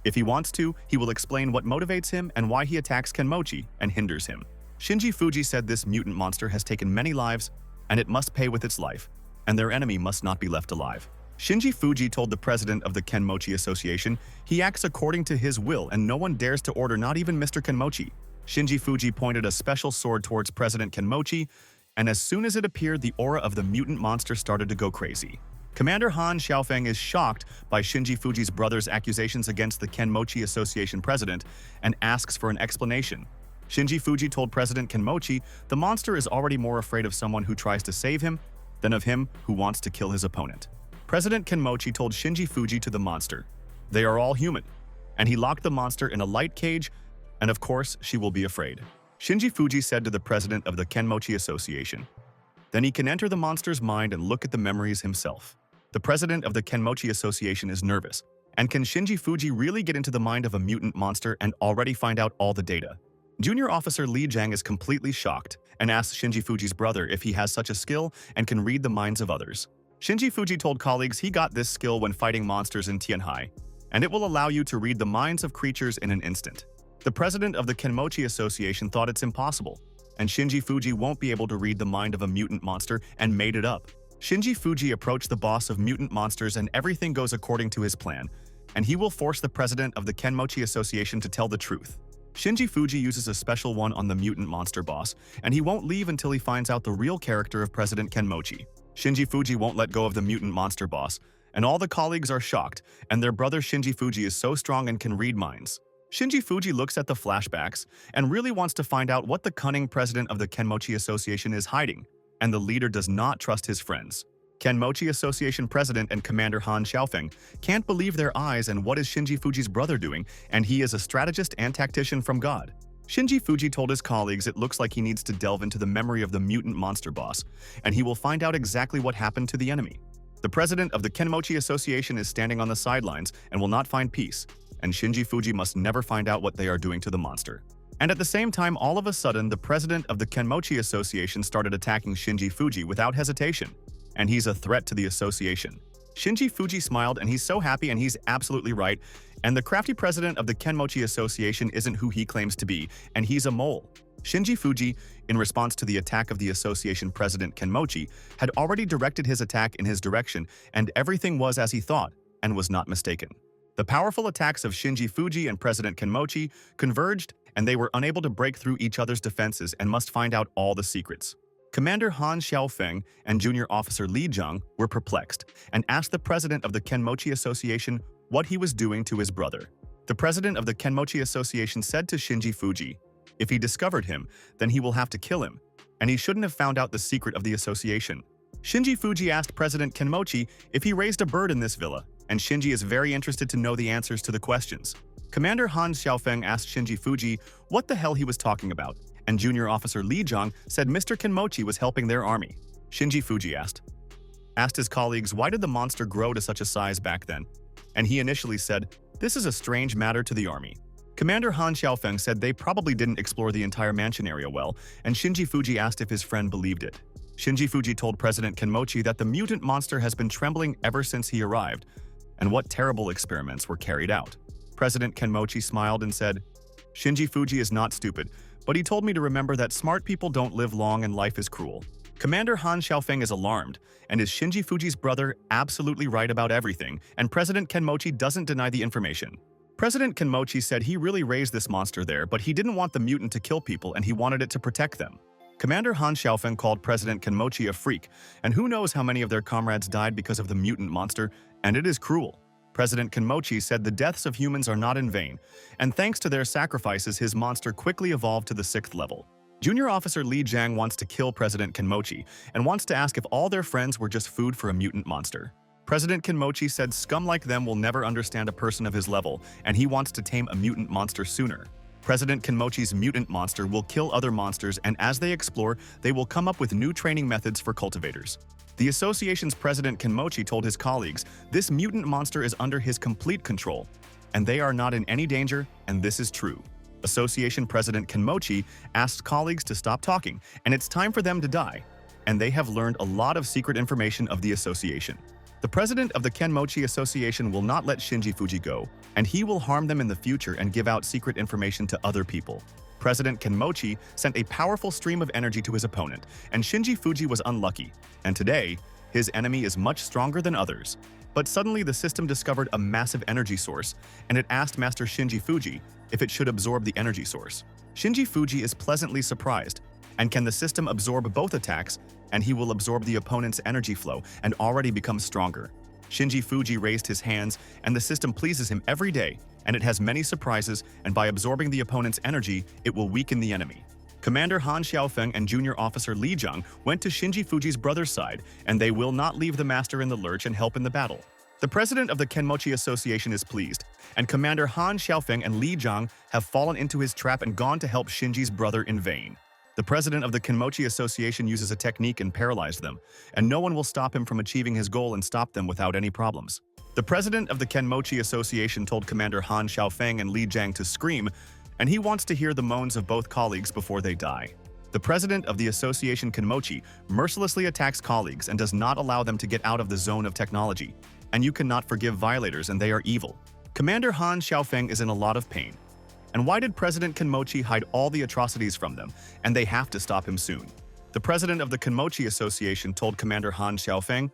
A: if he wants to, he will explain what motivates him and why he attacks Kenmochi and hinders him. Shinji Fuji said this mutant monster has taken many lives, and it must pay with its life, and their enemy must not be left alive. Shinji Fuji told the president of the Kenmochi Association he acts according to his will and no one dares to order, not even Mr. Kenmochi. Shinji Fuji pointed a special sword towards President Kenmochi, and as soon as it appeared, the aura of the mutant monster started to go crazy. Commander Han Xiaofeng is shocked by Shinji Fuji's brother's accusations against the Kenmochi Association president and asks for an explanation. Shinji Fuji told President Kenmochi the monster is already more afraid of someone who tries to save him than of him who wants to kill his opponent. President Kenmochi told Shinji Fuji to the monster, "They are all human," and he locked the monster in a light cage, and of course, she will be afraid. Shinji Fuji said to the president of the Kenmochi Association, "Then he can enter the monster's mind and look at the memories himself." The president of the Kenmochi Association is nervous, and can Shinji Fuji really get into the mind of a mutant monster and already find out all the data? Junior Officer Li Zhang is completely shocked and asks Shinji Fuji's brother if he has such a skill and can read the minds of others. Shinji Fuji told colleagues he got this skill when fighting monsters in Tianhai, and it will allow you to read the minds of creatures in an instant. The president of the Kenmochi Association thought it's impossible, and Shinji Fuji won't be able to read the mind of a mutant monster and made it up. Shinji Fuji approached the boss of mutant monsters and everything goes according to his plan, and he will force the president of the Kenmochi Association to tell the truth. Shinji Fuji uses a special one on the mutant monster boss, and he won't leave until he finds out the real character of President Kenmochi. Shinji Fuji won't let go of the mutant monster boss, and all the colleagues are shocked, and their brother Shinji Fuji is so strong and can read minds. Shinji Fuji looks at the flashbacks and really wants to find out what the cunning president of the Kenmochi Association is hiding. and the leader does not trust his friends. Kenmochi Association President and Commander Han Xiaofeng can't believe their eyes, and what is Shinji Fuji's brother doing, and he is a strategist and tactician from God. Shinji Fuji told his colleagues it looks like he needs to delve into the memory of the mutant monster boss, and he will find out exactly what happened to the enemy. The president of the Kenmochi Association is standing on the sidelines and will not find peace, and Shinji Fuji must never find out what they are doing to the monster. And at the same time, all of a sudden, the president of the Kenmochi Association started attacking Shinji Fuji without hesitation. And he's a threat to the association. Shinji Fuji smiled, and he's so happy, and he's absolutely right. And the crafty president of the Kenmochi Association isn't who he claims to be, and he's a mole. Shinji Fuji, in response to the attack of the association president Kenmochi, had already directed his attack in his direction, and everything was as he thought, and was not mistaken. The powerful attacks of Shinji Fuji and President Kenmochi converged, and they were unable to break through each other's defenses and must find out all the secrets. Commander Han Xiaofeng and Junior Officer Li Zhang were perplexed and asked the president of the Kenmochi Association what he was doing to his brother. The president of the Kenmochi Association said to Shinji Fuji, if he discovered him, then he will have to kill him, and he shouldn't have found out the secret of the association. Shinji Fuji asked President Kenmochi if he raised a bird in this villa, and Shinji is very interested to know the answers to the questions. Commander Han Xiaofeng asked Shinji Fuji what the hell he was talking about, and Junior Officer Li Zhang said Mr. Kenmochi was helping their army. Shinji Fuji asked his colleagues why did the monster grow to such a size back then, and he initially said, this is a strange matter to the army. Commander Han Xiaofeng said they probably didn't explore the entire mansion area well, and Shinji Fuji asked if his friend believed it. Shinji Fuji told President Kenmochi that the mutant monster has been trembling ever since he arrived, and what terrible experiments were carried out. President Kenmochi smiled and said, Shinji Fuji is not stupid, but he told me to remember that smart people don't live long and life is cruel. Commander Han Xiaofeng is alarmed, and is Shinji Fuji's brother absolutely right about everything, and President Kenmochi doesn't deny the information. President Kenmochi said he really raised this monster there, but he didn't want the mutant to kill people and he wanted it to protect them. Commander Han Xiaofeng called President Kenmochi a freak, and who knows how many of their comrades died because of the mutant monster, and it is cruel. President Kenmochi said the deaths of humans are not in vain, and thanks to their sacrifices, his monster quickly evolved to the 6th level. Junior Officer Li Zhang wants to kill President Kenmochi and wants to ask if all their friends were just food for a mutant monster. President Kenmochi said scum like them will never understand a person of his level, and he wants to tame a mutant monster sooner. President Kenmochi's mutant monster will kill other monsters, and as they explore, they will come up with new training methods for cultivators. The association's President Kenmochi told his colleagues this mutant monster is under his complete control, and they are not in any danger, and this is true. Association President Kenmochi asked colleagues to stop talking, and it's time for them to die, and they have learned a lot of secret information of the association. The president of the Kenmochi Association will not let Shinji Fuji go, and he will harm them in the future and give out secret information to other people. President Kenmochi sent a powerful stream of energy to his opponent, and Shinji Fuji was unlucky, and today, his enemy is much stronger than others. But suddenly the system discovered a massive energy source, and it asked Master Shinji Fuji if it should absorb the energy source. Shinji Fuji is pleasantly surprised, and can the system absorb both attacks, and he will absorb the opponent's energy flow and already become stronger. Shinji Fuji raised his hands, and the system pleases him every day, and it has many surprises, and by absorbing the opponent's energy, it will weaken the enemy. Commander Han Xiaofeng and Junior Officer Li Zhang went to Shinji Fuji's brother's side, and they will not leave the master in the lurch and help in the battle. The president of the Kenmochi Association is pleased, and Commander Han Xiaofeng and Li Zhang have fallen into his trap and gone to help Shinji's brother in vain. The president of the Kenmochi Association uses a technique and paralyzed them, and no one will stop him from achieving his goal and stop them without any problems. The president of the Kenmochi Association told Commander Han Xiaofeng and Li Zhang to scream, and he wants to hear the moans of both colleagues before they die. The president of the association Kenmochi mercilessly attacks colleagues and does not allow them to get out of the zone of technology. And you cannot forgive violators, and they are evil. Commander Han Xiaofeng is in a lot of pain. And why did President Kenmochi hide all the atrocities from them, and they have to stop him soon? The president of the Kenmochi Association told Commander Han Xiaofeng,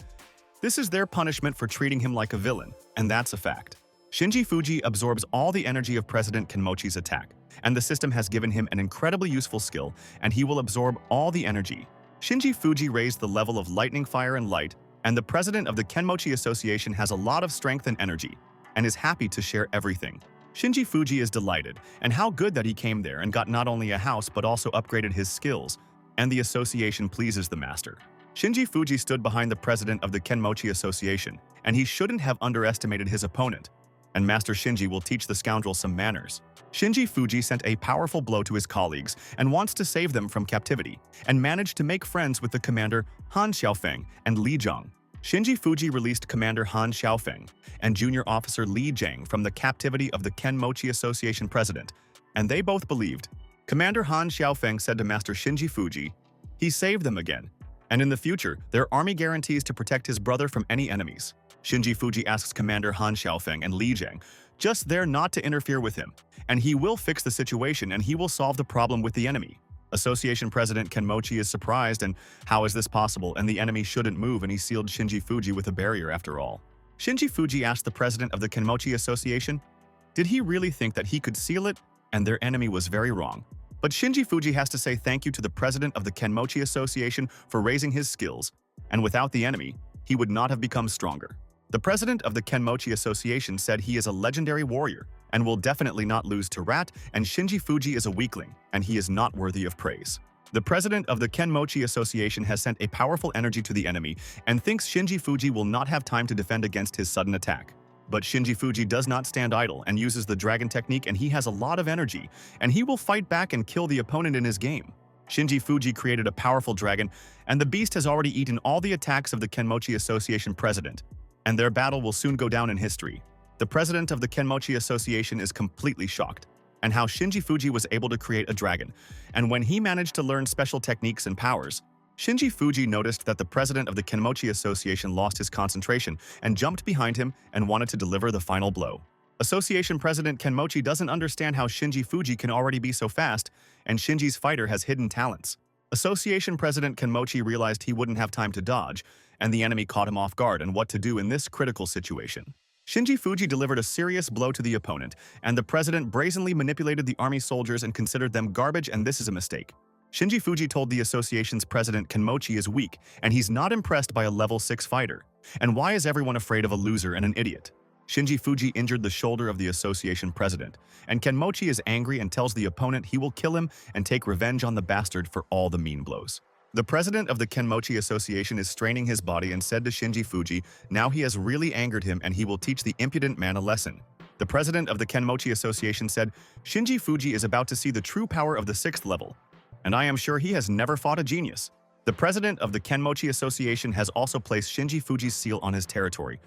A: this is their punishment for treating him like a villain, and that's a fact. Shinji Fuji absorbs all the energy of President Kenmochi's attack, and the system has given him an incredibly useful skill, and he will absorb all the energy. Shinji Fuji raised the level of lightning, fire, and light, and the president of the Kenmochi Association has a lot of strength and energy, and is happy to share everything. Shinji Fuji is delighted, and how good that he came there and got not only a house but also upgraded his skills, and the association pleases the master. Shinji Fuji stood behind the president of the Kenmochi Association, and he shouldn't have underestimated his opponent. And Master Shinji will teach the scoundrel some manners. Shinji Fuji sent a powerful blow to his colleagues and wants to save them from captivity, and managed to make friends with the commander Han Xiaofeng and Li Zhang. Shinji Fuji released Commander Han Xiaofeng and Junior Officer Li Zhang from the captivity of the Kenmochi Association president, and they both believed. Commander Han Xiaofeng said to Master Shinji Fuji, he saved them again, and in the future, their army guarantees to protect his brother from any enemies. Shinji Fuji asks Commander Han Xiaofeng and Li Zhang just there not to interfere with him, and he will fix the situation and he will solve the problem with the enemy. Association President Kenmochi is surprised and how is this possible, and the enemy shouldn't move, and he sealed Shinji Fuji with a barrier after all. Shinji Fuji asked the president of the Kenmochi Association, did he really think that he could seal it? And their enemy was very wrong. But Shinji Fuji has to say thank you to the president of the Kenmochi Association for raising his skills, and without the enemy, he would not have become stronger. The president of the Kenmochi Association said he is a legendary warrior and will definitely not lose to Rat, and Shinji Fuji is a weakling, and he is not worthy of praise. The president of the Kenmochi Association has sent a powerful energy to the enemy and thinks Shinji Fuji will not have time to defend against his sudden attack. But Shinji Fuji does not stand idle and uses the dragon technique, and he has a lot of energy, and he will fight back and kill the opponent in his game. Shinji Fuji created a powerful dragon, and the beast has already eaten all the attacks of the Kenmochi Association president, and their battle will soon go down in history. The president of the Kenmochi Association is completely shocked, and how Shinji Fuji was able to create a dragon, and when he managed to learn special techniques and powers, Shinji Fuji noticed that the president of the Kenmochi Association lost his concentration and jumped behind him and wanted to deliver the final blow. Association President Kenmochi doesn't understand how Shinji Fuji can already be so fast, and Shinji's fighter has hidden talents. Association President Kenmochi realized he wouldn't have time to dodge, and the enemy caught him off guard and what to do in this critical situation. Shinji Fuji delivered a serious blow to the opponent, and the president brazenly manipulated the army soldiers and considered them garbage, and this is a mistake. Shinji Fuji told the association's president Kenmochi is weak, and he's not impressed by a level 6 fighter. And why is everyone afraid of a loser and an idiot? Shinji Fuji injured the shoulder of the association president, and Kenmochi is angry and tells the opponent he will kill him and take revenge on the bastard for all the mean blows. The president of the Kenmochi Association is straining his body and said to Shinji Fuji, now he has really angered him and he will teach the impudent man a lesson. The president of the Kenmochi Association said, Shinji Fuji is about to see the true power of the 6th level, and I am sure he has never fought a genius. The president of the Kenmochi Association has also placed Shinji Fuji's seal on his territory,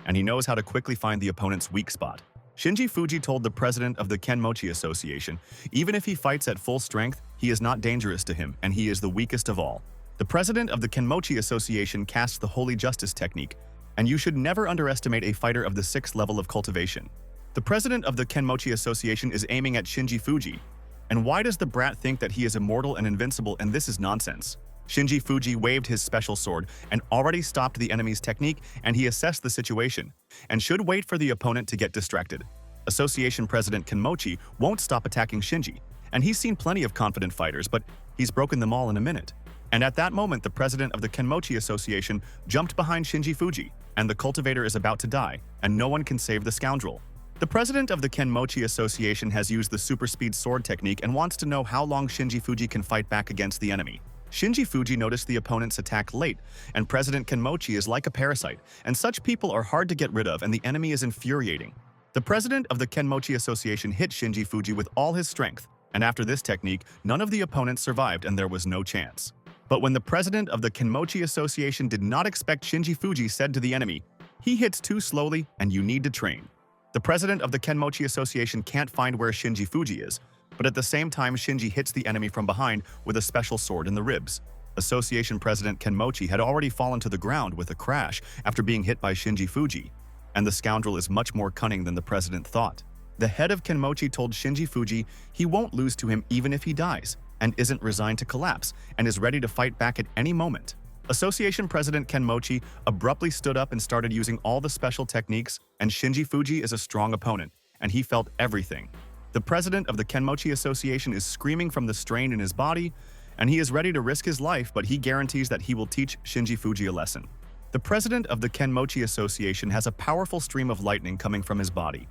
A: and he knows how to quickly find the opponent's weak spot. Shinji Fuji told the president of the Kenmochi Association, even if he fights at full strength, he is not dangerous to him, and he is the weakest of all. The president of the Kenmochi Association casts the Holy Justice technique, and you should never underestimate a fighter of the 6th level of cultivation. The president of the Kenmochi Association is aiming at Shinji Fuji, and why does the brat think that he is immortal and invincible, and this is nonsense? Shinji Fuji waved his special sword and already stopped the enemy's technique, and he assessed the situation and should wait for the opponent to get distracted. Association President Kenmochi won't stop attacking Shinji, and he's seen plenty of confident fighters, but he's broken them all in a minute. And at that moment, the president of the Kenmochi Association jumped behind Shinji Fuji, and the cultivator is about to die, and no one can save the scoundrel. The president of the Kenmochi Association has used the super speed sword technique and wants to know how long Shinji Fuji can fight back against the enemy. Shinji Fuji noticed the opponent's attack late, and President Kenmochi is like a parasite, and such people are hard to get rid of, and the enemy is infuriating. The president of the Kenmochi Association hit Shinji Fuji with all his strength, and after this technique, none of the opponents survived and there was no chance. But when the president of the Kenmochi Association did not expect Shinji Fuji said to the enemy, he hits too slowly and you need to train. The president of the Kenmochi Association can't find where Shinji Fuji is, but at the same time Shinji hits the enemy from behind with a special sword in the ribs. Association President Kenmochi had already fallen to the ground with a crash after being hit by Shinji Fuji, and the scoundrel is much more cunning than the president thought. The head of Kenmochi told Shinji Fuji he won't lose to him even if he dies, and isn't resigned to collapse, and is ready to fight back at any moment. Association President Kenmochi abruptly stood up and started using all the special techniques, and Shinji Fuji is a strong opponent, and he felt everything. The president of the Kenmochi Association is screaming from the strain in his body, and he is ready to risk his life, but he guarantees that he will teach Shinji Fuji a lesson. The president of the Kenmochi Association has a powerful stream of lightning coming from his body,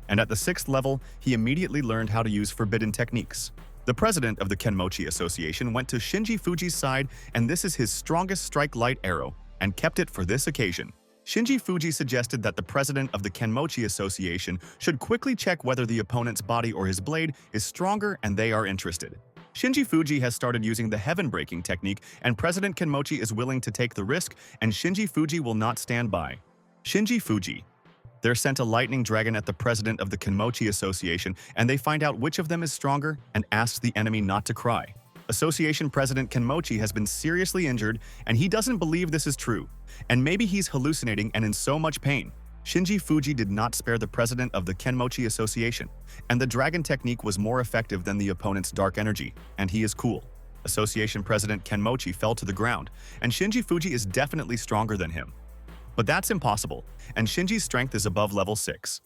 A: and at the 6th level, he immediately learned how to use forbidden techniques. The president of the Kenmochi Association went to Shinji Fuji's side, and this is his strongest strike light arrow, and kept it for this occasion. Shinji Fuji suggested that the president of the Kenmochi Association should quickly check whether the opponent's body or his blade is stronger and they are interested. Shinji Fuji has started using the heaven-breaking technique, and President Kenmochi is willing to take the risk, and Shinji Fuji will not stand by. Shinji Fuji. They're sent a lightning dragon at the president of the Kenmochi Association, and they find out which of them is stronger and asks the enemy not to cry. Association President Kenmochi has been seriously injured, and he doesn't believe this is true. And maybe he's hallucinating and in so much pain. Shinji Fuji did not spare the president of the Kenmochi Association, and the dragon technique was more effective than the opponent's dark energy, and he is cool. Association President Kenmochi fell to the ground, and Shinji Fuji is definitely stronger than him. But that's impossible, and Shinji's strength is above level 6.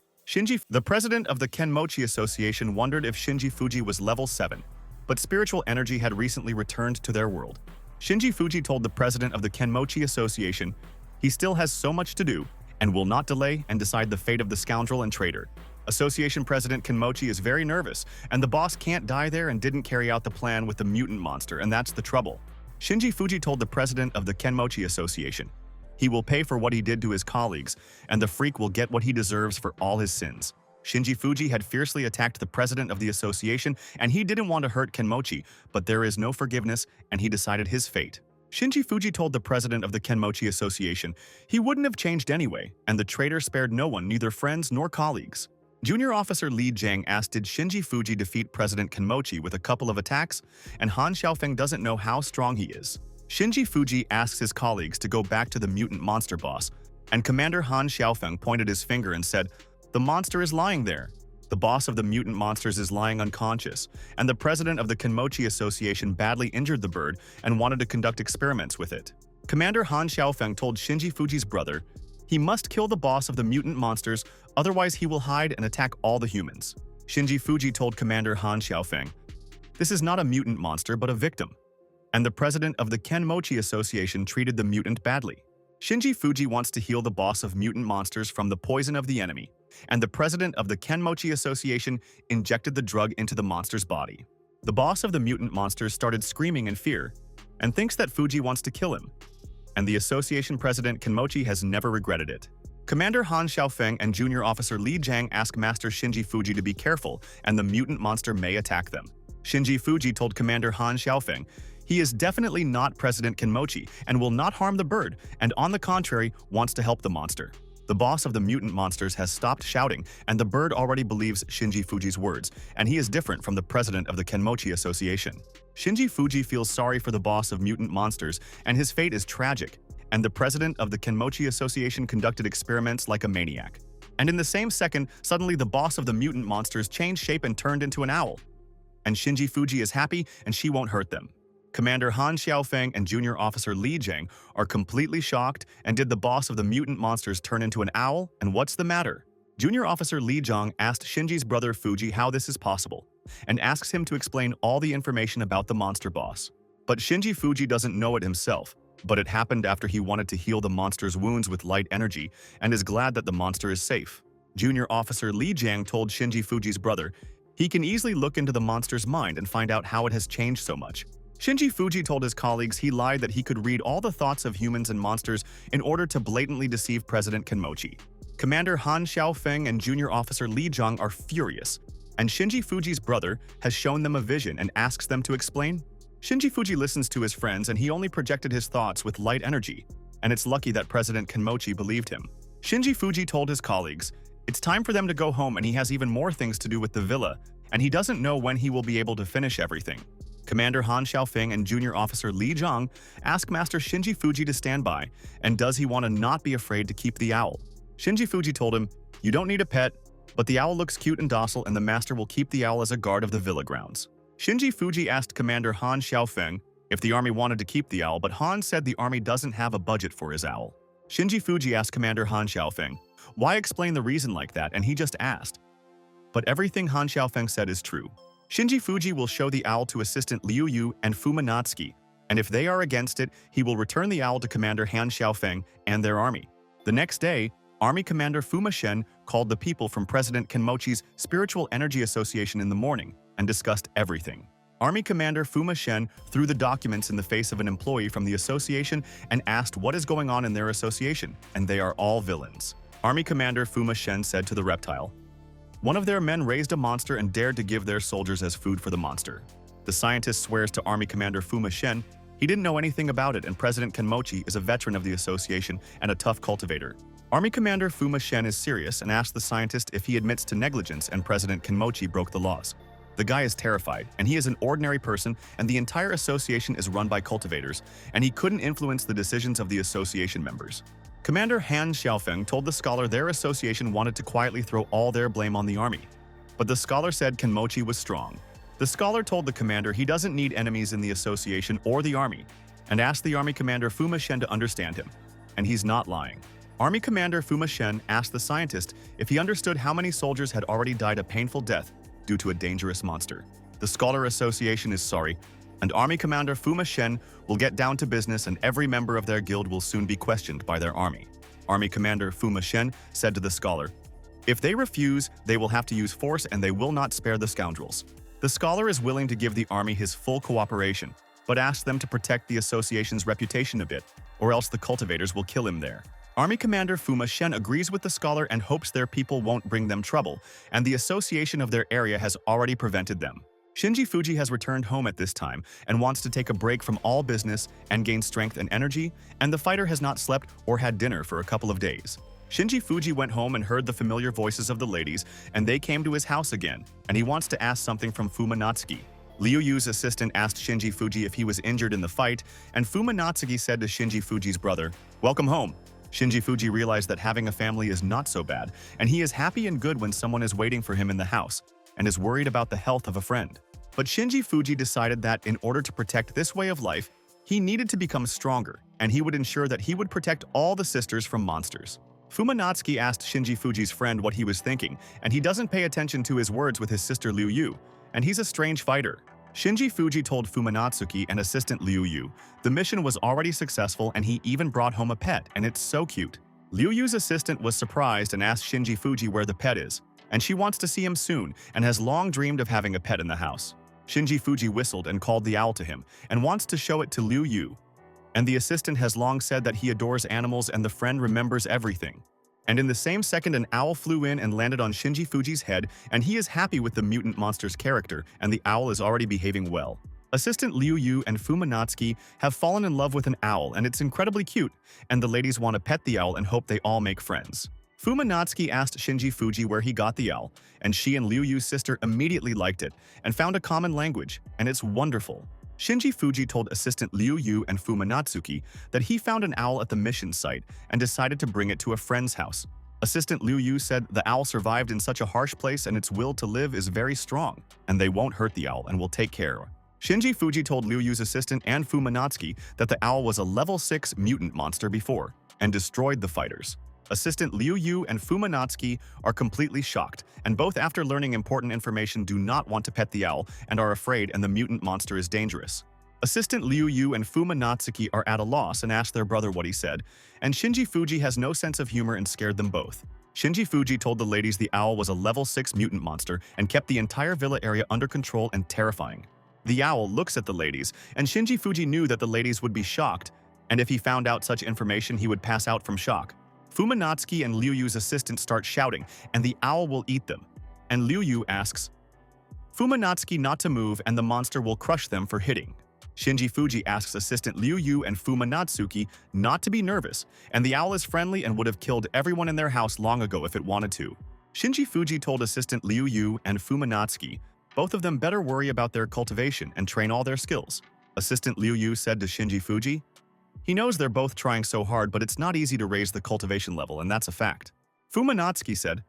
A: The president of the Kenmochi Association wondered if Shinji Fuji was level 7, but spiritual energy had recently returned to their world. Shinji Fuji told the president of the Kenmochi Association he still has so much to do and will not delay and decide the fate of the scoundrel and traitor. Association President Kenmochi is very nervous, and the boss can't die there and didn't carry out the plan with the mutant monster, and that's the trouble. Shinji Fuji told the president of the Kenmochi Association he will pay for what he did to his colleagues, and the freak will get what he deserves for all his sins. Shinji Fuji had fiercely attacked the president of the association, and he didn't want to hurt Kenmochi, but there is no forgiveness, and he decided his fate. Shinji Fuji told the president of the Kenmochi Association he wouldn't have changed anyway, and the traitor spared no one, neither friends nor colleagues. Junior Officer Li Jiang asked did Shinji Fuji defeat President Kenmochi with a couple of attacks, and Han Xiaofeng doesn't know how strong he is. Shinji Fuji asks his colleagues to go back to the mutant monster boss, and Commander Han Xiaofeng pointed his finger and said, "The monster is lying there." The boss of the mutant monsters is lying unconscious, and the president of the Kenmochi Association badly injured the bird and wanted to conduct experiments with it. Commander Han Xiaofeng told Shinji Fuji's brother he must kill the boss of the mutant monsters, otherwise he will hide and attack all the humans. Shinji Fuji told Commander Han Xiaofeng, "This is not a mutant monster but a victim." And the president of the Kenmochi Association treated the mutant badly. Shinji Fuji wants to heal the boss of mutant monsters from the poison of the enemy, and the president of the Kenmochi Association injected the drug into the monster's body. The boss of the mutant monsters started screaming in fear and thinks that Fuji wants to kill him, and the association president Kenmochi has never regretted it. Commander Han Xiaofeng and Junior Officer Li Jiang ask Master Shinji Fuji to be careful, and the mutant monster may attack them. Shinji Fuji told Commander Han Xiaofeng he is definitely not President Kenmochi and will not harm the bird, and on the contrary, wants to help the monster. The boss of the mutant monsters has stopped shouting, and the bird already believes Shinji Fuji's words, and he is different from the president of the Kenmochi Association. Shinji Fuji feels sorry for the boss of mutant monsters, and his fate is tragic, and the president of the Kenmochi Association conducted experiments like a maniac. And in the same second, suddenly the boss of the mutant monsters changed shape and turned into an owl. And Shinji Fuji is happy, and she won't hurt them. Commander Han Xiaofeng and Junior Officer Li Jiang are completely shocked, and did the boss of the mutant monsters turn into an owl, and what's the matter? Junior Officer Li Jiang asked Shinji's brother Fuji how this is possible, and asks him to explain all the information about the monster boss. But Shinji Fuji doesn't know it himself, but it happened after he wanted to heal the monster's wounds with light energy, and is glad that the monster is safe. Junior Officer Li Jiang told Shinji Fuji's brother he can easily look into the monster's mind and find out how it has changed so much. Shinji Fuji told his colleagues he lied that he could read all the thoughts of humans and monsters in order to blatantly deceive President Kenmochi. Commander Han Xiaofeng and Junior Officer Li Jiang are furious, and Shinji Fuji's brother has shown them a vision and asks them to explain. Shinji Fuji listens to his friends, and he only projected his thoughts with light energy, and it's lucky that President Kenmochi believed him. Shinji Fuji told his colleagues it's time for them to go home, and he has even more things to do with the villa, and he doesn't know when he will be able to finish everything. Commander Han Xiaofeng and Junior Officer Li Jiang ask Master Shinji Fuji to stand by, and does he want to not be afraid to keep the owl. Shinji Fuji told him, "You don't need a pet, but the owl looks cute and docile, and the master will keep the owl as a guard of the villa grounds." Shinji Fuji asked Commander Han Xiaofeng if the army wanted to keep the owl, but Han said the army doesn't have a budget for his owl. Shinji Fuji asked Commander Han Xiaofeng why explain the reason like that, and he just asked. But everything Han Xiaofeng said is true. Shinji Fuji will show the owl to Assistant Liu Yu and Fumatsuki, and if they are against it, he will return the owl to Commander Han Xiaofeng and their army. The next day, Army Commander Fuma Shen called the people from President Kenmochi's Spiritual Energy Association in the morning and discussed everything. Army Commander Fuma threw the documents in the face of an employee from the association and asked what is going on in their association, and they are all villains. Army Commander Fuma said to the reptile, "One of their men raised a monster and dared to give their soldiers as food for the monster." The scientist swears to Army Commander Fuma he didn't know anything about it, and President Kenmochi is a veteran of the association and a tough cultivator. Army Commander Fuma is serious and asks the scientist if he admits to negligence and President Kenmochi broke the laws. The guy is terrified, and he is an ordinary person, and the entire association is run by cultivators, and he couldn't influence the decisions of the association members. Commander Han Xiaofeng told the scholar their association wanted to quietly throw all their blame on the army. But the scholar said Kenmochi was strong. The scholar told the commander he doesn't need enemies in the association or the army, and asked the Army Commander Fuma to understand him. And he's not lying. Army Commander Fuma asked the scientist if he understood how many soldiers had already died a painful death due to a dangerous monster. The Scholar Association is sorry, and Army Commander Fuma will get down to business, and every member of their guild will soon be questioned by their army. Army Commander Fuma said to the scholar, "If they refuse, they will have to use force, and they will not spare the scoundrels." The scholar is willing to give the army his full cooperation, but asks them to protect the association's reputation a bit, or else the cultivators will kill him there. Army Commander Fuma agrees with the scholar and hopes their people won't bring them trouble, and the association of their area has already prevented them. Shinji Fuji has returned home at this time and wants to take a break from all business and gain strength and energy, and the fighter has not slept or had dinner for a couple of days. Shinji Fuji went home and heard the familiar voices of the ladies, and they came to his house again, and he wants to ask something from Fumatsuki. Liu Yu's assistant asked Shinji Fuji if he was injured in the fight, and Fumatsuki said to Shinji Fuji's brother, "Welcome home." Shinji Fuji realized that having a family is not so bad, and he is happy and good when someone is waiting for him in the house, and is worried about the health of a friend. But Shinji Fuji decided that in order to protect this way of life, he needed to become stronger, and he would ensure that he would protect all the sisters from monsters. Fumatsuki asked Shinji Fuji's friend what he was thinking, and he doesn't pay attention to his words with his sister Liu Yu, and he's a strange fighter. Shinji Fuji told Fumatsuki and assistant Liu Yu the mission was already successful, and he even brought home a pet, and it's so cute. Liu Yu's assistant was surprised and asked Shinji Fuji where the pet is, and she wants to see him soon and has long dreamed of having a pet in the house. Shinji Fuji whistled and called the owl to him and wants to show it to Liu Yu. And the assistant has long said that he adores animals, and the friend remembers everything. And in the same second, an owl flew in and landed on Shinji Fuji's head, and he is happy with the mutant monster's character, and the owl is already behaving well. Assistant Liu Yu and Fumatsuki have fallen in love with an owl, and it's incredibly cute, and the ladies want to pet the owl and hope they all make friends. Fumatsuki asked Shinji Fuji where he got the owl, and she and Liu Yu's sister immediately liked it and found a common language, and it's wonderful. Shinji Fuji told assistant Liu Yu and Fumatsuki that he found an owl at the mission site and decided to bring it to a friend's house. Assistant Liu Yu said the owl survived in such a harsh place and its will to live is very strong, and they won't hurt the owl and will take care. Shinji Fuji told Liu Yu's assistant and Fumatsuki that the owl was a level 6 mutant monster before and destroyed the fighters. Assistant Liu Yu and Fumatsuki are completely shocked, and both after learning important information do not want to pet the owl and are afraid, and the mutant monster is dangerous. Assistant Liu Yu and Fumatsuki are at a loss and ask their brother what he said, and Shinji Fuji has no sense of humor and scared them both. Shinji Fuji told the ladies the owl was a level 6 mutant monster and kept the entire villa area under control and terrifying. The owl looks at the ladies, and Shinji Fuji knew that the ladies would be shocked, and if he found out such information he would pass out from shock. Fumatsuki and Liu Yu's assistant start shouting, and the owl will eat them. And Liu Yu asks Fumatsuki not to move, and the monster will crush them for hitting. Shinji Fuji asks assistant Liu Yu and Fumatsuki not to be nervous, and the owl is friendly and would have killed everyone in their house long ago if it wanted to. Shinji Fuji told assistant Liu Yu and Fumatsuki both of them better worry about their cultivation and train all their skills. Assistant Liu Yu said to Shinji Fuji, he knows they're both trying so hard, but it's not easy to raise the cultivation level, and that's a fact. Fumatsuki said,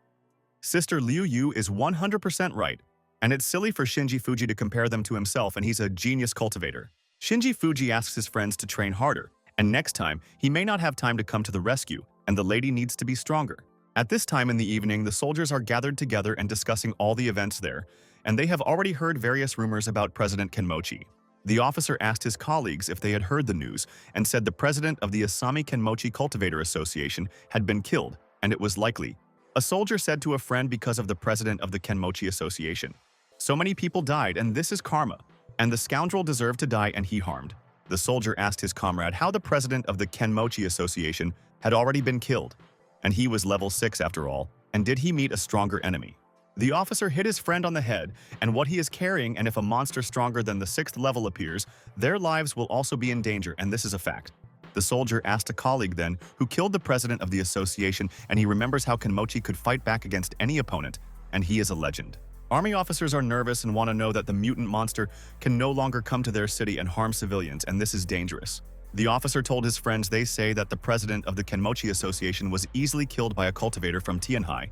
A: Sister Liu Yu is 100% right, and it's silly for Shinji Fuji to compare them to himself, and he's a genius cultivator. Shinji Fuji asks his friends to train harder, and next time, he may not have time to come to the rescue, and the lady needs to be stronger. At this time in the evening, the soldiers are gathered together and discussing all the events there, and they have already heard various rumors about President Kenmochi. The officer asked his colleagues if they had heard the news and said the president of the Asami Kenmochi Cultivator Association had been killed, and it was likely. A soldier said to a friend because of the president of the Kenmochi Association. So many people died, and this is karma. and the scoundrel deserved to die and he harmed. The soldier asked his comrade how the president of the Kenmochi Association had already been killed, and he was level 6 after all, and did he meet a stronger enemy? The officer hit his friend on the head and what he is carrying, and if a monster stronger than the 6th level appears, their lives will also be in danger, and this is a fact. The soldier asked a colleague then who killed the president of the association, and he remembers how Kenmochi could fight back against any opponent, and he is a legend. Army officers are nervous and want to know that the mutant monster can no longer come to their city and harm civilians, and this is dangerous. The officer told his friends they say that the president of the Kenmochi Association was easily killed by a cultivator from Tianhai,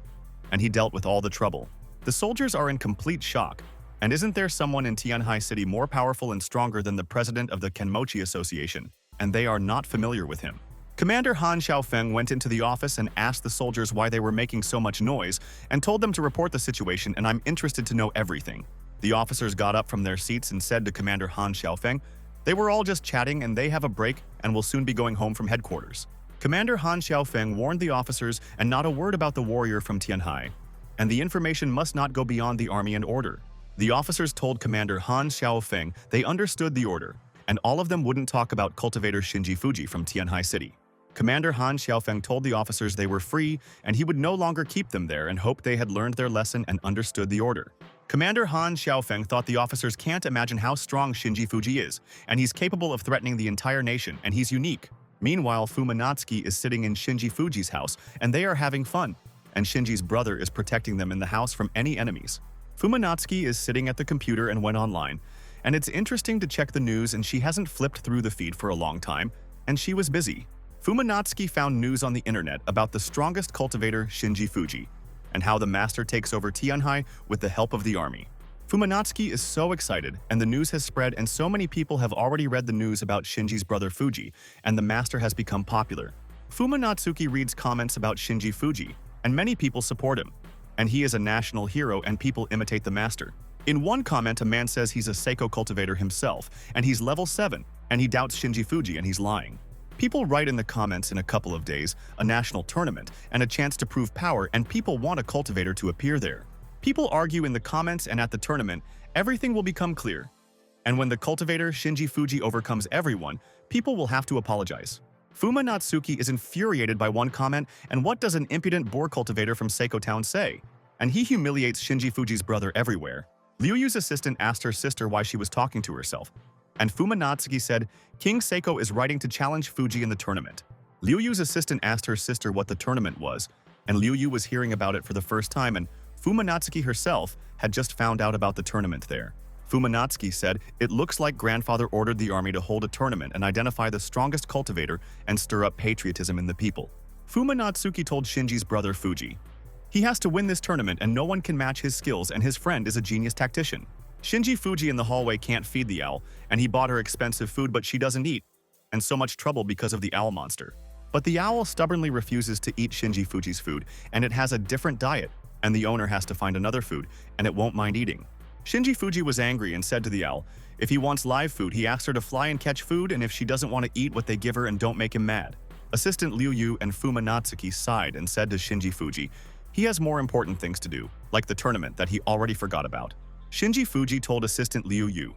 A: and he dealt with all the trouble. The soldiers are in complete shock, and isn't there someone in Tianhai City more powerful and stronger than the president of the Kenmochi Association, and they are not familiar with him. Commander Han Xiaofeng went into the office and asked the soldiers why they were making so much noise and told them to report the situation, and I'm interested to know everything. The officers got up from their seats and said to Commander Han Xiaofeng, they were all just chatting and they have a break and will soon be going home from headquarters. Commander Han Xiaofeng warned the officers and not a word about the warrior from Tianhai, and the information must not go beyond the army and order. The officers told Commander Han Xiaofeng they understood the order, and all of them wouldn't talk about cultivator Shinji Fuji from Tianhai City. Commander Han Xiaofeng told the officers they were free and he would no longer keep them there and hoped they had learned their lesson and understood the order. Commander Han Xiaofeng thought the officers can't imagine how strong Shinji Fuji is, and he's capable of threatening the entire nation, and he's unique. Meanwhile, Fumatsuki is sitting in Shinji Fuji's house, and they are having fun, and Shinji's brother is protecting them in the house from any enemies. Fumatsuki is sitting at the computer and went online, and it's interesting to check the news, and she hasn't flipped through the feed for a long time, and she was busy. Fumatsuki found news on the internet about the strongest cultivator, Shinji Fuji, and how the master takes over Tianhai with the help of the army. Fumatsuki is so excited, and the news has spread, and so many people have already read the news about Shinji's brother Fuji, and the master has become popular. Fumatsuki reads comments about Shinji Fuji, and many people support him, and he is a national hero and people imitate the master. In one comment, a man says he's a Seiko cultivator himself, and he's level 7, and he doubts Shinji Fuji and he's lying. People write in the comments in a couple of days, a national tournament, and a chance to prove power, and people want a cultivator to appear there. People argue in the comments, and at the tournament, everything will become clear. And when the cultivator Shinji Fuji overcomes everyone, people will have to apologize. Fumatsuki is infuriated by one comment, and what does an impudent boar cultivator from Seiko Town say? And he humiliates Shinji Fuji's brother everywhere. Liu Yu's assistant asked her sister why she was talking to herself, and Fumatsuki said, King Seiko is writing to challenge Fuji in the tournament. Liu Yu's assistant asked her sister what the tournament was, and Liu Yu was hearing about it for the first time, and Fumatsuki herself had just found out about the tournament there. Fumatsuki said, it looks like grandfather ordered the army to hold a tournament and identify the strongest cultivator and stir up patriotism in the people. Fumatsuki told Shinji's brother Fuji, he has to win this tournament and no one can match his skills, and his friend is a genius tactician. Shinji Fuji in the hallway can't feed the owl, and he bought her expensive food but she doesn't eat, and so much trouble because of the owl monster. But the owl stubbornly refuses to eat Shinji Fuji's food, and it has a different diet, and the owner has to find another food, and it won't mind eating. Shinji Fuji was angry and said to the owl, if he wants live food, he asks her to fly and catch food, and if she doesn't want to eat what they give her and don't make him mad. Assistant Liu Yu and Fumatsuki sighed and said to Shinji Fuji, he has more important things to do, like the tournament that he already forgot about. Shinji Fuji told assistant Liu Yu,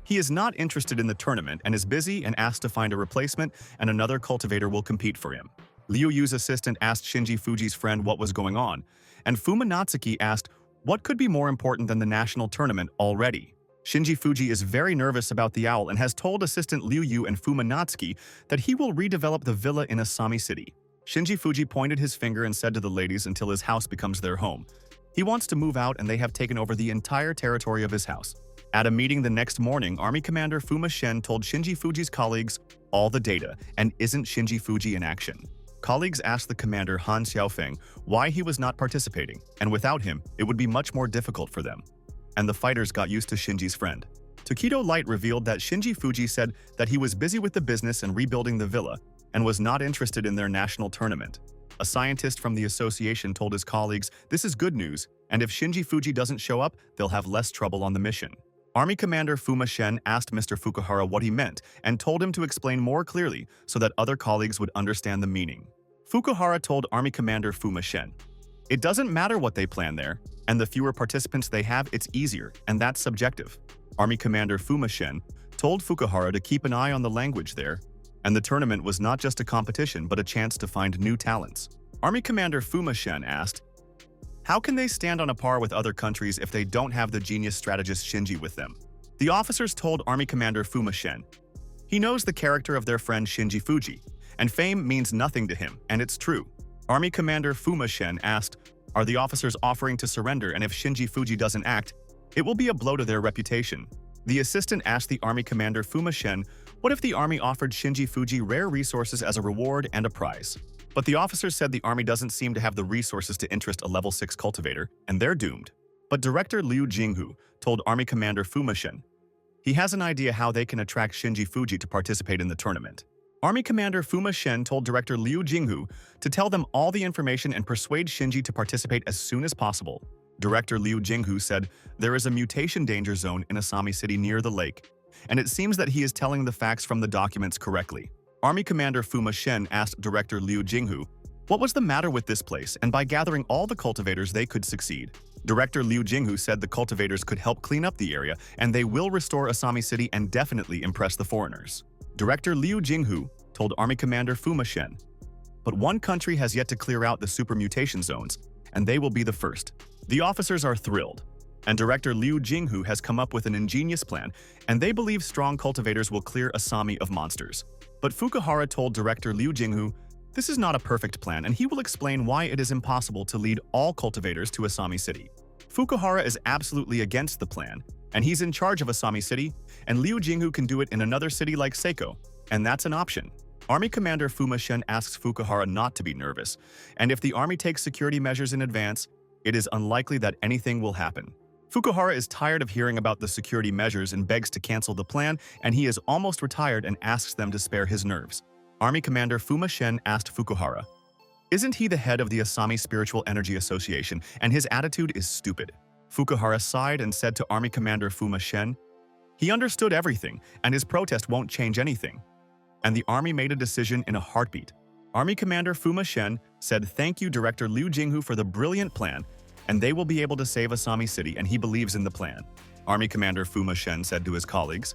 A: he is not interested in the tournament and is busy and asked to find a replacement, and another cultivator will compete for him. Liu Yu's assistant asked Shinji Fuji's friend what was going on, and Fumatsuki asked what could be more important than the national tournament already. Shinji Fuji is very nervous about the owl and has told assistant Liu Yu and Fumatsuki that he will redevelop the villa in Asami City. Shinji Fuji pointed his finger and said to the ladies until his house becomes their home. He wants to move out and they have taken over the entire territory of his house. At a meeting the next morning, Army Commander Fuma Shen told Shinji Fuji's colleagues all the data, and isn't Shinji Fuji in action? Colleagues asked the commander Han Xiaofeng why he was not participating, and without him, it would be much more difficult for them. And the fighters got used to Shinji's friend. Takedo Light revealed that Shinji Fuji said that he was busy with the business and rebuilding the villa, and was not interested in their national tournament. A scientist from the association told his colleagues this is good news, and if Shinji Fuji doesn't show up, they'll have less trouble on the mission. Army Commander Fuma Shen asked Mr. Fukuhara what he meant and told him to explain more clearly so that other colleagues would understand the meaning. Fukuhara told Army Commander Fuma Shen, it doesn't matter what they plan there, and the fewer participants they have, it's easier, and that's subjective. Army Commander Fuma told Fukuhara to keep an eye on the language there, and the tournament was not just a competition but a chance to find new talents. Army Commander Fuma asked, how can they stand on a par with other countries if they don't have the genius strategist Shinji with them? The officers told Army Commander Fuma he knows the character of their friend Shinji Fuji, and fame means nothing to him, and it's true. Army Commander Fuma asked, are the officers offering to surrender, and if Shinji Fuji doesn't act, it will be a blow to their reputation? The assistant asked the Army Commander Fuma what if the army offered Shinji Fuji rare resources as a reward and a prize? But the officers said the army doesn't seem to have the resources to interest a level 6 cultivator, and they're doomed. But Director Liu Yu told Army Commander Fuma he has an idea how they can attract Shinji Fuji to participate in the tournament. Army Commander Fuma told Director Liu Yu to tell them all the information and persuade Shinji to participate as soon as possible. Director Liu Yu said there is a mutation danger zone in Asami City near the lake, and it seems that he is telling the facts from the documents correctly. Army Commander Fuma asked Director Liu Yu what was the matter with this place, and by gathering all the cultivators they could succeed. Director Liu Yu said the cultivators could help clean up the area, and they will restore Asami City and definitely impress the foreigners. Director Liu Yu told Army Commander Fuma but one country has yet to clear out the super mutation zones, and they will be the first. The officers are thrilled, and Director Liu Yu has come up with an ingenious plan, and they believe strong cultivators will clear Asami of monsters. But Fukuhara told Director Liu Yu this is not a perfect plan, and he will explain why it is impossible to lead all cultivators to Asami City. Fukuhara is absolutely against the plan, and he's in charge of Asami City, and Liu Yu can do it in another city like Seiko, and that's an option. Army Commander Fuma asks Fukuhara not to be nervous, and if the army takes security measures in advance, it is unlikely that anything will happen. Fukuhara is tired of hearing about the security measures and begs to cancel the plan, and he is almost retired and asks them to spare his nerves. Army Commander Fuma asked Fukuhara, isn't he the head of the Asami Spiritual Energy Association, and his attitude is stupid? Fukuhara sighed and said to Army Commander Fuma he understood everything, and his protest won't change anything. And the army made a decision in a heartbeat. Army Commander Fuma said thank you Director Liu Yu for the brilliant plan, and they will be able to save Asami City, and he believes in the plan. Army Commander Fuma said to his colleagues,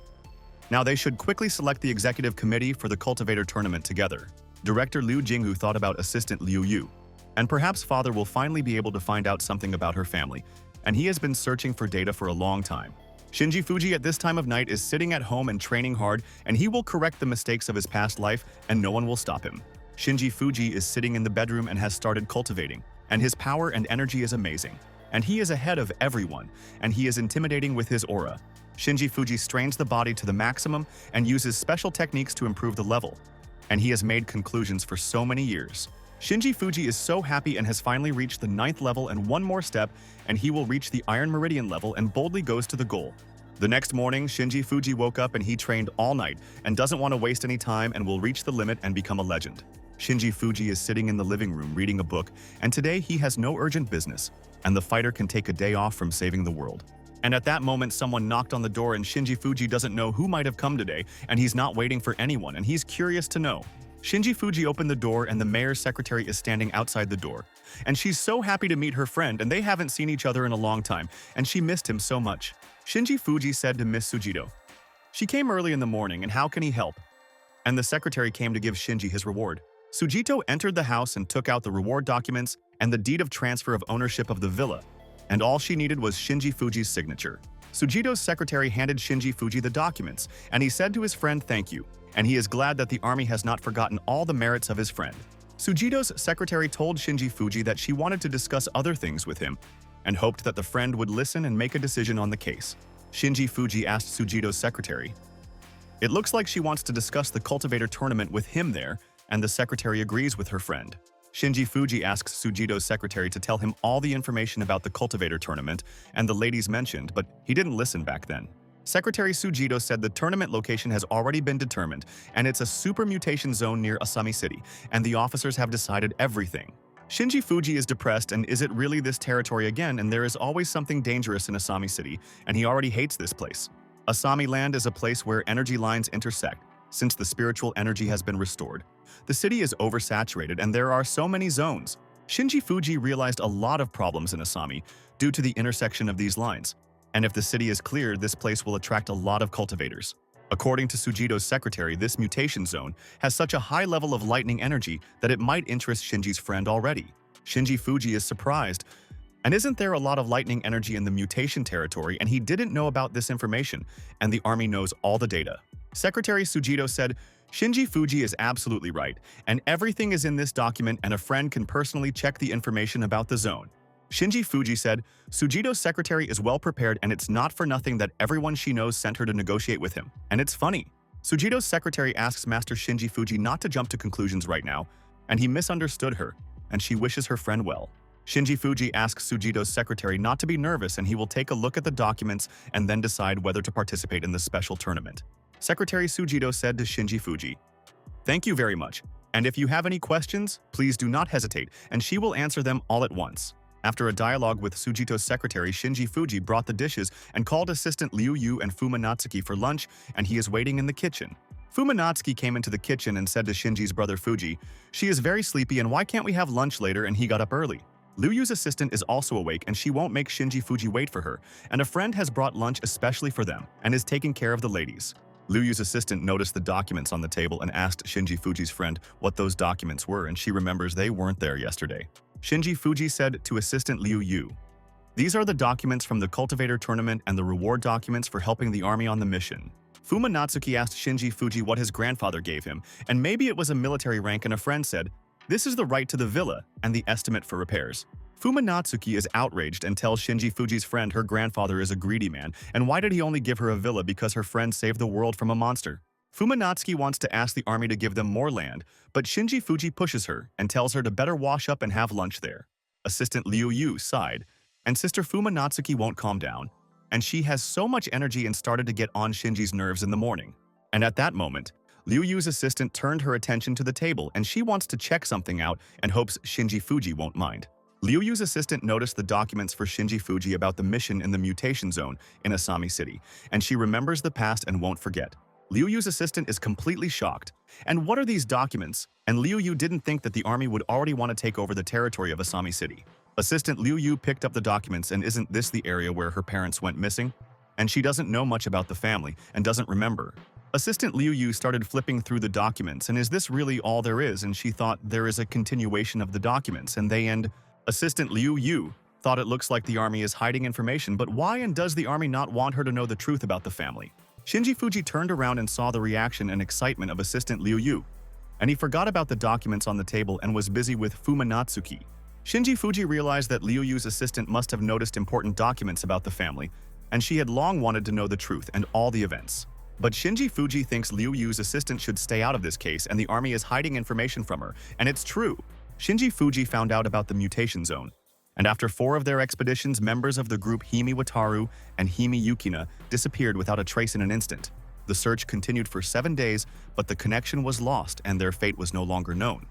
A: now they should quickly select the executive committee for the cultivator tournament together. Director Liu Yu thought about assistant Liu Yu, and perhaps father will finally be able to find out something about her family, and he has been searching for data for a long time. Shinji Fuji at this time of night is sitting at home and training hard, and he will correct the mistakes of his past life, and no one will stop him. Shinji Fuji is sitting in the bedroom and has started cultivating, and his power and energy is amazing. And he is ahead of everyone, and he is intimidating with his aura. Shinji Fuji strains the body to the maximum and uses special techniques to improve the level, and he has made conclusions for so many years. Shinji Fuji is so happy and has finally reached the 9th level and one more step, and he will reach the Iron Meridian level and boldly goes to the goal. The next morning, Shinji Fuji woke up and he trained all night and doesn't want to waste any time and will reach the limit and become a legend. Shinji Fuji is sitting in the living room reading a book, and today he has no urgent business, and the fighter can take a day off from saving the world. And at that moment, someone knocked on the door, and Shinji Fuji doesn't know who might have come today, and he's not waiting for anyone, and he's curious to know. Shinji Fuji opened the door, and the mayor's secretary is standing outside the door. And she's so happy to meet her friend, and they haven't seen each other in a long time, and she missed him so much. Shinji Fuji said to Miss Sujito, she came early in the morning, and how can he help? And the secretary came to give Shinji his reward. Sujito entered the house and took out the reward documents and the deed of transfer of ownership of the villa, and all she needed was Shinji Fuji's signature. Sujito's secretary handed Shinji Fuji the documents, and he said to his friend thank you, and he is glad that the army has not forgotten all the merits of his friend. Sujito's secretary told Shinji Fuji that she wanted to discuss other things with him, and hoped that the friend would listen and make a decision on the case. Shinji Fuji asked Sujito's secretary, it looks like she wants to discuss the cultivator tournament with him there, and the secretary agrees with her friend. Shinji Fuji asks Sujito's secretary to tell him all the information about the cultivator tournament and the ladies mentioned, but he didn't listen back then. Secretary Sujito said the tournament location has already been determined, and it's a super mutation zone near Asami City, and the officers have decided everything. Shinji Fuji is depressed, and is it really this territory again, and there is always something dangerous in Asami City, and he already hates this place. Asami Land is a place where energy lines intersect, since the spiritual energy has been restored. The city is oversaturated and there are so many zones. Shinji Fuji realized a lot of problems in Asami due to the intersection of these lines. And if the city is cleared, this place will attract a lot of cultivators. According to Sujito's secretary, this mutation zone has such a high level of lightning energy that it might interest Shinji's friend already. Shinji Fuji is surprised. And isn't there a lot of lightning energy in the mutation territory, and he didn't know about this information, and the army knows all the data? Secretary Sujito said, Shinji Fuji is absolutely right, and everything is in this document and a friend can personally check the information about the zone. Shinji Fuji said, Sujito's secretary is well prepared and it's not for nothing that everyone she knows sent her to negotiate with him. And it's funny. Sujito's secretary asks Master Shinji Fuji not to jump to conclusions right now, and he misunderstood her, and she wishes her friend well. Shinji Fuji asks Sujito's secretary not to be nervous and he will take a look at the documents and then decide whether to participate in the special tournament. Secretary Sujito said to Shinji Fuji, Thank you very much, and if you have any questions, please do not hesitate, and she will answer them all at once. After a dialogue with Sujito's secretary, Shinji Fuji brought the dishes and called assistant Liu Yu and Fumatsuki for lunch, and he is waiting in the kitchen. Fumatsuki came into the kitchen and said to Shinji's brother Fuji, She is very sleepy and why can't we have lunch later, and he got up early. Liu Yu's assistant is also awake and she won't make Shinji Fuji wait for her, and a friend has brought lunch especially for them and is taking care of the ladies. Liu Yu's assistant noticed the documents on the table and asked Shinji Fuji's friend what those documents were, and she remembers they weren't there yesterday. Shinji Fuji said to assistant Liu Yu, These are the documents from the cultivator tournament and the reward documents for helping the army on the mission. Fumatsuki asked Shinji Fuji what his grandfather gave him, and maybe it was a military rank, and a friend said, This is the right to the villa and the estimate for repairs. Fumatsuki is outraged and tells Shinji Fuji's friend her grandfather is a greedy man, and why did he only give her a villa because her friend saved the world from a monster? Fumatsuki wants to ask the army to give them more land, but Shinji Fuji pushes her and tells her to better wash up and have lunch there. Assistant Liu Yu sighed, and Sister Fumatsuki won't calm down, and she has so much energy and started to get on Shinji's nerves in the morning. And at that moment, Liu Yu's assistant turned her attention to the table and she wants to check something out and hopes Shinji Fuji won't mind. Liu Yu's assistant noticed the documents for Shinji Fuji about the mission in the mutation zone in Asami City, and she remembers the past and won't forget. Liu Yu's assistant is completely shocked. And what are these documents? And Liu Yu didn't think that the army would already want to take over the territory of Asami City. Assistant Liu Yu picked up the documents, and isn't this the area where her parents went missing? And she doesn't know much about the family and doesn't remember. Assistant Liu Yu started flipping through the documents, and is this really all there is? And she thought there is a continuation of the documents, and they end. Assistant Liu Yu thought it looks like the army is hiding information, but why, and does the army not want her to know the truth about the family? Shinji Fuji turned around and saw the reaction and excitement of Assistant Liu Yu, and he forgot about the documents on the table and was busy with Fumatsuki. Shinji Fuji realized that Liu Yu's assistant must have noticed important documents about the family, and she had long wanted to know the truth and all the events. But Shinji Fuji thinks Liu Yu's assistant should stay out of this case and the army is hiding information from her, and it's true. Shinji Fuji found out about the mutation zone, and after 4 of their expeditions, members of the group Hime Wataru and Hime Yukina disappeared without a trace in an instant. The search continued for 7 days, but the connection was lost and their fate was no longer known.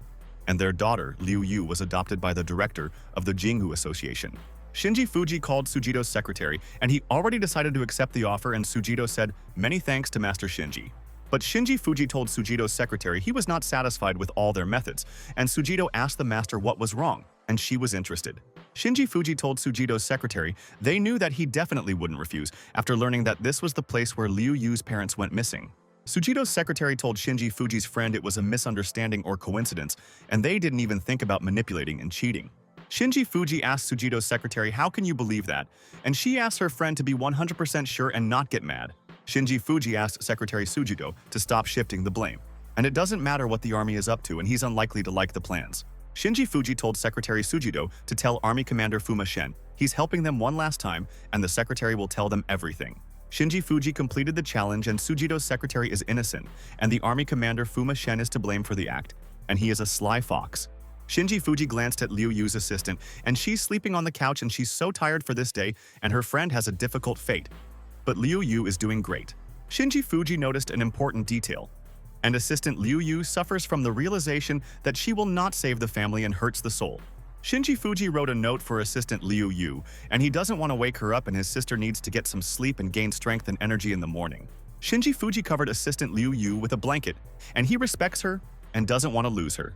A: And their daughter, Liu Yu, was adopted by the director of the Jingu Association. Shinji Fuji called Sujito's secretary, and he already decided to accept the offer, and Sujito said, Many thanks to Master Shinji. But Shinji Fuji told Sujito's secretary he was not satisfied with all their methods, and Sujito asked the master what was wrong, and she was interested. Shinji Fuji told Sujito's secretary they knew that he definitely wouldn't refuse after learning that this was the place where Liu Yu's parents went missing. Sujito's secretary told Shinji Fuji's friend it was a misunderstanding or coincidence, and they didn't even think about manipulating and cheating. Shinji Fuji asked Sujito's secretary, how can you believe that? And she asked her friend to be 100% sure and not get mad. Shinji Fuji asked Secretary Sujito to stop shifting the blame. And it doesn't matter what the army is up to, and he's unlikely to like the plans. Shinji Fuji told Secretary Sujito to tell Army Commander Fuma he's helping them one last time, and the secretary will tell them everything. Shinji Fuji completed the challenge, and Sujito's secretary is innocent, and the Army Commander Fuma is to blame for the act, and he is a sly fox. Shinji Fuji glanced at Liu Yu's assistant, and she's sleeping on the couch and she's so tired for this day, and her friend has a difficult fate. But Liu Yu is doing great. Shinji Fuji noticed an important detail, and assistant Liu Yu suffers from the realization that she will not save the family and hurts the soul. Shinji Fuji wrote a note for assistant Liu Yu, and he doesn't want to wake her up, and his sister needs to get some sleep and gain strength and energy in the morning. Shinji Fuji covered assistant Liu Yu with a blanket, and he respects her and doesn't want to lose her.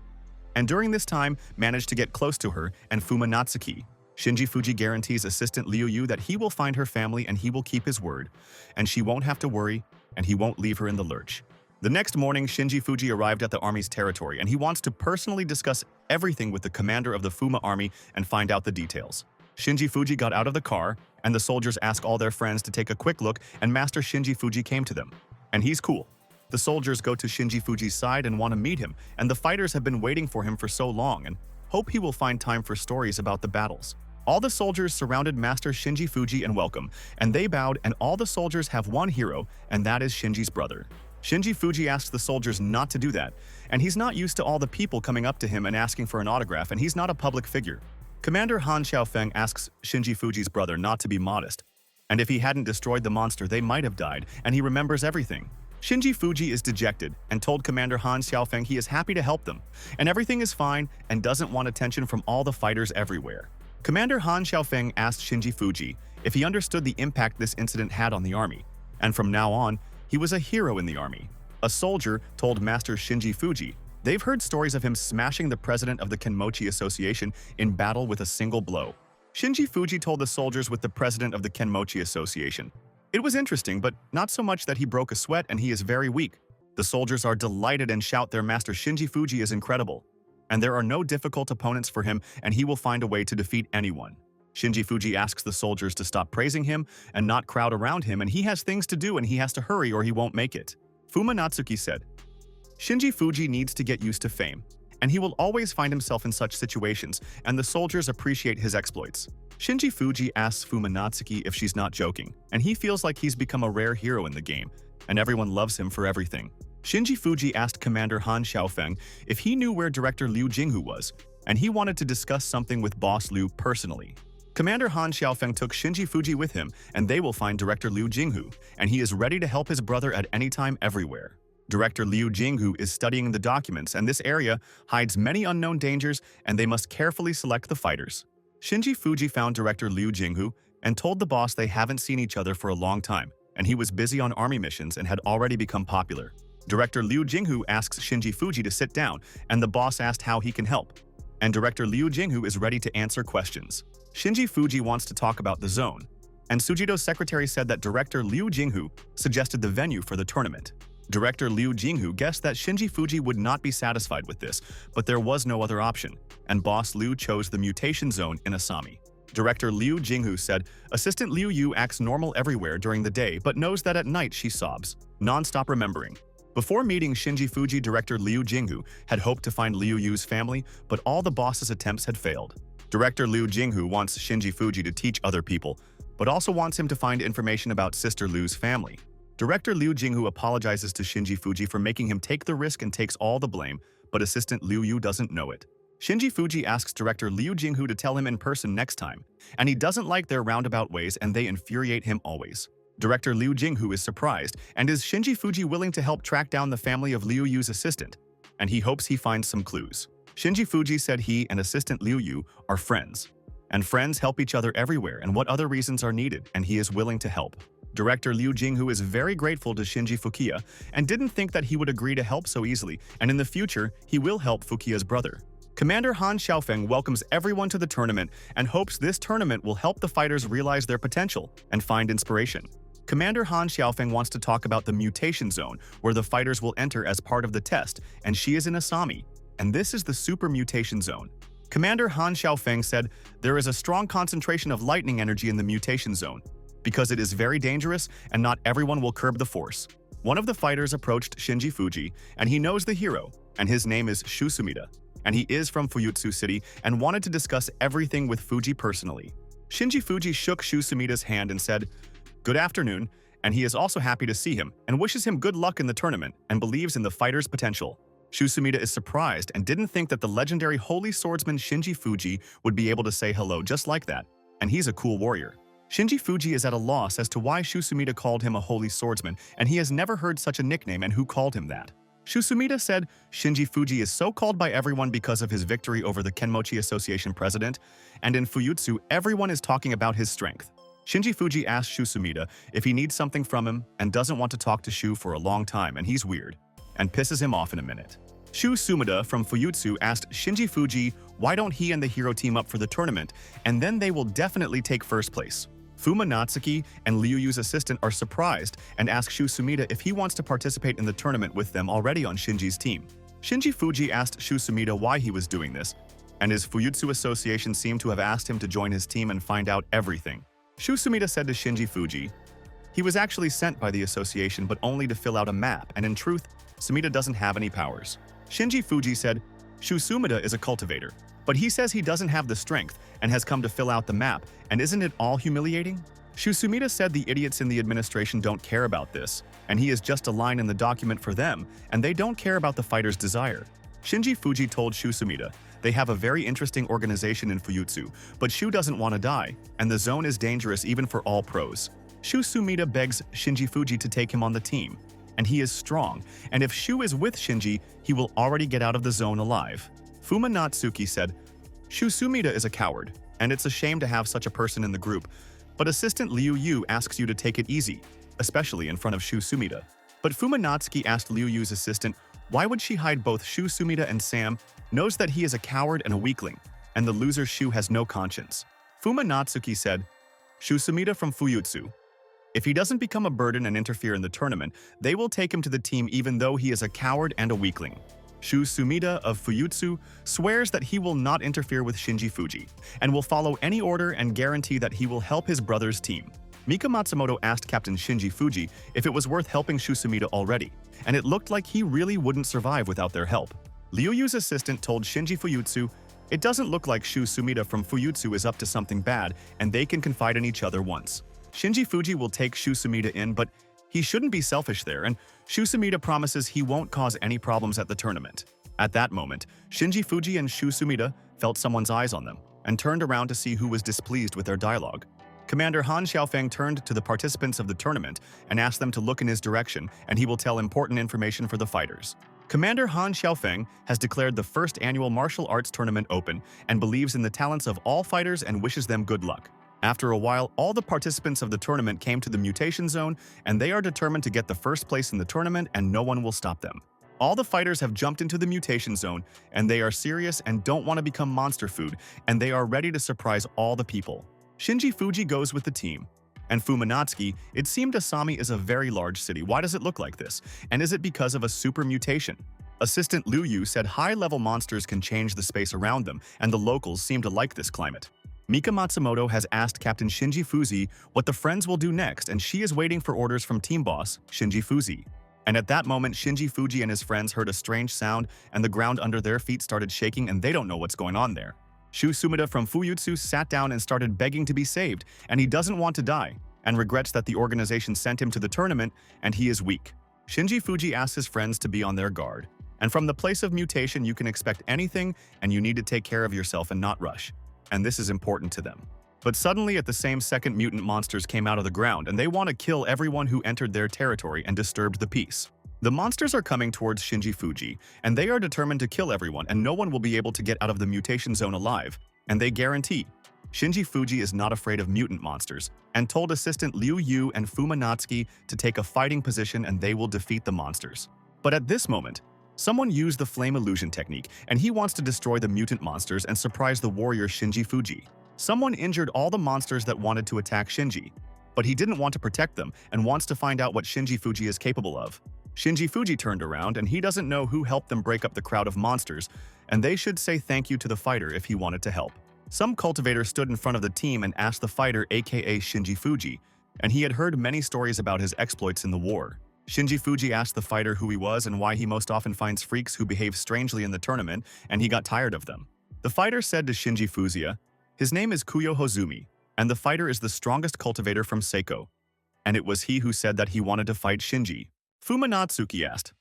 A: And during this time, managed to get close to her and Fumatsuki. Shinji Fuji guarantees assistant Liu Yu that he will find her family and he will keep his word, and she won't have to worry, and he won't leave her in the lurch. The next morning, Shinji Fuji arrived at the army's territory, and he wants to personally discuss everything with the commander of the Fuma army and find out the details. Shinji Fuji got out of the car, and the soldiers asked all their friends to take a quick look, and Master Shinji Fuji came to them. And he's cool. The soldiers go to Shinji Fuji's side and want to meet him, and the fighters have been waiting for him for so long and hope he will find time for stories about the battles. All the soldiers surrounded Master Shinji Fuji and welcome, and they bowed, and all the soldiers have one hero, and that is Shinji's brother. Shinji Fuji asks the soldiers not to do that, and he's not used to all the people coming up to him and asking for an autograph, and he's not a public figure. Commander Han Xiaofeng asks Shinji Fuji's brother not to be modest, and if he hadn't destroyed the monster, they might have died, and he remembers everything. Shinji Fuji is dejected and told Commander Han Xiaofeng he is happy to help them, and everything is fine and doesn't want attention from all the fighters everywhere. Commander Han Xiaofeng asked Shinji Fuji if he understood the impact this incident had on the army, and from now on, he was a hero in the army. A soldier told Master Shinji Fuji they've heard stories of him smashing the president of the Kenmochi Association in battle with a single blow. Shinji Fuji told the soldiers with the president of the Kenmochi Association. It was interesting, but not so much that he broke a sweat and he is very weak. The soldiers are delighted and shout their Master Shinji Fuji is incredible. And there are no difficult opponents for him, and he will find a way to defeat anyone. Shinji Fuji asks the soldiers to stop praising him and not crowd around him, and he has things to do and he has to hurry or he won't make it. Fumatsuki said, Shinji Fuji needs to get used to fame, and he will always find himself in such situations, and the soldiers appreciate his exploits. Shinji Fuji asks Fumatsuki if she's not joking, and he feels like he's become a rare hero in the game, and everyone loves him for everything. Shinji Fuji asked Commander Han Xiaofeng if he knew where Director Liu Jinghu was, and he wanted to discuss something with Boss Liu personally. Commander Han Xiaofeng took Shinji Fuji with him, and they will find Director Liu Jinghu, and he is ready to help his brother at any time everywhere. Director Liu Jinghu is studying the documents, and this area hides many unknown dangers, and they must carefully select the fighters. Shinji Fuji found Director Liu Jinghu and told the boss they haven't seen each other for a long time, and he was busy on army missions and had already become popular. Director Liu Jinghu asks Shinji Fuji to sit down, and the boss asked how he can help. And Director Liu Jinghu is ready to answer questions. Shinji Fuji wants to talk about the zone, and Sujito's secretary said that Director Liu Jinghu suggested the venue for the tournament. Director Liu Jinghu guessed that Shinji Fuji would not be satisfied with this, but there was no other option, and Boss Liu chose the mutation zone in Asami. Director Liu Jinghu said, Assistant Liu Yu acts normal everywhere during the day but knows that at night she sobs, non-stop remembering. Before meeting Shinji Fuji, Director Liu Jinghu had hoped to find Liu Yu's family, but all the boss's attempts had failed. Director Liu Jinghu wants Shinji Fuji to teach other people, but also wants him to find information about Sister Liu's family. Director Liu Jinghu apologizes to Shinji Fuji for making him take the risk and takes all the blame, but Assistant Liu Yu doesn't know it. Shinji Fuji asks Director Liu Jinghu to tell him in person next time, and he doesn't like their roundabout ways and they infuriate him always. Director Liu Jinghu is surprised, and is Shinji Fuji willing to help track down the family of Liu Yu's assistant? And he hopes he finds some clues. Shinji Fuji said he and Assistant Liu Yu are friends. And friends help each other everywhere, and what other reasons are needed, and he is willing to help. Director Liu Jinghu is very grateful to Shinji Fukiya and didn't think that he would agree to help so easily, and in the future, he will help Fukiya's brother. Commander Han Xiaofeng welcomes everyone to the tournament and hopes this tournament will help the fighters realize their potential and find inspiration. Commander Han Xiaofeng wants to talk about the mutation zone, where the fighters will enter as part of the test, and she is in Asami, and this is the super mutation zone. Commander Han Xiaofeng said there is a strong concentration of lightning energy in the mutation zone, because it is very dangerous and not everyone will curb the force. One of the fighters approached Shinji Fuji, and he knows the hero, and his name is Shuumida, and he is from Fuyutsu City and wanted to discuss everything with Fuji personally. Shinji Fuji shook Shuumida's hand and said, "Good afternoon," and he is also happy to see him and wishes him good luck in the tournament and believes in the fighter's potential. Shuumida is surprised and didn't think that the legendary holy swordsman Shinji Fuji would be able to say hello just like that, and he's a cool warrior. Shinji Fuji is at a loss as to why Shuumida called him a holy swordsman, and he has never heard such a nickname and who called him that. Shuumida said Shinji Fuji is so called by everyone because of his victory over the Kenmochi Association president, and in Fuyutsu everyone is talking about his strength. Shinji Fuji asks Shuumida if he needs something from him and doesn't want to talk to Shu for a long time, and he's weird, and pisses him off in a minute. Shuumida from Fuyutsu asked Shinji Fuji why don't he and the hero team up for the tournament, and then they will definitely take first place. Fumatsuki and Liu Yu's assistant are surprised and ask Shuumida if he wants to participate in the tournament with them already on Shinji's team. Shinji Fuji asked Shuumida why he was doing this, and his Fuyutsu association seemed to have asked him to join his team and find out everything. Shuumida said to Shinji Fuji, he was actually sent by the association but only to fill out a map, and in truth, Sumida doesn't have any powers. Shinji Fuji said, Shuumida is a cultivator, but he says he doesn't have the strength and has come to fill out the map, and isn't it all humiliating? Shuumida said the idiots in the administration don't care about this, and he is just a line in the document for them, and they don't care about the fighter's desire. Shinji Fuji told Shuumida they have a very interesting organization in Fuyutsu, but Shu doesn't want to die, and the zone is dangerous even for all pros. Shuumida begs Shinji Fuji to take him on the team, and he is strong, and if Shu is with Shinji, he will already get out of the zone alive. Fumatsuki said, Shuumida is a coward, and it's a shame to have such a person in the group, but assistant Liu Yu asks you to take it easy, especially in front of Shuumida. But Fumatsuki asked Liu Yu's assistant, why would she hide both Shuumida and Sam, knows that he is a coward and a weakling, and the loser Shu has no conscience. Fumatsuki said, Shuumida from Fuyutsu. If he doesn't become a burden and interfere in the tournament, they will take him to the team even though he is a coward and a weakling. Shuumida of Fuyutsu swears that he will not interfere with Shinji Fuji and will follow any order and guarantee that he will help his brother's team. Mika Matsumoto asked Captain Shinji Fuji if it was worth helping Shuumida already, and it looked like he really wouldn't survive without their help. Liu Yu's assistant told Shinji Fuyutsu, it doesn't look like Shuumida from Fuyutsu is up to something bad and they can confide in each other once. Shinji Fuji will take Shuumida in, but he shouldn't be selfish there, and Shuumida promises he won't cause any problems at the tournament. At that moment, Shinji Fuji and Shuumida felt someone's eyes on them and turned around to see who was displeased with their dialogue. Commander Han Xiaofeng turned to the participants of the tournament and asked them to look in his direction, and he will tell important information for the fighters. Commander Han Xiaofeng has declared the first annual martial arts tournament open and believes in the talents of all fighters and wishes them good luck. After a while, all the participants of the tournament came to the mutation zone, and they are determined to get the first place in the tournament and no one will stop them. All the fighters have jumped into the mutation zone, and they are serious and don't want to become monster food, and they are ready to surprise all the people. Shinji Fuji goes with the team. And Fumatsuki, it seemed Asami is a very large city. Why does it look like this? And is it because of a super mutation? Assistant Liu Yu said high-level monsters can change the space around them, and the locals seem to like this climate. Mika Matsumoto has asked Captain Shinji Fuji what the friends will do next, and she is waiting for orders from team boss, Shinji Fuji. And at that moment, Shinji Fuji and his friends heard a strange sound, and the ground under their feet started shaking, and they don't know what's going on there. Shuumida from Fuyutsu sat down and started begging to be saved, and he doesn't want to die, and regrets that the organization sent him to the tournament, and he is weak. Shinji Fuji asks his friends to be on their guard. And from the place of mutation, you can expect anything, and you need to take care of yourself and not rush. And this is important to them. But suddenly at the same second, mutant monsters came out of the ground, and they want to kill everyone who entered their territory and disturbed the peace. The monsters are coming towards Shinji Fuji, and they are determined to kill everyone, and no one will be able to get out of the mutation zone alive, and they guarantee. Shinji Fuji is not afraid of mutant monsters, and told assistant Liu Yu and Fumatsuki to take a fighting position and they will defeat the monsters. But at this moment, someone used the flame illusion technique, and he wants to destroy the mutant monsters and surprise the warrior Shinji Fuji. Someone injured all the monsters that wanted to attack Shinji, but he didn't want to protect them and wants to find out what Shinji Fuji is capable of. Shinji Fuji turned around, and he doesn't know who helped them break up the crowd of monsters, and they should say thank you to the fighter if he wanted to help. Some cultivator stood in front of the team and asked the fighter, aka Shinji Fuji, and he had heard many stories about his exploits in the war. Shinji Fuji asked the fighter who he was and why he most often finds freaks who behave strangely in the tournament, and he got tired of them. The fighter said to Shinji Fuji, his name is Kuyo Hozumi, and the fighter is the strongest cultivator from Seiko. And it was he who said that he wanted to fight Shinji. Fumatsuki asked,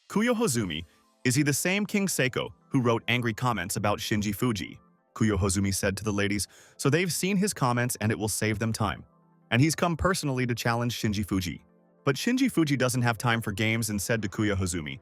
A: Kuyo Hozumi, is he the same King Seiko who wrote angry comments about Shinji Fuji? Kuyo Hozumi said to the ladies, so they've seen his comments and it will save them time. And he's come personally to challenge Shinji Fuji. But Shinji Fuji doesn't have time for games and said to Kuyo Hozumi,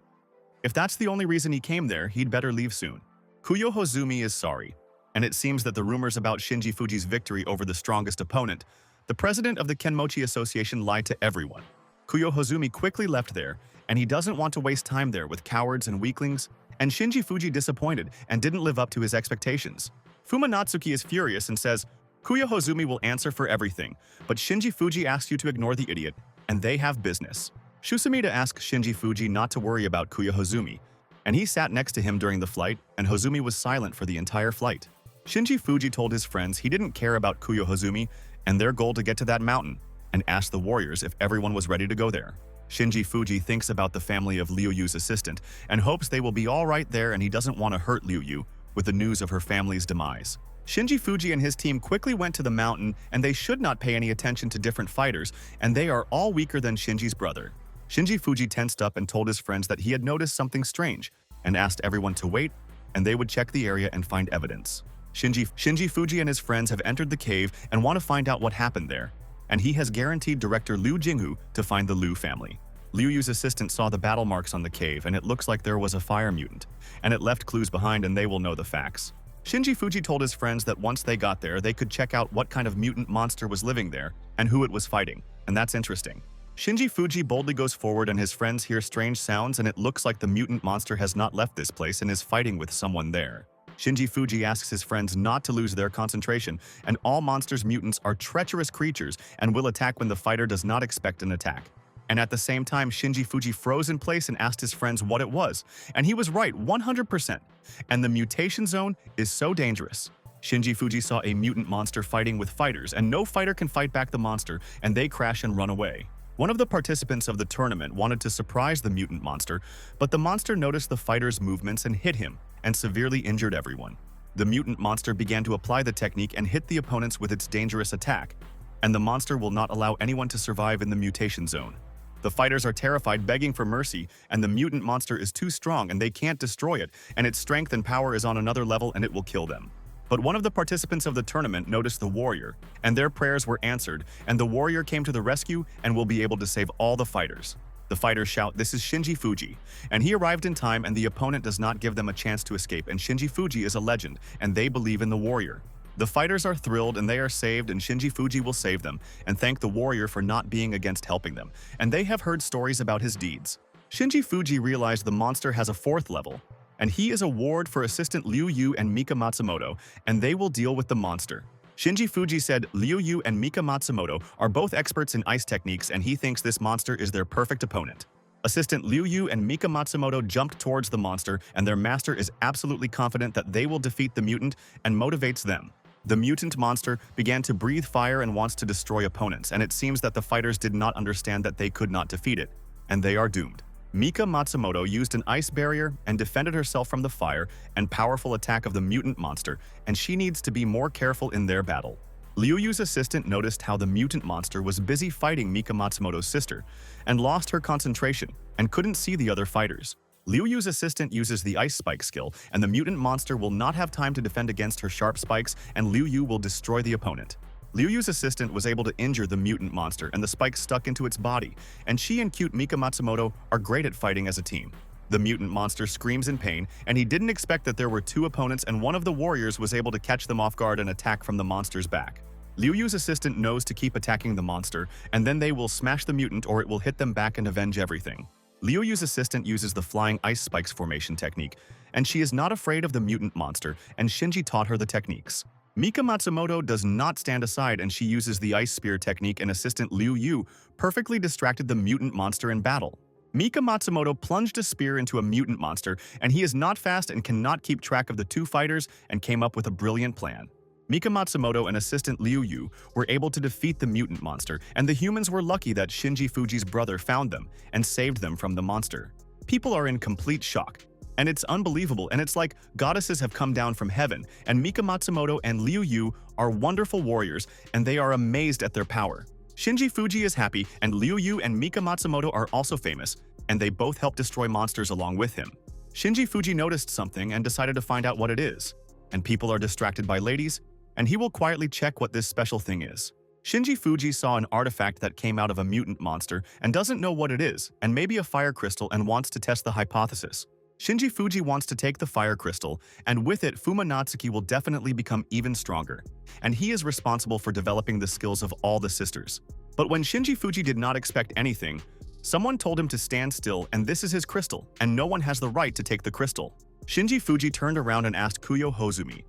A: if that's the only reason he came there, he'd better leave soon. Kuyo Hozumi is sorry. And it seems that the rumors about Shinji Fuji's victory over the strongest opponent, the president of the Kenmochi Association, lied to everyone. Kuyo quickly left there, and he doesn't want to waste time there with cowards and weaklings, and Shinji Fuji disappointed and didn't live up to his expectations. Fumatsuki is furious and says, Kuyo will answer for everything, but Shinji Fuji asks you to ignore the idiot, and they have business. Shuumida asks Shinji Fuji not to worry about Kuyo, and he sat next to him during the flight, and Hozumi was silent for the entire flight. Shinji Fuji told his friends he didn't care about Kuyo and their goal to get to that mountain, and asked the warriors if everyone was ready to go there. Shinji Fuji thinks about the family of Liu Yu's assistant and hopes they will be all right there, and he doesn't want to hurt Liu Yu with the news of her family's demise. Shinji Fuji and his team quickly went to the mountain, and they should not pay any attention to different fighters, and they are all weaker than Shinji's brother. Shinji Fuji tensed up and told his friends that he had noticed something strange and asked everyone to wait, and they would check the area and find evidence. Shinji Fuji and his friends have entered the cave and want to find out what happened there, and he has guaranteed director Liu Jinghu to find the Liu family. Liu Yu's assistant saw the battle marks on the cave, and it looks like there was a fire mutant, and it left clues behind, and they will know the facts. Shinji Fuji told his friends that once they got there, they could check out what kind of mutant monster was living there and who it was fighting, and that's interesting. Shinji Fuji boldly goes forward, and his friends hear strange sounds, and it looks like the mutant monster has not left this place and is fighting with someone there. Shinji Fuji asks his friends not to lose their concentration, and all monsters' mutants are treacherous creatures and will attack when the fighter does not expect an attack. And at the same time, Shinji Fuji froze in place and asked his friends what it was, and he was right 100%. And the mutation zone is so dangerous. Shinji Fuji saw a mutant monster fighting with fighters, and no fighter can fight back the monster, and they crash and run away. One of the participants of the tournament wanted to surprise the mutant monster, but the monster noticed the fighter's movements and hit him, and severely injured everyone. The mutant monster began to apply the technique and hit the opponents with its dangerous attack, and the monster will not allow anyone to survive in the mutation zone. The fighters are terrified, begging for mercy, and the mutant monster is too strong and they can't destroy it, and its strength and power is on another level and it will kill them. But one of the participants of the tournament noticed the warrior, and their prayers were answered, and the warrior came to the rescue and will be able to save all the fighters. The fighters shout, "This is Shinji Fuji," and he arrived in time, and the opponent does not give them a chance to escape, and Shinji Fuji is a legend, and they believe in the warrior. The fighters are thrilled, and they are saved, and Shinji Fuji will save them, and thank the warrior for not being against helping them, and they have heard stories about his deeds. Shinji Fuji realized the monster has a 4th level, and he is a ward for assistant Liu Yu and Mika Matsumoto, and they will deal with the monster. Shinji Fuji said Liu Yu and Mika Matsumoto are both experts in ice techniques, and he thinks this monster is their perfect opponent. Assistant Liu Yu and Mika Matsumoto jumped towards the monster, and their master is absolutely confident that they will defeat the mutant and motivates them. The mutant monster began to breathe fire and wants to destroy opponents, and it seems that the fighters did not understand that they could not defeat it, and they are doomed. Mika Matsumoto used an ice barrier and defended herself from the fire and powerful attack of the mutant monster, and she needs to be more careful in their battle. Liu Yu's assistant noticed how the mutant monster was busy fighting Mika Matsumoto's sister and lost her concentration and couldn't see the other fighters. Liu Yu's assistant uses the ice spike skill, and the mutant monster will not have time to defend against her sharp spikes, and Liu Yu will destroy the opponent. Liu Yu's assistant was able to injure the mutant monster, and the spikes stuck into its body, and she and cute Mika Matsumoto are great at fighting as a team. The mutant monster screams in pain, and he didn't expect that there were 2 opponents, and one of the warriors was able to catch them off guard and attack from the monster's back. Liu Yu's assistant knows to keep attacking the monster, and then they will smash the mutant or it will hit them back and avenge everything. Liu Yu's assistant uses the flying ice spikes formation technique, and she is not afraid of the mutant monster, and Shinji taught her the techniques. Mika Matsumoto does not stand aside, and she uses the ice spear technique, and assistant Liu Yu perfectly distracted the mutant monster in battle. Mika Matsumoto plunged a spear into a mutant monster, and he is not fast and cannot keep track of the 2 fighters, and came up with a brilliant plan. Mika Matsumoto and assistant Liu Yu were able to defeat the mutant monster, and the humans were lucky that Shinji Fuji's brother found them and saved them from the monster. People are in complete shock, and it's unbelievable, and it's like goddesses have come down from heaven, and Mika Matsumoto and Liu Yu are wonderful warriors, and they are amazed at their power. Shinji Fuji is happy, and Liu Yu and Mika Matsumoto are also famous, and they both help destroy monsters along with him. Shinji Fuji noticed something and decided to find out what it is, and people are distracted by ladies, and he will quietly check what this special thing is. Shinji Fuji saw an artifact that came out of a mutant monster and doesn't know what it is, and maybe a fire crystal, and wants to test the hypothesis. Shinji Fuji wants to take the fire crystal, and with it Fumatsuki will definitely become even stronger, and he is responsible for developing the skills of all the sisters. But when Shinji Fuji did not expect anything, Someone told him to stand still, and this is his crystal, and no one has the right to take the crystal. Shinji Fuji turned around and asked Kuyo Hozumi,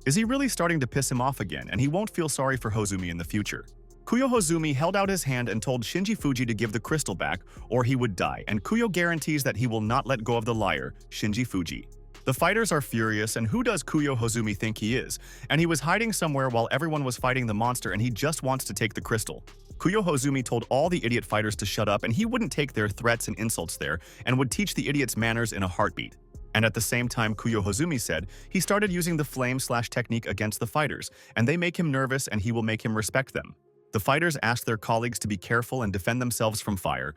A: is he really starting to piss him off again, and he won't feel sorry for Hozumi in the future? Kuyo Hozumi held out his hand and told Shinji Fuji to give the crystal back or he would die, and Kuyo guarantees that he will not let go of the liar, Shinji Fuji. The fighters are furious, and who does Kuyo Hozumi think he is? And he was hiding somewhere while everyone was fighting the monster, and he just wants to take the crystal. Kuyo Hozumi told all the idiot fighters to shut up, and he wouldn't take their threats and insults there, and would teach the idiots manners in a heartbeat. And at the same time, Kuyo Hozumi said he started using the flame/technique against the fighters, and they make him nervous and he will make him respect them. The fighters asked their colleagues to be careful and defend themselves from fire,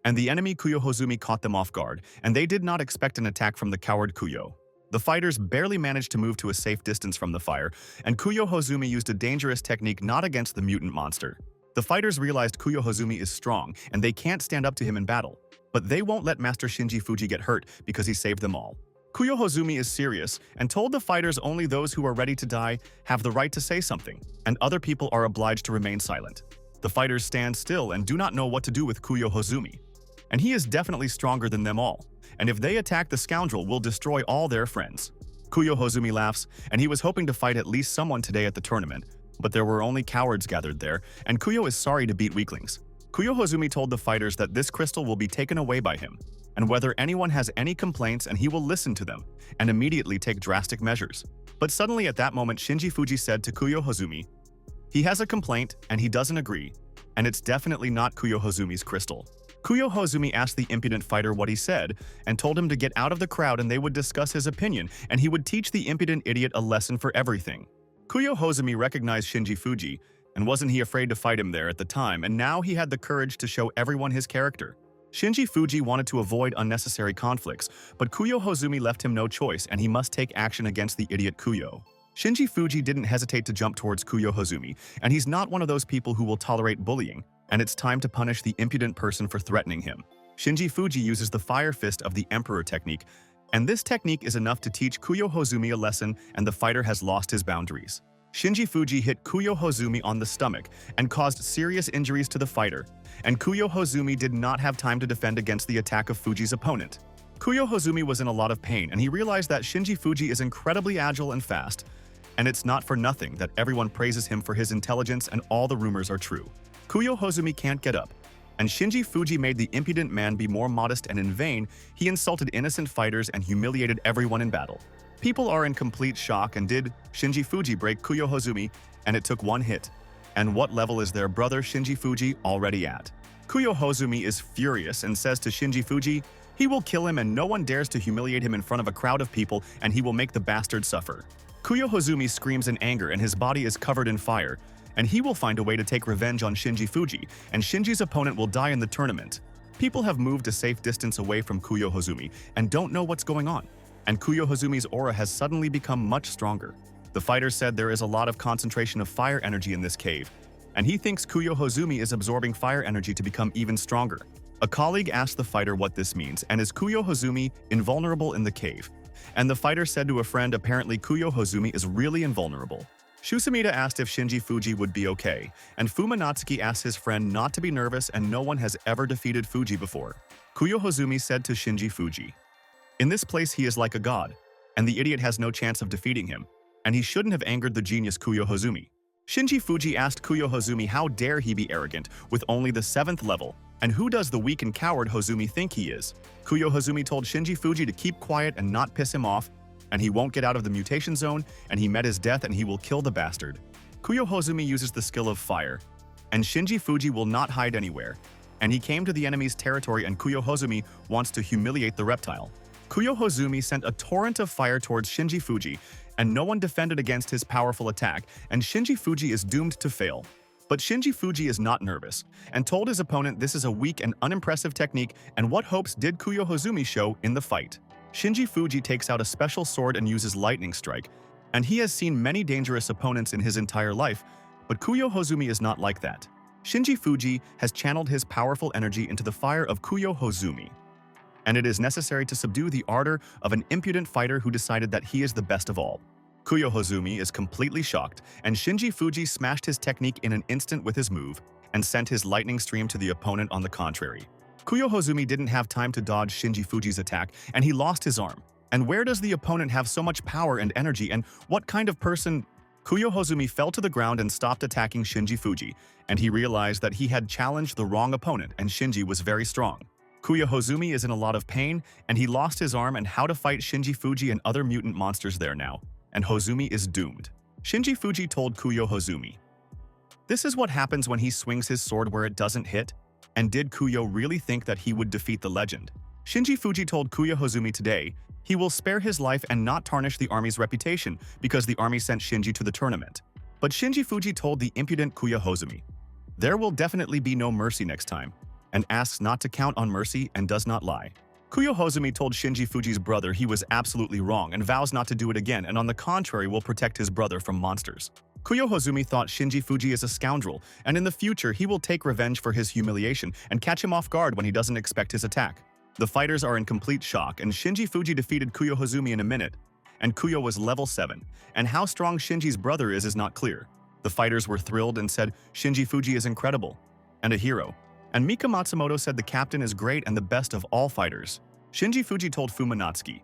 A: and the enemy Kuyo Hozumi caught them off guard, and they did not expect an attack from the coward Kuyo. The fighters barely managed to move to a safe distance from the fire, and Kuyo Hozumi used a dangerous technique not against the mutant monster. The fighters realized Kuyo Hozumi is strong, and they can't stand up to him in battle. But they won't let Master Shinji Fuji get hurt because he saved them all. Kuyo Hozumi is serious and told the fighters only those who are ready to die have the right to say something, and other people are obliged to remain silent. The fighters stand still and do not know what to do with Kuyo Hozumi. And he is definitely stronger than them all, and if they attack the scoundrel, will destroy all their friends. Kuyo Hozumi laughs, and he was hoping to fight at least someone today at the tournament, but there were only cowards gathered there, and Kuyo is sorry to beat weaklings. Kuyo Hozumi told the fighters that this crystal will be taken away by him, and whether anyone has any complaints, and he will listen to them, and immediately take drastic measures. But suddenly at that moment, Shinji Fuji said to Kuyo Hozumi, he has a complaint, and he doesn't agree, and it's definitely not Kuyo Hozumi's crystal. Kuyo Hozumi asked the impudent fighter what he said, and told him to get out of the crowd and they would discuss his opinion, and he would teach the impudent idiot a lesson for everything. Kuyo Hozumi recognized Shinji Fuji, and wasn't he afraid to fight him there at the time, and now he had the courage to show everyone his character. Shinji Fuji wanted to avoid unnecessary conflicts, but Kuyo Hozumi left him no choice, and he must take action against the idiot Kuyo. Shinji Fuji didn't hesitate to jump towards Kuyo Hozumi, and he's not one of those people who will tolerate bullying, and it's time to punish the impudent person for threatening him. Shinji Fuji uses the Fire Fist of the Emperor technique, and this technique is enough to teach Kuyo Hozumi a lesson, and the fighter has lost his boundaries. Shinji Fuji hit Kuyo Hozumi on the stomach and caused serious injuries to the fighter, and Kuyo Hozumi did not have time to defend against the attack of Fuji's opponent. Kuyo Hozumi was in a lot of pain, and he realized that Shinji Fuji is incredibly agile and fast, and it's not for nothing that everyone praises him for his intelligence and all the rumors are true. Kuyo Hozumi can't get up, and Shinji Fuji made the impudent man be more modest, and in vain, he insulted innocent fighters and humiliated everyone in battle. People are in complete shock, and did Shinji Fuji break Kuyo Hozumi, and it took one hit. And what level is their brother Shinji Fuji already at? Kuyo Hozumi is furious and says to Shinji Fuji, he will kill him and no one dares to humiliate him in front of a crowd of people, and he will make the bastard suffer. Kuyo Hozumi screams in anger and his body is covered in fire, and he will find a way to take revenge on Shinji Fuji, and Shinji's opponent will die in the tournament. People have moved a safe distance away from Kuyo Hozumi and don't know what's going on, and Kuyo Hozumi's aura has suddenly become much stronger. The fighter said there is a lot of concentration of fire energy in this cave, and he thinks Kuyo Hozumi is absorbing fire energy to become even stronger. A colleague asked the fighter what this means, and is Kuyo Hozumi invulnerable in the cave? And the fighter said to a friend apparently Kuyo Hozumi is really invulnerable. Shuumida asked if Shinji Fuji would be okay, and Fumatsuki asked his friend not to be nervous, and no one has ever defeated Fuji before. Kuyo Hozumi said to Shinji Fuji, in this place he is like a god, and the idiot has no chance of defeating him, and he shouldn't have angered the genius Kuyo Hozumi. Shinji Fuji asked Kuyo Hozumi how dare he be arrogant with only the 7th level, and who does the weak and coward Hozumi think he is? Kuyo Hozumi told Shinji Fuji to keep quiet and not piss him off, and he won't get out of the mutation zone, and he met his death and he will kill the bastard. Kuyo Hozumi uses the skill of fire, and Shinji Fuji will not hide anywhere, and he came to the enemy's territory, and Kuyo Hozumi wants to humiliate the reptile. Kuyo Hozumi sent a torrent of fire towards Shinji Fuji, and no one defended against his powerful attack, and Shinji Fuji is doomed to fail. But Shinji Fuji is not nervous, and told his opponent this is a weak and unimpressive technique, and what hopes did Kuyo Hozumi show in the fight? Shinji Fuji takes out a special sword and uses lightning strike, and he has seen many dangerous opponents in his entire life, but Kuyo Hozumi is not like that. Shinji Fuji has channeled his powerful energy into the fire of Kuyo Hozumi, and it is necessary to subdue the ardor of an impudent fighter who decided that he is the best of all. Kuyo Hozumi is completely shocked, and Shinji Fuji smashed his technique in an instant with his move, and sent his lightning stream to the opponent on the contrary. Kuyo didn't have time to dodge Shinji Fuji's attack, and he lost his arm. And where does the opponent have so much power and energy, and what kind of person? Kuyo fell to the ground and stopped attacking Shinji Fuji, and he realized that he had challenged the wrong opponent and Shinji was very strong. Kuyo is in a lot of pain, and he lost his arm and how to fight Shinji Fuji and other mutant monsters there now, and Hozumi is doomed. Shinji Fuji told Kuyo, "This is what happens when he swings his sword where it doesn't hit." And did Kuyo really think that he would defeat the legend? Shinji Fuji told Kuyo today he will spare his life and not tarnish the army's reputation because the army sent Shinji to the tournament. But Shinji Fuji told the impudent Kuyo, "There will definitely be no mercy next time," and asks not to count on mercy and does not lie. Kuyo told Shinji Fuji's brother he was absolutely wrong and vows not to do it again, and on the contrary will protect his brother from monsters. Kuyo thought Shinji Fuji is a scoundrel, and in the future he will take revenge for his humiliation and catch him off guard when he doesn't expect his attack. The fighters are in complete shock, and Shinji Fuji defeated Kuyo in a minute, and Kuyo was level 7, and how strong Shinji's brother is not clear. The fighters were thrilled and said Shinji Fuji is incredible and a hero. And Mika Matsumoto said the captain is great and the best of all fighters. Shinji Fuji told Fumatsuki,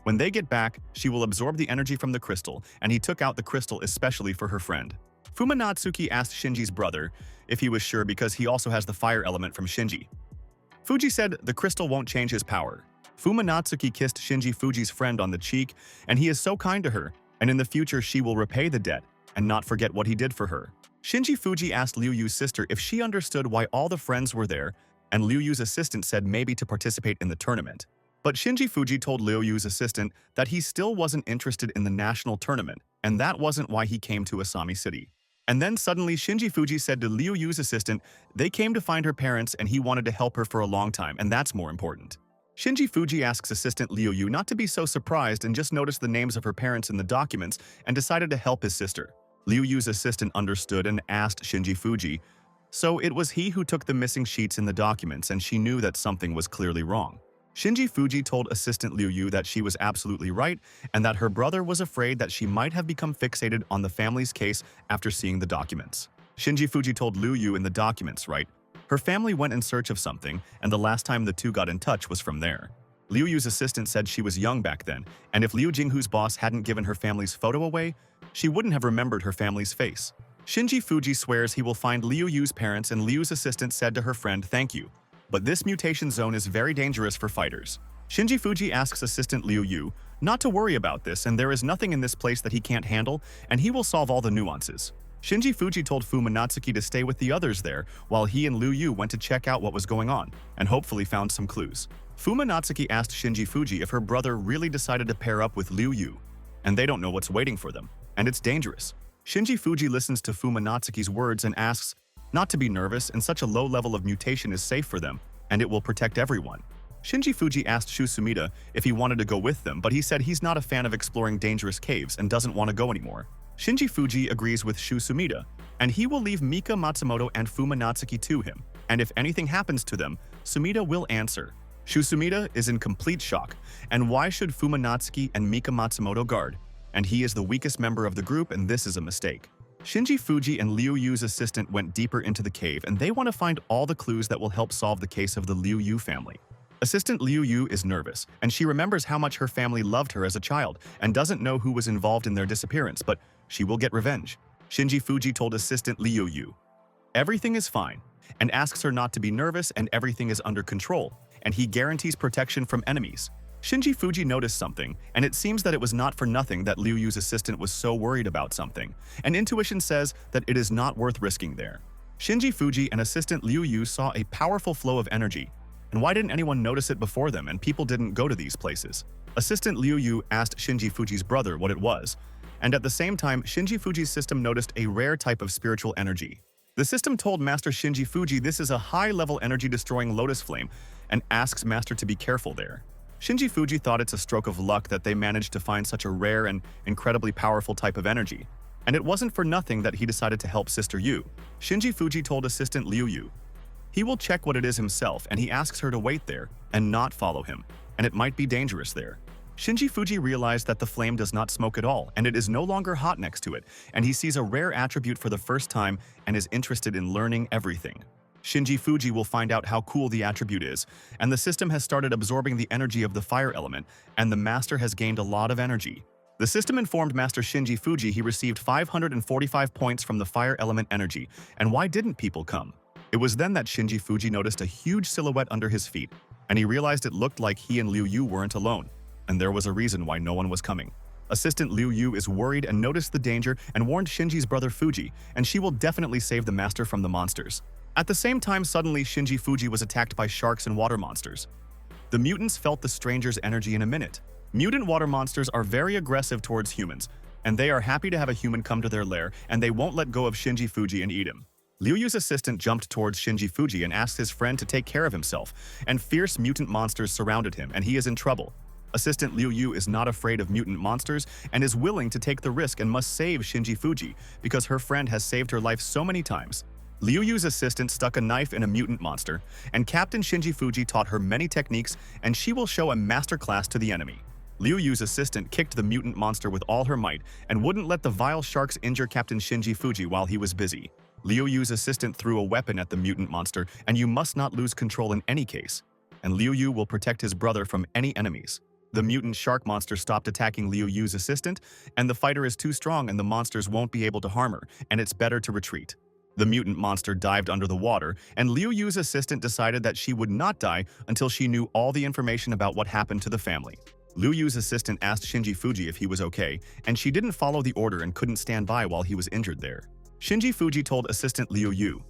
A: when they get back, she will absorb the energy from the crystal, and he took out the crystal especially for her friend. Fumatsuki asked Shinji's brother if he was sure because he also has the fire element from Shinji. Fuji said the crystal won't change his power. Fumatsuki kissed Shinji Fuji's friend on the cheek, and he is so kind to her, and in the future she will repay the debt and not forget what he did for her. Shinji Fuji asked Liu Yu's sister if she understood why all the friends were there, and Liu Yu's assistant said maybe to participate in the tournament. But Shinji Fuji told Liu Yu's assistant that he still wasn't interested in the national tournament, and that wasn't why he came to Asami City. And then suddenly Shinji Fuji said to Liu Yu's assistant they came to find her parents and he wanted to help her for a long time, and that's more important. Shinji Fuji asks assistant Liu Yu not to be so surprised and just noticed the names of her parents in the documents and decided to help his sister. Liu Yu's assistant understood and asked Shinji Fuji, so it was he who took the missing sheets in the documents, and she knew that something was clearly wrong. Shinji Fuji told assistant Liu Yu that she was absolutely right and that her brother was afraid that she might have become fixated on the family's case after seeing the documents. Shinji Fuji told Liu Yu in the documents, right? Her family went in search of something, and the last time the two got in touch was from there. Liu Yu's assistant said she was young back then, and if Liu Jinghu's boss hadn't given her family's photo away, she wouldn't have remembered her family's face. Shinji Fuji swears he will find Liu Yu's parents, and Liu's assistant said to her friend, "Thank you. But this mutation zone is very dangerous for fighters." Shinji Fuji asks assistant Liu Yu not to worry about this, and there is nothing in this place that he can't handle, and he will solve all the nuances. Shinji Fuji told Fumatsuki to stay with the others there while he and Liu Yu went to check out what was going on, and hopefully found some clues. Fumatsuki asked Shinji Fuji if her brother really decided to pair up with Liu Yu, and they don't know what's waiting for them, and it's dangerous. Shinji Fuji listens to Fumatsuki's words and asks not to be nervous, and such a low level of mutation is safe for them, and it will protect everyone. Shinji Fuji asked Shuumida if he wanted to go with them, but he said he's not a fan of exploring dangerous caves and doesn't want to go anymore. Shinji Fuji agrees with Shuumida, and he will leave Mika Matsumoto and Fumatsuki to him, and if anything happens to them, Shuumida will answer. Shuumida is in complete shock, and why should Fumatsuki and Mika Matsumoto guard? And he is the weakest member of the group, and this is a mistake. Shinji Fuji and Liu Yu's assistant went deeper into the cave, and they want to find all the clues that will help solve the case of the Liu Yu family. Assistant Liu Yu is nervous, and she remembers how much her family loved her as a child and doesn't know who was involved in their disappearance, but she will get revenge. Shinji Fuji told assistant Liu Yu everything is fine, and asks her not to be nervous and everything is under control, and he guarantees protection from enemies. Shinji Fuji noticed something, and it seems that it was not for nothing that Liu Yu's assistant was so worried about something, and intuition says that it is not worth risking there. Shinji Fuji and assistant Liu Yu saw a powerful flow of energy, and why didn't anyone notice it before them and people didn't go to these places? Assistant Liu Yu asked Shinji Fuji's brother what it was, and at the same time Shinji Fuji's system noticed a rare type of spiritual energy. The system told Master Shinji Fuji this is a high-level energy-destroying lotus flame and asks Master to be careful there. Shinji Fuji thought it's a stroke of luck that they managed to find such a rare and incredibly powerful type of energy, and it wasn't for nothing that he decided to help Sister Yu. Shinji Fuji told assistant Liu Yu he will check what it is himself, and he asks her to wait there and not follow him, and it might be dangerous there. Shinji Fuji realized that the flame does not smoke at all, and it is no longer hot next to it, and he sees a rare attribute for the first time and is interested in learning everything. Shinji Fuji will find out how cool the attribute is, and the system has started absorbing the energy of the fire element, and the master has gained a lot of energy. The system informed Master Shinji Fuji he received 545 points from the fire element energy, and why didn't people come? It was then that Shinji Fuji noticed a huge silhouette under his feet, and he realized it looked like he and Liu Yu weren't alone, and there was a reason why no one was coming. Assistant Liu Yu is worried and noticed the danger and warned Shinji's brother Fuji, and she will definitely save the master from the monsters. At the same time, suddenly Shinji Fuji was attacked by sharks and water monsters. The mutants felt the stranger's energy in a minute. Mutant water monsters are very aggressive towards humans, and they are happy to have a human come to their lair, and they won't let go of Shinji Fuji and eat him. Liu Yu's assistant jumped towards Shinji Fuji and asked his friend to take care of himself, and fierce mutant monsters surrounded him, and he is in trouble. Assistant Liu Yu is not afraid of mutant monsters and is willing to take the risk and must save Shinji Fuji because her friend has saved her life so many times. Liu Yu's assistant stuck a knife in a mutant monster, and Captain Shinji Fuji taught her many techniques, and she will show a masterclass to the enemy. Liu Yu's assistant kicked the mutant monster with all her might and wouldn't let the vile sharks injure Captain Shinji Fuji while he was busy. Liu Yu's assistant threw a weapon at the mutant monster, and you must not lose control in any case. And Liu Yu will protect his brother from any enemies. The mutant shark monster stopped attacking Liu Yu's assistant, and the fighter is too strong and the monsters won't be able to harm her, and it's better to retreat. The mutant monster dived under the water, and Liu Yu's assistant decided that she would not die until she knew all the information about what happened to the family. Liu Yu's assistant asked Shinji Fuji if he was okay, and she didn't follow the order and couldn't stand by while he was injured there. Shinji Fuji told assistant Liu Yu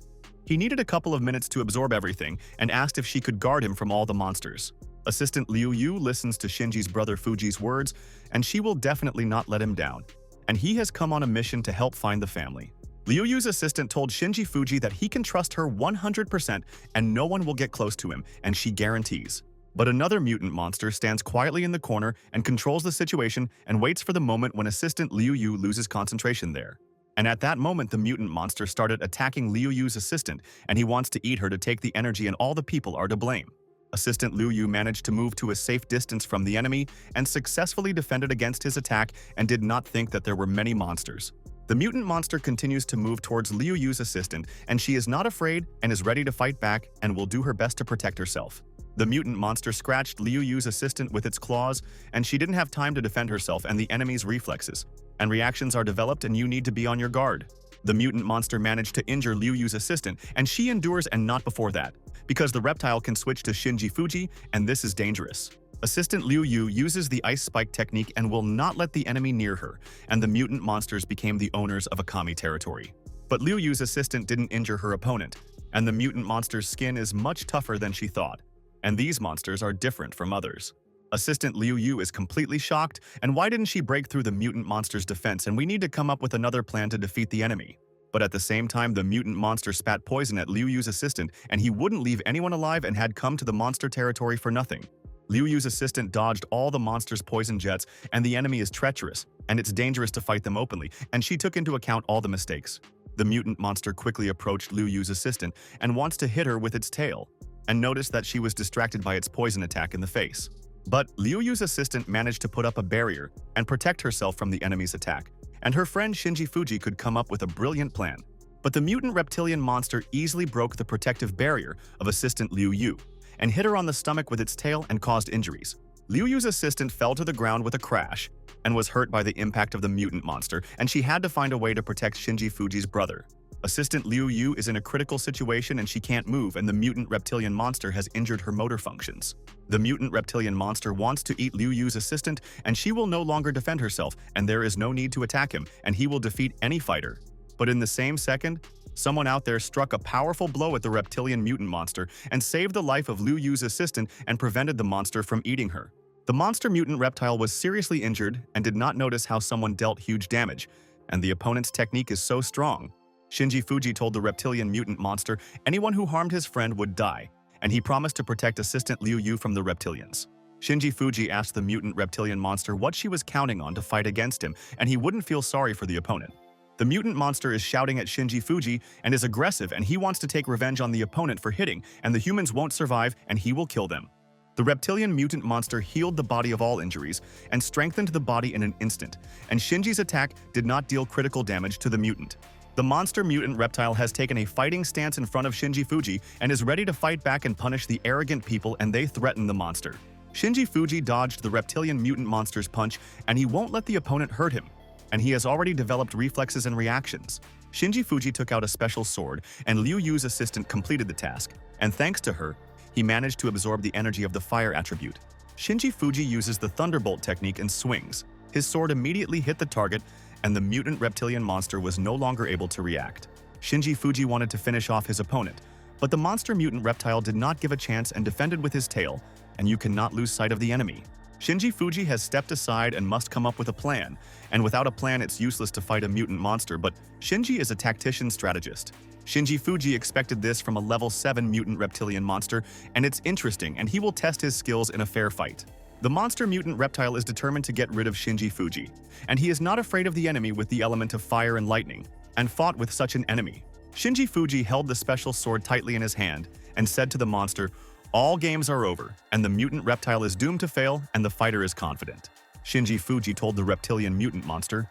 A: he needed a couple of minutes to absorb everything and asked if she could guard him from all the monsters. Assistant Liu Yu listens to Shinji's brother Fuji's words, and she will definitely not let him down, and he has come on a mission to help find the family. Liu Yu's assistant told Shinji Fuji that he can trust her 100% and no one will get close to him, and she guarantees. But another mutant monster stands quietly in the corner and controls the situation and waits for the moment when assistant Liu Yu loses concentration there. And at that moment, the mutant monster started attacking Liu Yu's assistant, and he wants to eat her to take the energy, and all the people are to blame. Assistant Liu Yu managed to move to a safe distance from the enemy and successfully defended against his attack and did not think that there were many monsters. The mutant monster continues to move towards Liu Yu's assistant, and she is not afraid and is ready to fight back and will do her best to protect herself. The mutant monster scratched Liu Yu's assistant with its claws, and she didn't have time to defend herself and the enemy's reflexes. And reactions are developed, and you need to be on your guard. The mutant monster managed to injure Liu Yu's assistant, and she endures, and not before that, because the reptile can switch to Shinji Fuji, and this is dangerous. Assistant Liu Yu uses the ice spike technique and will not let the enemy near her, and the mutant monsters became the owners of Akami territory. But Liu Yu's assistant didn't injure her opponent, and the mutant monster's skin is much tougher than she thought. And these monsters are different from others. Assistant Liu Yu is completely shocked, and why didn't she break through the mutant monster's defense, and we need to come up with another plan to defeat the enemy. But at the same time, the mutant monster spat poison at Liu Yu's assistant, and he wouldn't leave anyone alive and had come to the monster territory for nothing. Liu Yu's assistant dodged all the monster's poison jets, and the enemy is treacherous, and it's dangerous to fight them openly, and she took into account all the mistakes. The mutant monster quickly approached Liu Yu's assistant and wants to hit her with its tail, and noticed that she was distracted by its poison attack in the face. But Liu Yu's assistant managed to put up a barrier and protect herself from the enemy's attack, and her friend Shinji Fuji could come up with a brilliant plan. But the mutant reptilian monster easily broke the protective barrier of assistant Liu Yu and hit her on the stomach with its tail and caused injuries. Liu Yu's assistant fell to the ground with a crash and was hurt by the impact of the mutant monster, and she had to find a way to protect Shinji Fuji's brother. Assistant Liu Yu is in a critical situation and she can't move, and the mutant reptilian monster has injured her motor functions. The mutant reptilian monster wants to eat Liu Yu's assistant, and she will no longer defend herself, and there is no need to attack him, and he will defeat any fighter. But in the same second, someone out there struck a powerful blow at the reptilian mutant monster and saved the life of Liu Yu's assistant and prevented the monster from eating her. The monster mutant reptile was seriously injured and did not notice how someone dealt huge damage, and the opponent's technique is so strong. Shinji Fuji told the reptilian mutant monster anyone who harmed his friend would die, and he promised to protect assistant Liu Yu from the reptilians. Shinji Fuji asked the mutant reptilian monster what she was counting on to fight against him, and he wouldn't feel sorry for the opponent. The mutant monster is shouting at Shinji Fuji and is aggressive, and he wants to take revenge on the opponent for hitting, and the humans won't survive and he will kill them. The reptilian mutant monster healed the body of all injuries and strengthened the body in an instant, and Shinji's attack did not deal critical damage to the mutant. The monster mutant reptile has taken a fighting stance in front of Shinji Fuji and is ready to fight back and punish the arrogant people, and they threaten the monster. Shinji Fuji dodged the reptilian mutant monster's punch, and he won't let the opponent hurt him, and he has already developed reflexes and reactions. Shinji Fuji took out a special sword, and Liu Yu's assistant completed the task, and thanks to her, he managed to absorb the energy of the fire attribute. Shinji Fuji uses the Thunderbolt technique and swings. His sword immediately hit the target, and the mutant reptilian monster was no longer able to react. Shinji Fuji wanted to finish off his opponent, but the monster mutant reptile did not give a chance and defended with his tail, and you cannot lose sight of the enemy. Shinji Fuji has stepped aside and must come up with a plan, and without a plan it's useless to fight a mutant monster, but Shinji is a tactician strategist. Shinji Fuji expected this from a level 7 mutant reptilian monster, and it's interesting, and he will test his skills in a fair fight. The monster mutant reptile is determined to get rid of Shinji Fuji, and he is not afraid of the enemy with the element of fire and lightning, and fought with such an enemy. Shinji Fuji held the special sword tightly in his hand and said to the monster, "All games are over, and the mutant reptile is doomed to fail, and the fighter is confident." Shinji Fuji told the reptilian mutant monster,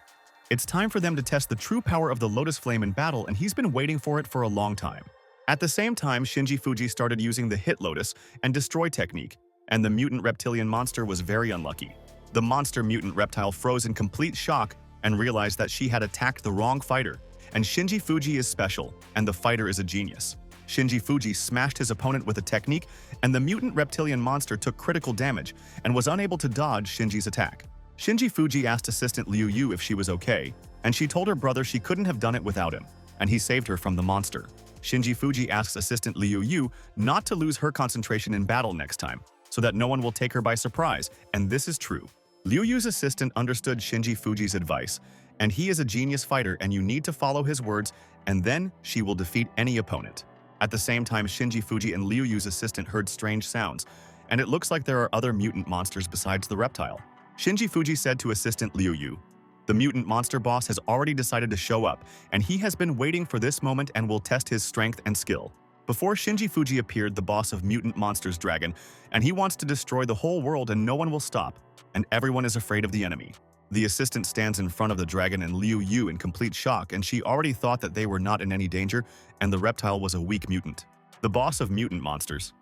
A: "It's time for them to test the true power of the Lotus Flame in battle, and he's been waiting for it for a long time." At the same time, Shinji Fuji started using the Hit Lotus and Destroy technique, and the mutant reptilian monster was very unlucky. The monster mutant reptile froze in complete shock and realized that she had attacked the wrong fighter, and Shinji Fuji is special, and the fighter is a genius. Shinji Fuji smashed his opponent with a technique, and the mutant reptilian monster took critical damage and was unable to dodge Shinji's attack. Shinji Fuji asked assistant Liu Yu if she was okay, and she told her brother she couldn't have done it without him, and he saved her from the monster. Shinji Fuji asks assistant Liu Yu not to lose her concentration in battle next time, so that no one will take her by surprise, and this is true. Liu Yu's assistant understood Shinji Fuji's advice, and he is a genius fighter, and you need to follow his words, and then she will defeat any opponent. At the same time, Shinji Fuji and Liu Yu's assistant heard strange sounds, and it looks like there are other mutant monsters besides the reptile. Shinji Fuji said to assistant Liu Yu, "The mutant monster boss has already decided to show up, and he has been waiting for this moment and will test his strength and skill." Before Shinji Fuji appeared the boss of mutant monsters dragon, and he wants to destroy the whole world and no one will stop, and everyone is afraid of the enemy. The assistant stands in front of the dragon and Liu Yu in complete shock, and she already thought that they were not in any danger, and the reptile was a weak mutant. The boss of mutant monsters.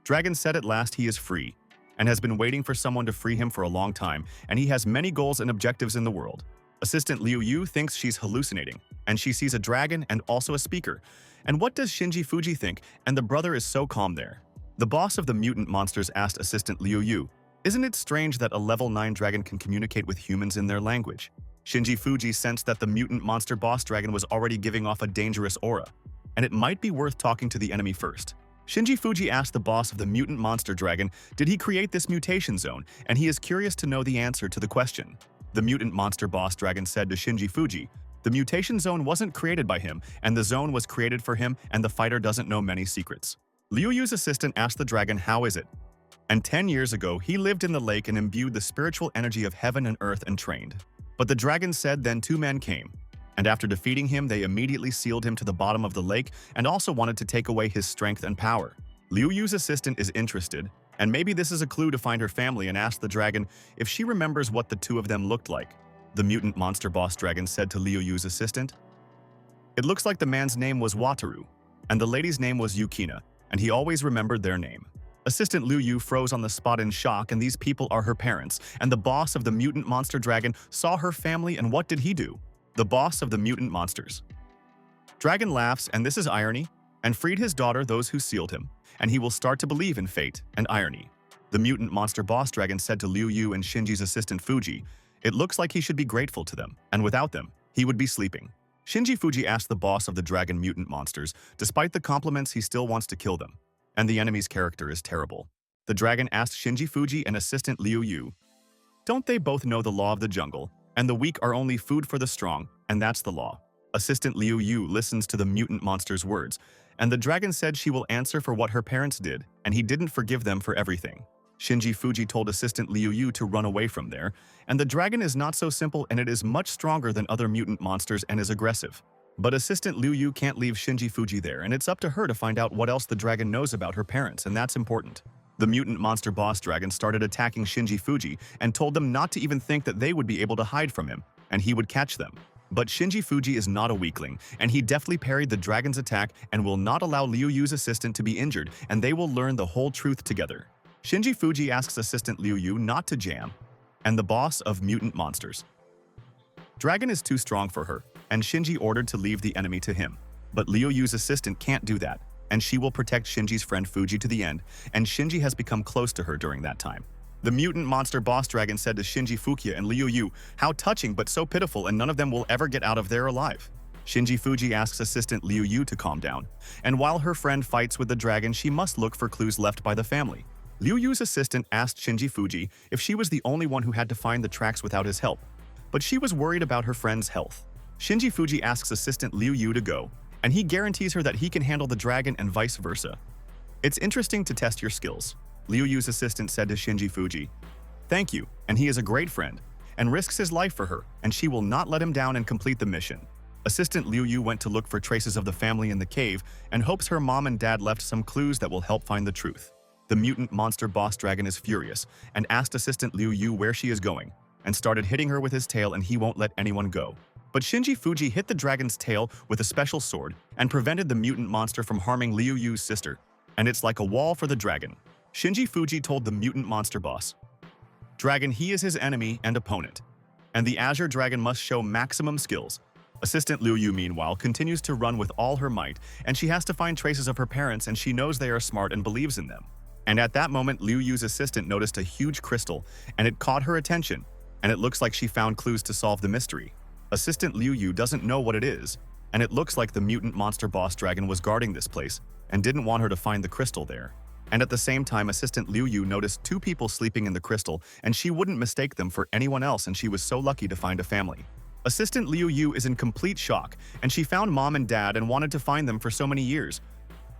A: Dragon said at last he is free, and has been waiting for someone to free him for a long time, and he has many goals and objectives in the world. Assistant Liu Yu thinks she's hallucinating, and she sees a dragon and also a speaker. And what does Shinji Fuji think? And the brother is so calm there. The boss of the mutant monsters asked assistant Liu Yu, "Isn't it strange that a level 9 dragon can communicate with humans in their language?" Shinji Fuji sensed that the mutant monster boss dragon was already giving off a dangerous aura, and it might be worth talking to the enemy first. Shinji Fuji asked the boss of the mutant monster dragon, did he create this mutation zone, and he is curious to know the answer to the question. The mutant monster boss dragon said to Shinji Fuji, "The mutation zone wasn't created by him, and the zone was created for him, and the fighter doesn't know many secrets." Liu Yu's assistant asked the dragon, "How is it?" And 10 years ago, he lived in the lake and imbued the spiritual energy of heaven and earth and trained. But the dragon said then 2 men came, and after defeating him, they immediately sealed him to the bottom of the lake and also wanted to take away his strength and power. Liu Yu's assistant is interested, and maybe this is a clue to find her family, and asked the dragon if she remembers what the 2 of them looked like. The mutant monster boss dragon said to Liu Yu's assistant, "It looks like the man's name was Wataru, and the lady's name was Yukina, and he always remembered their name." Assistant Liu Yu froze on the spot in shock, and these people are her parents, and the boss of the mutant monster dragon saw her family, and what did he do? The boss of the mutant monsters. Dragon laughs, and this is irony, and freed his daughter, those who sealed him, and he will start to believe in fate and irony. The mutant monster boss dragon said to Liu Yu and Shinji's assistant Fuji, "It looks like he should be grateful to them, and without them, he would be sleeping." Shinji Fuji asked the boss of the dragon mutant monsters, despite the compliments he still wants to kill them, and the enemy's character is terrible. The dragon asked Shinji Fuji and assistant Liu Yu, "Don't they both know the law of the jungle, and the weak are only food for the strong, and that's the law?" Assistant Liu Yu listens to the mutant monster's words, and the dragon said she will answer for what her parents did, and he didn't forgive them for everything. Shinji Fuji told assistant Liu Yu to run away from there, and the dragon is not so simple, and it is much stronger than other mutant monsters and is aggressive. But assistant Liu Yu can't leave Shinji Fuji there, and it's up to her to find out what else the dragon knows about her parents, and that's important. The mutant monster boss dragon started attacking Shinji Fuji and told them not to even think that they would be able to hide from him, and he would catch them. But Shinji Fuji is not a weakling, and he deftly parried the dragon's attack and will not allow Liu Yu's assistant to be injured, and they will learn the whole truth together. Shinji Fuji asks assistant Liu Yu not to jam, and the boss of mutant monsters. Dragon is too strong for her, and Shinji ordered to leave the enemy to him. But Liu Yu's assistant can't do that, and she will protect Shinji's friend Fuji to the end, and Shinji has become close to her during that time. The mutant monster boss dragon said to Shinji Fuji and Liu Yu, "How touching but so pitiful, and none of them will ever get out of there alive." Shinji Fuji asks assistant Liu Yu to calm down, and while her friend fights with the dragon, she must look for clues left by the family. Liu Yu's assistant asked Shinji Fuji if she was the only one who had to find the tracks without his help, but she was worried about her friend's health. Shinji Fuji asks assistant Liu Yu to go, and he guarantees her that he can handle the dragon and vice versa. "It's interesting to test your skills," Liu Yu's assistant said to Shinji Fuji. "Thank you," and he is a great friend, and risks his life for her, and she will not let him down and complete the mission. Assistant Liu Yu went to look for traces of the family in the cave and hopes her mom and dad left some clues that will help find the truth. The mutant monster boss dragon is furious and asked assistant Liu Yu where she is going, and started hitting her with his tail, and he won't let anyone go. But Shinji Fuji hit the dragon's tail with a special sword and prevented the mutant monster from harming Liu Yu's sister, and it's like a wall for the dragon. Shinji Fuji told the mutant monster boss dragon he is his enemy and opponent, and the Azure Dragon must show maximum skills. Assistant Liu Yu, meanwhile, continues to run with all her might, and she has to find traces of her parents, and she knows they are smart and believes in them. And at that moment, Liu Yu's assistant noticed a huge crystal, and it caught her attention, and it looks like she found clues to solve the mystery. Assistant Liu Yu doesn't know what it is, and it looks like the mutant monster boss dragon was guarding this place and didn't want her to find the crystal there. And at the same time, assistant Liu Yu noticed two people sleeping in the crystal, and she wouldn't mistake them for anyone else, and she was so lucky to find a family. Assistant Liu Yu is in complete shock, and she found mom and dad and wanted to find them for so many years.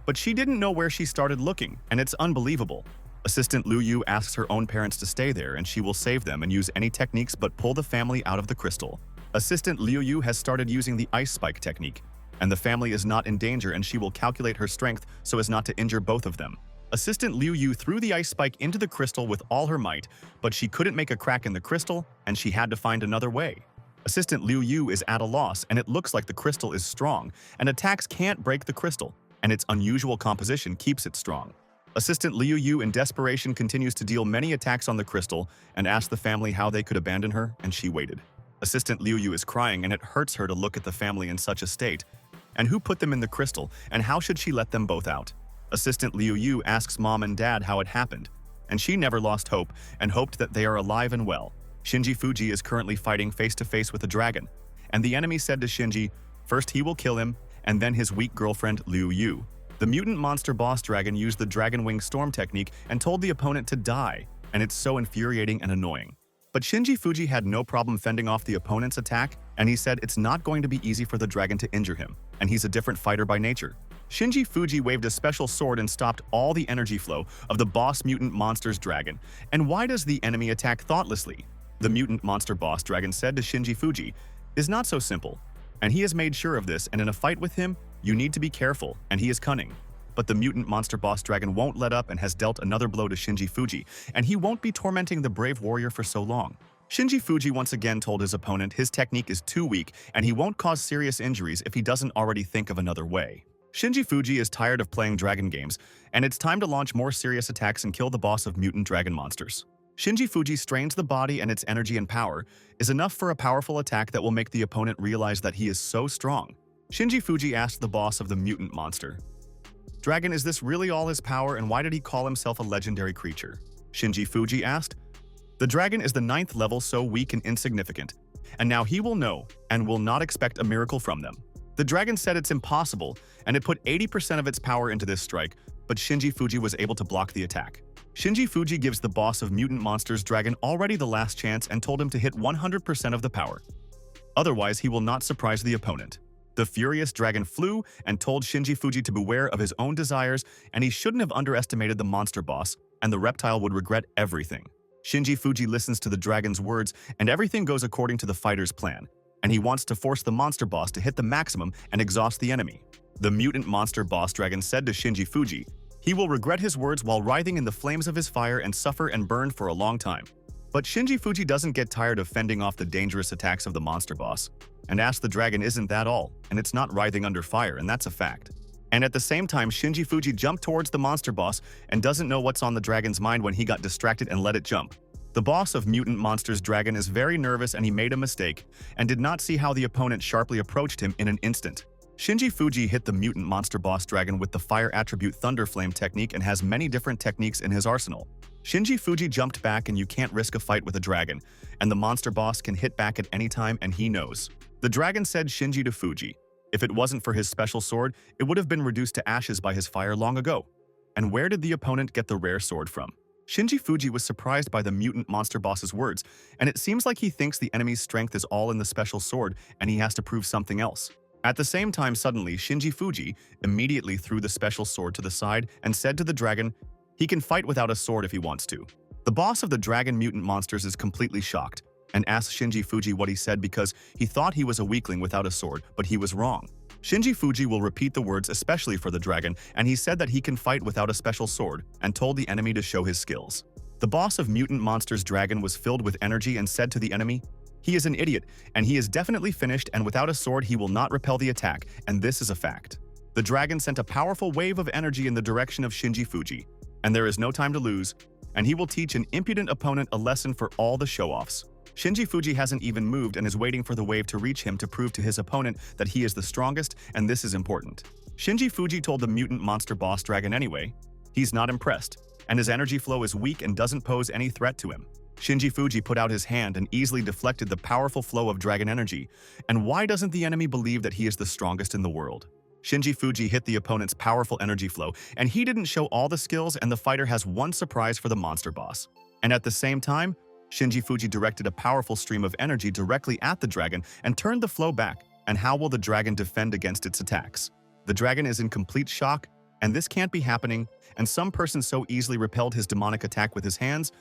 A: But she didn't know where she started looking, and it's unbelievable. Assistant Liu Yu asks her own parents to stay there, and she will save them and use any techniques but pull the family out of the crystal. Assistant Liu Yu has started using the ice spike technique, and the family is not in danger, and she will calculate her strength so as not to injure both of them. Assistant Liu Yu threw the ice spike into the crystal with all her might, but she couldn't make a crack in the crystal, and she had to find another way. Assistant Liu Yu is at a loss, and it looks like the crystal is strong, and attacks can't break the crystal, and its unusual composition keeps it strong. Assistant Liu Yu in desperation continues to deal many attacks on the crystal and asks the family how they could abandon her, and she waited. Assistant Liu Yu is crying, and it hurts her to look at the family in such a state. And who put them in the crystal, and how should she let them both out? Assistant Liu Yu asks mom and dad how it happened, and she never lost hope and hoped that they are alive and well. Shinji Fuji is currently fighting face-to-face with a dragon, and the enemy said to Shinji, first he will kill him, and then his weak girlfriend Liu Yu. The mutant monster boss dragon used the Dragon Wing Storm technique and told the opponent to die, and it's so infuriating and annoying. But Shinji Fuji had no problem fending off the opponent's attack, and he said it's not going to be easy for the dragon to injure him, and he's a different fighter by nature. Shinji Fuji waved a special sword and stopped all the energy flow of the boss mutant monster's dragon. And why does the enemy attack thoughtlessly? The mutant monster boss dragon said to Shinji Fuji, is not so simple, and he has made sure of this, and in a fight with him, you need to be careful, and he is cunning. But the mutant monster boss dragon won't let up and has dealt another blow to Shinji Fuji, and he won't be tormenting the brave warrior for so long. Shinji Fuji once again told his opponent his technique is too weak and he won't cause serious injuries if he doesn't already think of another way. Shinji Fuji is tired of playing dragon games, and it's time to launch more serious attacks and kill the boss of mutant dragon monsters. Shinji Fuji strains the body, and its energy and power is enough for a powerful attack that will make the opponent realize that he is so strong. Shinji Fuji asked the boss of the mutant monster, dragon, is this really all his power, and why did he call himself a legendary creature? Shinji Fuji asked, the dragon is the 9th level, so weak and insignificant, and now he will know and will not expect a miracle from them. The dragon said it's impossible, and it put 80% of its power into this strike, but Shinji Fuji was able to block the attack. Shinji Fuji gives the boss of mutant monsters dragon already the last chance and told him to hit 100% of the power. Otherwise, he will not surprise the opponent. The furious dragon flew and told Shinji Fuji to beware of his own desires, and he shouldn't have underestimated the monster boss, and the reptile would regret everything. Shinji Fuji listens to the dragon's words, and everything goes according to the fighter's plan, and he wants to force the monster boss to hit the maximum and exhaust the enemy. The mutant monster boss dragon said to Shinji Fuji, he will regret his words while writhing in the flames of his fire and suffer and burn for a long time. But Shinji Fuji doesn't get tired of fending off the dangerous attacks of the monster boss. and Ask the Dragon isn't that all, and it's not writhing under fire, and that's a fact. And at the same time, Shinji Fuji jumped towards the monster boss and doesn't know what's on the dragon's mind when he got distracted and let it jump. The boss of Mutant Monster's dragon is very nervous and he made a mistake, and did not see how the opponent sharply approached him in an instant. Shinji Fuji hit the Mutant Monster boss dragon with the fire attribute Thunderflame technique and has many different techniques in his arsenal. Shinji Fuji jumped back, and you can't risk a fight with a dragon, and the monster boss can hit back at any time, and he knows. The dragon said Shinji to Fuji. If it wasn't for his special sword, it would have been reduced to ashes by his fire long ago. And where did the opponent get the rare sword from? Shinji Fuji was surprised by the mutant monster boss's words, and it seems like he thinks the enemy's strength is all in the special sword and he has to prove something else. At the same time, suddenly, Shinji Fuji immediately threw the special sword to the side and said to the dragon, he can fight without a sword if he wants to. The boss of the dragon mutant monsters is completely shocked and asks Shinji Fuji what he said because he thought he was a weakling without a sword, but he was wrong. Shinji Fuji will repeat the words especially for the dragon, and he said that he can fight without a special sword and told the enemy to show his skills. The boss of Mutant Monster's dragon was filled with energy and said to the enemy, he is an idiot, and he is definitely finished, and without a sword he will not repel the attack, and this is a fact. The dragon sent a powerful wave of energy in the direction of Shinji Fuji, and there is no time to lose, and he will teach an impudent opponent a lesson for all the show-offs. Shinji Fuji hasn't even moved and is waiting for the wave to reach him to prove to his opponent that he is the strongest, and this is important. Shinji Fuji told the mutant monster boss dragon anyway. He's not impressed, and his energy flow is weak and doesn't pose any threat to him. Shinji Fuji put out his hand and easily deflected the powerful flow of dragon energy. And why doesn't the enemy believe that he is the strongest in the world? Shinji Fuji hit the opponent's powerful energy flow, and he didn't show all the skills, and the fighter has one surprise for the monster boss. And at the same time, Shinji Fuji directed a powerful stream of energy directly at the dragon and turned the flow back. And how will the dragon defend against its attacks? The dragon is in complete shock, and this can't be happening, and some person so easily repelled his demonic attack with his hands,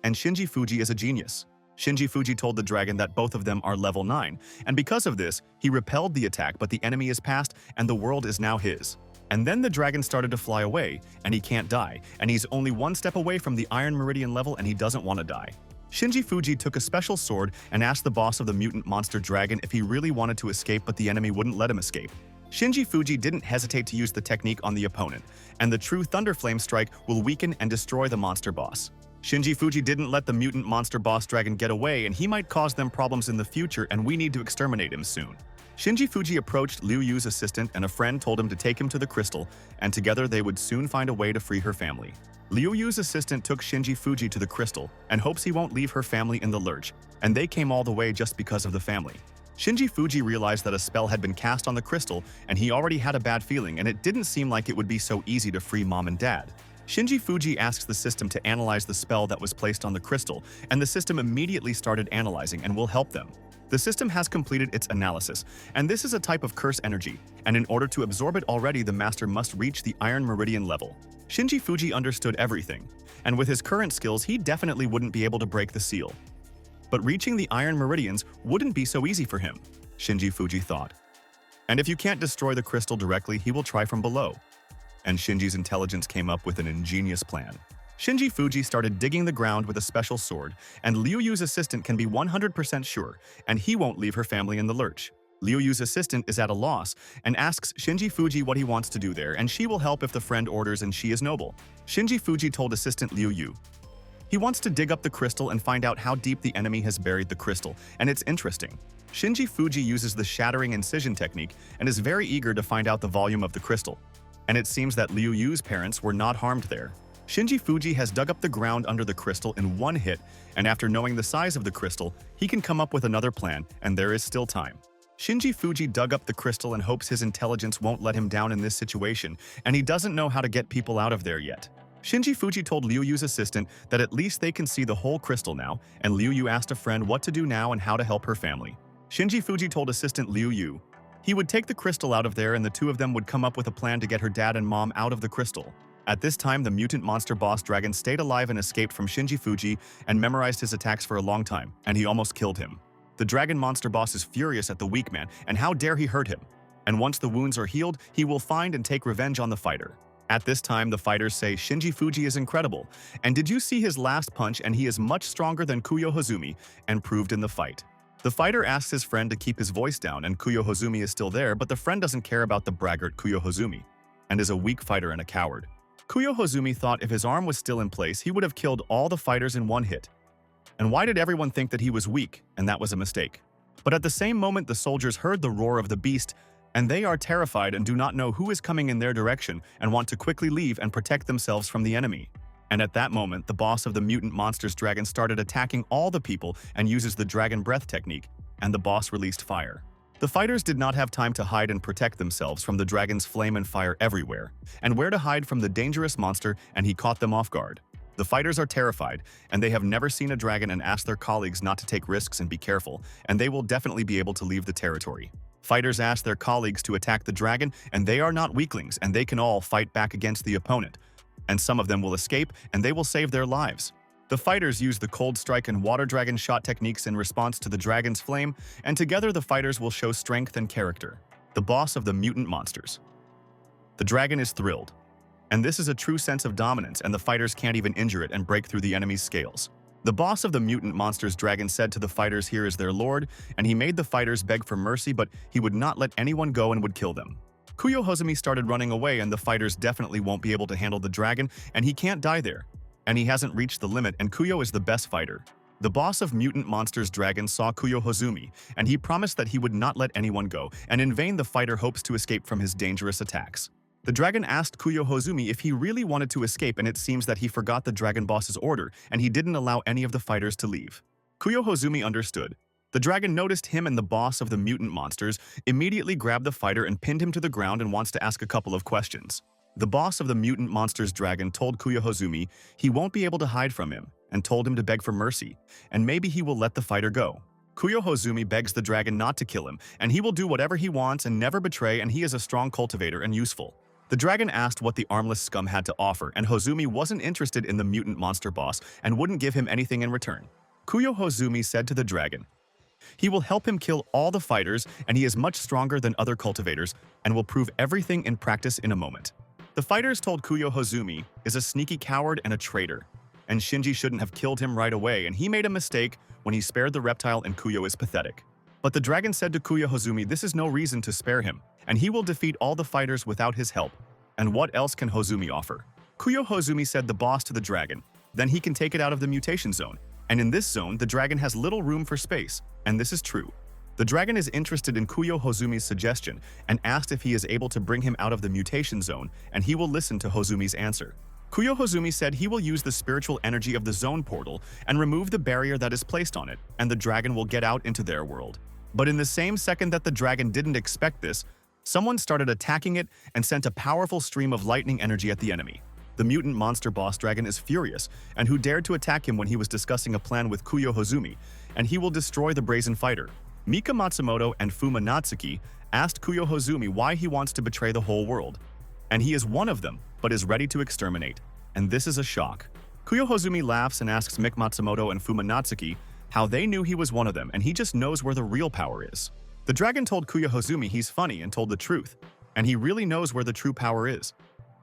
A: and Shinji Fuji is a genius. Shinji Fuji told the dragon that both of them are level 9, and because of this, he repelled the attack, but the enemy is past, and the world is now his. And then the dragon started to fly away, and he can't die, and he's only one step away from the Iron Meridian level, and he doesn't want to die. Shinji Fuji took a special sword and asked the boss of the mutant monster dragon if he really wanted to escape, but the enemy wouldn't let him escape. Shinji Fuji didn't hesitate to use the technique on the opponent, and the true Thunderflame strike will weaken and destroy the monster boss. Shinji Fuji didn't let the mutant monster boss dragon get away, and he might cause them problems in the future, and we need to exterminate him soon. Shinji Fuji approached Liu Yu's assistant, and a friend told him to take him to the crystal, and together they would soon find a way to free her family. Liu Yu's assistant took Shinji Fuji to the crystal and hopes he won't leave her family in the lurch, and they came all the way just because of the family. Shinji Fuji realized that a spell had been cast on the crystal, and he already had a bad feeling, and it didn't seem like it would be so easy to free mom and dad. Shinji Fuji asks the system to analyze the spell that was placed on the crystal, and the system immediately started analyzing and will help them. The system has completed its analysis, and this is a type of curse energy, and in order to absorb it already, the master must reach the Iron Meridian level. Shinji Fuji understood everything, and with his current skills, he definitely wouldn't be able to break the seal. But reaching the Iron Meridians wouldn't be so easy for him, Shinji Fuji thought. And if you can't destroy the crystal directly, he will try from below. And Shinji's intelligence came up with an ingenious plan. Shinji Fuji started digging the ground with a special sword, and Liu Yu's assistant can be 100% sure, and he won't leave her family in the lurch. Liu Yu's assistant is at a loss and asks Shinji Fuji what he wants to do there, and she will help if the friend orders, and she is noble. Shinji Fuji told assistant Liu Yu. He wants to dig up the crystal and find out how deep the enemy has buried the crystal, and it's interesting. Shinji Fuji uses the shattering incision technique and is very eager to find out the volume of the crystal. And it seems that Liu Yu's parents were not harmed there. Shinji Fuji has dug up the ground under the crystal in one hit, and after knowing the size of the crystal, he can come up with another plan, and there is still time. Shinji Fuji dug up the crystal and hopes his intelligence won't let him down in this situation, and he doesn't know how to get people out of there yet. Shinji Fuji told Liu Yu's assistant that at least they can see the whole crystal now, and Liu Yu asked a friend what to do now and how to help her family. Shinji Fuji told assistant Liu Yu he would take the crystal out of there, and the two of them would come up with a plan to get her dad and mom out of the crystal. At this time, the mutant monster boss dragon stayed alive and escaped from Shinji Fuji and memorized his attacks for a long time, and he almost killed him. The dragon monster boss is furious at the weak man, and how dare he hurt him. And once the wounds are healed, he will find and take revenge on the fighter. At this time, the fighters say Shinji Fuji is incredible, and did you see his last punch, and he is much stronger than Kuyo Hazumi, and proved in the fight. The fighter asks his friend to keep his voice down, and Kuyo Hozumi is still there, but the friend doesn't care about the braggart Kuyo Hozumi and is a weak fighter and a coward. Kuyo Hozumi thought if his arm was still in place, he would have killed all the fighters in one hit. And why did everyone think that he was weak? And that was a mistake. But at the same moment, the soldiers heard the roar of the beast, and they are terrified and do not know who is coming in their direction and want to quickly leave and protect themselves from the enemy. And at that moment, the boss of the mutant monsters dragon started attacking all the people and uses the dragon breath technique, and the boss released fire. The fighters did not have time to hide and protect themselves from the dragon's flame and fire everywhere, and where to hide from the dangerous monster, and he caught them off guard. The fighters are terrified, and they have never seen a dragon and ask their colleagues not to take risks and be careful, and they will definitely be able to leave the territory. Fighters ask their colleagues to attack the dragon, and they are not weaklings, and they can all fight back against the opponent. And some of them will escape, and they will save their lives. The fighters use the cold strike and water dragon shot techniques in response to the dragon's flame, and together the fighters will show strength and character. The boss of the mutant monsters. The dragon is thrilled. And this is a true sense of dominance, and the fighters can't even injure it and break through the enemy's scales. The boss of the mutant monsters dragon said to the fighters, "Here is their lord," and he made the fighters beg for mercy, but he would not let anyone go and would kill them. Kuyo Hozumi started running away, and the fighters definitely won't be able to handle the dragon, and he can't die there. And he hasn't reached the limit, and Kuyo is the best fighter. The boss of mutant monsters dragon saw Kuyo Hozumi, and he promised that he would not let anyone go, and in vain the fighter hopes to escape from his dangerous attacks. The dragon asked Kuyo Hozumi if he really wanted to escape, and it seems that he forgot the dragon boss's order, and he didn't allow any of the fighters to leave. Kuyo Hozumi understood. The dragon noticed him, and the boss of the mutant monsters immediately grabbed the fighter and pinned him to the ground and wants to ask a couple of questions. The boss of the mutant monsters dragon told Kuyo Hozumi he won't be able to hide from him and told him to beg for mercy, and maybe he will let the fighter go. Kuyo Hozumi begs the dragon not to kill him, and he will do whatever he wants and never betray, and he is a strong cultivator and useful. The dragon asked what the armless scum had to offer, and Hozumi wasn't interested in the mutant monster boss and wouldn't give him anything in return. Kuyo Hozumi said to the dragon, he will help him kill all the fighters, and he is much stronger than other cultivators and will prove everything in practice in a moment. The fighters told Kuyo Hozumi is a sneaky coward and a traitor, and Shinji shouldn't have killed him right away, and he made a mistake when he spared the reptile, and Kuyo is pathetic. But the dragon said to Kuyo Hozumi this is no reason to spare him, and he will defeat all the fighters without his help. And what else can Hozumi offer? Kuyo Hozumi said the boss to the dragon, then he can take it out of the mutation zone. And in this zone, the dragon has little room for space, and this is true. The dragon is interested in Kuyo Hozumi's suggestion and asked if he is able to bring him out of the mutation zone, and he will listen to Hozumi's answer. Kuyo Hozumi said he will use the spiritual energy of the zone portal and remove the barrier that is placed on it, and the dragon will get out into their world. But in the same second that the dragon didn't expect this, someone started attacking it and sent a powerful stream of lightning energy at the enemy. The mutant monster boss dragon is furious, and who dared to attack him when he was discussing a plan with Kuyo Hozumi, and he will destroy the brazen fighter. Mika Matsumoto and Fumatsuki asked Kuyo Hozumi why he wants to betray the whole world. And he is one of them, but is ready to exterminate. And this is a shock. Kuyo Hozumi laughs and asks Mika Matsumoto and Fumatsuki how they knew he was one of them, and he just knows where the real power is. The dragon told Kuyo Hozumi he's funny and told the truth, and he really knows where the true power is.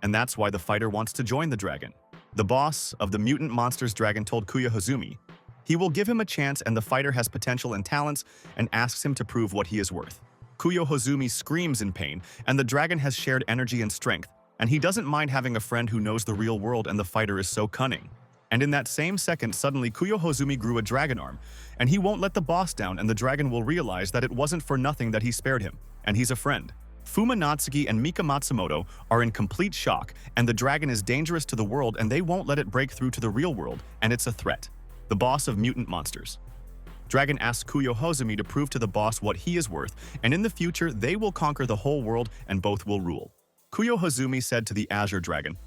A: And that's why the fighter wants to join the dragon. The boss of the mutant monsters dragon told Kuyo Hozumi he will give him a chance, and the fighter has potential and talents, and asks him to prove what he is worth. Kuyo Hozumi screams in pain, and the dragon has shared energy and strength, and he doesn't mind having a friend who knows the real world, and the fighter is so cunning. And in that same second, suddenly Kuyo Hozumi grew a dragon arm, and he won't let the boss down, and the dragon will realize that it wasn't for nothing that he spared him, and he's a friend. Fumatsuki and Mika Matsumoto are in complete shock, and the dragon is dangerous to the world, and they won't let it break through to the real world, and it's a threat. The boss of mutant monsters. Dragon asks Kuyo Hozumi to prove to the boss what he is worth, and in the future they will conquer the whole world and both will rule. Kuyo Hozumi said to the Azure Dragon,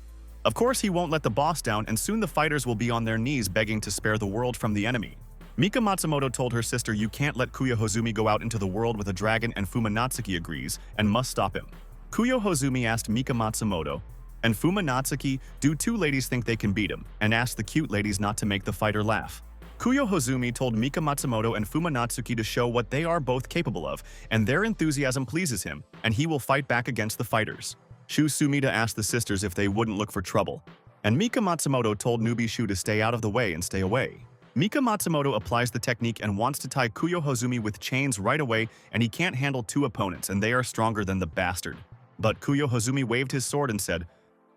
A: of course he won't let the boss down, and soon the fighters will be on their knees begging to spare the world from the enemy. Mika Matsumoto told her sister you can't let Kuyo Hozumi go out into the world with a dragon, and Fumatsuki agrees and must stop him. Kuyo Hozumi asked Mika Matsumoto and Fumatsuki, do two ladies think they can beat him, and asked the cute ladies not to make the fighter laugh. Kuyo Hozumi told Mika Matsumoto and Fumatsuki to show what they are both capable of, and their enthusiasm pleases him, and he will fight back against the fighters. Shuumida asked the sisters if they wouldn't look for trouble, and Mika Matsumoto told newbie Shu to stay out of the way and stay away. Mika Matsumoto applies the technique and wants to tie Kuyo Hozumi with chains right away, and he can't handle two opponents and they are stronger than the bastard. But Kuyo Hozumi waved his sword and said,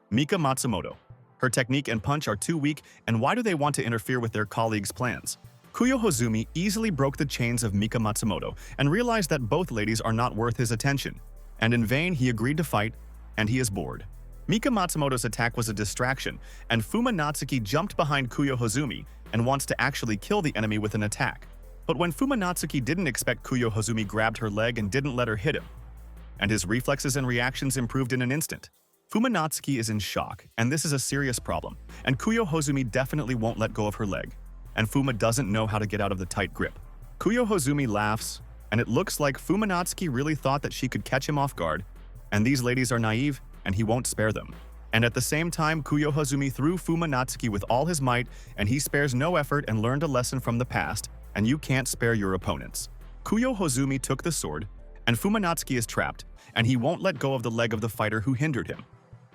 A: "Mika Matsumoto, her technique and punch are too weak, and why do they want to interfere with their colleagues' plans?" Kuyo Hozumi easily broke the chains of Mika Matsumoto and realized that both ladies are not worth his attention. And in vain he agreed to fight, and he is bored. Mika Matsumoto's attack was a distraction, and Fumatsuki jumped behind Kuyo Hozumi and wants to actually kill the enemy with an attack. But when Fumatsuki didn't expect, Kuyo Hozumi grabbed her leg and didn't let her hit him. And his reflexes and reactions improved in an instant. Fumatsuki is in shock, and this is a serious problem, and Kuyo Hozumi definitely won't let go of her leg. And Fuma doesn't know how to get out of the tight grip. Kuyo Hozumi laughs, and it looks like Fumatsuki really thought that she could catch him off guard, and these ladies are naive, and he won't spare them. And at the same time, Kuyo Hozumi threw Fumatsuki with all his might, and he spares no effort and learned a lesson from the past, and you can't spare your opponents. Kuyo Hozumi took the sword, and Fumatsuki is trapped, and he won't let go of the leg of the fighter who hindered him.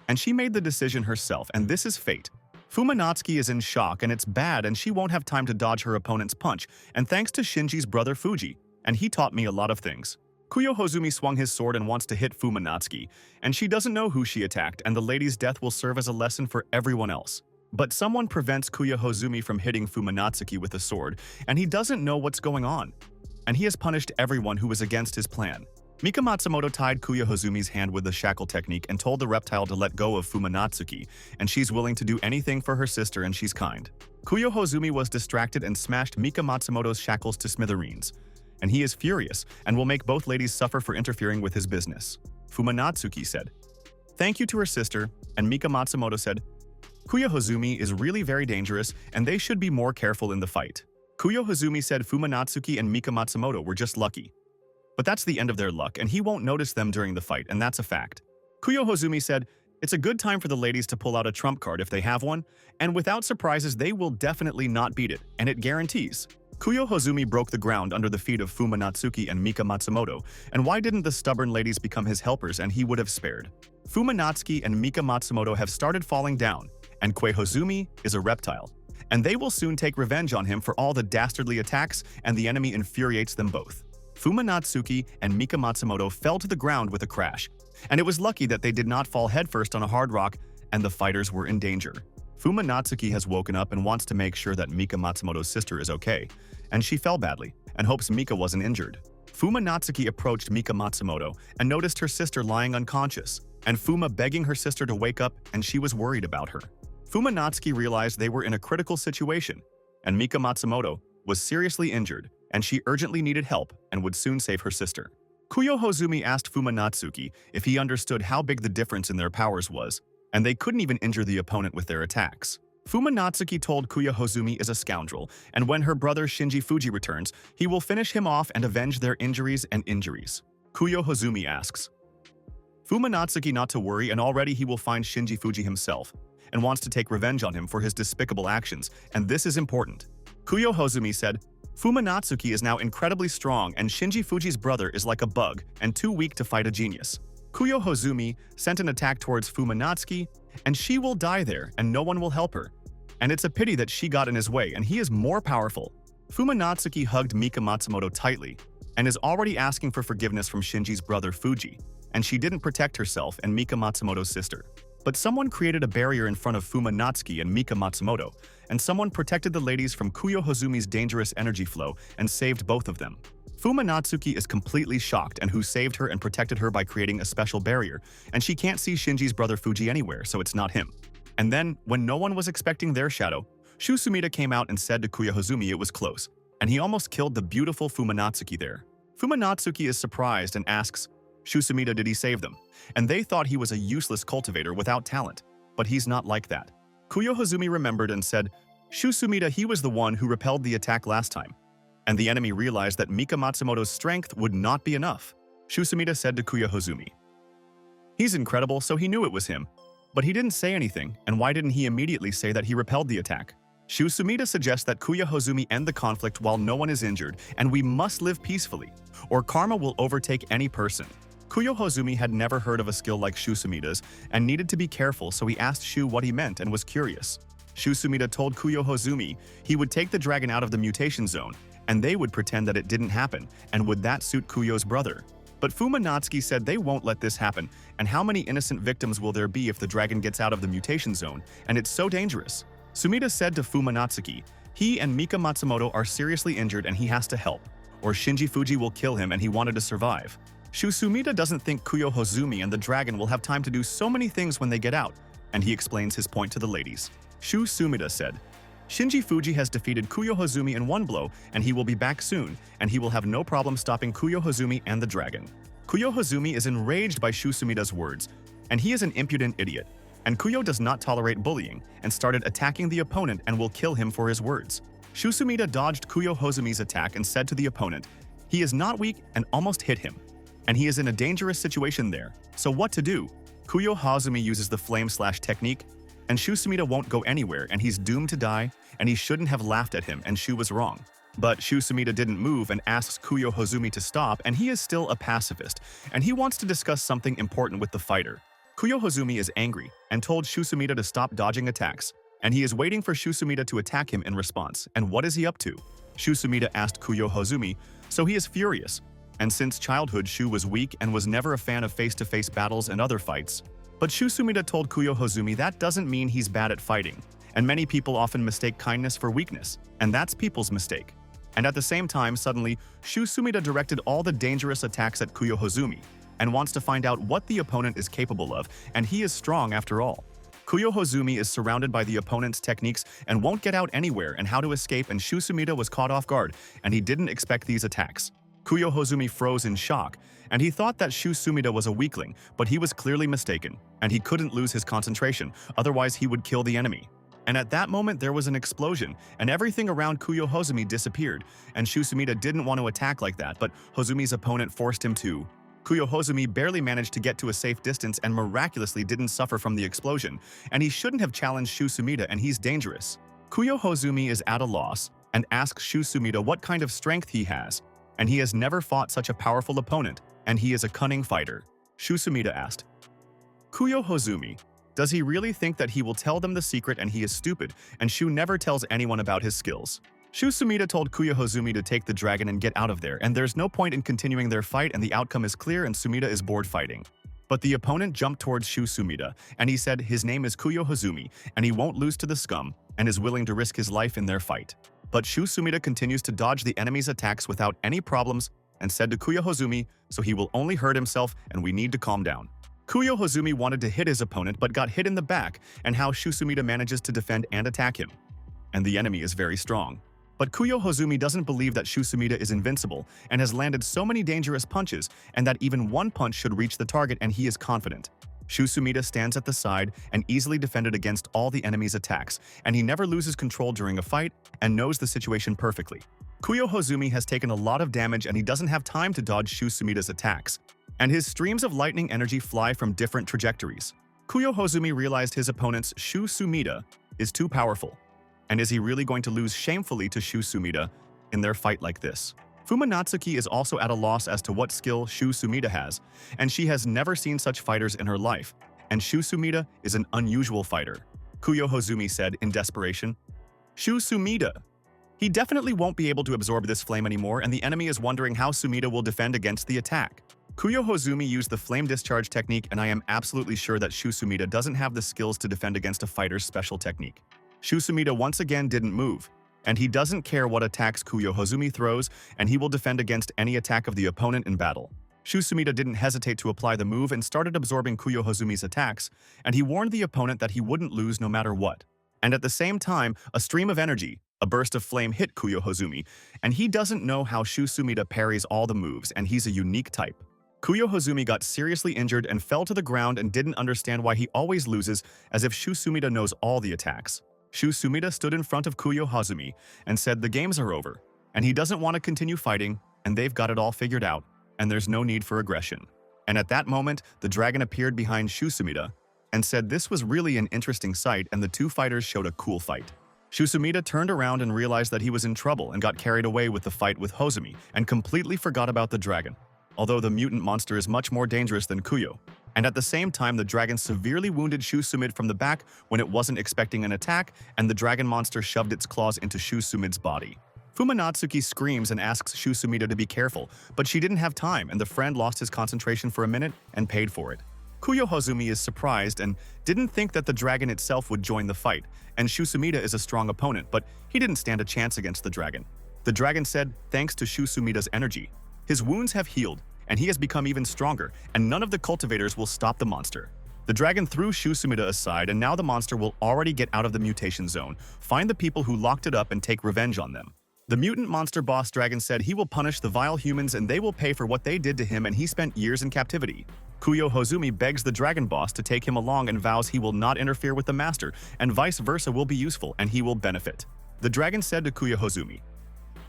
A: And she made the decision herself, and this is fate. Fumatsuki is in shock, and it's bad, and she won't have time to dodge her opponent's punch, and thanks to Shinji's brother Fuji, and he taught me a lot of things. Kuyo Hozumi swung his sword and wants to hit Fumatsuki, and she doesn't know who she attacked, and the lady's death will serve as a lesson for everyone else. But someone prevents Kuyo Hozumi from hitting Fumatsuki with a sword, and he doesn't know what's going on. And he has punished everyone who was against his plan. Mika Matsumoto tied Kuyo Hozumi's hand with the shackle technique and told the reptile to let go of Fumatsuki, and she's willing to do anything for her sister and she's kind. Kuyo Hozumi was distracted and smashed Mika Matsumoto's shackles to smithereens. And he is furious and will make both ladies suffer for interfering with his business. Fumatsuki said, "Thank you to her sister," and Mika Matsumoto said, "Kuyo Hozumi is really very dangerous and they should be more careful in the fight." Kuyo Hozumi said Fumatsuki and Mika Matsumoto were just lucky. But that's the end of their luck, and he won't notice them during the fight, and that's a fact. Kuyo Hozumi said, "It's a good time for the ladies to pull out a trump card if they have one, and without surprises they will definitely not beat it, and it guarantees." Kuyo Hozumi broke the ground under the feet of Fumatsuki and Mika Matsumoto, and why didn't the stubborn ladies become his helpers and he would have spared? Fumatsuki and Mika Matsumoto have started falling down, and Kuyo Hozumi is a reptile, and they will soon take revenge on him for all the dastardly attacks, and the enemy infuriates them both. Fumatsuki and Mika Matsumoto fell to the ground with a crash, and it was lucky that they did not fall headfirst on a hard rock, and the fighters were in danger. Fumatsuki has woken up and wants to make sure that Mika Matsumoto's sister is okay, and she fell badly, and hopes Mika wasn't injured. Fumatsuki approached Mika Matsumoto and noticed her sister lying unconscious, and Fuma begging her sister to wake up, and she was worried about her. Fumatsuki realized they were in a critical situation, and Mika Matsumoto was seriously injured, and she urgently needed help and would soon save her sister. Kuyo Hozumi asked Fumatsuki if he understood how big the difference in their powers was, and they couldn't even injure the opponent with their attacks. Fumatsuki told Kuyo Hozumi is a scoundrel, and when her brother Shinji Fuji returns, he will finish him off and avenge their injuries and injuries. Kuyo Hozumi asks Fumatsuki not to worry, and already he will find Shinji Fuji himself, and wants to take revenge on him for his despicable actions, and this is important. Kuyo Hozumi said, "Fumatsuki is now incredibly strong, and Shinji Fuji's brother is like a bug and too weak to fight a genius." Kuyo Hozumi sent an attack towards Fumatsuki, and she will die there, and no one will help her. And it's a pity that she got in his way, and he is more powerful. Fumatsuki hugged Mika Matsumoto tightly, and is already asking for forgiveness from Shinji's brother Fuji, and she didn't protect herself and Mika Matsumoto's sister. But someone created a barrier in front of Fumatsuki and Mika Matsumoto, and someone protected the ladies from Kuyo Hozumi's dangerous energy flow and saved both of them. Fumatsuki is completely shocked and who saved her and protected her by creating a special barrier, and she can't see Shinji's brother Fuji anywhere, so it's not him. And then, when no one was expecting their shadow, Shuumida came out and said to Kuyo Hozumi it was close, and he almost killed the beautiful Fumatsuki there. Fumatsuki is surprised and asks, Shuumida, did he save them? And they thought he was a useless cultivator without talent, but he's not like that. Kuyo Hozumi remembered and said, Shuumida, he was the one who repelled the attack last time. And the enemy realized that Mika Matsumoto's strength would not be enough. Shuumida said to Kuyo Hozumi, he's incredible, so he knew it was him. But he didn't say anything, and why didn't he immediately say that he repelled the attack? Shuumida suggests that Kuyo Hozumi end the conflict while no one is injured, and we must live peacefully, or karma will overtake any person. Kuyo Hozumi had never heard of a skill like Shuumida's and needed to be careful, so he asked Shu what he meant and was curious. Shuumida told Kuyo Hozumi he would take the dragon out of the mutation zone, and they would pretend that it didn't happen, and would that suit Kuyo's brother? But Fumatsuki said they won't let this happen, and how many innocent victims will there be if the dragon gets out of the mutation zone, and it's so dangerous? Shuumida said to Fumatsuki, he and Mika Matsumoto are seriously injured and he has to help, or Shinji Fuji will kill him and he wanted to survive. Shuumida doesn't think Kuyo Hozumi and the dragon will have time to do so many things when they get out, and he explains his point to the ladies. Shuumida said, Shinji Fuji has defeated Kuyo Hozumi in one blow, and he will be back soon, and he will have no problem stopping Kuyo Hozumi and the dragon. Kuyo Hozumi is enraged by Shuumida's words, and he is an impudent idiot. And Kuyo does not tolerate bullying, and started attacking the opponent and will kill him for his words. Shuumida dodged Kuyo Hozumi's attack and said to the opponent, he is not weak and almost hit him. And he is in a dangerous situation there, so what to do? Kuyo Hozumi uses the flame/technique, and Shuumida won't go anywhere and he's doomed to die, and he shouldn't have laughed at him and Shu was wrong. But Shuumida didn't move and asks Kuyo Hozumi to stop, and he is still a pacifist, and he wants to discuss something important with the fighter. Kuyo Hozumi is angry and told Shuumida to stop dodging attacks, and he is waiting for Shuumida to attack him in response, and what is he up to? Shuumida asked Kuyo Hozumi, so he is furious. And since childhood Shu was weak and was never a fan of face-to-face battles and other fights. But Shuumida told Kuyo Hozumi that doesn't mean he's bad at fighting, and many people often mistake kindness for weakness, and that's people's mistake. And at the same time, suddenly, Shuumida directed all the dangerous attacks at Kuyo Hozumi, and wants to find out what the opponent is capable of, and he is strong after all. Kuyo Hozumi is surrounded by the opponent's techniques and won't get out anywhere and how to escape, and Shuumida was caught off guard, and he didn't expect these attacks. Kuyo Hozumi froze in shock, and he thought that Shuumida was a weakling, but he was clearly mistaken, and he couldn't lose his concentration, otherwise he would kill the enemy. And at that moment there was an explosion, and everything around Kuyo Hozumi disappeared, and Shuumida didn't want to attack like that, but Hozumi's opponent forced him to. Kuyo Hozumi barely managed to get to a safe distance and miraculously didn't suffer from the explosion, and he shouldn't have challenged Shuumida, and he's dangerous. Kuyo Hozumi is at a loss, and asks Shuumida what kind of strength he has, and he has never fought such a powerful opponent, and he is a cunning fighter. Shuumida asked, Kuyo Hozumi, does he really think that he will tell them the secret and he is stupid, and Shu never tells anyone about his skills? Shuumida told Kuyo Hozumi to take the dragon and get out of there, and there's no point in continuing their fight and the outcome is clear and Sumida is bored fighting. But the opponent jumped towards Shuumida, and he said his name is Kuyo Hozumi, and he won't lose to the scum, and is willing to risk his life in their fight. But Shuumida continues to dodge the enemy's attacks without any problems, and said to Kuyo Hozumi, so he will only hurt himself and we need to calm down. Kuyo Hozumi wanted to hit his opponent but got hit in the back, and how Shuumida manages to defend and attack him. And the enemy is very strong. But Kuyo Hozumi doesn't believe that Shuumida is invincible and has landed so many dangerous punches, and that even one punch should reach the target, and he is confident. Shuumida stands at the side and easily defended against all the enemy's attacks, and he never loses control during a fight and knows the situation perfectly. Kuyo Hozumi has taken a lot of damage and he doesn't have time to dodge Shuumida's attacks, and his streams of lightning energy fly from different trajectories. Kuyo Hozumi realized his opponent's Shuumida is too powerful. And is he really going to lose shamefully to Shuumida in their fight like this? Fumatsuki is also at a loss as to what skill Shuumida has, and she has never seen such fighters in her life, and Shuumida is an unusual fighter. Kuyo Hozumi said in desperation, Shuumida! He definitely won't be able to absorb this flame anymore, and the enemy is wondering how Shuumida will defend against the attack. Kuyo Hozumi used the flame discharge technique, and I am absolutely sure that Shuumida doesn't have the skills to defend against a fighter's special technique. Shuumida once again didn't move, and he doesn't care what attacks Kuyo Hozumi throws, and he will defend against any attack of the opponent in battle. Shuumida didn't hesitate to apply the move and started absorbing Kuyo Hozumi's attacks, and he warned the opponent that he wouldn't lose no matter what. And at the same time, a stream of energy, a burst of flame hit Kuyo Hozumi, and he doesn't know how Shuumida parries all the moves, and he's a unique type. Kuyo Hozumi got seriously injured and fell to the ground and didn't understand why he always loses, as if Shuumida knows all the attacks. Shuumida stood in front of Kuyo Hozumi and said the games are over, and he doesn't want to continue fighting, and they've got it all figured out, and there's no need for aggression. And at that moment, the dragon appeared behind Shuumida and said this was really an interesting sight, and the two fighters showed a cool fight. Shuumida turned around and realized that he was in trouble and got carried away with the fight with Hozumi and completely forgot about the dragon, although the mutant monster is much more dangerous than Kuyo. And at the same time, the dragon severely wounded Shuumida from the back when it wasn't expecting an attack, and the dragon monster shoved its claws into Shuumida's body. Fumatsuki screams and asks Shuumida to be careful, but she didn't have time, and the friend lost his concentration for a minute and paid for it. Kuyo is surprised and didn't think that the dragon itself would join the fight, and Shuumida is a strong opponent, but he didn't stand a chance against the dragon. The dragon said, thanks to Shuumida's energy, his wounds have healed, and he has become even stronger, and none of the cultivators will stop the monster. The dragon threw Shuumida aside, and now the monster will already get out of the mutation zone, find the people who locked it up, and take revenge on them. The mutant monster boss dragon said he will punish the vile humans and they will pay for what they did to him, and he spent years in captivity. Kuyo begs the dragon boss to take him along and vows he will not interfere with the master, and vice versa will be useful and he will benefit. The dragon said to Kuyo,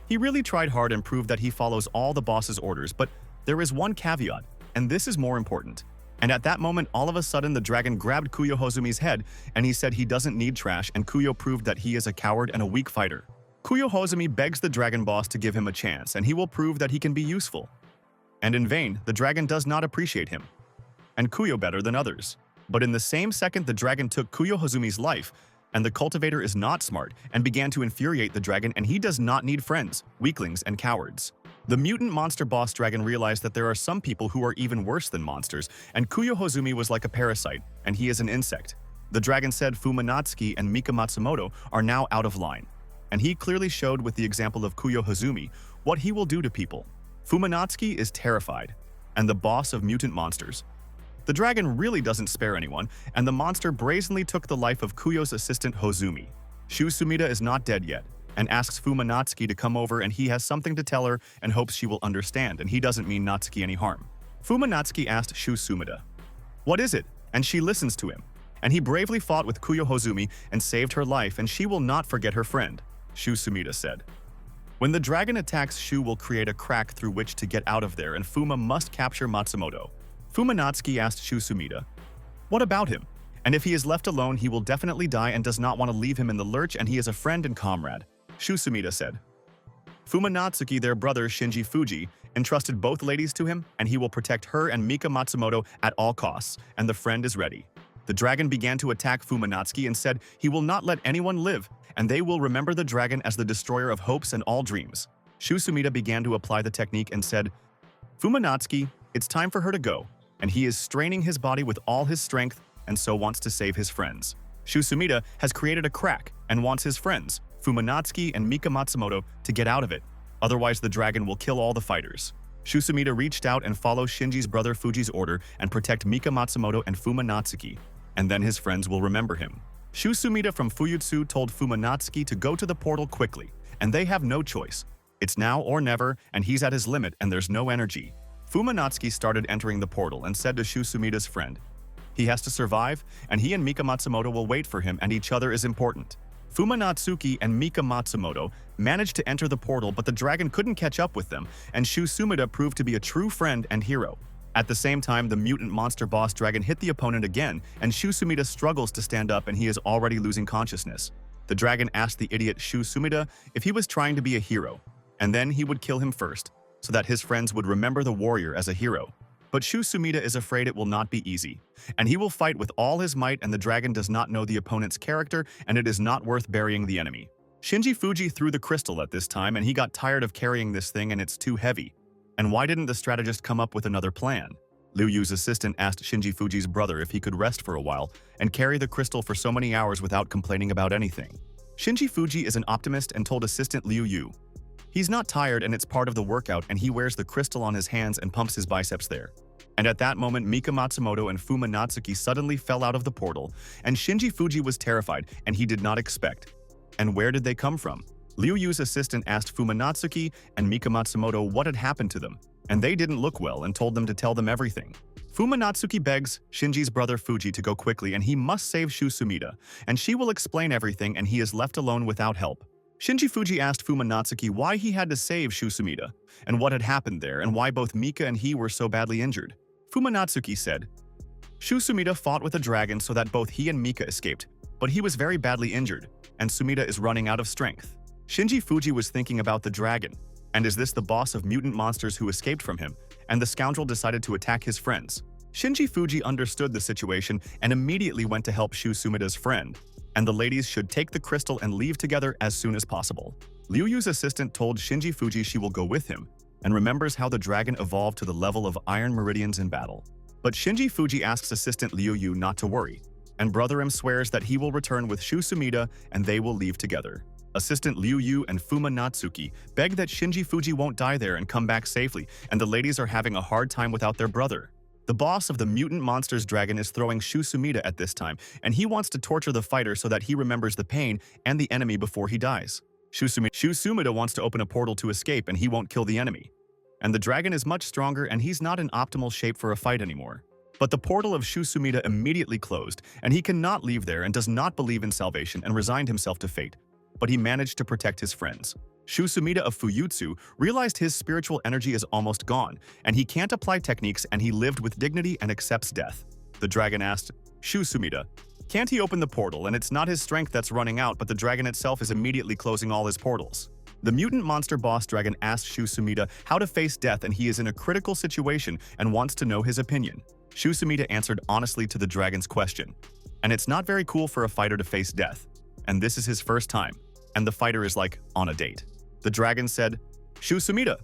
A: he really tried hard and proved that he follows all the boss's orders, but there is one caveat, and this is more important. And at that moment, all of a sudden, the dragon grabbed Kuyo head, and he said he doesn't need trash, and Kuyo proved that he is a coward and a weak fighter. Kuyo begs the dragon boss to give him a chance, and he will prove that he can be useful. And in vain, the dragon does not appreciate him, and Kuyo better than others. But in the same second, the dragon took Kuyo life, and the cultivator is not smart and began to infuriate the dragon, and he does not need friends, weaklings, and cowards. The mutant monster boss dragon realized that there are some people who are even worse than monsters, and Kuyo was like a parasite, and he is an insect. The dragon said Fumatsuki and Mika are now out of line, and he clearly showed with the example of Kuyo what he will do to people. Fumatsuki is terrified, and the boss of mutant monsters. The dragon really doesn't spare anyone, and the monster brazenly took the life of Kuyo's assistant Hozumi. Shuumida is not dead yet, and asks Fumatsuki to come over, and he has something to tell her and hopes she will understand, and he doesn't mean Natsuki any harm. Fumatsuki asked Shuumida, "What is it?" And she listens to him. And he bravely fought with Kuyo and saved her life, and she will not forget her friend, Shuumida said. When the dragon attacks, Shu will create a crack through which to get out of there, and Fuma must capture Matsumoto. Fumatsuki asked Shuumida, "What about him? And if he is left alone, he will definitely die and does not want to leave him in the lurch, and he is a friend and comrade," Shuumida said. Fumatsuki, their brother Shinji, entrusted both ladies to him, and he will protect her and Mika Matsumoto at all costs, and the friend is ready. The dragon began to attack Fumatsuki and said he will not let anyone live, and they will remember the dragon as the destroyer of hopes and all dreams. Shuumida began to apply the technique and said, "Fumatsuki, it's time for her to go," and he is straining his body with all his strength and so wants to save his friends. Shuumida has created a crack and wants his friends, Fumatsuki and Mika Matsumoto, to get out of it. Otherwise, the dragon will kill all the fighters. Shuumida reached out and followed Shinji's brother Fuji's order and protect Mika Matsumoto and Fumatsuki, and then his friends will remember him. Shuumida from Fuyutsu told Fumatsuki to go to the portal quickly, and they have no choice. It's now or never, and he's at his limit and there's no energy. Fumatsuki started entering the portal and said to Shuumida's friend, he has to survive, and he and Mika Matsumoto will wait for him, and each other is important. Fumatsuki and Mika Matsumoto managed to enter the portal, but the dragon couldn't catch up with them, and Shuumida proved to be a true friend and hero. At the same time, the mutant monster boss dragon hit the opponent again, and Shuumida struggles to stand up, and he is already losing consciousness. The dragon asked the idiot Shuumida if he was trying to be a hero, and then he would kill him first, so that his friends would remember the warrior as a hero. But Shuumida is afraid it will not be easy, and he will fight with all his might, and the dragon does not know the opponent's character, and it is not worth burying the enemy. Shinji threw the crystal at this time, and he got tired of carrying this thing, and it's too heavy. And why didn't the strategist come up with another plan? Liu Yu's assistant asked Shinji's brother if he could rest for a while and carry the crystal for so many hours without complaining about anything. Shinji is an optimist and told assistant Liu Yu, he's not tired and it's part of the workout, and he wears the crystal on his hands and pumps his biceps there. And at that moment, Mika Matsumoto and Fumatsuki suddenly fell out of the portal, and Shinji was terrified, and he did not expect. And where did they come from? Liu Yu's assistant asked Fumatsuki and Mika Matsumoto what had happened to them, and they didn't look well and told them to tell them everything. Fumatsuki begs Shinji's brother Fuji to go quickly, and he must save Shuumida, and she will explain everything, and he is left alone without help. Shinji asked Fumatsuki why he had to save Shuumida, and what had happened there, and why both Mika and he were so badly injured. Fumatsuki said, Shuumida fought with a dragon so that both he and Mika escaped, but he was very badly injured, and Shuumida is running out of strength. Shinji was thinking about the dragon, and is this the boss of mutant monsters who escaped from him, and the scoundrel decided to attack his friends. Shinji Fuji understood the situation and immediately went to help Shuumida's friend, and the ladies should take the crystal and leave together as soon as possible. Liu Yu's assistant told Shinji Fuji she will go with him, and remembers how the dragon evolved to the level of Iron Meridians in battle. But Shinji Fuji asks assistant Liu Yu not to worry, and Brother M swears that he will return with Shuumida and they will leave together. Assistant Liu Yu and Fumatsuki beg that Shinji Fuji won't die there and come back safely, and the ladies are having a hard time without their brother. The boss of the mutant monsters dragon is throwing Shuumida at this time, and he wants to torture the fighter so that he remembers the pain and the enemy before he dies. Shuumida wants to open a portal to escape and he won't kill the enemy. And the dragon is much stronger and he's not in optimal shape for a fight anymore. But the portal of Shuumida immediately closed, and he cannot leave there and does not believe in salvation and resigned himself to fate. But he managed to protect his friends. Shuumida of Fuyutsu realized his spiritual energy is almost gone, and he can't apply techniques, and he lived with dignity and accepts death. The dragon asked, Shuumida, can't he open the portal? And it's not his strength that's running out, but the dragon itself is immediately closing all his portals. The mutant monster boss dragon asked Shuumida how to face death, and he is in a critical situation and wants to know his opinion. Shuumida answered honestly to the dragon's question. And it's not very cool for a fighter to face death. And this is his first time. And the fighter is like, on a date. The dragon said, Shuumida.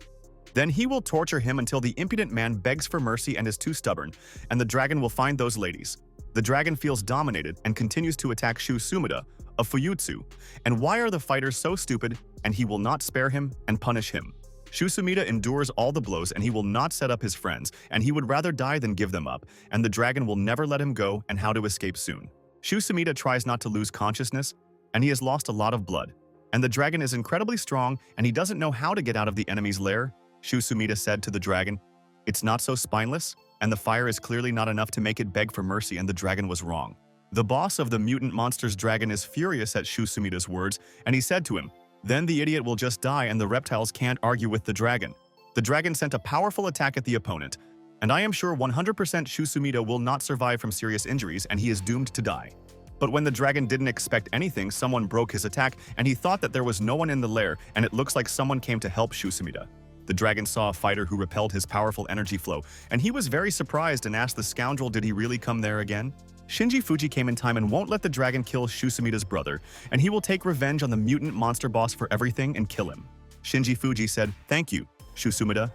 A: Then he will torture him until the impudent man begs for mercy and is too stubborn, and the dragon will find those ladies. The dragon feels dominated and continues to attack Shuumida of Fuyutsu. And why are the fighters so stupid? And he will not spare him and punish him. Shuumida endures all the blows and he will not set up his friends, and he would rather die than give them up, and the dragon will never let him go and how to escape soon. Shuumida tries not to lose consciousness, and he has lost a lot of blood. And the dragon is incredibly strong and he doesn't know how to get out of the enemy's lair. Shuumida said to the dragon, it's not so spineless, and the fire is clearly not enough to make it beg for mercy, and the dragon was wrong. The boss of the mutant monsters dragon is furious at Shuumida's words, and he said to him, then the idiot will just die and the reptiles can't argue with the dragon. The dragon sent a powerful attack at the opponent, and I am sure 100% Shuumida will not survive from serious injuries and he is doomed to die. But when the dragon didn't expect anything, someone broke his attack and he thought that there was no one in the lair, and it looks like someone came to help Shuumida. The dragon saw a fighter who repelled his powerful energy flow, and he was very surprised and asked the scoundrel, did he really come there again? Shinji Fuji came in time and won't let the dragon kill Shuumida's brother, and he will take revenge on the mutant monster boss for everything and kill him. Shinji Fuji said, thank you, Shuumida,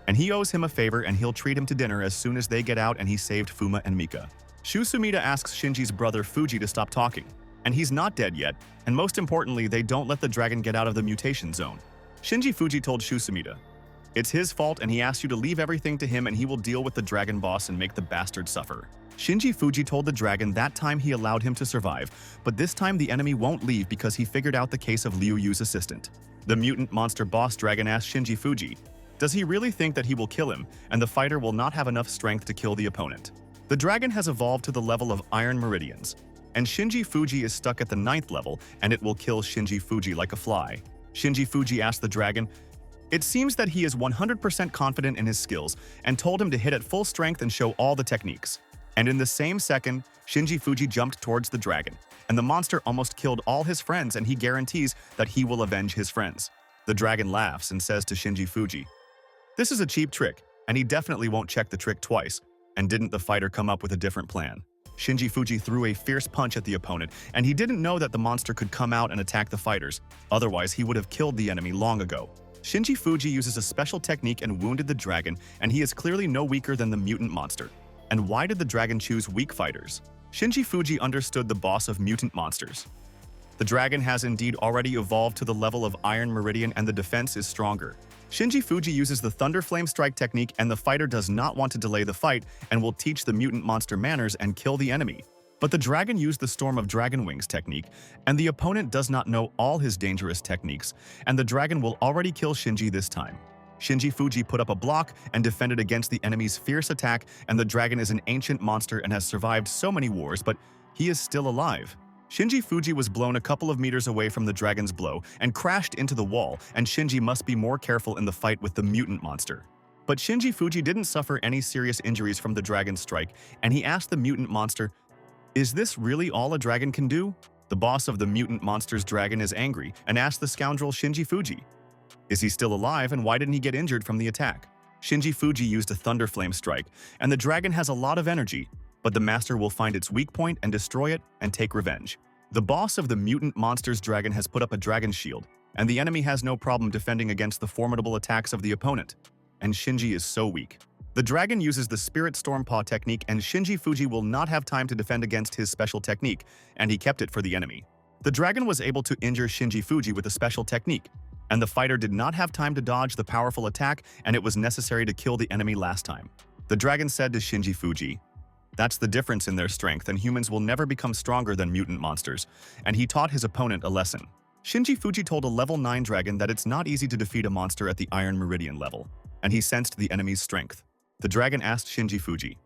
A: and he owes him a favor and he'll treat him to dinner as soon as they get out, and he saved Fuma and Mika. Shuumida asks Shinji's brother Fuji to stop talking, and he's not dead yet, and most importantly, they don't let the dragon get out of the mutation zone. Shinji Fuji told Shuumida, it's his fault and he asked you to leave everything to him and he will deal with the dragon boss and make the bastard suffer. Shinji Fuji told the dragon that time he allowed him to survive, but this time the enemy won't leave because he figured out the case of Liu Yu's assistant. The mutant monster boss dragon asked Shinji Fuji, does he really think that he will kill him and the fighter will not have enough strength to kill the opponent? The dragon has evolved to the level of Iron Meridians, and Shinji Fuji is stuck at the 9th level and it will kill Shinji Fuji like a fly. Shinji Fuji asked the dragon, it seems that he is 100% confident in his skills and told him to hit at full strength and show all the techniques. And in the same second, Shinji Fuji jumped towards the dragon, and the monster almost killed all his friends, and he guarantees that he will avenge his friends. The dragon laughs and says to Shinji Fuji, this is a cheap trick, and he definitely won't check the trick twice. And didn't the fighter come up with a different plan? Shinji Fuji threw a fierce punch at the opponent, and he didn't know that the monster could come out and attack the fighters. Otherwise, he would have killed the enemy long ago. Shinji Fuji uses a special technique and wounded the dragon, and he is clearly no weaker than the mutant monster. And why did the dragon choose weak fighters? Shinji Fuji understood the boss of mutant monsters. The dragon has indeed already evolved to the level of Iron Meridian and the defense is stronger. Shinji Fuji uses the Thunderflame strike technique, and the fighter does not want to delay the fight and will teach the mutant monster manners and kill the enemy. But the dragon used the Storm of Dragon Wings technique, and the opponent does not know all his dangerous techniques, and the dragon will already kill Shinji this time. Shinji Fuji put up a block and defended against the enemy's fierce attack, and the dragon is an ancient monster and has survived so many wars, but he is still alive. Shinji Fuji was blown a couple of meters away from the dragon's blow and crashed into the wall, and Shinji must be more careful in the fight with the mutant monster. But Shinji Fuji didn't suffer any serious injuries from the dragon's strike, and he asked the mutant monster, is this really all a dragon can do? The boss of the mutant monsters dragon is angry and asked the scoundrel Shinji Fuji, is he still alive and why didn't he get injured from the attack? Shinji Fuji used a Thunderflame strike, and the dragon has a lot of energy, but the master will find its weak point and destroy it and take revenge. The boss of the mutant monster's dragon has put up a dragon shield, and the enemy has no problem defending against the formidable attacks of the opponent. And Shinji is so weak. The dragon uses the Spirit Storm Paw technique, and Shinji Fuji will not have time to defend against his special technique, and he kept it for the enemy. The dragon was able to injure Shinji Fuji with a special technique, and the fighter did not have time to dodge the powerful attack, and it was necessary to kill the enemy last time. The dragon said to Shinji Fuji, "That's the difference in their strength, and humans will never become stronger than mutant monsters," and he taught his opponent a lesson. Shinji Fuji told a level 9 dragon that it's not easy to defeat a monster at the Iron Meridian level, and he sensed the enemy's strength. The dragon asked Shinji Fuji,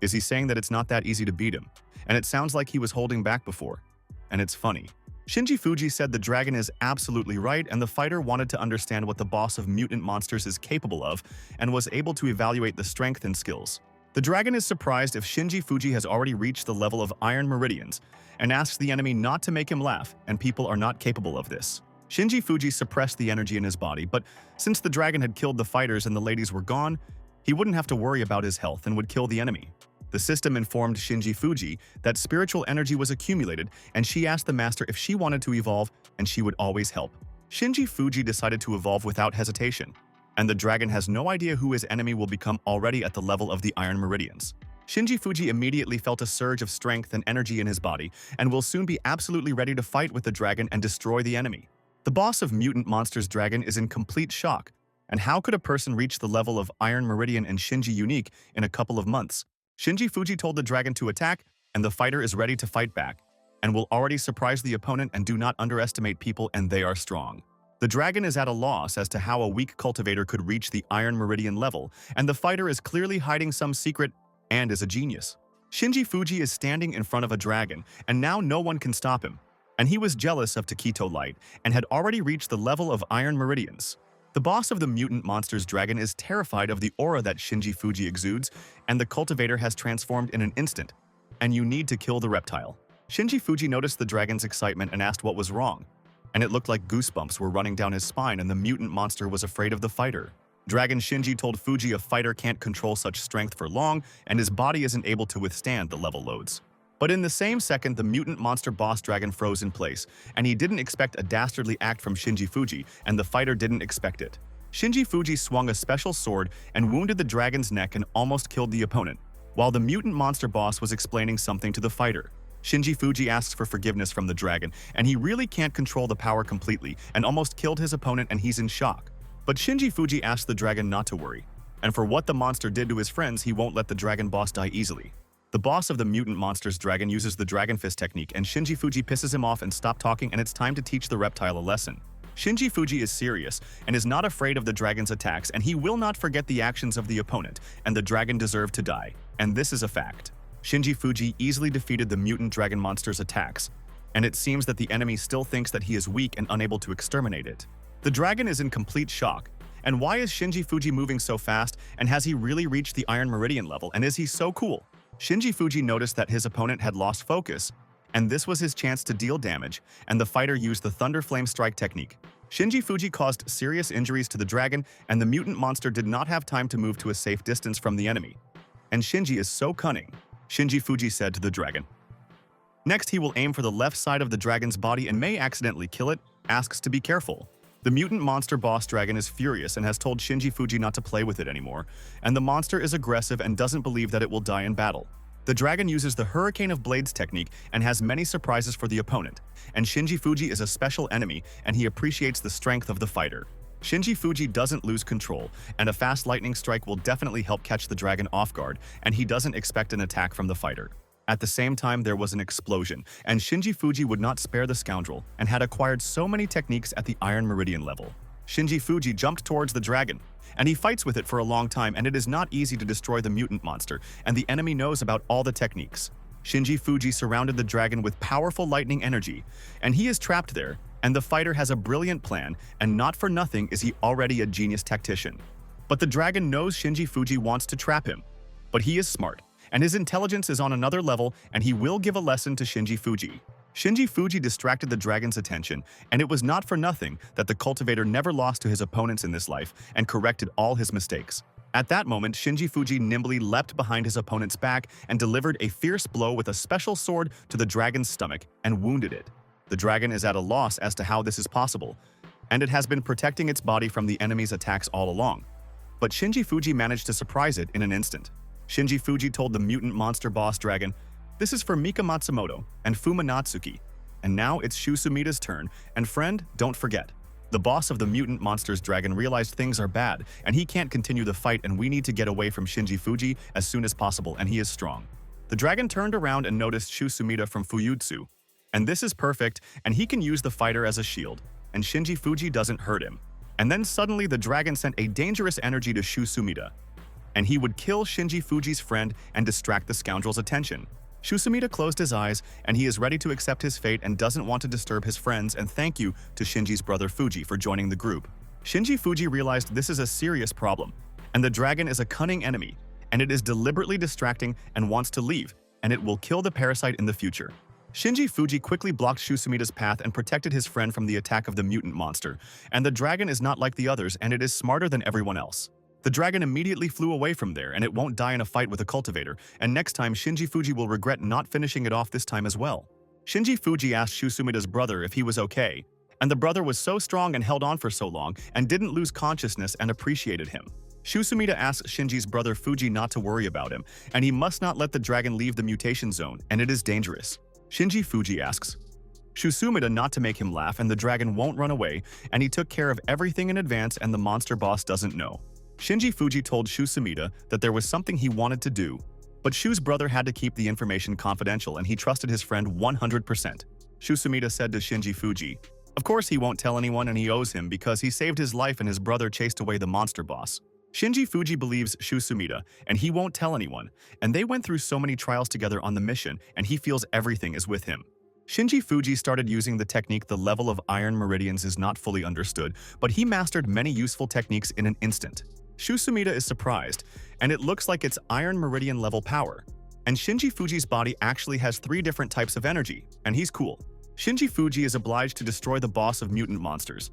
A: "Is he saying that it's not that easy to beat him?" And it sounds like he was holding back before. And it's funny. Shinji Fuji said the dragon is absolutely right, and the fighter wanted to understand what the boss of mutant monsters is capable of and was able to evaluate the strength and skills. The dragon is surprised if Shinji Fuji has already reached the level of Iron Meridians and asks the enemy not to make him laugh, and people are not capable of this. Shinji Fuji suppressed the energy in his body, but since the dragon had killed the fighters and the ladies were gone, he wouldn't have to worry about his health and would kill the enemy. The system informed Shinji Fuji that spiritual energy was accumulated, and she asked the master if she wanted to evolve, and she would always help. Shinji Fuji decided to evolve without hesitation, and the dragon has no idea who his enemy will become already at the level of the Iron Meridians. Shinji Fuji immediately felt a surge of strength and energy in his body, and will soon be absolutely ready to fight with the dragon and destroy the enemy. The boss of Mutant Monsters Dragon is in complete shock, and how could a person reach the level of Iron Meridian and Shinji unique in a couple of months? Shinji Fuji told the dragon to attack, and the fighter is ready to fight back, and will already surprise the opponent, and do not underestimate people, and they are strong. The dragon is at a loss as to how a weak cultivator could reach the Iron Meridian level, and the fighter is clearly hiding some secret and is a genius. Shinji Fuji is standing in front of a dragon, and now no one can stop him, and he was jealous of Taquito Light and had already reached the level of Iron Meridians. The boss of the Mutant Monsters Dragon is terrified of the aura that Shinji Fuji exudes, and the cultivator has transformed in an instant, and you need to kill the reptile. Shinji Fuji noticed the dragon's excitement and asked what was wrong, and it looked like goosebumps were running down his spine, and the mutant monster was afraid of the fighter. Dragon Shinji told Fuji a fighter can't control such strength for long, and his body isn't able to withstand the level loads. But in the same second, the mutant monster boss dragon froze in place, and he didn't expect a dastardly act from Shinji Fuji, and the fighter didn't expect it. Shinji Fuji swung a special sword and wounded the dragon's neck and almost killed the opponent, while the mutant monster boss was explaining something to the fighter. Shinji Fuji asks for forgiveness from the dragon, and he really can't control the power completely, and almost killed his opponent, and he's in shock. But Shinji Fuji asks the dragon not to worry, and for what the monster did to his friends, he won't let the dragon boss die easily. The boss of the Mutant Monsters Dragon uses the Dragon Fist technique, and Shinji Fuji pisses him off and stops talking, and it's time to teach the reptile a lesson. Shinji Fuji is serious and is not afraid of the dragon's attacks, and he will not forget the actions of the opponent, and the dragon deserved to die. And this is a fact. Shinji Fuji easily defeated the mutant dragon monster's attacks, and it seems that the enemy still thinks that he is weak and unable to exterminate it. The dragon is in complete shock. And why is Shinji Fuji moving so fast, and has he really reached the Iron Meridian level, and is he so cool? Shinji Fuji noticed that his opponent had lost focus, and this was his chance to deal damage, and the fighter used the Thunderflame strike technique. Shinji Fuji caused serious injuries to the dragon, and the mutant monster did not have time to move to a safe distance from the enemy. And Shinji is so cunning, Shinji Fuji said to the dragon. Next, he will aim for the left side of the dragon's body and may accidentally kill it, asks to be careful. The mutant monster boss dragon is furious and has told Shinji Fuji not to play with it anymore, and the monster is aggressive and doesn't believe that it will die in battle. The dragon uses the Hurricane of Blades technique and has many surprises for the opponent, and Shinji Fuji is a special enemy, and he appreciates the strength of the fighter. Shinji Fuji doesn't lose control, and a fast lightning strike will definitely help catch the dragon off guard, and he doesn't expect an attack from the fighter. At the same time, there was an explosion, and Shinji Fuji would not spare the scoundrel and had acquired so many techniques at the Iron Meridian level. Shinji Fuji jumped towards the dragon, and he fights with it for a long time, and it is not easy to destroy the mutant monster, and the enemy knows about all the techniques. Shinji Fuji surrounded the dragon with powerful lightning energy, and he is trapped there, and the fighter has a brilliant plan, and not for nothing is he already a genius tactician. But the dragon knows Shinji Fuji wants to trap him, but he is smart, and his intelligence is on another level, and he will give a lesson to Shinji Fuji. Shinji Fuji distracted the dragon's attention, and it was not for nothing that the cultivator never lost to his opponents in this life and corrected all his mistakes. At that moment, Shinji Fuji nimbly leapt behind his opponent's back and delivered a fierce blow with a special sword to the dragon's stomach and wounded it. The dragon is at a loss as to how this is possible, and it has been protecting its body from the enemy's attacks all along. But Shinji Fuji managed to surprise it in an instant. Shinji Fuji told the mutant monster boss dragon, "This is for Mika Matsumoto and Fumatsuki. And now it's Shushumida's turn, and friend, don't forget." The boss of the mutant monsters dragon realized things are bad, and he can't continue the fight, and we need to get away from Shinji Fuji as soon as possible, and he is strong. The dragon turned around and noticed Shuumida from Fuyutsu. And this is perfect, and he can use the fighter as a shield, and Shinji Fuji doesn't hurt him. And then suddenly the dragon sent a dangerous energy to Shuumida, and he would kill Shinji Fuji's friend and distract the scoundrel's attention. Shuumida closed his eyes, and he is ready to accept his fate and doesn't want to disturb his friends, and thank you to Shinji's brother Fuji for joining the group. Shinji Fuji realized this is a serious problem, and the dragon is a cunning enemy, and it is deliberately distracting and wants to leave, and it will kill the parasite in the future. Shinji Fuji quickly blocked Shusumida's path and protected his friend from the attack of the mutant monster, and the dragon is not like the others, and it is smarter than everyone else. The dragon immediately flew away from there, and it won't die in a fight with a cultivator, and next time Shinji Fuji will regret not finishing it off this time as well. Shinji Fuji asked Shusumida's brother if he was okay, and the brother was so strong and held on for so long and didn't lose consciousness and appreciated him. Shusumida asked Shinji's brother Fuji not to worry about him, and he must not let the dragon leave the mutation zone, and it is dangerous. Shinji Fuji asks Shusumida not to make him laugh, and the dragon won't run away, and he took care of everything in advance, and the monster boss doesn't know. Shinji Fuji told Shusumida that there was something he wanted to do, but Shu's brother had to keep the information confidential, and he trusted his friend 100%. Shusumida said to Shinji Fuji, of course he won't tell anyone, and he owes him because he saved his life and his brother chased away the monster boss. Shinji Fuji believes Shusumida, and he won't tell anyone, and they went through so many trials together on the mission, and he feels everything is with him. Shinji Fuji started using the technique. The level of iron meridians is not fully understood, but he mastered many useful techniques in an instant. Shusumida is surprised, and it looks like it's iron meridian level power. And Shinji Fuji's body actually has 3 different types of energy, and he's cool. Shinji Fuji is obliged to destroy the boss of mutant monsters,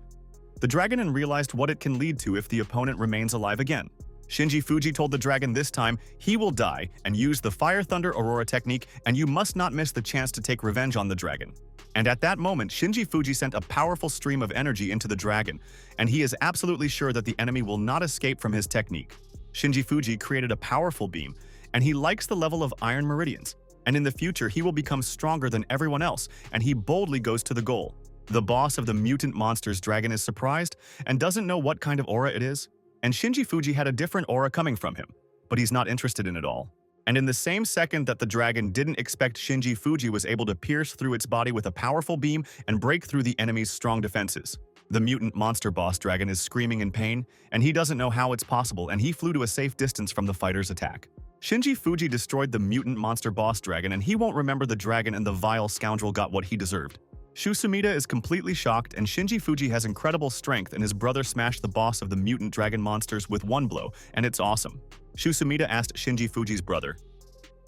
A: the dragon, and realized what it can lead to if the opponent remains alive again. Shinji Fuji told the dragon this time he will die and use the Fire Thunder Aurora technique, and you must not miss the chance to take revenge on the dragon. And at that moment, Shinji Fuji sent a powerful stream of energy into the dragon, and he is absolutely sure that the enemy will not escape from his technique. Shinji Fuji created a powerful beam, and he likes the level of iron meridians, and in the future he will become stronger than everyone else, and he boldly goes to the goal. The boss of the mutant monsters dragon is surprised and doesn't know what kind of aura it is, and Shinji Fuji had a different aura coming from him, but he's not interested in it all. And in the same second that the dragon didn't expect, Shinji Fuji was able to pierce through its body with a powerful beam and break through the enemy's strong defenses. The mutant monster boss dragon is screaming in pain, and he doesn't know how it's possible, and he flew to a safe distance from the fighter's attack. Shinji Fuji destroyed the mutant monster boss dragon, and he won't remember the dragon, and the vile scoundrel got what he deserved. Shusumida is completely shocked, and Shinji Fuji has incredible strength, and his brother smashed the boss of the mutant dragon monsters with one blow, and it's awesome. Shusumida asked Shinji Fuji's brother,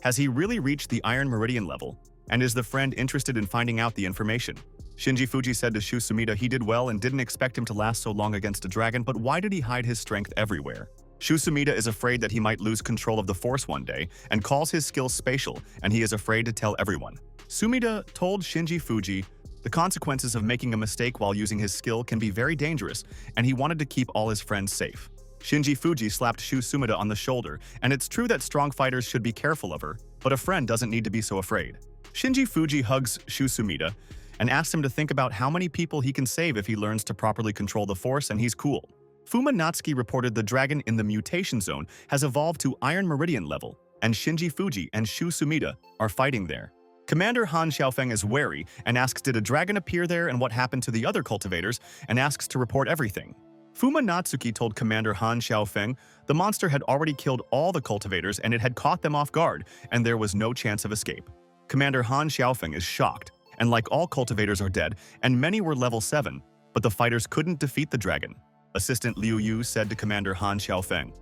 A: has he really reached the iron meridian level, and is the friend interested in finding out the information? Shinji Fuji said to Shusumida he did well and didn't expect him to last so long against a dragon, but why did he hide his strength everywhere? Shusumida is afraid that he might lose control of the force one day and calls his skills spatial, and he is afraid to tell everyone. Sumida told Shinji Fuji the consequences of making a mistake while using his skill can be very dangerous, and he wanted to keep all his friends safe. Shinji Fuji slapped Shusumida on the shoulder, and it's true that strong fighters should be careful of her, but a friend doesn't need to be so afraid. Shinji Fuji hugs Shusumida and asks him to think about how many people he can save if he learns to properly control the force, and he's cool. Fumatsuki reported the dragon in the mutation zone has evolved to iron meridian level, and Shinji Fuji and Shusumida are fighting there. Commander Han Xiaofeng is wary and asks did a dragon appear there and what happened to the other cultivators, and asks to report everything. Fumatsuki told Commander Han Xiaofeng the monster had already killed all the cultivators and it had caught them off guard, and there was no chance of escape. Commander Han Xiaofeng is shocked, and like all cultivators are dead, and many were level 7, but the fighters couldn't defeat the dragon. Assistant Liu Yu said to Commander Han Xiaofeng,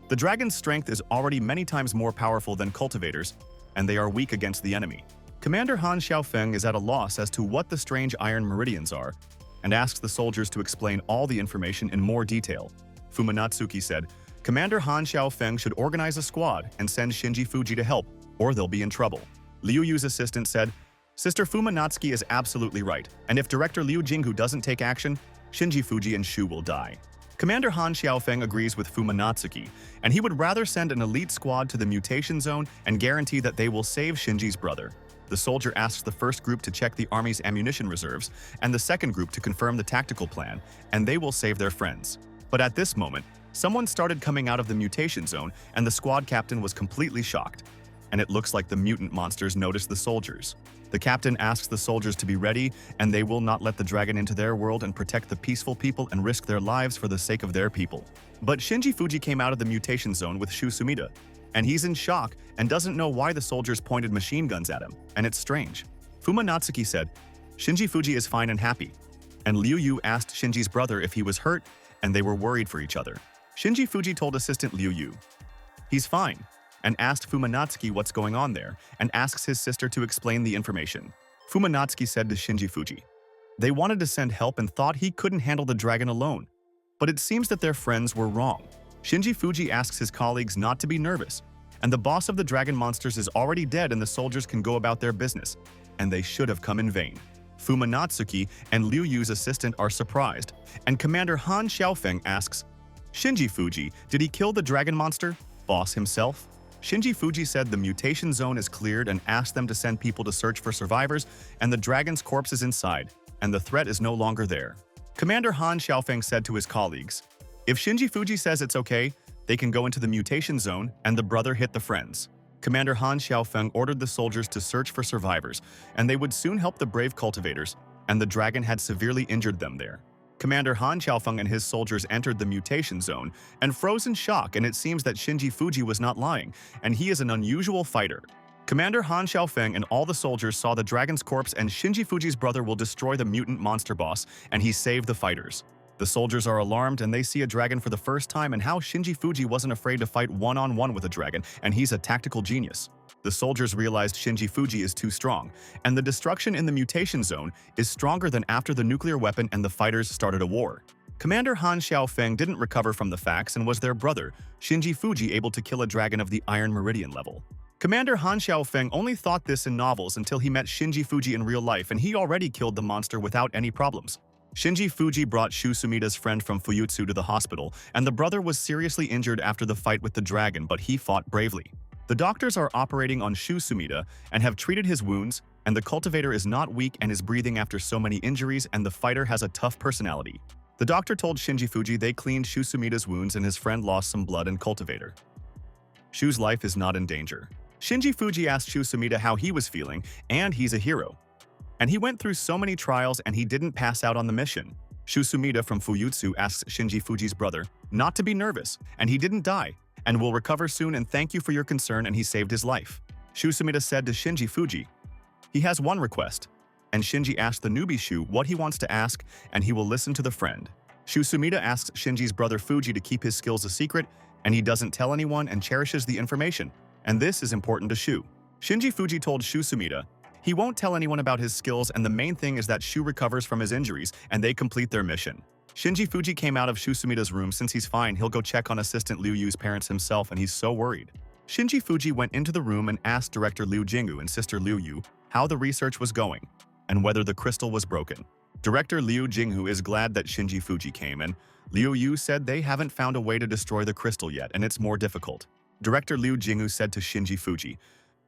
A: the dragon's strength is already many times more powerful than cultivators, and they are weak against the enemy. Commander Han Xiaofeng is at a loss as to what the strange iron meridians are, and asks the soldiers to explain all the information in more detail. Fumatsuki said, Commander Han Xiaofeng should organize a squad and send Shinji Fuji to help, or they'll be in trouble. Liu Yu's assistant said, Sister Fumatsuki is absolutely right, and if Director Liu Jinghu doesn't take action, Shinji Fuji and Shu will die. Commander Han Xiaofeng agrees with Fumatsuki, and he would rather send an elite squad to the mutation zone and guarantee that they will save Shinji's brother. The soldier asks the first group to check the army's ammunition reserves, and the second group to confirm the tactical plan, and they will save their friends. But at this moment, someone started coming out of the mutation zone, and the squad captain was completely shocked. And it looks like the mutant monsters noticed the soldiers. The captain asks the soldiers to be ready, and they will not let the dragon into their world and protect the peaceful people and risk their lives for the sake of their people. But Shinji Fuji came out of the mutation zone with Shuumida, and he's in shock and doesn't know why the soldiers pointed machine guns at him, and it's strange. Fumatsuki said, Shinji Fuji is fine and happy. And Liu Yu asked Shinji's brother if he was hurt, and they were worried for each other. Shinji Fuji told assistant Liu Yu, he's fine, and asked Fumatsuki what's going on there, and asks his sister to explain the information. Fumatsuki said to Shinji Fuji, they wanted to send help and thought he couldn't handle the dragon alone. But it seems that their friends were wrong. Shinji Fuji asks his colleagues not to be nervous, and the boss of the dragon monsters is already dead and the soldiers can go about their business, and they should have come in vain. Fumatsuki and Liu Yu's assistant are surprised, and Commander Han Xiaofeng asks, Shinji Fuji, did he kill the dragon monster? Boss himself? Shinji Fuji said the mutation zone is cleared and asked them to send people to search for survivors, and the dragon's corpse is inside, and the threat is no longer there. Commander Han Xiaofeng said to his colleagues, if Shinji Fuji says it's okay, they can go into the mutation zone, and the brother hit the friends. Commander Han Xiaofeng ordered the soldiers to search for survivors, and they would soon help the brave cultivators, and the dragon had severely injured them there. Commander Han Xiaofeng and his soldiers entered the mutation zone and froze in shock, and it seems that Shinji Fuji was not lying, and he is an unusual fighter. Commander Han Xiaofeng and all the soldiers saw the dragon's corpse, and Shinji Fuji's brother will destroy the mutant monster boss, and he saved the fighters. The soldiers are alarmed and they see a dragon for the first time, and how Shinji Fuji wasn't afraid to fight one-on-one with a dragon, and he's a tactical genius. The soldiers realized Shinji Fuji is too strong, and the destruction in the mutation zone is stronger than after the nuclear weapon and the fighters started a war. Commander Han Xiaofeng didn't recover from the facts, and was their brother, Shinji Fuji, able to kill a dragon of the Iron Meridian level. Commander Han Xiaofeng only thought this in novels until he met Shinji Fuji in real life, and he already killed the monster without any problems. Shinji Fuji brought Shuumida's friend from Fuyutsu to the hospital, and the brother was seriously injured after the fight with the dragon, but he fought bravely. The doctors are operating on Shuumida and have treated his wounds, and the cultivator is not weak and is breathing after so many injuries, and the fighter has a tough personality. The doctor told Shinji Fuji they cleaned Shuumida's wounds and his friend lost some blood and cultivator. Shu's life is not in danger. Shinji Fuji asked Shuumida how he was feeling, and he's a hero. And he went through so many trials and he didn't pass out on the mission. Shuumida from Fuyutsu asks Shinji Fuji's brother not to be nervous, and he didn't die, and will recover soon, and thank you for your concern, and he saved his life. Shuumida said to Shinji Fuji, he has one request, and Shinji asked the newbie Shu what he wants to ask, and he will listen to the friend. Shuumida asks Shinji's brother Fuji to keep his skills a secret, and he doesn't tell anyone and cherishes the information, and this is important to Shu. Shinji Fuji told Shuumida, he won't tell anyone about his skills, and the main thing is that Shu recovers from his injuries and they complete their mission. Shinji Fuji came out of Shuumida's room. Since he's fine, he'll go check on assistant Liu Yu's parents himself, and he's so worried. Shinji Fuji went into the room and asked director Liu Jinghu and sister Liu Yu how the research was going and whether the crystal was broken. Director Liu Jinghu is glad that Shinji Fuji came, and Liu Yu said they haven't found a way to destroy the crystal yet, and it's more difficult. Director Liu Jinghu said to Shinji Fuji,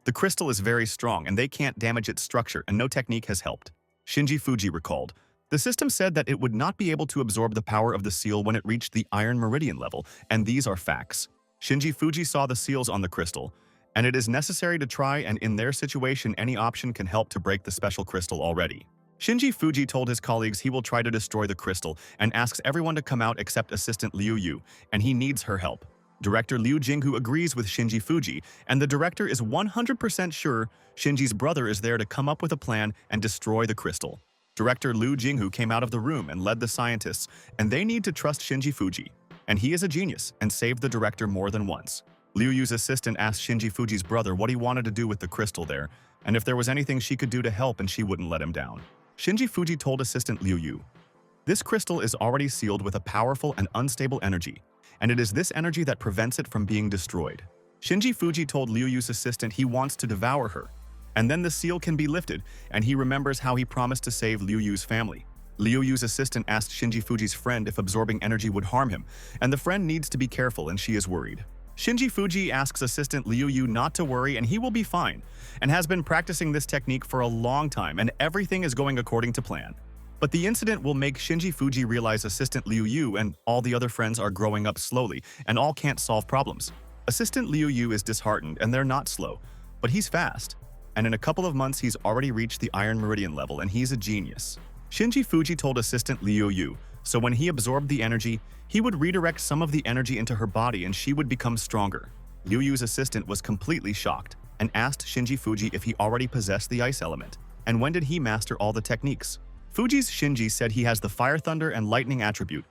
A: the crystal is very strong and they can't damage its structure, and no technique has helped. Shinji Fuji recalled, the system said that it would not be able to absorb the power of the seal when it reached the Iron Meridian level, and these are facts. Shinji Fuji saw the seals on the crystal, and it is necessary to try, and in their situation any option can help to break the special crystal already. Shinji Fuji told his colleagues he will try to destroy the crystal and asks everyone to come out except assistant Liu Yu, and he needs her help. Director Liu Jinghu agrees with Shinji Fuji, and the director is 100% sure Shinji's brother is there to come up with a plan and destroy the crystal. Director Liu Jinghu came out of the room and led the scientists, and they need to trust Shinji Fuji, and he is a genius and saved the director more than once. Liu Yu's assistant asked Shinji Fuji's brother what he wanted to do with the crystal there, and if there was anything she could do to help, and she wouldn't let him down. Shinji Fuji told assistant Liu Yu, this crystal is already sealed with a powerful and unstable energy, and it is this energy that prevents it from being destroyed. Shinji Fuji told Liu Yu's assistant he wants to devour her, and then the seal can be lifted, and he remembers how he promised to save Liu Yu's family. Liu Yu's assistant asked Shinji Fuji's friend if absorbing energy would harm him, and the friend needs to be careful and she is worried. Shinji Fuji asks assistant Liu Yu not to worry and he will be fine, and has been practicing this technique for a long time and everything is going according to plan. But the incident will make Shinji Fuji realize assistant Liu Yu and all the other friends are growing up slowly and all can't solve problems. Assistant Liu Yu is disheartened and they're not slow, but he's fast. And in a couple of months he's already reached the Iron Meridian level and he's a genius. Shinji Fuji told assistant Liu Yu, so when he absorbed the energy, he would redirect some of the energy into her body and she would become stronger. Liu Yu's assistant was completely shocked and asked Shinji Fuji if he already possessed the ice element, and when did he master all the techniques. Fuji's Shinji said he has the fire, thunder, and lightning attribute,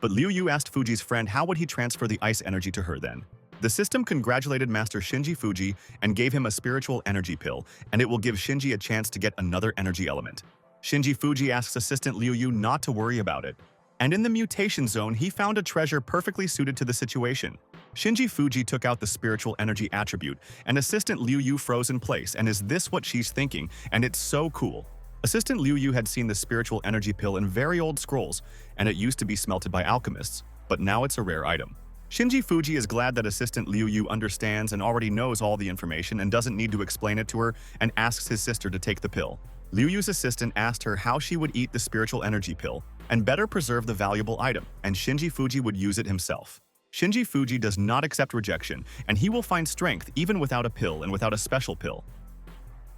A: but Liu Yu asked Fuji's friend how would he transfer the ice energy to her then. The system congratulated Master Shinji Fuji and gave him a spiritual energy pill, and it will give Shinji a chance to get another energy element. Shinji Fuji asks assistant Liu Yu not to worry about it, and in the mutation zone he found a treasure perfectly suited to the situation. Shinji Fuji took out the spiritual energy attribute, and assistant Liu Yu froze in place, and is this what she's thinking, and it's so cool. Assistant Liu Yu had seen the spiritual energy pill in very old scrolls, and it used to be smelted by alchemists, but now it's a rare item. Shinji Fuji is glad that assistant Liu Yu understands and already knows all the information and doesn't need to explain it to her, and asks his sister to take the pill. Liu Yu's assistant asked her how she would eat the spiritual energy pill and better preserve the valuable item, and Shinji Fuji would use it himself. Shinji Fuji does not accept rejection, and he will find strength even without a pill and without a special pill.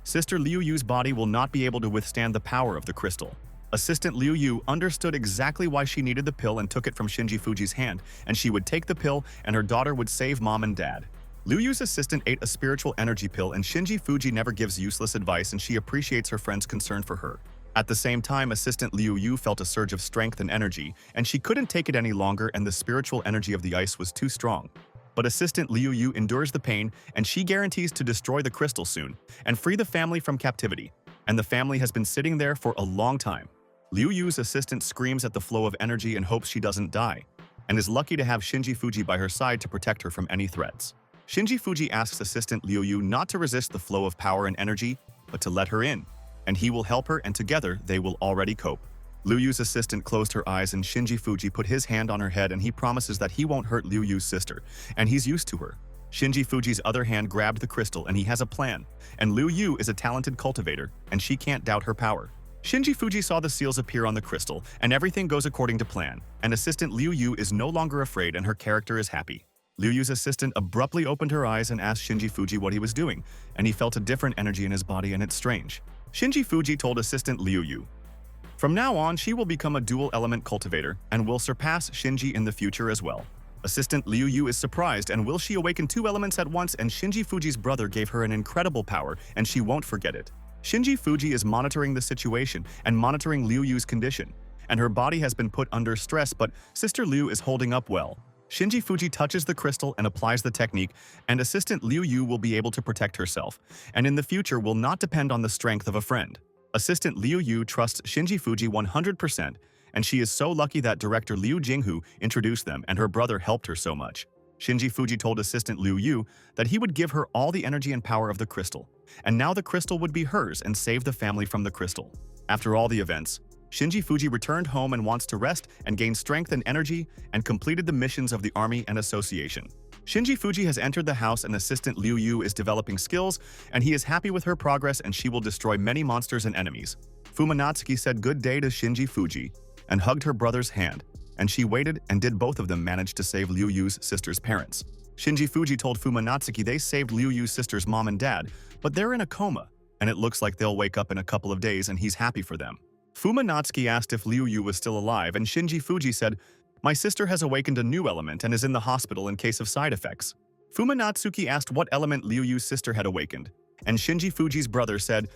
A: Sister Liu Yu's body will not be able to withstand the power of the crystal. Assistant Liu Yu understood exactly why she needed the pill and took it from Shinji Fuji's hand, and she would take the pill and her daughter would save mom and dad. Liu Yu's assistant ate a spiritual energy pill, and Shinji Fuji never gives useless advice and she appreciates her friend's concern for her. At the same time, assistant Liu Yu felt a surge of strength and energy, and she couldn't take it any longer and the spiritual energy of the ice was too strong. But assistant Liu Yu endures the pain and she guarantees to destroy the crystal soon and free the family from captivity. And the family has been sitting there for a long time. Liu Yu's assistant screams at the flow of energy and hopes she doesn't die, and is lucky to have Shinji Fuji by her side to protect her from any threats. Shinji Fuji asks assistant Liu Yu not to resist the flow of power and energy, but to let her in, and he will help her and together they will already cope. Liu Yu's assistant closed her eyes and Shinji Fuji put his hand on her head and he promises that he won't hurt Liu Yu's sister, and he's used to her. Shinji Fuji's other hand grabbed the crystal and he has a plan, and Liu Yu is a talented cultivator and she can't doubt her power. Shinji Fuji saw the seals appear on the crystal and everything goes according to plan, and assistant Liu Yu is no longer afraid and her character is happy. Liu Yu's assistant abruptly opened her eyes and asked Shinji Fuji what he was doing, and he felt a different energy in his body and it's strange. Shinji Fuji told assistant Liu Yu, from now on she will become a dual-element cultivator and will surpass Shinji in the future as well. Assistant Liu Yu is surprised and will she awaken two elements at once, and Shinji Fuji's brother gave her an incredible power and she won't forget it. Shinji Fuji is monitoring the situation and monitoring Liu Yu's condition, and her body has been put under stress, but Sister Liu is holding up well. Shinji Fuji touches the crystal and applies the technique, and assistant Liu Yu will be able to protect herself, and in the future will not depend on the strength of a friend. Assistant Liu Yu trusts Shinji Fuji 100%, and she is so lucky that director Liu Jinghu introduced them and her brother helped her so much. Shinji Fuji told assistant Liu Yu that he would give her all the energy and power of the crystal, and now the crystal would be hers and save the family from the crystal. After all the events, Shinji Fuji returned home and wants to rest and gain strength and energy, and completed the missions of the army and association. Shinji Fuji has entered the house and assistant Liu Yu is developing skills, and he is happy with her progress and she will destroy many monsters and enemies. Fumatsuki said good day to Shinji Fuji and hugged her brother's hand, and she waited and did both of them manage to save Liu Yu's sister's parents. Shinji Fuji told Fumatsuki they saved Liu Yu's sister's mom and dad, but they're in a coma, and it looks like they'll wake up in a couple of days and he's happy for them. Fumatsuki asked if Liu Yu was still alive, and Shinji Fuji said, my sister has awakened a new element and is in the hospital in case of side effects. Fumatsuki asked what element Liu Yu's sister had awakened, and Shinji Fuji's brother said,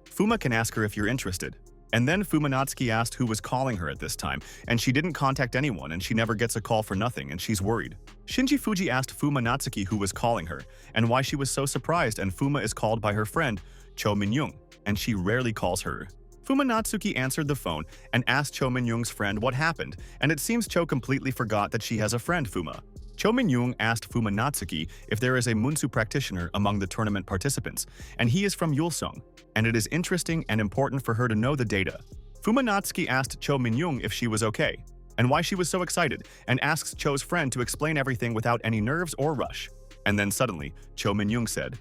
A: Fuma can ask her if you're interested. And then Fumatsuki asked who was calling her at this time, and she didn't contact anyone and she never gets a call for nothing and she's worried. Shinji Fuji asked Fumatsuki who was calling her and why she was so surprised, and Fuma is called by her friend Cho Min-young, and she rarely calls her. Fumatsuki answered the phone and asked Cho Min-young's friend what happened, and it seems Cho completely forgot that she has a friend Fuma. Cho Min-young asked Fumatsuki if there is a Munsu practitioner among the tournament participants, and he is from Yulong, and it is interesting and important for her to know the data. Fumatsuki asked Cho Min-young if she was okay, and why she was so excited, and asks Cho's friend to explain everything without any nerves or rush. And then suddenly, Cho Min-young said,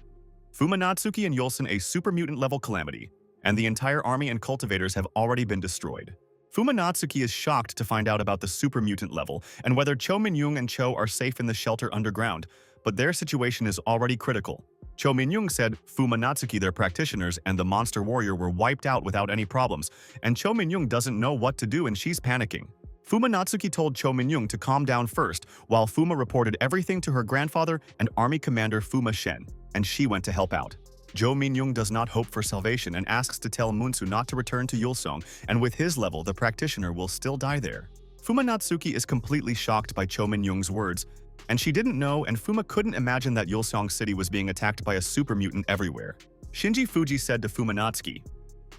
A: Fumatsuki and Yulong a super mutant level calamity, and the entire army and cultivators have already been destroyed. Fumatsuki is shocked to find out about the super mutant level and whether Cho Min-young and Cho are safe in the shelter underground, but their situation is already critical. Cho Min-young said Fumatsuki, their practitioners, and the monster warrior were wiped out without any problems, and Cho Min-young doesn't know what to do and she's panicking. Fumatsuki told Cho Min-young to calm down first, while Fuma reported everything to her grandfather and army commander Fuma Shen, and she went to help out. Cho Min-young does not hope for salvation and asks to tell Munsu not to return to Yulong, and with his level, the practitioner will still die there. Fumatsuki is completely shocked by Cho Min-young's words, and she didn't know, and Fuma couldn't imagine that Yulong City was being attacked by a super mutant everywhere. Shinji Fuji said to Fumatsuki,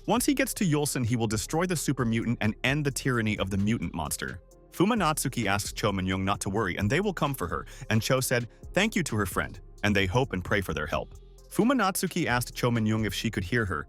A: once he gets to Yulong, he will destroy the super mutant and end the tyranny of the mutant monster. Fumatsuki asks Cho Min-young not to worry and they will come for her, and Cho said thank you to her friend, and they hope and pray for their help. Fumatsuki asked Cho Min-young if she could hear her,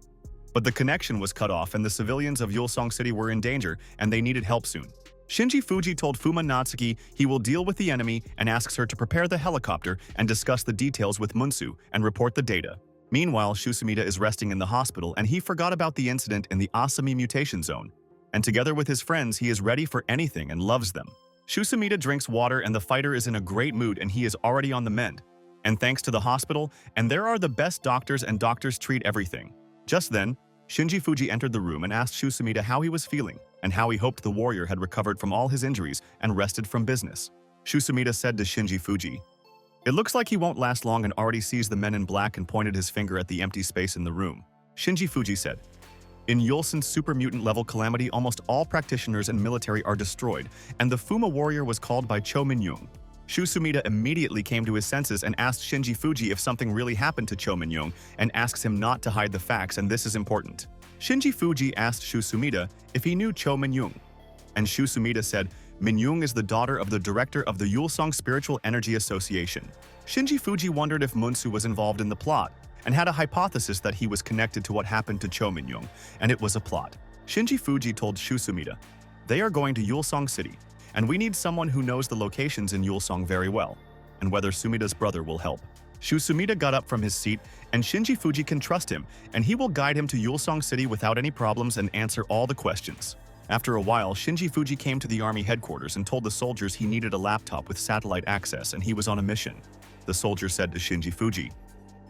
A: but the connection was cut off and the civilians of Yulong City were in danger and they needed help soon. Shinji Fuji told Fumatsuki he will deal with the enemy and asks her to prepare the helicopter and discuss the details with Munsu and report the data. Meanwhile, Shuumida is resting in the hospital and he forgot about the incident in the Asami mutation zone. And together with his friends, he is ready for anything and loves them. Shuumida drinks water and the fighter is in a great mood and he is already on the mend. And thanks to the hospital, and there are the best doctors and doctors treat everything. Just then, Shinji Fuji entered the room and asked Shuumida how he was feeling and how he hoped the warrior had recovered from all his injuries and rested from business. Shuumida said to Shinji Fuji, it looks like he won't last long, and already sees the men in black and pointed his finger at the empty space in the room. Shinji Fuji said, in Yulong's super mutant level calamity, almost all practitioners and military are destroyed, and the Fuma warrior was called by Cho Min-young. Shuumida immediately came to his senses and asked Shinji Fuji if something really happened to Cho Min-young and asks him not to hide the facts, and this is important. Shinji Fuji asked Shuumida if he knew Cho Min-young, and Shuumida said Min-young is the daughter of the director of the Yulong Spiritual Energy Association. Shinji Fuji wondered if Munsu was involved in the plot and had a hypothesis that he was connected to what happened to Cho Min-young, and it was a plot. Shinji Fuji told Shuumida, they are going to Yulong City, and we need someone who knows the locations in Yulong very well, and whether Sumida's brother will help. Shuumida got up from his seat, and Shinji Fuji can trust him, and he will guide him to Yulong City without any problems and answer all the questions. After a while, Shinji Fuji came to the army headquarters and told the soldiers he needed a laptop with satellite access and he was on a mission. The soldier said to Shinji Fuji,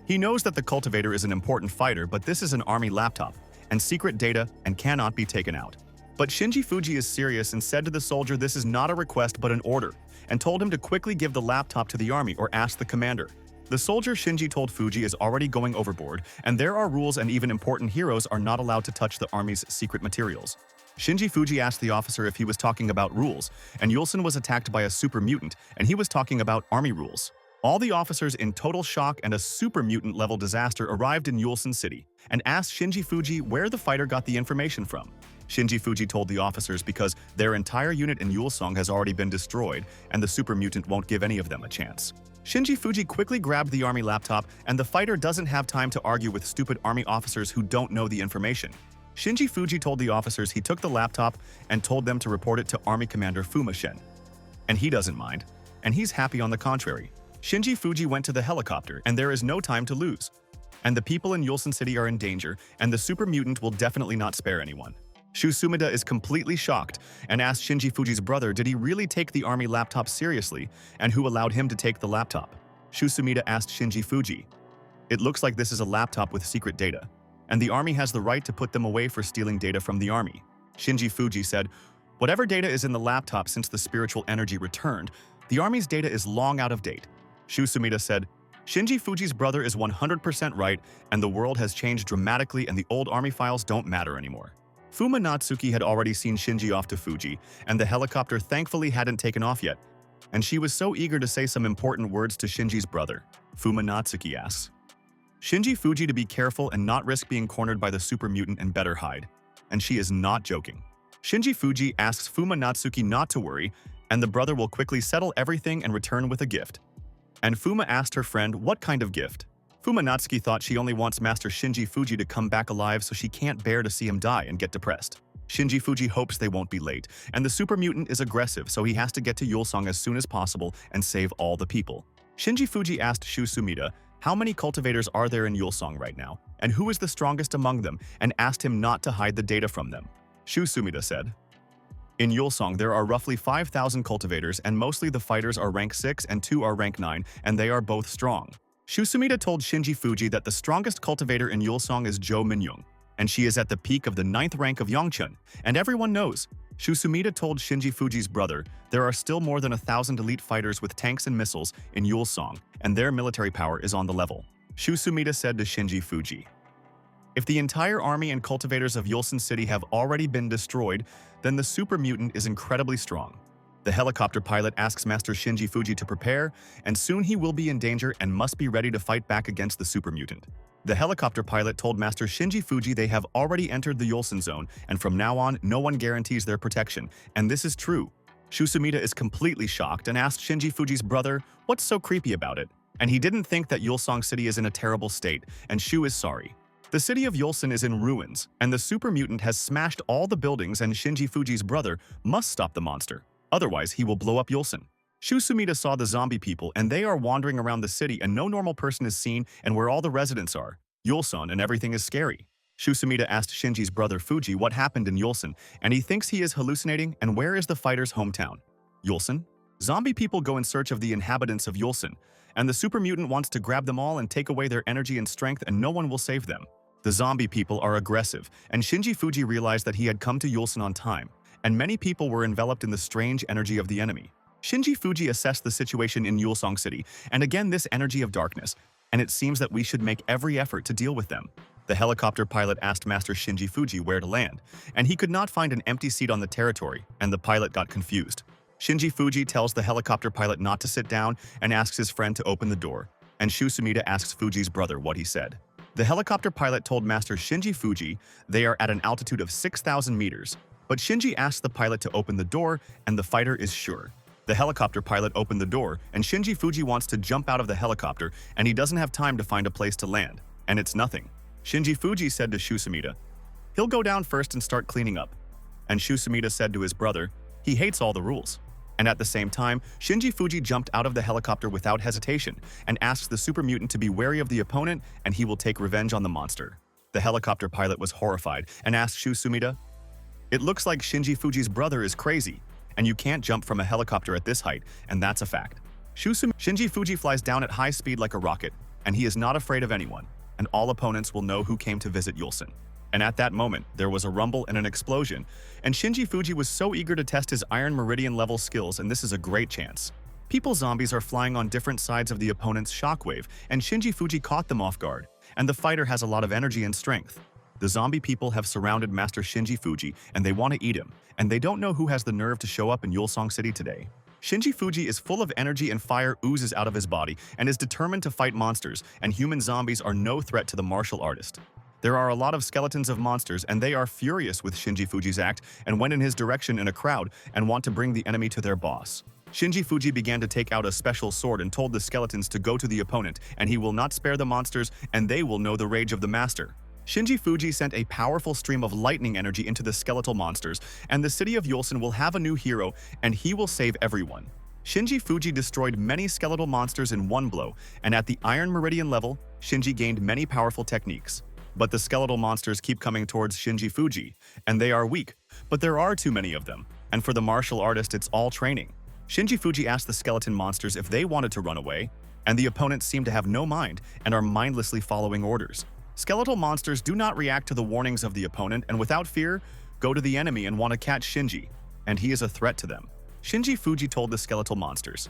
A: he knows that the cultivator is an important fighter, but this is an army laptop and secret data and cannot be taken out. But Shinji Fuji is serious and said to the soldier this is not a request but an order, and told him to quickly give the laptop to the army or ask the commander. The soldier Shinji told Fuji is already going overboard, and there are rules and even important heroes are not allowed to touch the army's secret materials. Shinji Fuji asked the officer if he was talking about rules, and Yulong was attacked by a super mutant, and he was talking about army rules. All the officers in total shock and a super mutant level disaster arrived in Yulong City, and asked Shinji Fuji where the fighter got the information from. Shinji Fuji told the officers because their entire unit in Yulong has already been destroyed, and the super mutant won't give any of them a chance. Shinji Fuji quickly grabbed the army laptop, and the fighter doesn't have time to argue with stupid army officers who don't know the information. Shinji Fuji told the officers he took the laptop and told them to report it to Army Commander Fuma Shen. And he doesn't mind, and he's happy on the contrary. Shinji Fuji went to the helicopter, and there is no time to lose. And the people in Yulong City are in danger, and the super mutant will definitely not spare anyone. Shuumida is completely shocked and asked Shinji Fuji's brother did he really take the army laptop seriously and who allowed him to take the laptop. Shuumida asked Shinji Fuji, it looks like this is a laptop with secret data, and the army has the right to put them away for stealing data from the army. Shinji Fuji said, whatever data is in the laptop since the spiritual energy returned, the army's data is long out of date. Shuumida said, Shinji Fuji's brother is 100% right, and the world has changed dramatically and the old army files don't matter anymore. Fumatsuki had already seen Shinji off to Fuji, and the helicopter thankfully hadn't taken off yet, and she was so eager to say some important words to Shinji's brother. Fumatsuki asks Shinji Fuji to be careful and not risk being cornered by the super mutant and better hide, and she is not joking. Shinji Fuji asks Fumatsuki not to worry, and the brother will quickly settle everything and return with a gift. And Fuma asked her friend what kind of gift. Fumatsuki thought she only wants Master Shinji Fuji to come back alive so she can't bear to see him die and get depressed. Shinji Fuji hopes they won't be late, and the super mutant is aggressive, so he has to get to Yulong as soon as possible and save all the people. Shinji Fuji asked Shuumida, how many cultivators are there in Yulong right now, and who is the strongest among them, and asked him not to hide the data from them. Shuumida said, in Yulong, there are roughly 5,000 cultivators, and mostly the fighters are rank 6 and 2 are rank 9, and they are both strong. Shuumida told Shinji Fuji that the strongest cultivator in Yulong is Jo Minyoung, and she is at the peak of the 9th rank of Yongchun, and everyone knows. Shuumida told Shinji Fuji's brother there are still more than 1,000 elite fighters with tanks and missiles in Yulong, and their military power is on the level. Shuumida said to Shinji Fuji, if the entire army and cultivators of Yulong City have already been destroyed, then the super mutant is incredibly strong. The helicopter pilot asks Master Shinji Fuji to prepare, and soon he will be in danger and must be ready to fight back against the super mutant. The helicopter pilot told Master Shinji Fuji they have already entered the Yulong zone, and from now on, no one guarantees their protection, and this is true. Shuumida is completely shocked and asked Shinji Fuji's brother what's so creepy about it, and he didn't think that Yulong City is in a terrible state, and Shu is sorry. The city of Yulong is in ruins, and the super mutant has smashed all the buildings, and Shinji Fuji's brother must stop the monster. Otherwise, he will blow up Yulong. Shuumida saw the zombie people, and they are wandering around the city, and no normal person is seen, and where all the residents are, Yulong, and everything is scary. Shuumida asked Shinji's brother Fuji what happened in Yulong, and he thinks he is hallucinating, and where is the fighter's hometown? Yulong? Zombie people go in search of the inhabitants of Yulong, and the super mutant wants to grab them all and take away their energy and strength, and no one will save them. The zombie people are aggressive, and Shinji Fuji realized that he had come to Yulong on time, and many people were enveloped in the strange energy of the enemy. Shinji Fuji assessed the situation in Yulong City, and again this energy of darkness, and it seems that we should make every effort to deal with them. The helicopter pilot asked Master Shinji Fuji where to land, and he could not find an empty seat on the territory, and the pilot got confused. Shinji Fuji tells the helicopter pilot not to sit down and asks his friend to open the door, and Shuumida asks Fuji's brother what he said. The helicopter pilot told Master Shinji Fuji they are at an altitude of 6,000 meters, but Shinji asked the pilot to open the door, and the fighter is sure. The helicopter pilot opened the door, and Shinji Fuji wants to jump out of the helicopter, and he doesn't have time to find a place to land, and it's nothing. Shinji Fuji said to Shuumida, he'll go down first and start cleaning up. And Shuumida said to his brother, he hates all the rules. And at the same time, Shinji Fuji jumped out of the helicopter without hesitation and asks the super mutant to be wary of the opponent, and he will take revenge on the monster. The helicopter pilot was horrified and asked Shuumida, it looks like Shinji Fuji's brother is crazy, and you can't jump from a helicopter at this height, and that's a fact. Shinji Fuji flies down at high speed like a rocket, and he is not afraid of anyone, and all opponents will know who came to visit Yulong. And at that moment, there was a rumble and an explosion, and Shinji Fuji was so eager to test his Iron Meridian level skills, and this is a great chance. People zombies are flying on different sides of the opponent's shockwave, and Shinji Fuji caught them off guard, and the fighter has a lot of energy and strength. The zombie people have surrounded Master Shinji Fuji, and they want to eat him, and they don't know who has the nerve to show up in Yulong City today. Shinji Fuji is full of energy and fire oozes out of his body and is determined to fight monsters, and human zombies are no threat to the martial artist. There are a lot of skeletons of monsters, and they are furious with Shinji Fuji's act and went in his direction in a crowd and want to bring the enemy to their boss. Shinji Fuji began to take out a special sword and told the skeletons to go to the opponent, and he will not spare the monsters, and they will know the rage of the master. Shinji Fuji sent a powerful stream of lightning energy into the skeletal monsters, and the city of Yulong will have a new hero, and he will save everyone. Shinji Fuji destroyed many skeletal monsters in one blow, and at the Iron Meridian level, Shinji gained many powerful techniques. But the skeletal monsters keep coming towards Shinji Fuji, and they are weak, but there are too many of them, and for the martial artist it's all training. Shinji Fuji asked the skeleton monsters if they wanted to run away, and the opponents seem to have no mind and are mindlessly following orders. Skeletal monsters do not react to the warnings of the opponent and without fear, go to the enemy and want to catch Shinji, and he is a threat to them. Shinji Fuji told the skeletal monsters,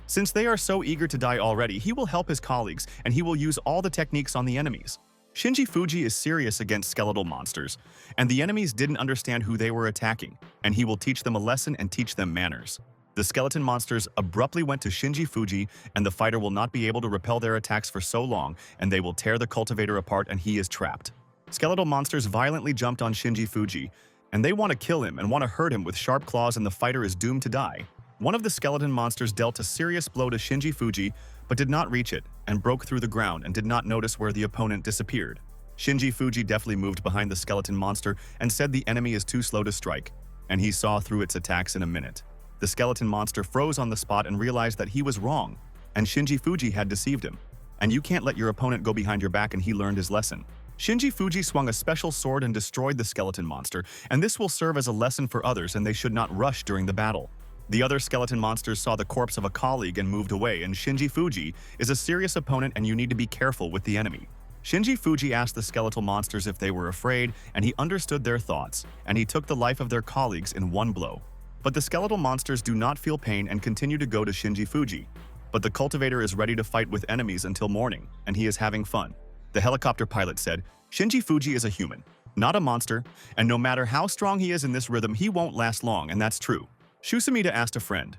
A: since they are so eager to die already, he will help his colleagues and he will use all the techniques on the enemies. Shinji Fuji is serious against skeletal monsters, and the enemies didn't understand who they were attacking, and he will teach them a lesson and teach them manners. The skeleton monsters abruptly went to Shinji Fuji, and the fighter will not be able to repel their attacks for so long, and they will tear the cultivator apart and he is trapped. Skeletal monsters violently jumped on Shinji Fuji, and they want to kill him and want to hurt him with sharp claws, and the fighter is doomed to die. One of the skeleton monsters dealt a serious blow to Shinji Fuji, but did not reach it, and broke through the ground and did not notice where the opponent disappeared. Shinji Fuji deftly moved behind the skeleton monster and said the enemy is too slow to strike, and he saw through its attacks in a minute. The skeleton monster froze on the spot and realized that he was wrong, and Shinji Fuji had deceived him. And you can't let your opponent go behind your back, and he learned his lesson. Shinji Fuji swung a special sword and destroyed the skeleton monster, and this will serve as a lesson for others, and they should not rush during the battle. The other skeleton monsters saw the corpse of a colleague and moved away, and Shinji Fuji is a serious opponent and you need to be careful with the enemy. Shinji Fuji asked the skeletal monsters if they were afraid, and he understood their thoughts, and he took the life of their colleagues in one blow. But the skeletal monsters do not feel pain and continue to go to Shinji Fuji. But the cultivator is ready to fight with enemies until morning, and he is having fun. The helicopter pilot said, Shinji Fuji is a human, not a monster, and no matter how strong he is in this rhythm, he won't last long, and that's true. Shuumida asked a friend,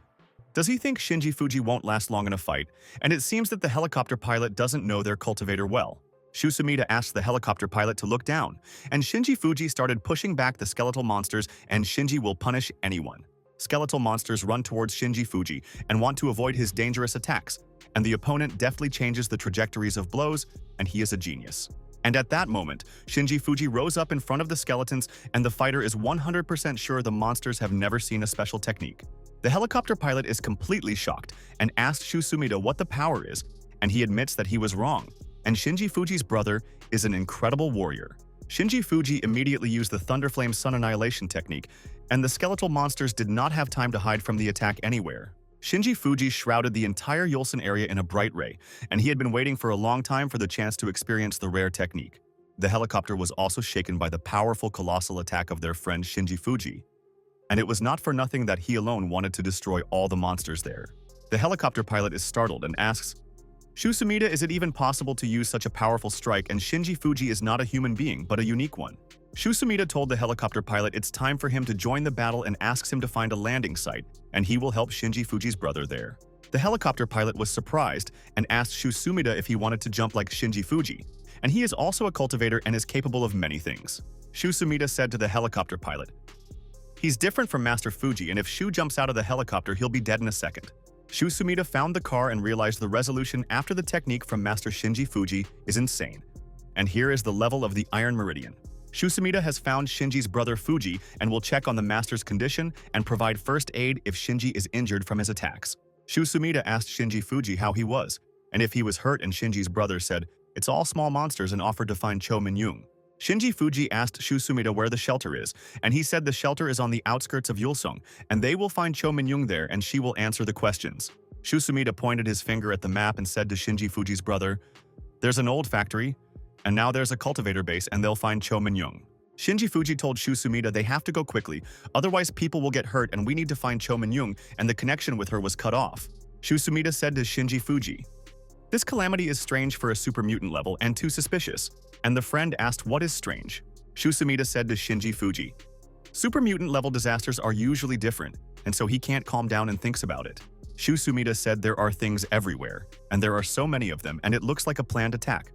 A: does he think Shinji Fuji won't last long in a fight? And it seems that the helicopter pilot doesn't know their cultivator well. Shuumida asked the helicopter pilot to look down, and Shinji Fuji started pushing back the skeletal monsters, and Shinji will punish anyone. Skeletal monsters run towards Shinji Fuji and want to avoid his dangerous attacks, and the opponent deftly changes the trajectories of blows, and he is a genius. And at that moment, Shinji Fuji rose up in front of the skeletons, and the fighter is 100% sure the monsters have never seen a special technique. The helicopter pilot is completely shocked and asked Shuumida what the power is, and he admits that he was wrong. And Shinji Fuji's brother is an incredible warrior. Shinji Fuji immediately used the Thunderflame Sun Annihilation technique, and the skeletal monsters did not have time to hide from the attack anywhere. Shinji Fuji shrouded the entire Yulson area in a bright ray, and he had been waiting for a long time for the chance to experience the rare technique. The helicopter was also shaken by the powerful colossal attack of their friend Shinji Fuji, and it was not for nothing that he alone wanted to destroy all the monsters there. The helicopter pilot is startled and asks, Shuumida, is it even possible to use such a powerful strike, and Shinji Fuji is not a human being, but a unique one? Shuumida told the helicopter pilot it's time for him to join the battle and asks him to find a landing site, and he will help Shinji Fuji's brother there. The helicopter pilot was surprised and asked Shuumida if he wanted to jump like Shinji Fuji, and he is also a cultivator and is capable of many things. Shuumida said to the helicopter pilot, he's different from Master Fuji, and if Shu jumps out of the helicopter, he'll be dead in a second. Shuumida found the car and realized the resolution after the technique from Master Shinji Fuji is insane. And here is the level of the Iron Meridian. Shuumida has found Shinji's brother Fuji and will check on the master's condition and provide first aid if Shinji is injured from his attacks. Shuumida asked Shinji Fuji how he was, and if he was hurt, and Shinji's brother said, it's all small monsters, and offered to find Cho Min-young. Shinji Fuji asked Shuumida where the shelter is, and he said the shelter is on the outskirts of Yulong, and they will find Cho Min-young there, and she will answer the questions. Shuumida pointed his finger at the map and said to Shinji Fuji's brother, there's an old factory, and now there's a cultivator base, and they'll find Cho Min-young. Shinji Fuji told Shuumida they have to go quickly, otherwise people will get hurt, and we need to find Cho Min-young, and the connection with her was cut off. Shuumida said to Shinji Fuji, this calamity is strange for a super mutant level and too suspicious. And the friend asked what is strange. Shuumida said to Shinji Fuji, super mutant level disasters are usually different, and so he can't calm down and thinks about it. Shuumida said there are things everywhere, and there are so many of them, and it looks like a planned attack,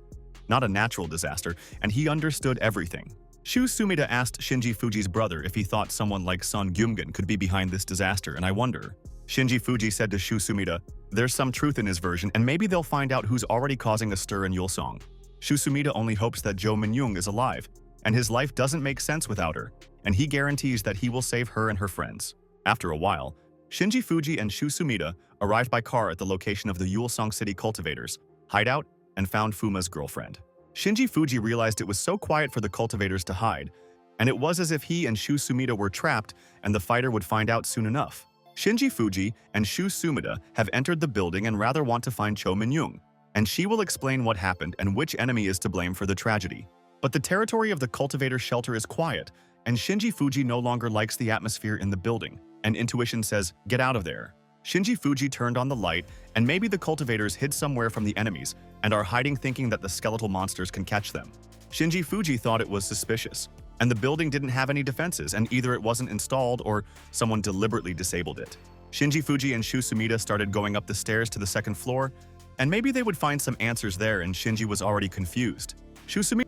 A: not a natural disaster, and he understood everything. Shuumida asked Shinji Fuji's brother if he thought someone like Sun Gyumgun could be behind this disaster, and I wonder. Shinji Fuji said to Shuumida, there's some truth in his version, and maybe they'll find out who's already causing a stir in Yulong. Shuumida only hopes that Cho Min-young is alive, and his life doesn't make sense without her, and he guarantees that he will save her and her friends. After a while, Shinji Fuji and Shuumida arrived by car at the location of the Yulong City cultivators' hideout and found Fuma's girlfriend. Shinji Fuji realized it was so quiet for the cultivators to hide, and it was as if he and Shuumida were trapped and the fighter would find out soon enough. Shinji Fuji and Shuumida have entered the building and rather want to find Cho Min-young, and she will explain what happened and which enemy is to blame for the tragedy. But the territory of the cultivator shelter is quiet, and Shinji Fuji no longer likes the atmosphere in the building, and intuition says, get out of there. Shinji Fuji turned on the light, and maybe the cultivators hid somewhere from the enemies and are hiding, thinking that the skeletal monsters can catch them. Shinji Fuji thought it was suspicious, and the building didn't have any defenses, and either it wasn't installed or someone deliberately disabled it. Shinji Fuji and Shuumida started going up the stairs to the second floor, and maybe they would find some answers there, and Shinji was already confused.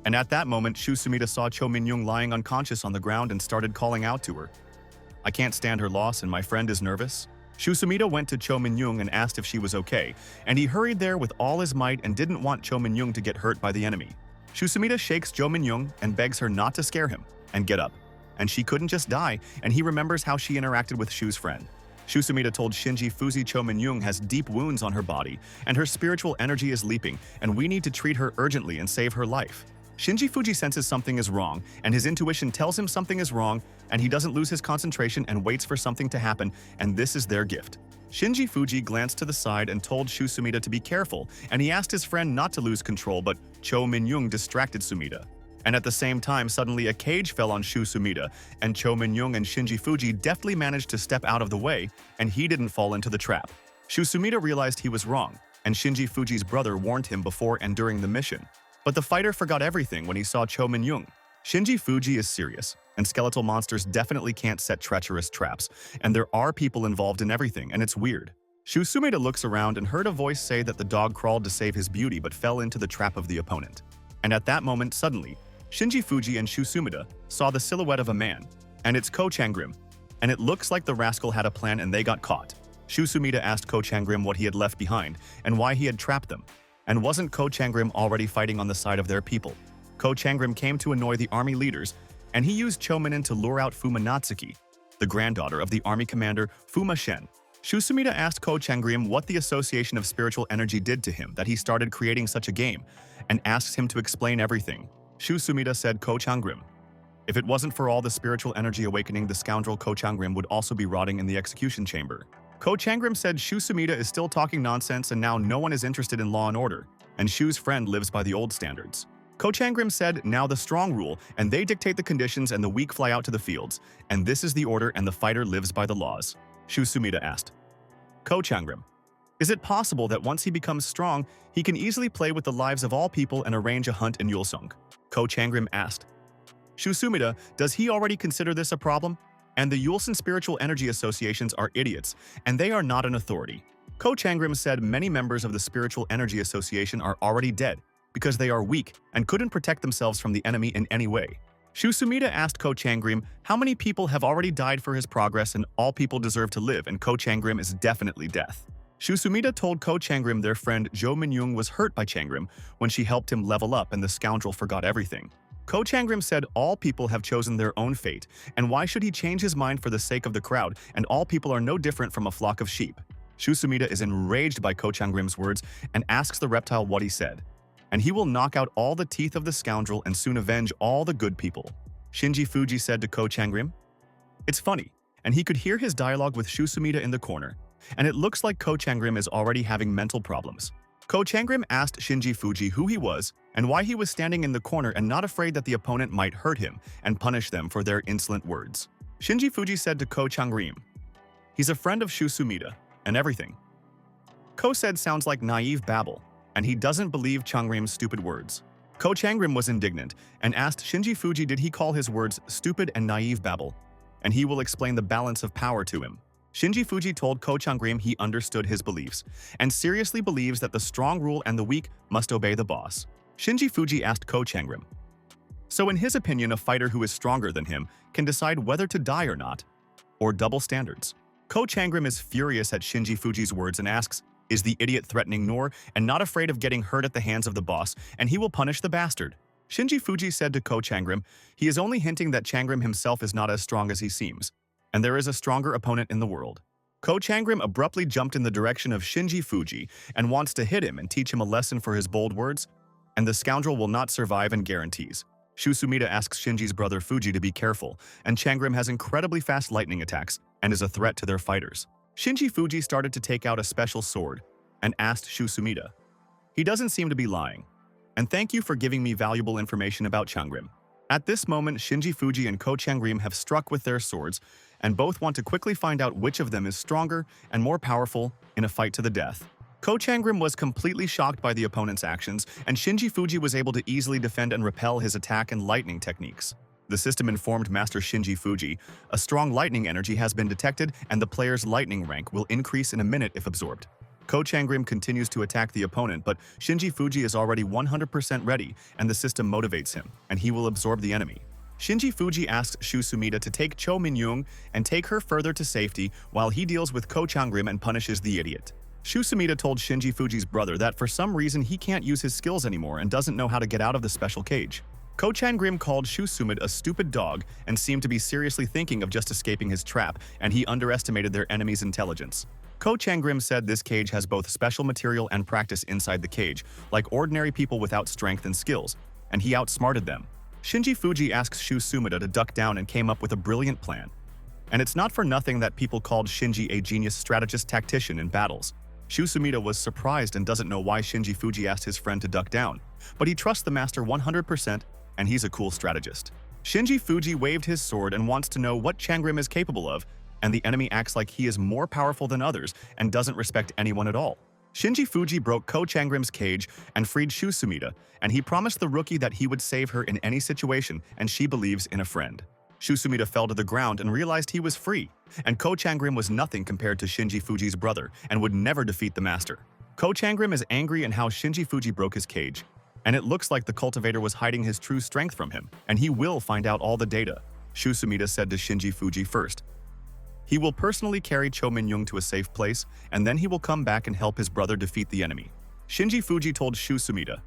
A: And at that moment, Shuumida saw Cho Min-young lying unconscious on the ground and started calling out to her. I can't stand her loss, and my friend is nervous. Shuumida went to Cho Min-young and asked if she was okay, and he hurried there with all his might and didn't want Cho Min-young to get hurt by the enemy. Shuumida shakes Cho Min-young and begs her not to scare him and get up. And she couldn't just die, and he remembers how she interacted with Shu's friend. Shuumida told Shinji Fuji Cho Min-young has deep wounds on her body, and her spiritual energy is leaping, and we need to treat her urgently and save her life. Shinji Fuji senses something is wrong, and his intuition tells him something is wrong, and he doesn't lose his concentration and waits for something to happen, and this is their gift. Shinji Fuji glanced to the side and told Shuumida to be careful, and he asked his friend not to lose control, but Cho Min-young distracted Shuumida. And at the same time, suddenly a cage fell on Shuumida, and Cho Min-young and Shinji Fuji deftly managed to step out of the way, and he didn't fall into the trap. Shuumida realized he was wrong, and Shinji Fuji's brother warned him before and during the mission. But the fighter forgot everything when he saw Cho Min-young. Shinji Fuji is serious, and skeletal monsters definitely can't set treacherous traps, and there are people involved in everything, and it's weird. Shuumida looks around and heard a voice say that the dog crawled to save his beauty but fell into the trap of the opponent. And at that moment, suddenly, Shinji Fuji and Shuumida saw the silhouette of a man, and it's Ko Chang-grim. And it looks like the rascal had a plan and they got caught. Shuumida asked Ko Chang-grim what he had left behind and why he had trapped them. And wasn't Ko Chang-grim already fighting on the side of their people? Ko Chang-grim came to annoy the army leaders, and he used Chomenin to lure out Fumatsuki, the granddaughter of the army commander Fuma Shen. Shuumida asked Ko Chang-grim what the association of spiritual energy did to him that he started creating such a game, and asks him to explain everything. Shuumida said Ko Chang-grim. If it wasn't for all the spiritual energy awakening, the scoundrel Ko Chang-grim would also be rotting in the execution chamber. Ko Chang-grim said Shuumida is still talking nonsense and now no one is interested in law and order, and Shu's friend lives by the old standards. Ko Chang-grim said now the strong rule and they dictate the conditions and the weak fly out to the fields, and this is the order and the fighter lives by the laws. Shuumida asked Ko Chang-grim, is it possible that once he becomes strong, he can easily play with the lives of all people and arrange a hunt in Yulong? Ko Chang-grim asked Shuumida, does he already consider this a problem? And the Yulson Spiritual Energy Associations are idiots, and they are not an authority. Ko Chang-grim said many members of the Spiritual Energy Association are already dead because they are weak and couldn't protect themselves from the enemy in any way. Shuumida asked Ko Chang-grim how many people have already died for his progress and all people deserve to live, and Ko Chang-grim is definitely death. Shuumida told Ko Chang-grim their friend Cho Min-young was hurt by Chang-grim when she helped him level up and the scoundrel forgot everything. Ko Chang-grim said all people have chosen their own fate, and why should he change his mind for the sake of the crowd, and all people are no different from a flock of sheep. Shuumida is enraged by Ko Chang-grim's words and asks the reptile what he said. And he will knock out all the teeth of the scoundrel and soon avenge all the good people. Shinji Fuji said to Ko Chang-grim. It's funny, and he could hear his dialogue with Shuumida in the corner, and it looks like Ko Chang-grim is already having mental problems. Ko Chang-grim asked Shinji Fuji who he was and why he was standing in the corner and not afraid that the opponent might hurt him and punish them for their insolent words. Shinji Fuji said to Ko Chang-grim, he's a friend of Shuumida and everything. Ko said sounds like naive babble, and he doesn't believe Chang-grim's stupid words. Ko Chang-grim was indignant and asked Shinji Fuji did he call his words stupid and naive babble, and he will explain the balance of power to him. Shinji Fuji told Ko Chang-grim he understood his beliefs and seriously believes that the strong rule and the weak must obey the boss. Shinji Fuji asked Ko Chang-grim, so in his opinion a fighter who is stronger than him can decide whether to die or not, or double standards. Ko Chang-grim is furious at Shinji Fuji's words and asks, is the idiot threatening Nor and not afraid of getting hurt at the hands of the boss, and he will punish the bastard? Shinji Fuji said to Ko Chang-grim, he is only hinting that Chang-grim himself is not as strong as he seems, and there is a stronger opponent in the world. Ko Chang-grim abruptly jumped in the direction of Shinji Fuji and wants to hit him and teach him a lesson for his bold words, and the scoundrel will not survive and guarantees. Shuumida asks Shinji's brother Fuji to be careful, and Chang-grim has incredibly fast lightning attacks and is a threat to their fighters. Shinji Fuji started to take out a special sword and asked Shuumida. He doesn't seem to be lying. And thank you for giving me valuable information about Chang-grim. At this moment, Shinji Fuji and Ko Chang-grim have struck with their swords, and both want to quickly find out which of them is stronger and more powerful in a fight to the death. Ko Chang-grim was completely shocked by the opponent's actions, and Shinji Fuji was able to easily defend and repel his attack and lightning techniques. The system informed Master Shinji Fuji, a strong lightning energy has been detected and the player's lightning rank will increase in a minute if absorbed. Ko Chang-grim continues to attack the opponent, but Shinji Fuji is already 100% ready and the system motivates him, and he will absorb the enemy. Shinji Fuji asks Shuumida to take Cho Min-young and take her further to safety while he deals with Ko Chang-rim and punishes the idiot. Shuumida told Shinji Fuji's brother that for some reason he can't use his skills anymore and doesn't know how to get out of the special cage. Ko Chang-rim called Shuumida a stupid dog and seemed to be seriously thinking of just escaping his trap, and he underestimated their enemy's intelligence. Ko Chang-rim said this cage has both special material and practice inside the cage, like ordinary people without strength and skills, and he outsmarted them. Shinji Fuji asks Shuumida to duck down and came up with a brilliant plan. And it's not for nothing that people called Shinji a genius strategist tactician in battles. Shuumida was surprised and doesn't know why Shinji Fuji asked his friend to duck down, but he trusts the master 100%, and he's a cool strategist. Shinji Fuji waved his sword and wants to know what Chang-rim is capable of, and the enemy acts like he is more powerful than others and doesn't respect anyone at all. Shinji Fuji broke Ko Chang-rim's cage and freed Shuumida, and he promised the rookie that he would save her in any situation, and she believes in a friend. Shuumida fell to the ground and realized he was free, and Ko Chang-rim was nothing compared to Shinji Fuji's brother and would never defeat the master. Ko Chang-rim is angry in how Shinji Fuji broke his cage, and it looks like the cultivator was hiding his true strength from him, and he will find out all the data. Shuumida said to Shinji Fuji first. He will personally carry Cho Min-young to a safe place, and then he will come back and help his brother defeat the enemy. Shinji Fuji told Shuumida.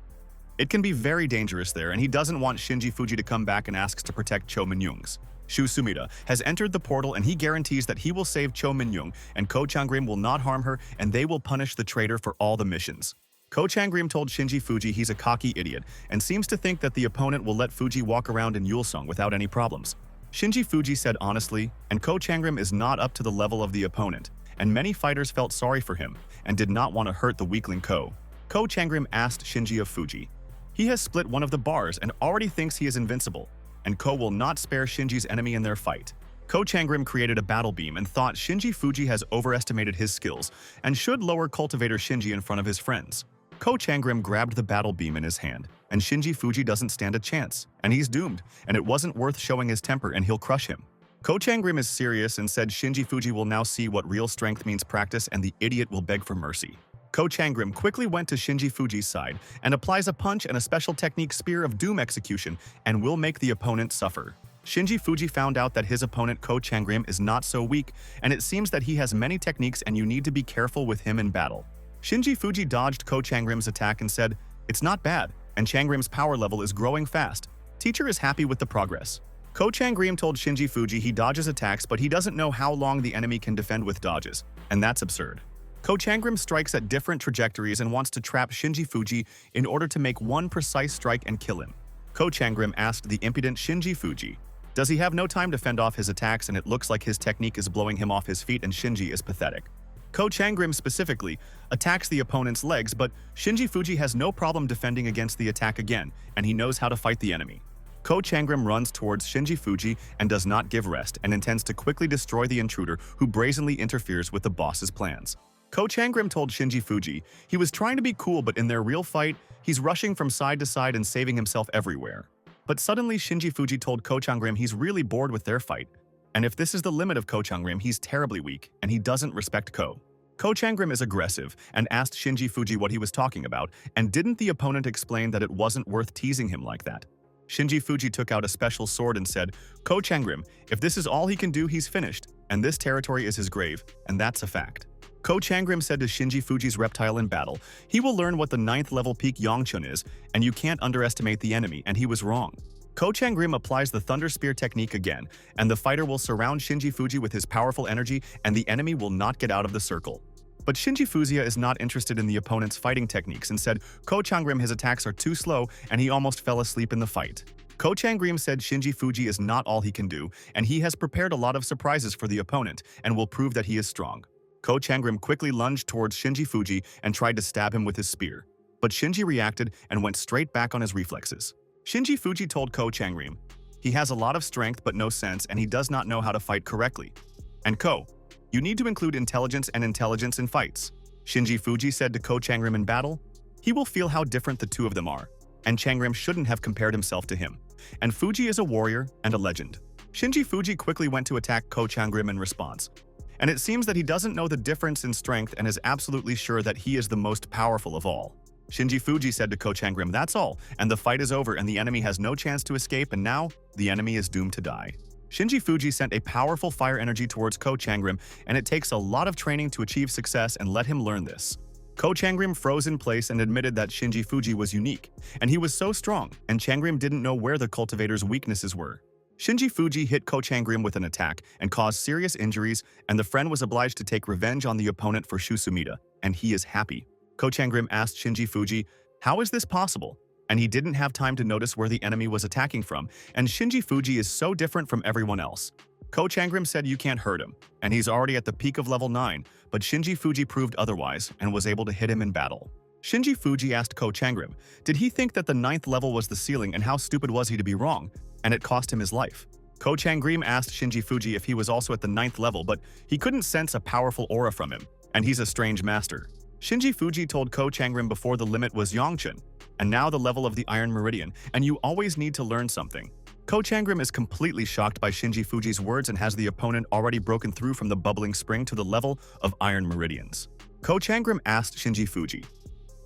A: It can be very dangerous there, and he doesn't want Shinji Fuji to come back and asks to protect Cho Min-young's. Shuumida has entered the portal, and he guarantees that he will save Cho Min-young, and Ko Chang-rim will not harm her, and they will punish the traitor for all the missions. Ko Chang-rim told Shinji Fuji he's a cocky idiot, and seems to think that the opponent will let Fuji walk around in Yulong without any problems. Shinji Fuji said honestly, and Ko Chang-rim is not up to the level of the opponent, and many fighters felt sorry for him, and did not want to hurt the weakling Ko. Ko Chang-rim asked Shinji of Fuji. He has split one of the bars and already thinks he is invincible, and Ko will not spare Shinji's enemy in their fight. Ko Chang-rim created a battle beam and thought Shinji Fuji has overestimated his skills, and should lower cultivator Shinji in front of his friends. Ko Chang-rim grabbed the battle beam in his hand, and Shinji Fuji doesn't stand a chance, and he's doomed, and it wasn't worth showing his temper and he'll crush him. Ko Chang-rim is serious and said Shinji Fuji will now see what real strength means practice and the idiot will beg for mercy. Ko Chang-rim quickly went to Shinji Fuji's side and applies a punch and a special technique Spear of Doom execution and will make the opponent suffer. Shinji Fuji found out that his opponent Ko Chang-rim is not so weak, and it seems that he has many techniques and you need to be careful with him in battle. Shinji Fuji dodged Ko Chang-rim's attack and said, "It's not bad, and Chang-rim's power level is growing fast. Teacher is happy with the progress." Ko Chang-rim told Shinji Fuji he dodges attacks, but he doesn't know how long the enemy can defend with dodges, and that's absurd. Ko Chang-rim strikes at different trajectories and wants to trap Shinji Fuji in order to make one precise strike and kill him. Ko Chang-rim asked the impudent Shinji Fuji, does he have no time to fend off his attacks, and it looks like his technique is blowing him off his feet and Shinji is pathetic. Ko Chang-rim specifically attacks the opponent's legs, but Shinji Fuji has no problem defending against the attack again, and he knows how to fight the enemy. Ko Chang-rim runs towards Shinji Fuji and does not give rest and intends to quickly destroy the intruder who brazenly interferes with the boss's plans. Ko Chang-rim told Shinji Fuji he was trying to be cool, but in their real fight, he's rushing from side to side and saving himself everywhere. But suddenly Shinji Fuji told Ko Chang-rim he's really bored with their fight, and if this is the limit of Ko Chang-rim, he's terribly weak, and he doesn't respect Ko. Ko Chang-rim is aggressive and asked Shinji Fuji what he was talking about, and didn't the opponent explain that it wasn't worth teasing him like that? Shinji Fuji took out a special sword and said, Ko Chang-rim, if this is all he can do, he's finished, and this territory is his grave, and that's a fact. Ko Chang-rim said to Shinji Fuji's reptile in battle, he will learn what the 9th level peak Yongchun is, and you can't underestimate the enemy, and he was wrong. Ko Chang-rim applies the Thunder Spear technique again, and the fighter will surround Shinji Fuji with his powerful energy, and the enemy will not get out of the circle. But Shinji Fuji is not interested in the opponent's fighting techniques and said Ko Chang-rim his attacks are too slow and he almost fell asleep in the fight. Ko Chang-rim said Shinji Fuji is not all he can do, and he has prepared a lot of surprises for the opponent and will prove that he is strong. Ko Chang-rim quickly lunged towards Shinji Fuji and tried to stab him with his spear. But Shinji reacted and went straight back on his reflexes. Shinji Fuji told Ko Chang-rim, he has a lot of strength but no sense and he does not know how to fight correctly. And Ko, you need to include intelligence in fights. Shinji Fuji said to Ko Chang-rim in battle, he will feel how different the two of them are, and Chang-rim shouldn't have compared himself to him. And Fuji is a warrior and a legend. Shinji Fuji quickly went to attack Ko Chang-rim in response. And it seems that he doesn't know the difference in strength and is absolutely sure that he is the most powerful of all. Shinji Fuji said to Ko Changrim, "That's all, and the fight is over and the enemy has no chance to escape and now the enemy is doomed to die." Shinji Fuji sent a powerful fire energy towards Ko Changrim, and it takes a lot of training to achieve success, and let him learn this. Ko Changrim froze in place and admitted that Shinji Fuji was unique, and he was so strong, and Changrim didn't know where the cultivator's weaknesses were. Shinji Fuji hit Ko Changrim with an attack and caused serious injuries, and the friend was obliged to take revenge on the opponent for Shuumida, and he is happy. Ko Changrim asked Shinji Fuji, "How is this possible?" And he didn't have time to notice where the enemy was attacking from, and Shinji Fuji is so different from everyone else. Ko Changrim said you can't hurt him, and he's already at the peak of level 9, but Shinji Fuji proved otherwise and was able to hit him in battle. Shinji Fuji asked Ko Changrim, did he think that the 9th level was the ceiling and how stupid was he to be wrong, and it cost him his life? Ko Changrim asked Shinji Fuji if he was also at the 9th level, but he couldn't sense a powerful aura from him, and he's a strange master. Shinji Fuji told Ko Changrim before the limit was Yongchen, and now the level of the Iron Meridian, and you always need to learn something. Ko Changrim is completely shocked by Shinji Fuji's words and has the opponent already broken through from the bubbling spring to the level of Iron Meridians. Ko Changrim asked Shinji Fuji.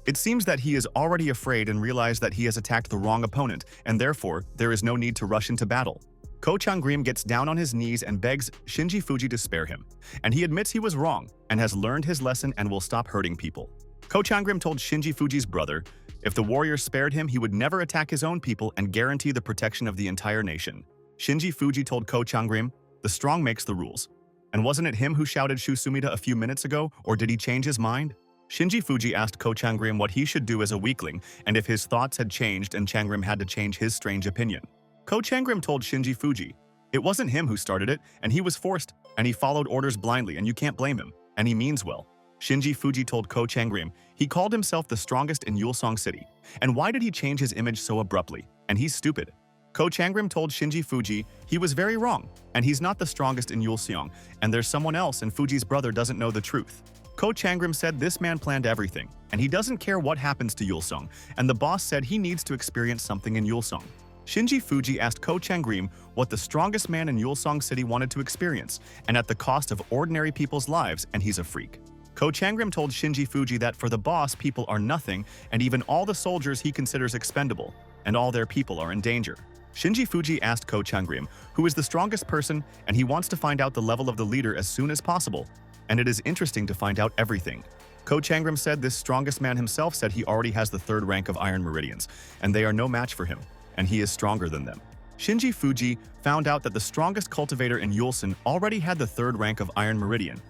A: It seems that he is already afraid and realized that he has attacked the wrong opponent, and therefore, there is no need to rush into battle. Ko Changrim gets down on his knees and begs Shinji Fuji to spare him, and he admits he was wrong and has learned his lesson and will stop hurting people. Ko Changrim told Shinji Fuji's brother, if the warrior spared him, he would never attack his own people and guarantee the protection of the entire nation. Shinji Fuji told Ko Changrim, the strong makes the rules. And wasn't it him who shouted Shuumida a few minutes ago, or did he change his mind? Shinji Fuji asked Ko Changrim what he should do as a weakling and if his thoughts had changed and Changrim had to change his strange opinion. Ko Changrim told Shinji Fuji, it wasn't him who started it, and he was forced, and he followed orders blindly, and you can't blame him, and he means well. Shinji Fuji told Ko Changrim he called himself the strongest in Yulong City, and why did he change his image so abruptly? And he's stupid. Ko Changrim told Shinji Fuji he was very wrong, and he's not the strongest in Yulong, and there's someone else and Fuji's brother doesn't know the truth. Ko Changrim said this man planned everything, and he doesn't care what happens to Yulong, and the boss said he needs to experience something in Yulong. Shinji Fuji asked Ko Changrim what the strongest man in Yulong City wanted to experience, and at the cost of ordinary people's lives, and he's a freak. Ko Changrim told Shinji Fuji that for the boss, people are nothing, and even all the soldiers he considers expendable, and all their people are in danger. Shinji Fuji asked Ko Changrim who is the strongest person, and he wants to find out the level of the leader as soon as possible, and it is interesting to find out everything. Ko Changrim said this strongest man himself said he already has the 3rd rank of Iron Meridians, and they are no match for him, and he is stronger than them. Shinji Fuji found out that the strongest cultivator in Yulson already had the 3rd rank of Iron Meridian,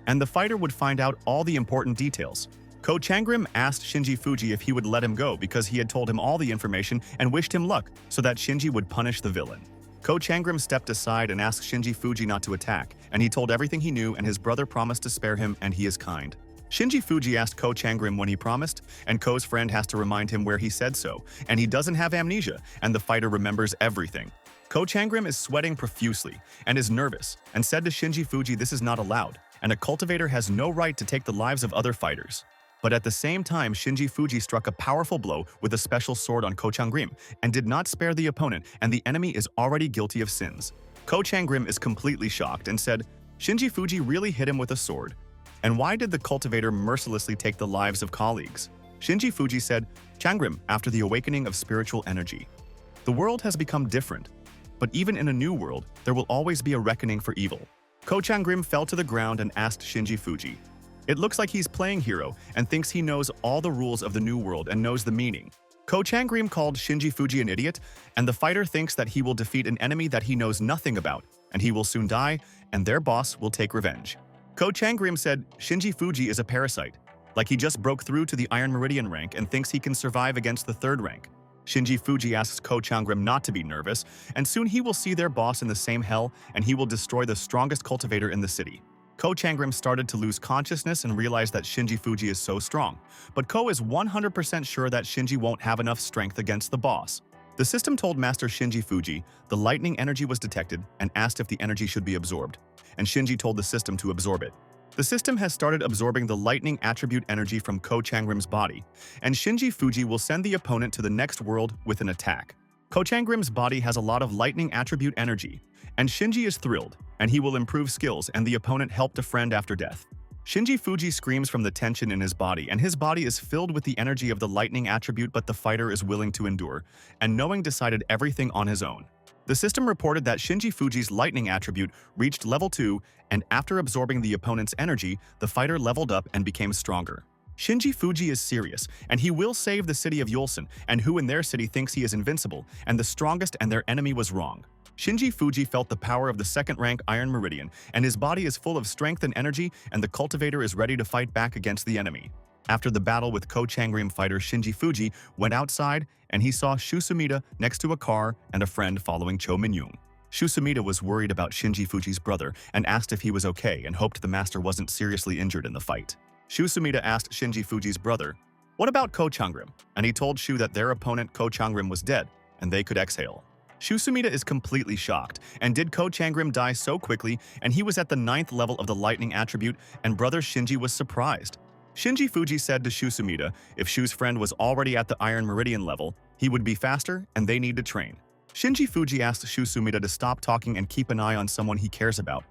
A: and the fighter would find out all the important details. Ko Changrim asked Shinji Fuji if he would let him go because he had told him all the information and wished him luck so that Shinji would punish the villain. Ko Changrim stepped aside and asked Shinji Fuji not to attack, and he told everything he knew and his brother promised to spare him and he is kind. Shinji Fuji asked Ko Changrim when he promised, and Ko's friend has to remind him where he said so, and he doesn't have amnesia, and the fighter remembers everything. Ko Changrim is sweating profusely and is nervous, and said to Shinji Fuji this is not allowed, and a cultivator has no right to take the lives of other fighters. But at the same time, Shinji Fuji struck a powerful blow with a special sword on Ko Changrim, and did not spare the opponent, and the enemy is already guilty of sins. Ko Changrim is completely shocked and said, Shinji Fuji really hit him with a sword. And why did the cultivator mercilessly take the lives of colleagues? Shinji Fuji said, Changrim, after the awakening of spiritual energy. The world has become different, but even in a new world, there will always be a reckoning for evil. Ko Changrim fell to the ground and asked Shinji Fuji. It looks like he's playing hero and thinks he knows all the rules of the new world and knows the meaning. Ko Changrim called Shinji Fuji an idiot, and the fighter thinks that he will defeat an enemy that he knows nothing about, and he will soon die, and their boss will take revenge. Ko Changrim said Shinji Fuji is a parasite, like he just broke through to the Iron Meridian rank and thinks he can survive against the 3rd rank. Shinji Fuji asks Ko Changrim not to be nervous, and soon he will see their boss in the same hell, and he will destroy the strongest cultivator in the city. Ko Changrim started to lose consciousness and realized that Shinji Fuji is so strong, but Ko is 100% sure that Shinji won't have enough strength against the boss. The system told Master Shinji Fuji the lightning energy was detected and asked if the energy should be absorbed, and Shinji told the system to absorb it. The system has started absorbing the lightning attribute energy from Ko Changrim's body, and Shinji Fuji will send the opponent to the next world with an attack. Ko Changrim's body has a lot of lightning attribute energy, and Shinji is thrilled, and he will improve skills and the opponent helped a friend after death. Shinji Fuji screams from the tension in his body, and his body is filled with the energy of the lightning attribute, but the fighter is willing to endure, and knowing decided everything on his own. The system reported that Shinji Fuji's lightning attribute reached level 2, and after absorbing the opponent's energy, the fighter leveled up and became stronger. Shinji Fuji is serious, and he will save the city of Yulson, and who in their city thinks he is invincible, and the strongest, and their enemy was wrong. Shinji Fuji felt the power of the second-rank Iron Meridian, and his body is full of strength and energy, and the cultivator is ready to fight back against the enemy. After the battle with Ko-Changrim fighter Shinji Fuji went outside, and he saw Shuumida next to a car and a friend following Cho Min-young. Shuumida was worried about Shinji Fuji's brother and asked if he was okay and hoped the master wasn't seriously injured in the fight. Shuumida asked Shinji Fuji's brother, "What about Ko-Changrim?" And he told Shu that their opponent Ko-Changrim was dead, and they could exhale. Shuumida is completely shocked, and did Ko-Changrim die so quickly, and he was at the 9th level of the lightning attribute, and brother Shinji was surprised. Shinji Fuji said to Shuumida if Shu's friend was already at the Iron Meridian level, he would be faster, and they need to train. Shinji Fuji asked Shuumida to stop talking and keep an eye on someone he cares about.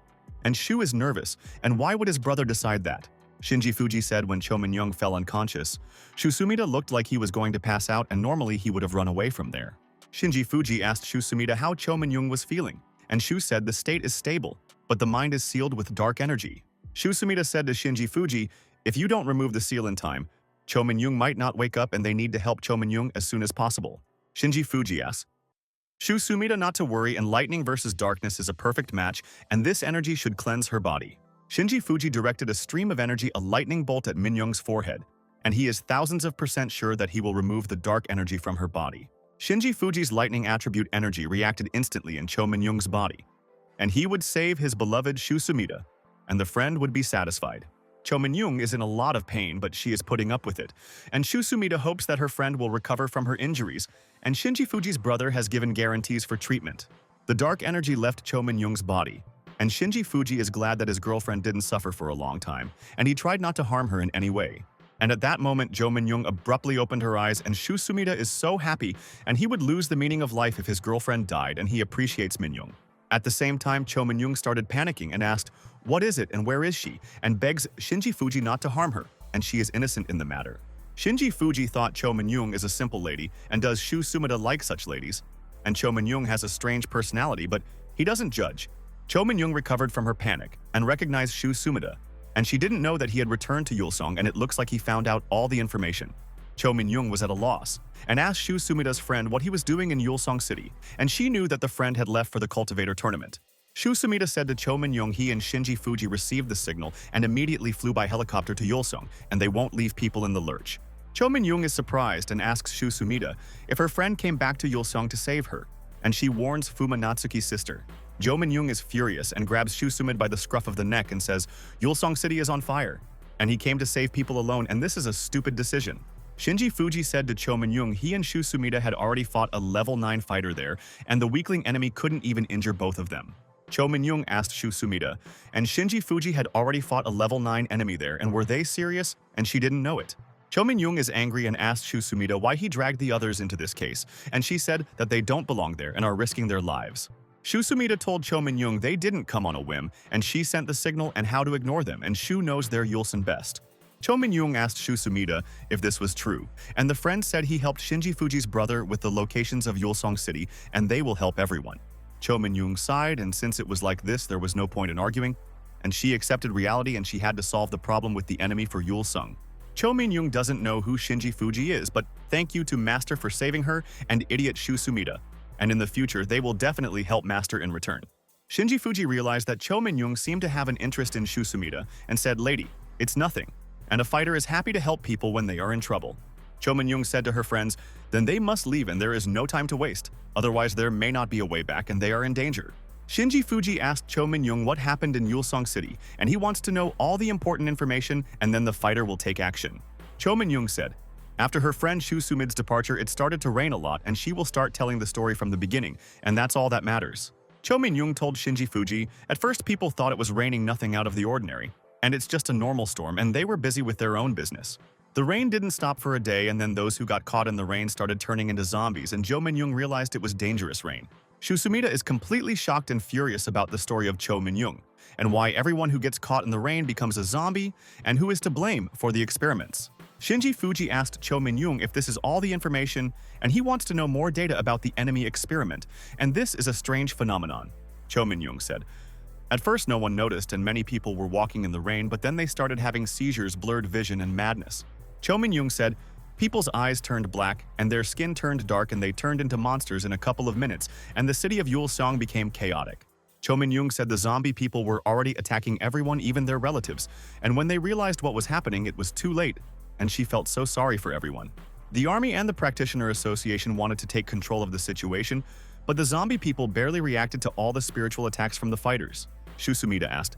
A: And Shu is nervous, and why would his brother decide that? Shinji Fuji said when Cho Min-young fell unconscious, Shuumida looked like he was going to pass out, and normally he would have run away from there. Shinji Fuji asked Shuumida how Cho Min-young was feeling, and Shu said the state is stable, but the mind is sealed with dark energy. Shuumida said to Shinji Fuji, if you don't remove the seal in time, Cho Min-young might not wake up and they need to help Cho Min-young as soon as possible. Shinji Fuji asked Shuumida not to worry, and lightning versus darkness is a perfect match, and this energy should cleanse her body. Shinji Fuji directed a stream of energy, a lightning bolt at Min-young's forehead, and he is thousands of % sure that he will remove the dark energy from her body. Shinji Fuji's lightning attribute energy reacted instantly in Cho Min-young's body, and he would save his beloved Shuumida, and the friend would be satisfied. Cho Min-young is in a lot of pain, but she is putting up with it, and Shuumida hopes that her friend will recover from her injuries, and Shinji Fuji's brother has given guarantees for treatment. The dark energy left Cho Min-young's body, and Shinji Fuji is glad that his girlfriend didn't suffer for a long time, and he tried not to harm her in any way. And at that moment, Cho Min-young abruptly opened her eyes, and Shuumida is so happy, and he would lose the meaning of life if his girlfriend died, and he appreciates Min-young. At the same time, Cho Min-young started panicking and asked, "What is it and where is she?" and begs Shinji Fuji not to harm her, and she is innocent in the matter. Shinji Fuji thought Cho Min-young is a simple lady, and does Shuumida like such ladies? And Cho Min-young has a strange personality, but he doesn't judge. Cho Min-young recovered from her panic and recognized Shuumida, and she didn't know that he had returned to Yulong, and it looks like he found out all the information. Cho Min-young was at a loss, and asked Shuumida's friend what he was doing in Yulong City, and she knew that the friend had left for the cultivator tournament. Shuumida said to Cho Min-young he and Shinji Fuji received the signal and immediately flew by helicopter to Yulong, and they won't leave people in the lurch. Cho Min-young is surprised and asks Shuumida if her friend came back to Yulong to save her, and she warns Fumatsuki's sister. Cho Min-young is furious and grabs Shuumida by the scruff of the neck and says, Yulong City is on fire, and he came to save people alone, and this is a stupid decision. Shinji Fuji said to Cho Min-young he and Shuumida had already fought a level 9 fighter there, and the weakling enemy couldn't even injure both of them. Cho Min-young asked Shuumida, and Shinji Fuji had already fought a level 9 enemy there, and were they serious? And she didn't know it. Cho Min-young is angry and asked Shuumida why he dragged the others into this case, and she said that they don't belong there and are risking their lives. Shuumida told Cho Min-young they didn't come on a whim, and she sent the signal and how to ignore them, and Shu knows their Yulson best. Cho Min-young asked Shuumida if this was true, and the friend said he helped Shinji Fuji's brother with the locations of Yulong City, and they will help everyone. Cho Min-young sighed, and since it was like this, there was no point in arguing, and she accepted reality, and she had to solve the problem with the enemy for Yulong. Cho Min-young doesn't know who Shinji Fuji is, but thank you to Master for saving her and idiot Shuumida, and in the future they will definitely help Master in return. Shinji Fuji realized that Cho Min-young seemed to have an interest in Shuumida and said, "Lady, it's nothing, and a fighter is happy to help people when they are in trouble." Cho Min-young said to her friends, "Then they must leave and there is no time to waste, otherwise there may not be a way back and they are in danger." Shinji Fuji asked Cho Min-young what happened in Yulong City, and he wants to know all the important information, and then the fighter will take action. Cho Min-young said, after her friend Shuumida's departure, it started to rain a lot, and she will start telling the story from the beginning, and that's all that matters. Cho Min-young told Shinji Fuji, at first people thought it was raining nothing out of the ordinary, and it's just a normal storm, and they were busy with their own business. The rain didn't stop for a day, and then those who got caught in the rain started turning into zombies, and Cho Min-young realized it was dangerous rain. Shuumida is completely shocked and furious about the story of Cho Min-young, and why everyone who gets caught in the rain becomes a zombie, and who is to blame for the experiments. Shinji Fuji asked Cho Min-young if this is all the information, and he wants to know more data about the enemy experiment, and this is a strange phenomenon. Cho Min-young said, "At first no one noticed and many people were walking in the rain, but then they started having seizures, blurred vision, and madness." Cho Min-young said, "People's eyes turned black, and their skin turned dark, and they turned into monsters in a couple of minutes, and the city of Yulong became chaotic." Cho Min-young said the zombie people were already attacking everyone, even their relatives, and when they realized what was happening, it was too late, and she felt so sorry for everyone. The army and the Practitioner Association wanted to take control of the situation, but the zombie people barely reacted to all the spiritual attacks from the fighters. Shuumida asked,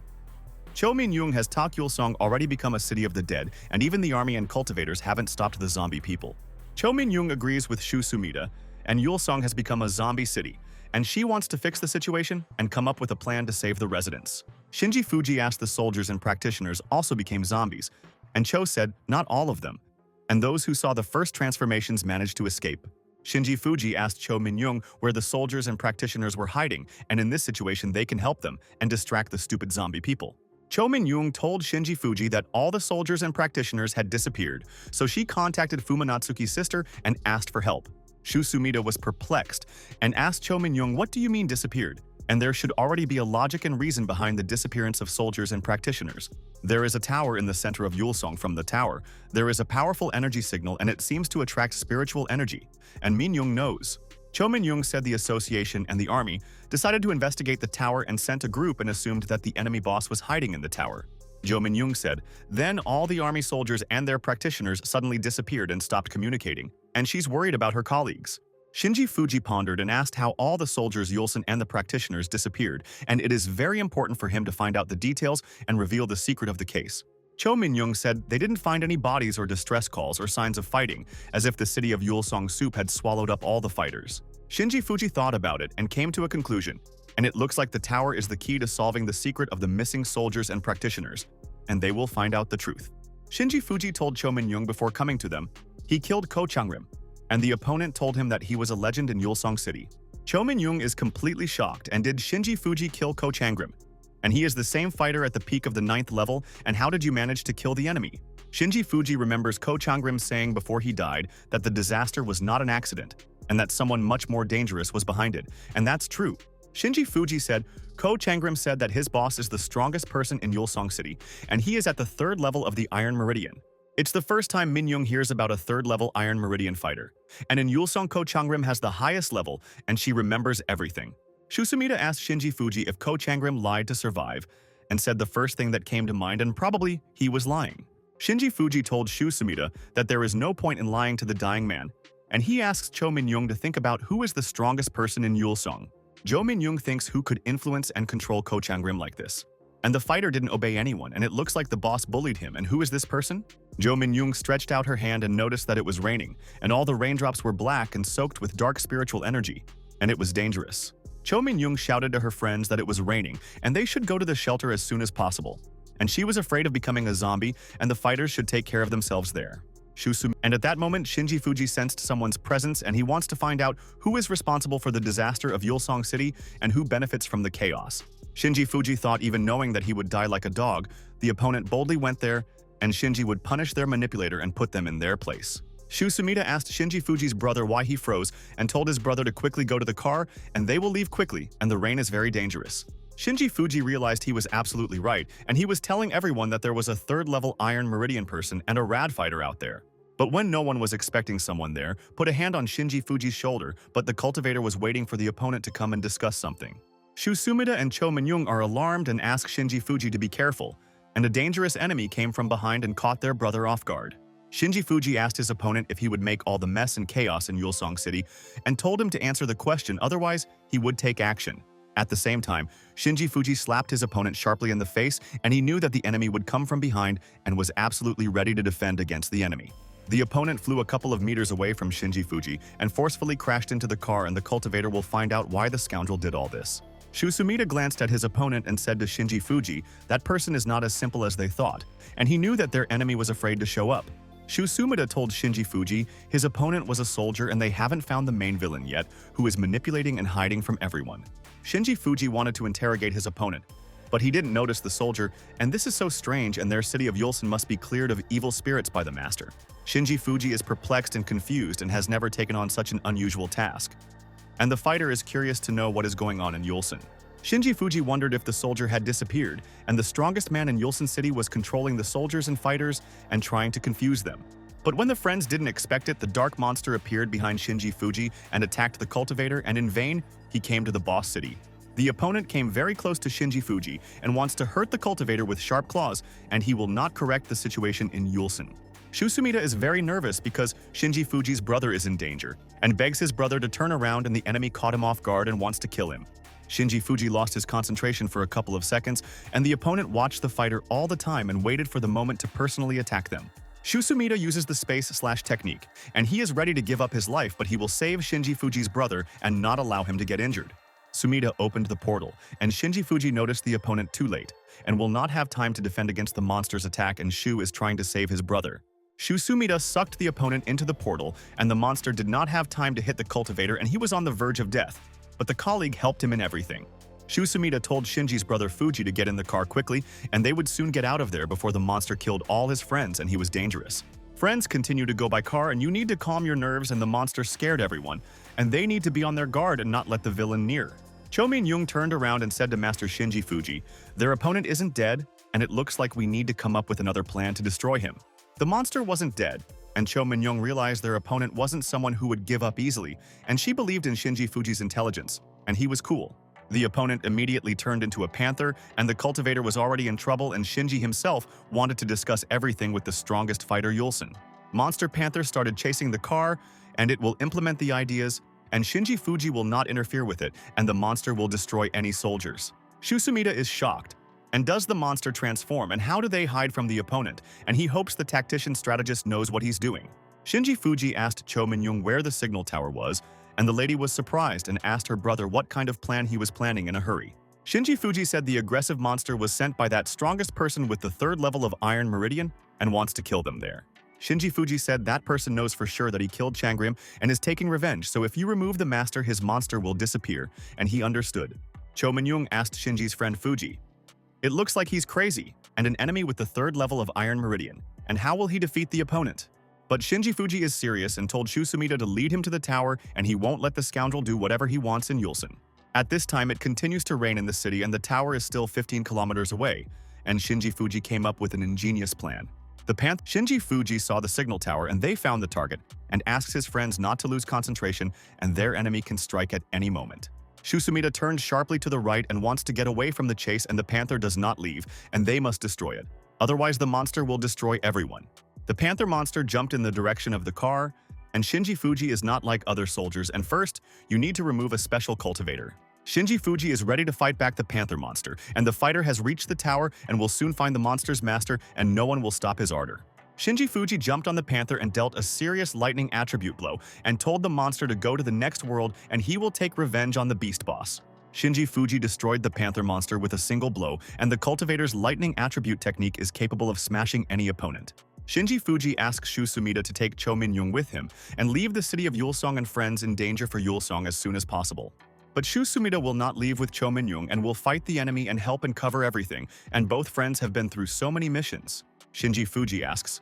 A: "Cho Min-young, has Yulong already become a city of the dead, and even the army and cultivators haven't stopped the zombie people?" Cho Min-young agrees with Shuumida, and Yulong has become a zombie city, and she wants to fix the situation and come up with a plan to save the residents. Shinji Fuji asked the soldiers and practitioners also became zombies, and Cho said not all of them, and those who saw the first transformations managed to escape. Shinji Fuji asked Cho Min-young where the soldiers and practitioners were hiding, and in this situation they can help them and distract the stupid zombie people. Cho Min-young told Shinji Fuji that all the soldiers and practitioners had disappeared, so she contacted Fumatsuki's sister and asked for help. Shuumida was perplexed and asked Cho Min-young, "What do you mean disappeared? And there should already be a logic and reason behind the disappearance of soldiers and practitioners. There is a tower in the center of Yulong. From the tower, there is a powerful energy signal and it seems to attract spiritual energy, and Min-young knows." Cho Min-young said the association and the army decided to investigate the tower and sent a group and assumed that the enemy boss was hiding in the tower. Cho Min-young said, "Then all the army soldiers and their practitioners suddenly disappeared and stopped communicating, and she's worried about her colleagues." Shinji Fuji pondered and asked how all the soldiers, Yulong, and the practitioners disappeared, and it is very important for him to find out the details and reveal the secret of the case. Cho Min-young said they didn't find any bodies or distress calls or signs of fighting, as if the city of Yulong soup had swallowed up all the fighters. Shinji Fuji thought about it and came to a conclusion, and it looks like the tower is the key to solving the secret of the missing soldiers and practitioners, and they will find out the truth. Shinji Fuji told Cho Min-young before coming to them, he killed Ko Changrim, and the opponent told him that he was a legend in Yulong City. Cho Min-young is completely shocked, and did Shinji Fuji kill Ko Changrim? And he is the same fighter at the peak of the 9th level, and how did you manage to kill the enemy? Shinji Fuji remembers Ko Changrim saying before he died that the disaster was not an accident, and that someone much more dangerous was behind it, and that's true. Shinji Fuji said, Ko Changrim said that his boss is the strongest person in Yulong City, and he is at the 3rd level of the Iron Meridian. It's the first time Min-young hears about a 3rd level Iron Meridian fighter, and in Yulong Ko Changrim has the highest level, and she remembers everything. Shuumida asked Shinji Fuji if Ko Changrim lied to survive, and said the first thing that came to mind, and probably he was lying. Shinji Fuji told Shuumida that there is no point in lying to the dying man, and he asks Cho Min-young to think about who is the strongest person in Yulong. Cho Min-young thinks who could influence and control Ko Changrim like this. And the fighter didn't obey anyone, and it looks like the boss bullied him, and who is this person? Cho Min-young stretched out her hand and noticed that it was raining, and all the raindrops were black and soaked with dark spiritual energy, and it was dangerous. Cho Min-young shouted to her friends that it was raining, and they should go to the shelter as soon as possible. And she was afraid of becoming a zombie, and the fighters should take care of themselves there. And at that moment, Shinji Fuji sensed someone's presence, and he wants to find out who is responsible for the disaster of Yulong City and who benefits from the chaos. Shinji Fuji thought even knowing that he would die like a dog, the opponent boldly went there, and Shinji would punish their manipulator and put them in their place. Shuumida asked Shinji Fuji's brother why he froze and told his brother to quickly go to the car, and they will leave quickly, and the rain is very dangerous. Shinji Fuji realized he was absolutely right, and he was telling everyone that there was a 3rd level Iron Meridian person and a rad fighter out there. But when no one was expecting someone there, put a hand on Shinji Fuji's shoulder, but the cultivator was waiting for the opponent to come and discuss something. Shuumida and Cho Min-young are alarmed and ask Shinji Fuji to be careful, and a dangerous enemy came from behind and caught their brother off guard. Shinji Fuji asked his opponent if he would make all the mess and chaos in Yulong City, and told him to answer the question, otherwise he would take action. At the same time, Shinji Fuji slapped his opponent sharply in the face, and he knew that the enemy would come from behind and was absolutely ready to defend against the enemy. The opponent flew a couple of meters away from Shinji Fuji and forcefully crashed into the car, and the cultivator will find out why the scoundrel did all this. Shuumida glanced at his opponent and said to Shinji Fuji, that person is not as simple as they thought, and he knew that their enemy was afraid to show up. Shuumida told Shinji Fuji his opponent was a soldier and they haven't found the main villain yet, who is manipulating and hiding from everyone. Shinji Fuji wanted to interrogate his opponent, but he didn't notice the soldier, and this is so strange, and their city of Yulson must be cleared of evil spirits by the master. Shinji Fuji is perplexed and confused and has never taken on such an unusual task. And the fighter is curious to know what is going on in Yulson. Shinji Fuji wondered if the soldier had disappeared, and the strongest man in Yulson City was controlling the soldiers and fighters and trying to confuse them. But when the friends didn't expect it, the dark monster appeared behind Shinji Fuji and attacked the cultivator, and in vain, he came to the boss city. The opponent came very close to Shinji Fuji and wants to hurt the cultivator with sharp claws, and he will not correct the situation in Yulson. Shuumida is very nervous because Shinji Fuji's brother is in danger and begs his brother to turn around, and the enemy caught him off guard and wants to kill him. Shinji Fuji lost his concentration for a couple of seconds, and the opponent watched the fighter all the time and waited for the moment to personally attack them. Shuumida uses the space/technique, and he is ready to give up his life, but he will save Shinji Fuji's brother and not allow him to get injured. Sumida opened the portal, and Shinji Fuji noticed the opponent too late and will not have time to defend against the monster's attack, and Shu is trying to save his brother. Sumida sucked the opponent into the portal, and the monster did not have time to hit the cultivator, and he was on the verge of death. But the colleague helped him in everything. Sumida told Shinji's brother Fuji to get in the car quickly, and they would soon get out of there before the monster killed all his friends and he was dangerous. Friends continue to go by car, and you need to calm your nerves, and the monster scared everyone, and they need to be on their guard and not let the villain near. Cho Min-young turned around and said to Master Shinji Fuji, "Their opponent isn't dead, and it looks like we need to come up with another plan to destroy him." The monster wasn't dead, and Cho Min-young realized their opponent wasn't someone who would give up easily, and she believed in Shinji Fuji's intelligence, and he was cool. The opponent immediately turned into a panther, and the cultivator was already in trouble, and Shinji himself wanted to discuss everything with the strongest fighter Yulson. Monster Panther started chasing the car, and it will implement the ideas, and Shinji Fuji will not interfere with it, and the monster will destroy any soldiers. Sumida is shocked. And does the monster transform, and how do they hide from the opponent? And he hopes the tactician strategist knows what he's doing. Shinji Fuji asked Cho Min-young where the signal tower was, and the lady was surprised and asked her brother what kind of plan he was planning in a hurry. Shinji Fuji said the aggressive monster was sent by that strongest person with the 3rd level of Iron Meridian and wants to kill them there. Shinji Fuji said that person knows for sure that he killed Changrim and is taking revenge, so if you remove the master, his monster will disappear, and he understood. Cho Min-young asked Shinji's friend Fuji, "It looks like he's crazy, and an enemy with the 3rd level of Iron Meridian, and how will he defeat the opponent?" But Shinji Fuji is serious and told Sumida to lead him to the tower, and he won't let the scoundrel do whatever he wants in Yulson. At this time, it continues to rain in the city, and the tower is still 15 kilometers away, and Shinji Fuji came up with an ingenious plan. Shinji Fuji saw the signal tower, and they found the target, and asks his friends not to lose concentration, and their enemy can strike at any moment. Sumida turned sharply to the right and wants to get away from the chase, and the panther does not leave, and they must destroy it. Otherwise, the monster will destroy everyone. The panther monster jumped in the direction of the car, and Shinji Fuji is not like other soldiers, and first, you need to remove a special cultivator. Shinji Fuji is ready to fight back the panther monster, and the fighter has reached the tower and will soon find the monster's master, and no one will stop his ardor. Shinji Fuji jumped on the panther and dealt a serious lightning attribute blow and told the monster to go to the next world, and he will take revenge on the beast boss. Shinji Fuji destroyed the panther monster with a single blow, and the cultivator's lightning attribute technique is capable of smashing any opponent. Shinji Fuji asks Sumida to take Cho Min-young with him and leave the city of Yulsong and friends in danger for Yulsong as soon as possible. But Sumida will not leave with Cho Min-young and will fight the enemy and help and cover everything, and both friends have been through so many missions. Shinji Fuji asks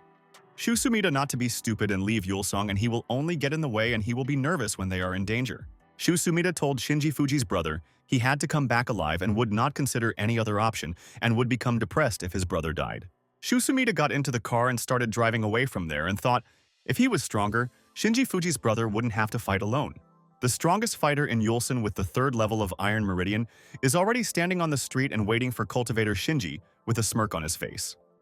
A: Sumida not to be stupid and leave Yulsong, and he will only get in the way and he will be nervous when they are in danger. Sumida told Shinji Fuji's brother he had to come back alive and would not consider any other option and would become depressed if his brother died. Sumida got into the car and started driving away from there and thought, if he was stronger, Shinji Fuji's brother wouldn't have to fight alone. The strongest fighter in Yulson with the 3rd level of Iron Meridian is already standing on the street and waiting for cultivator Shinji with a smirk on his face.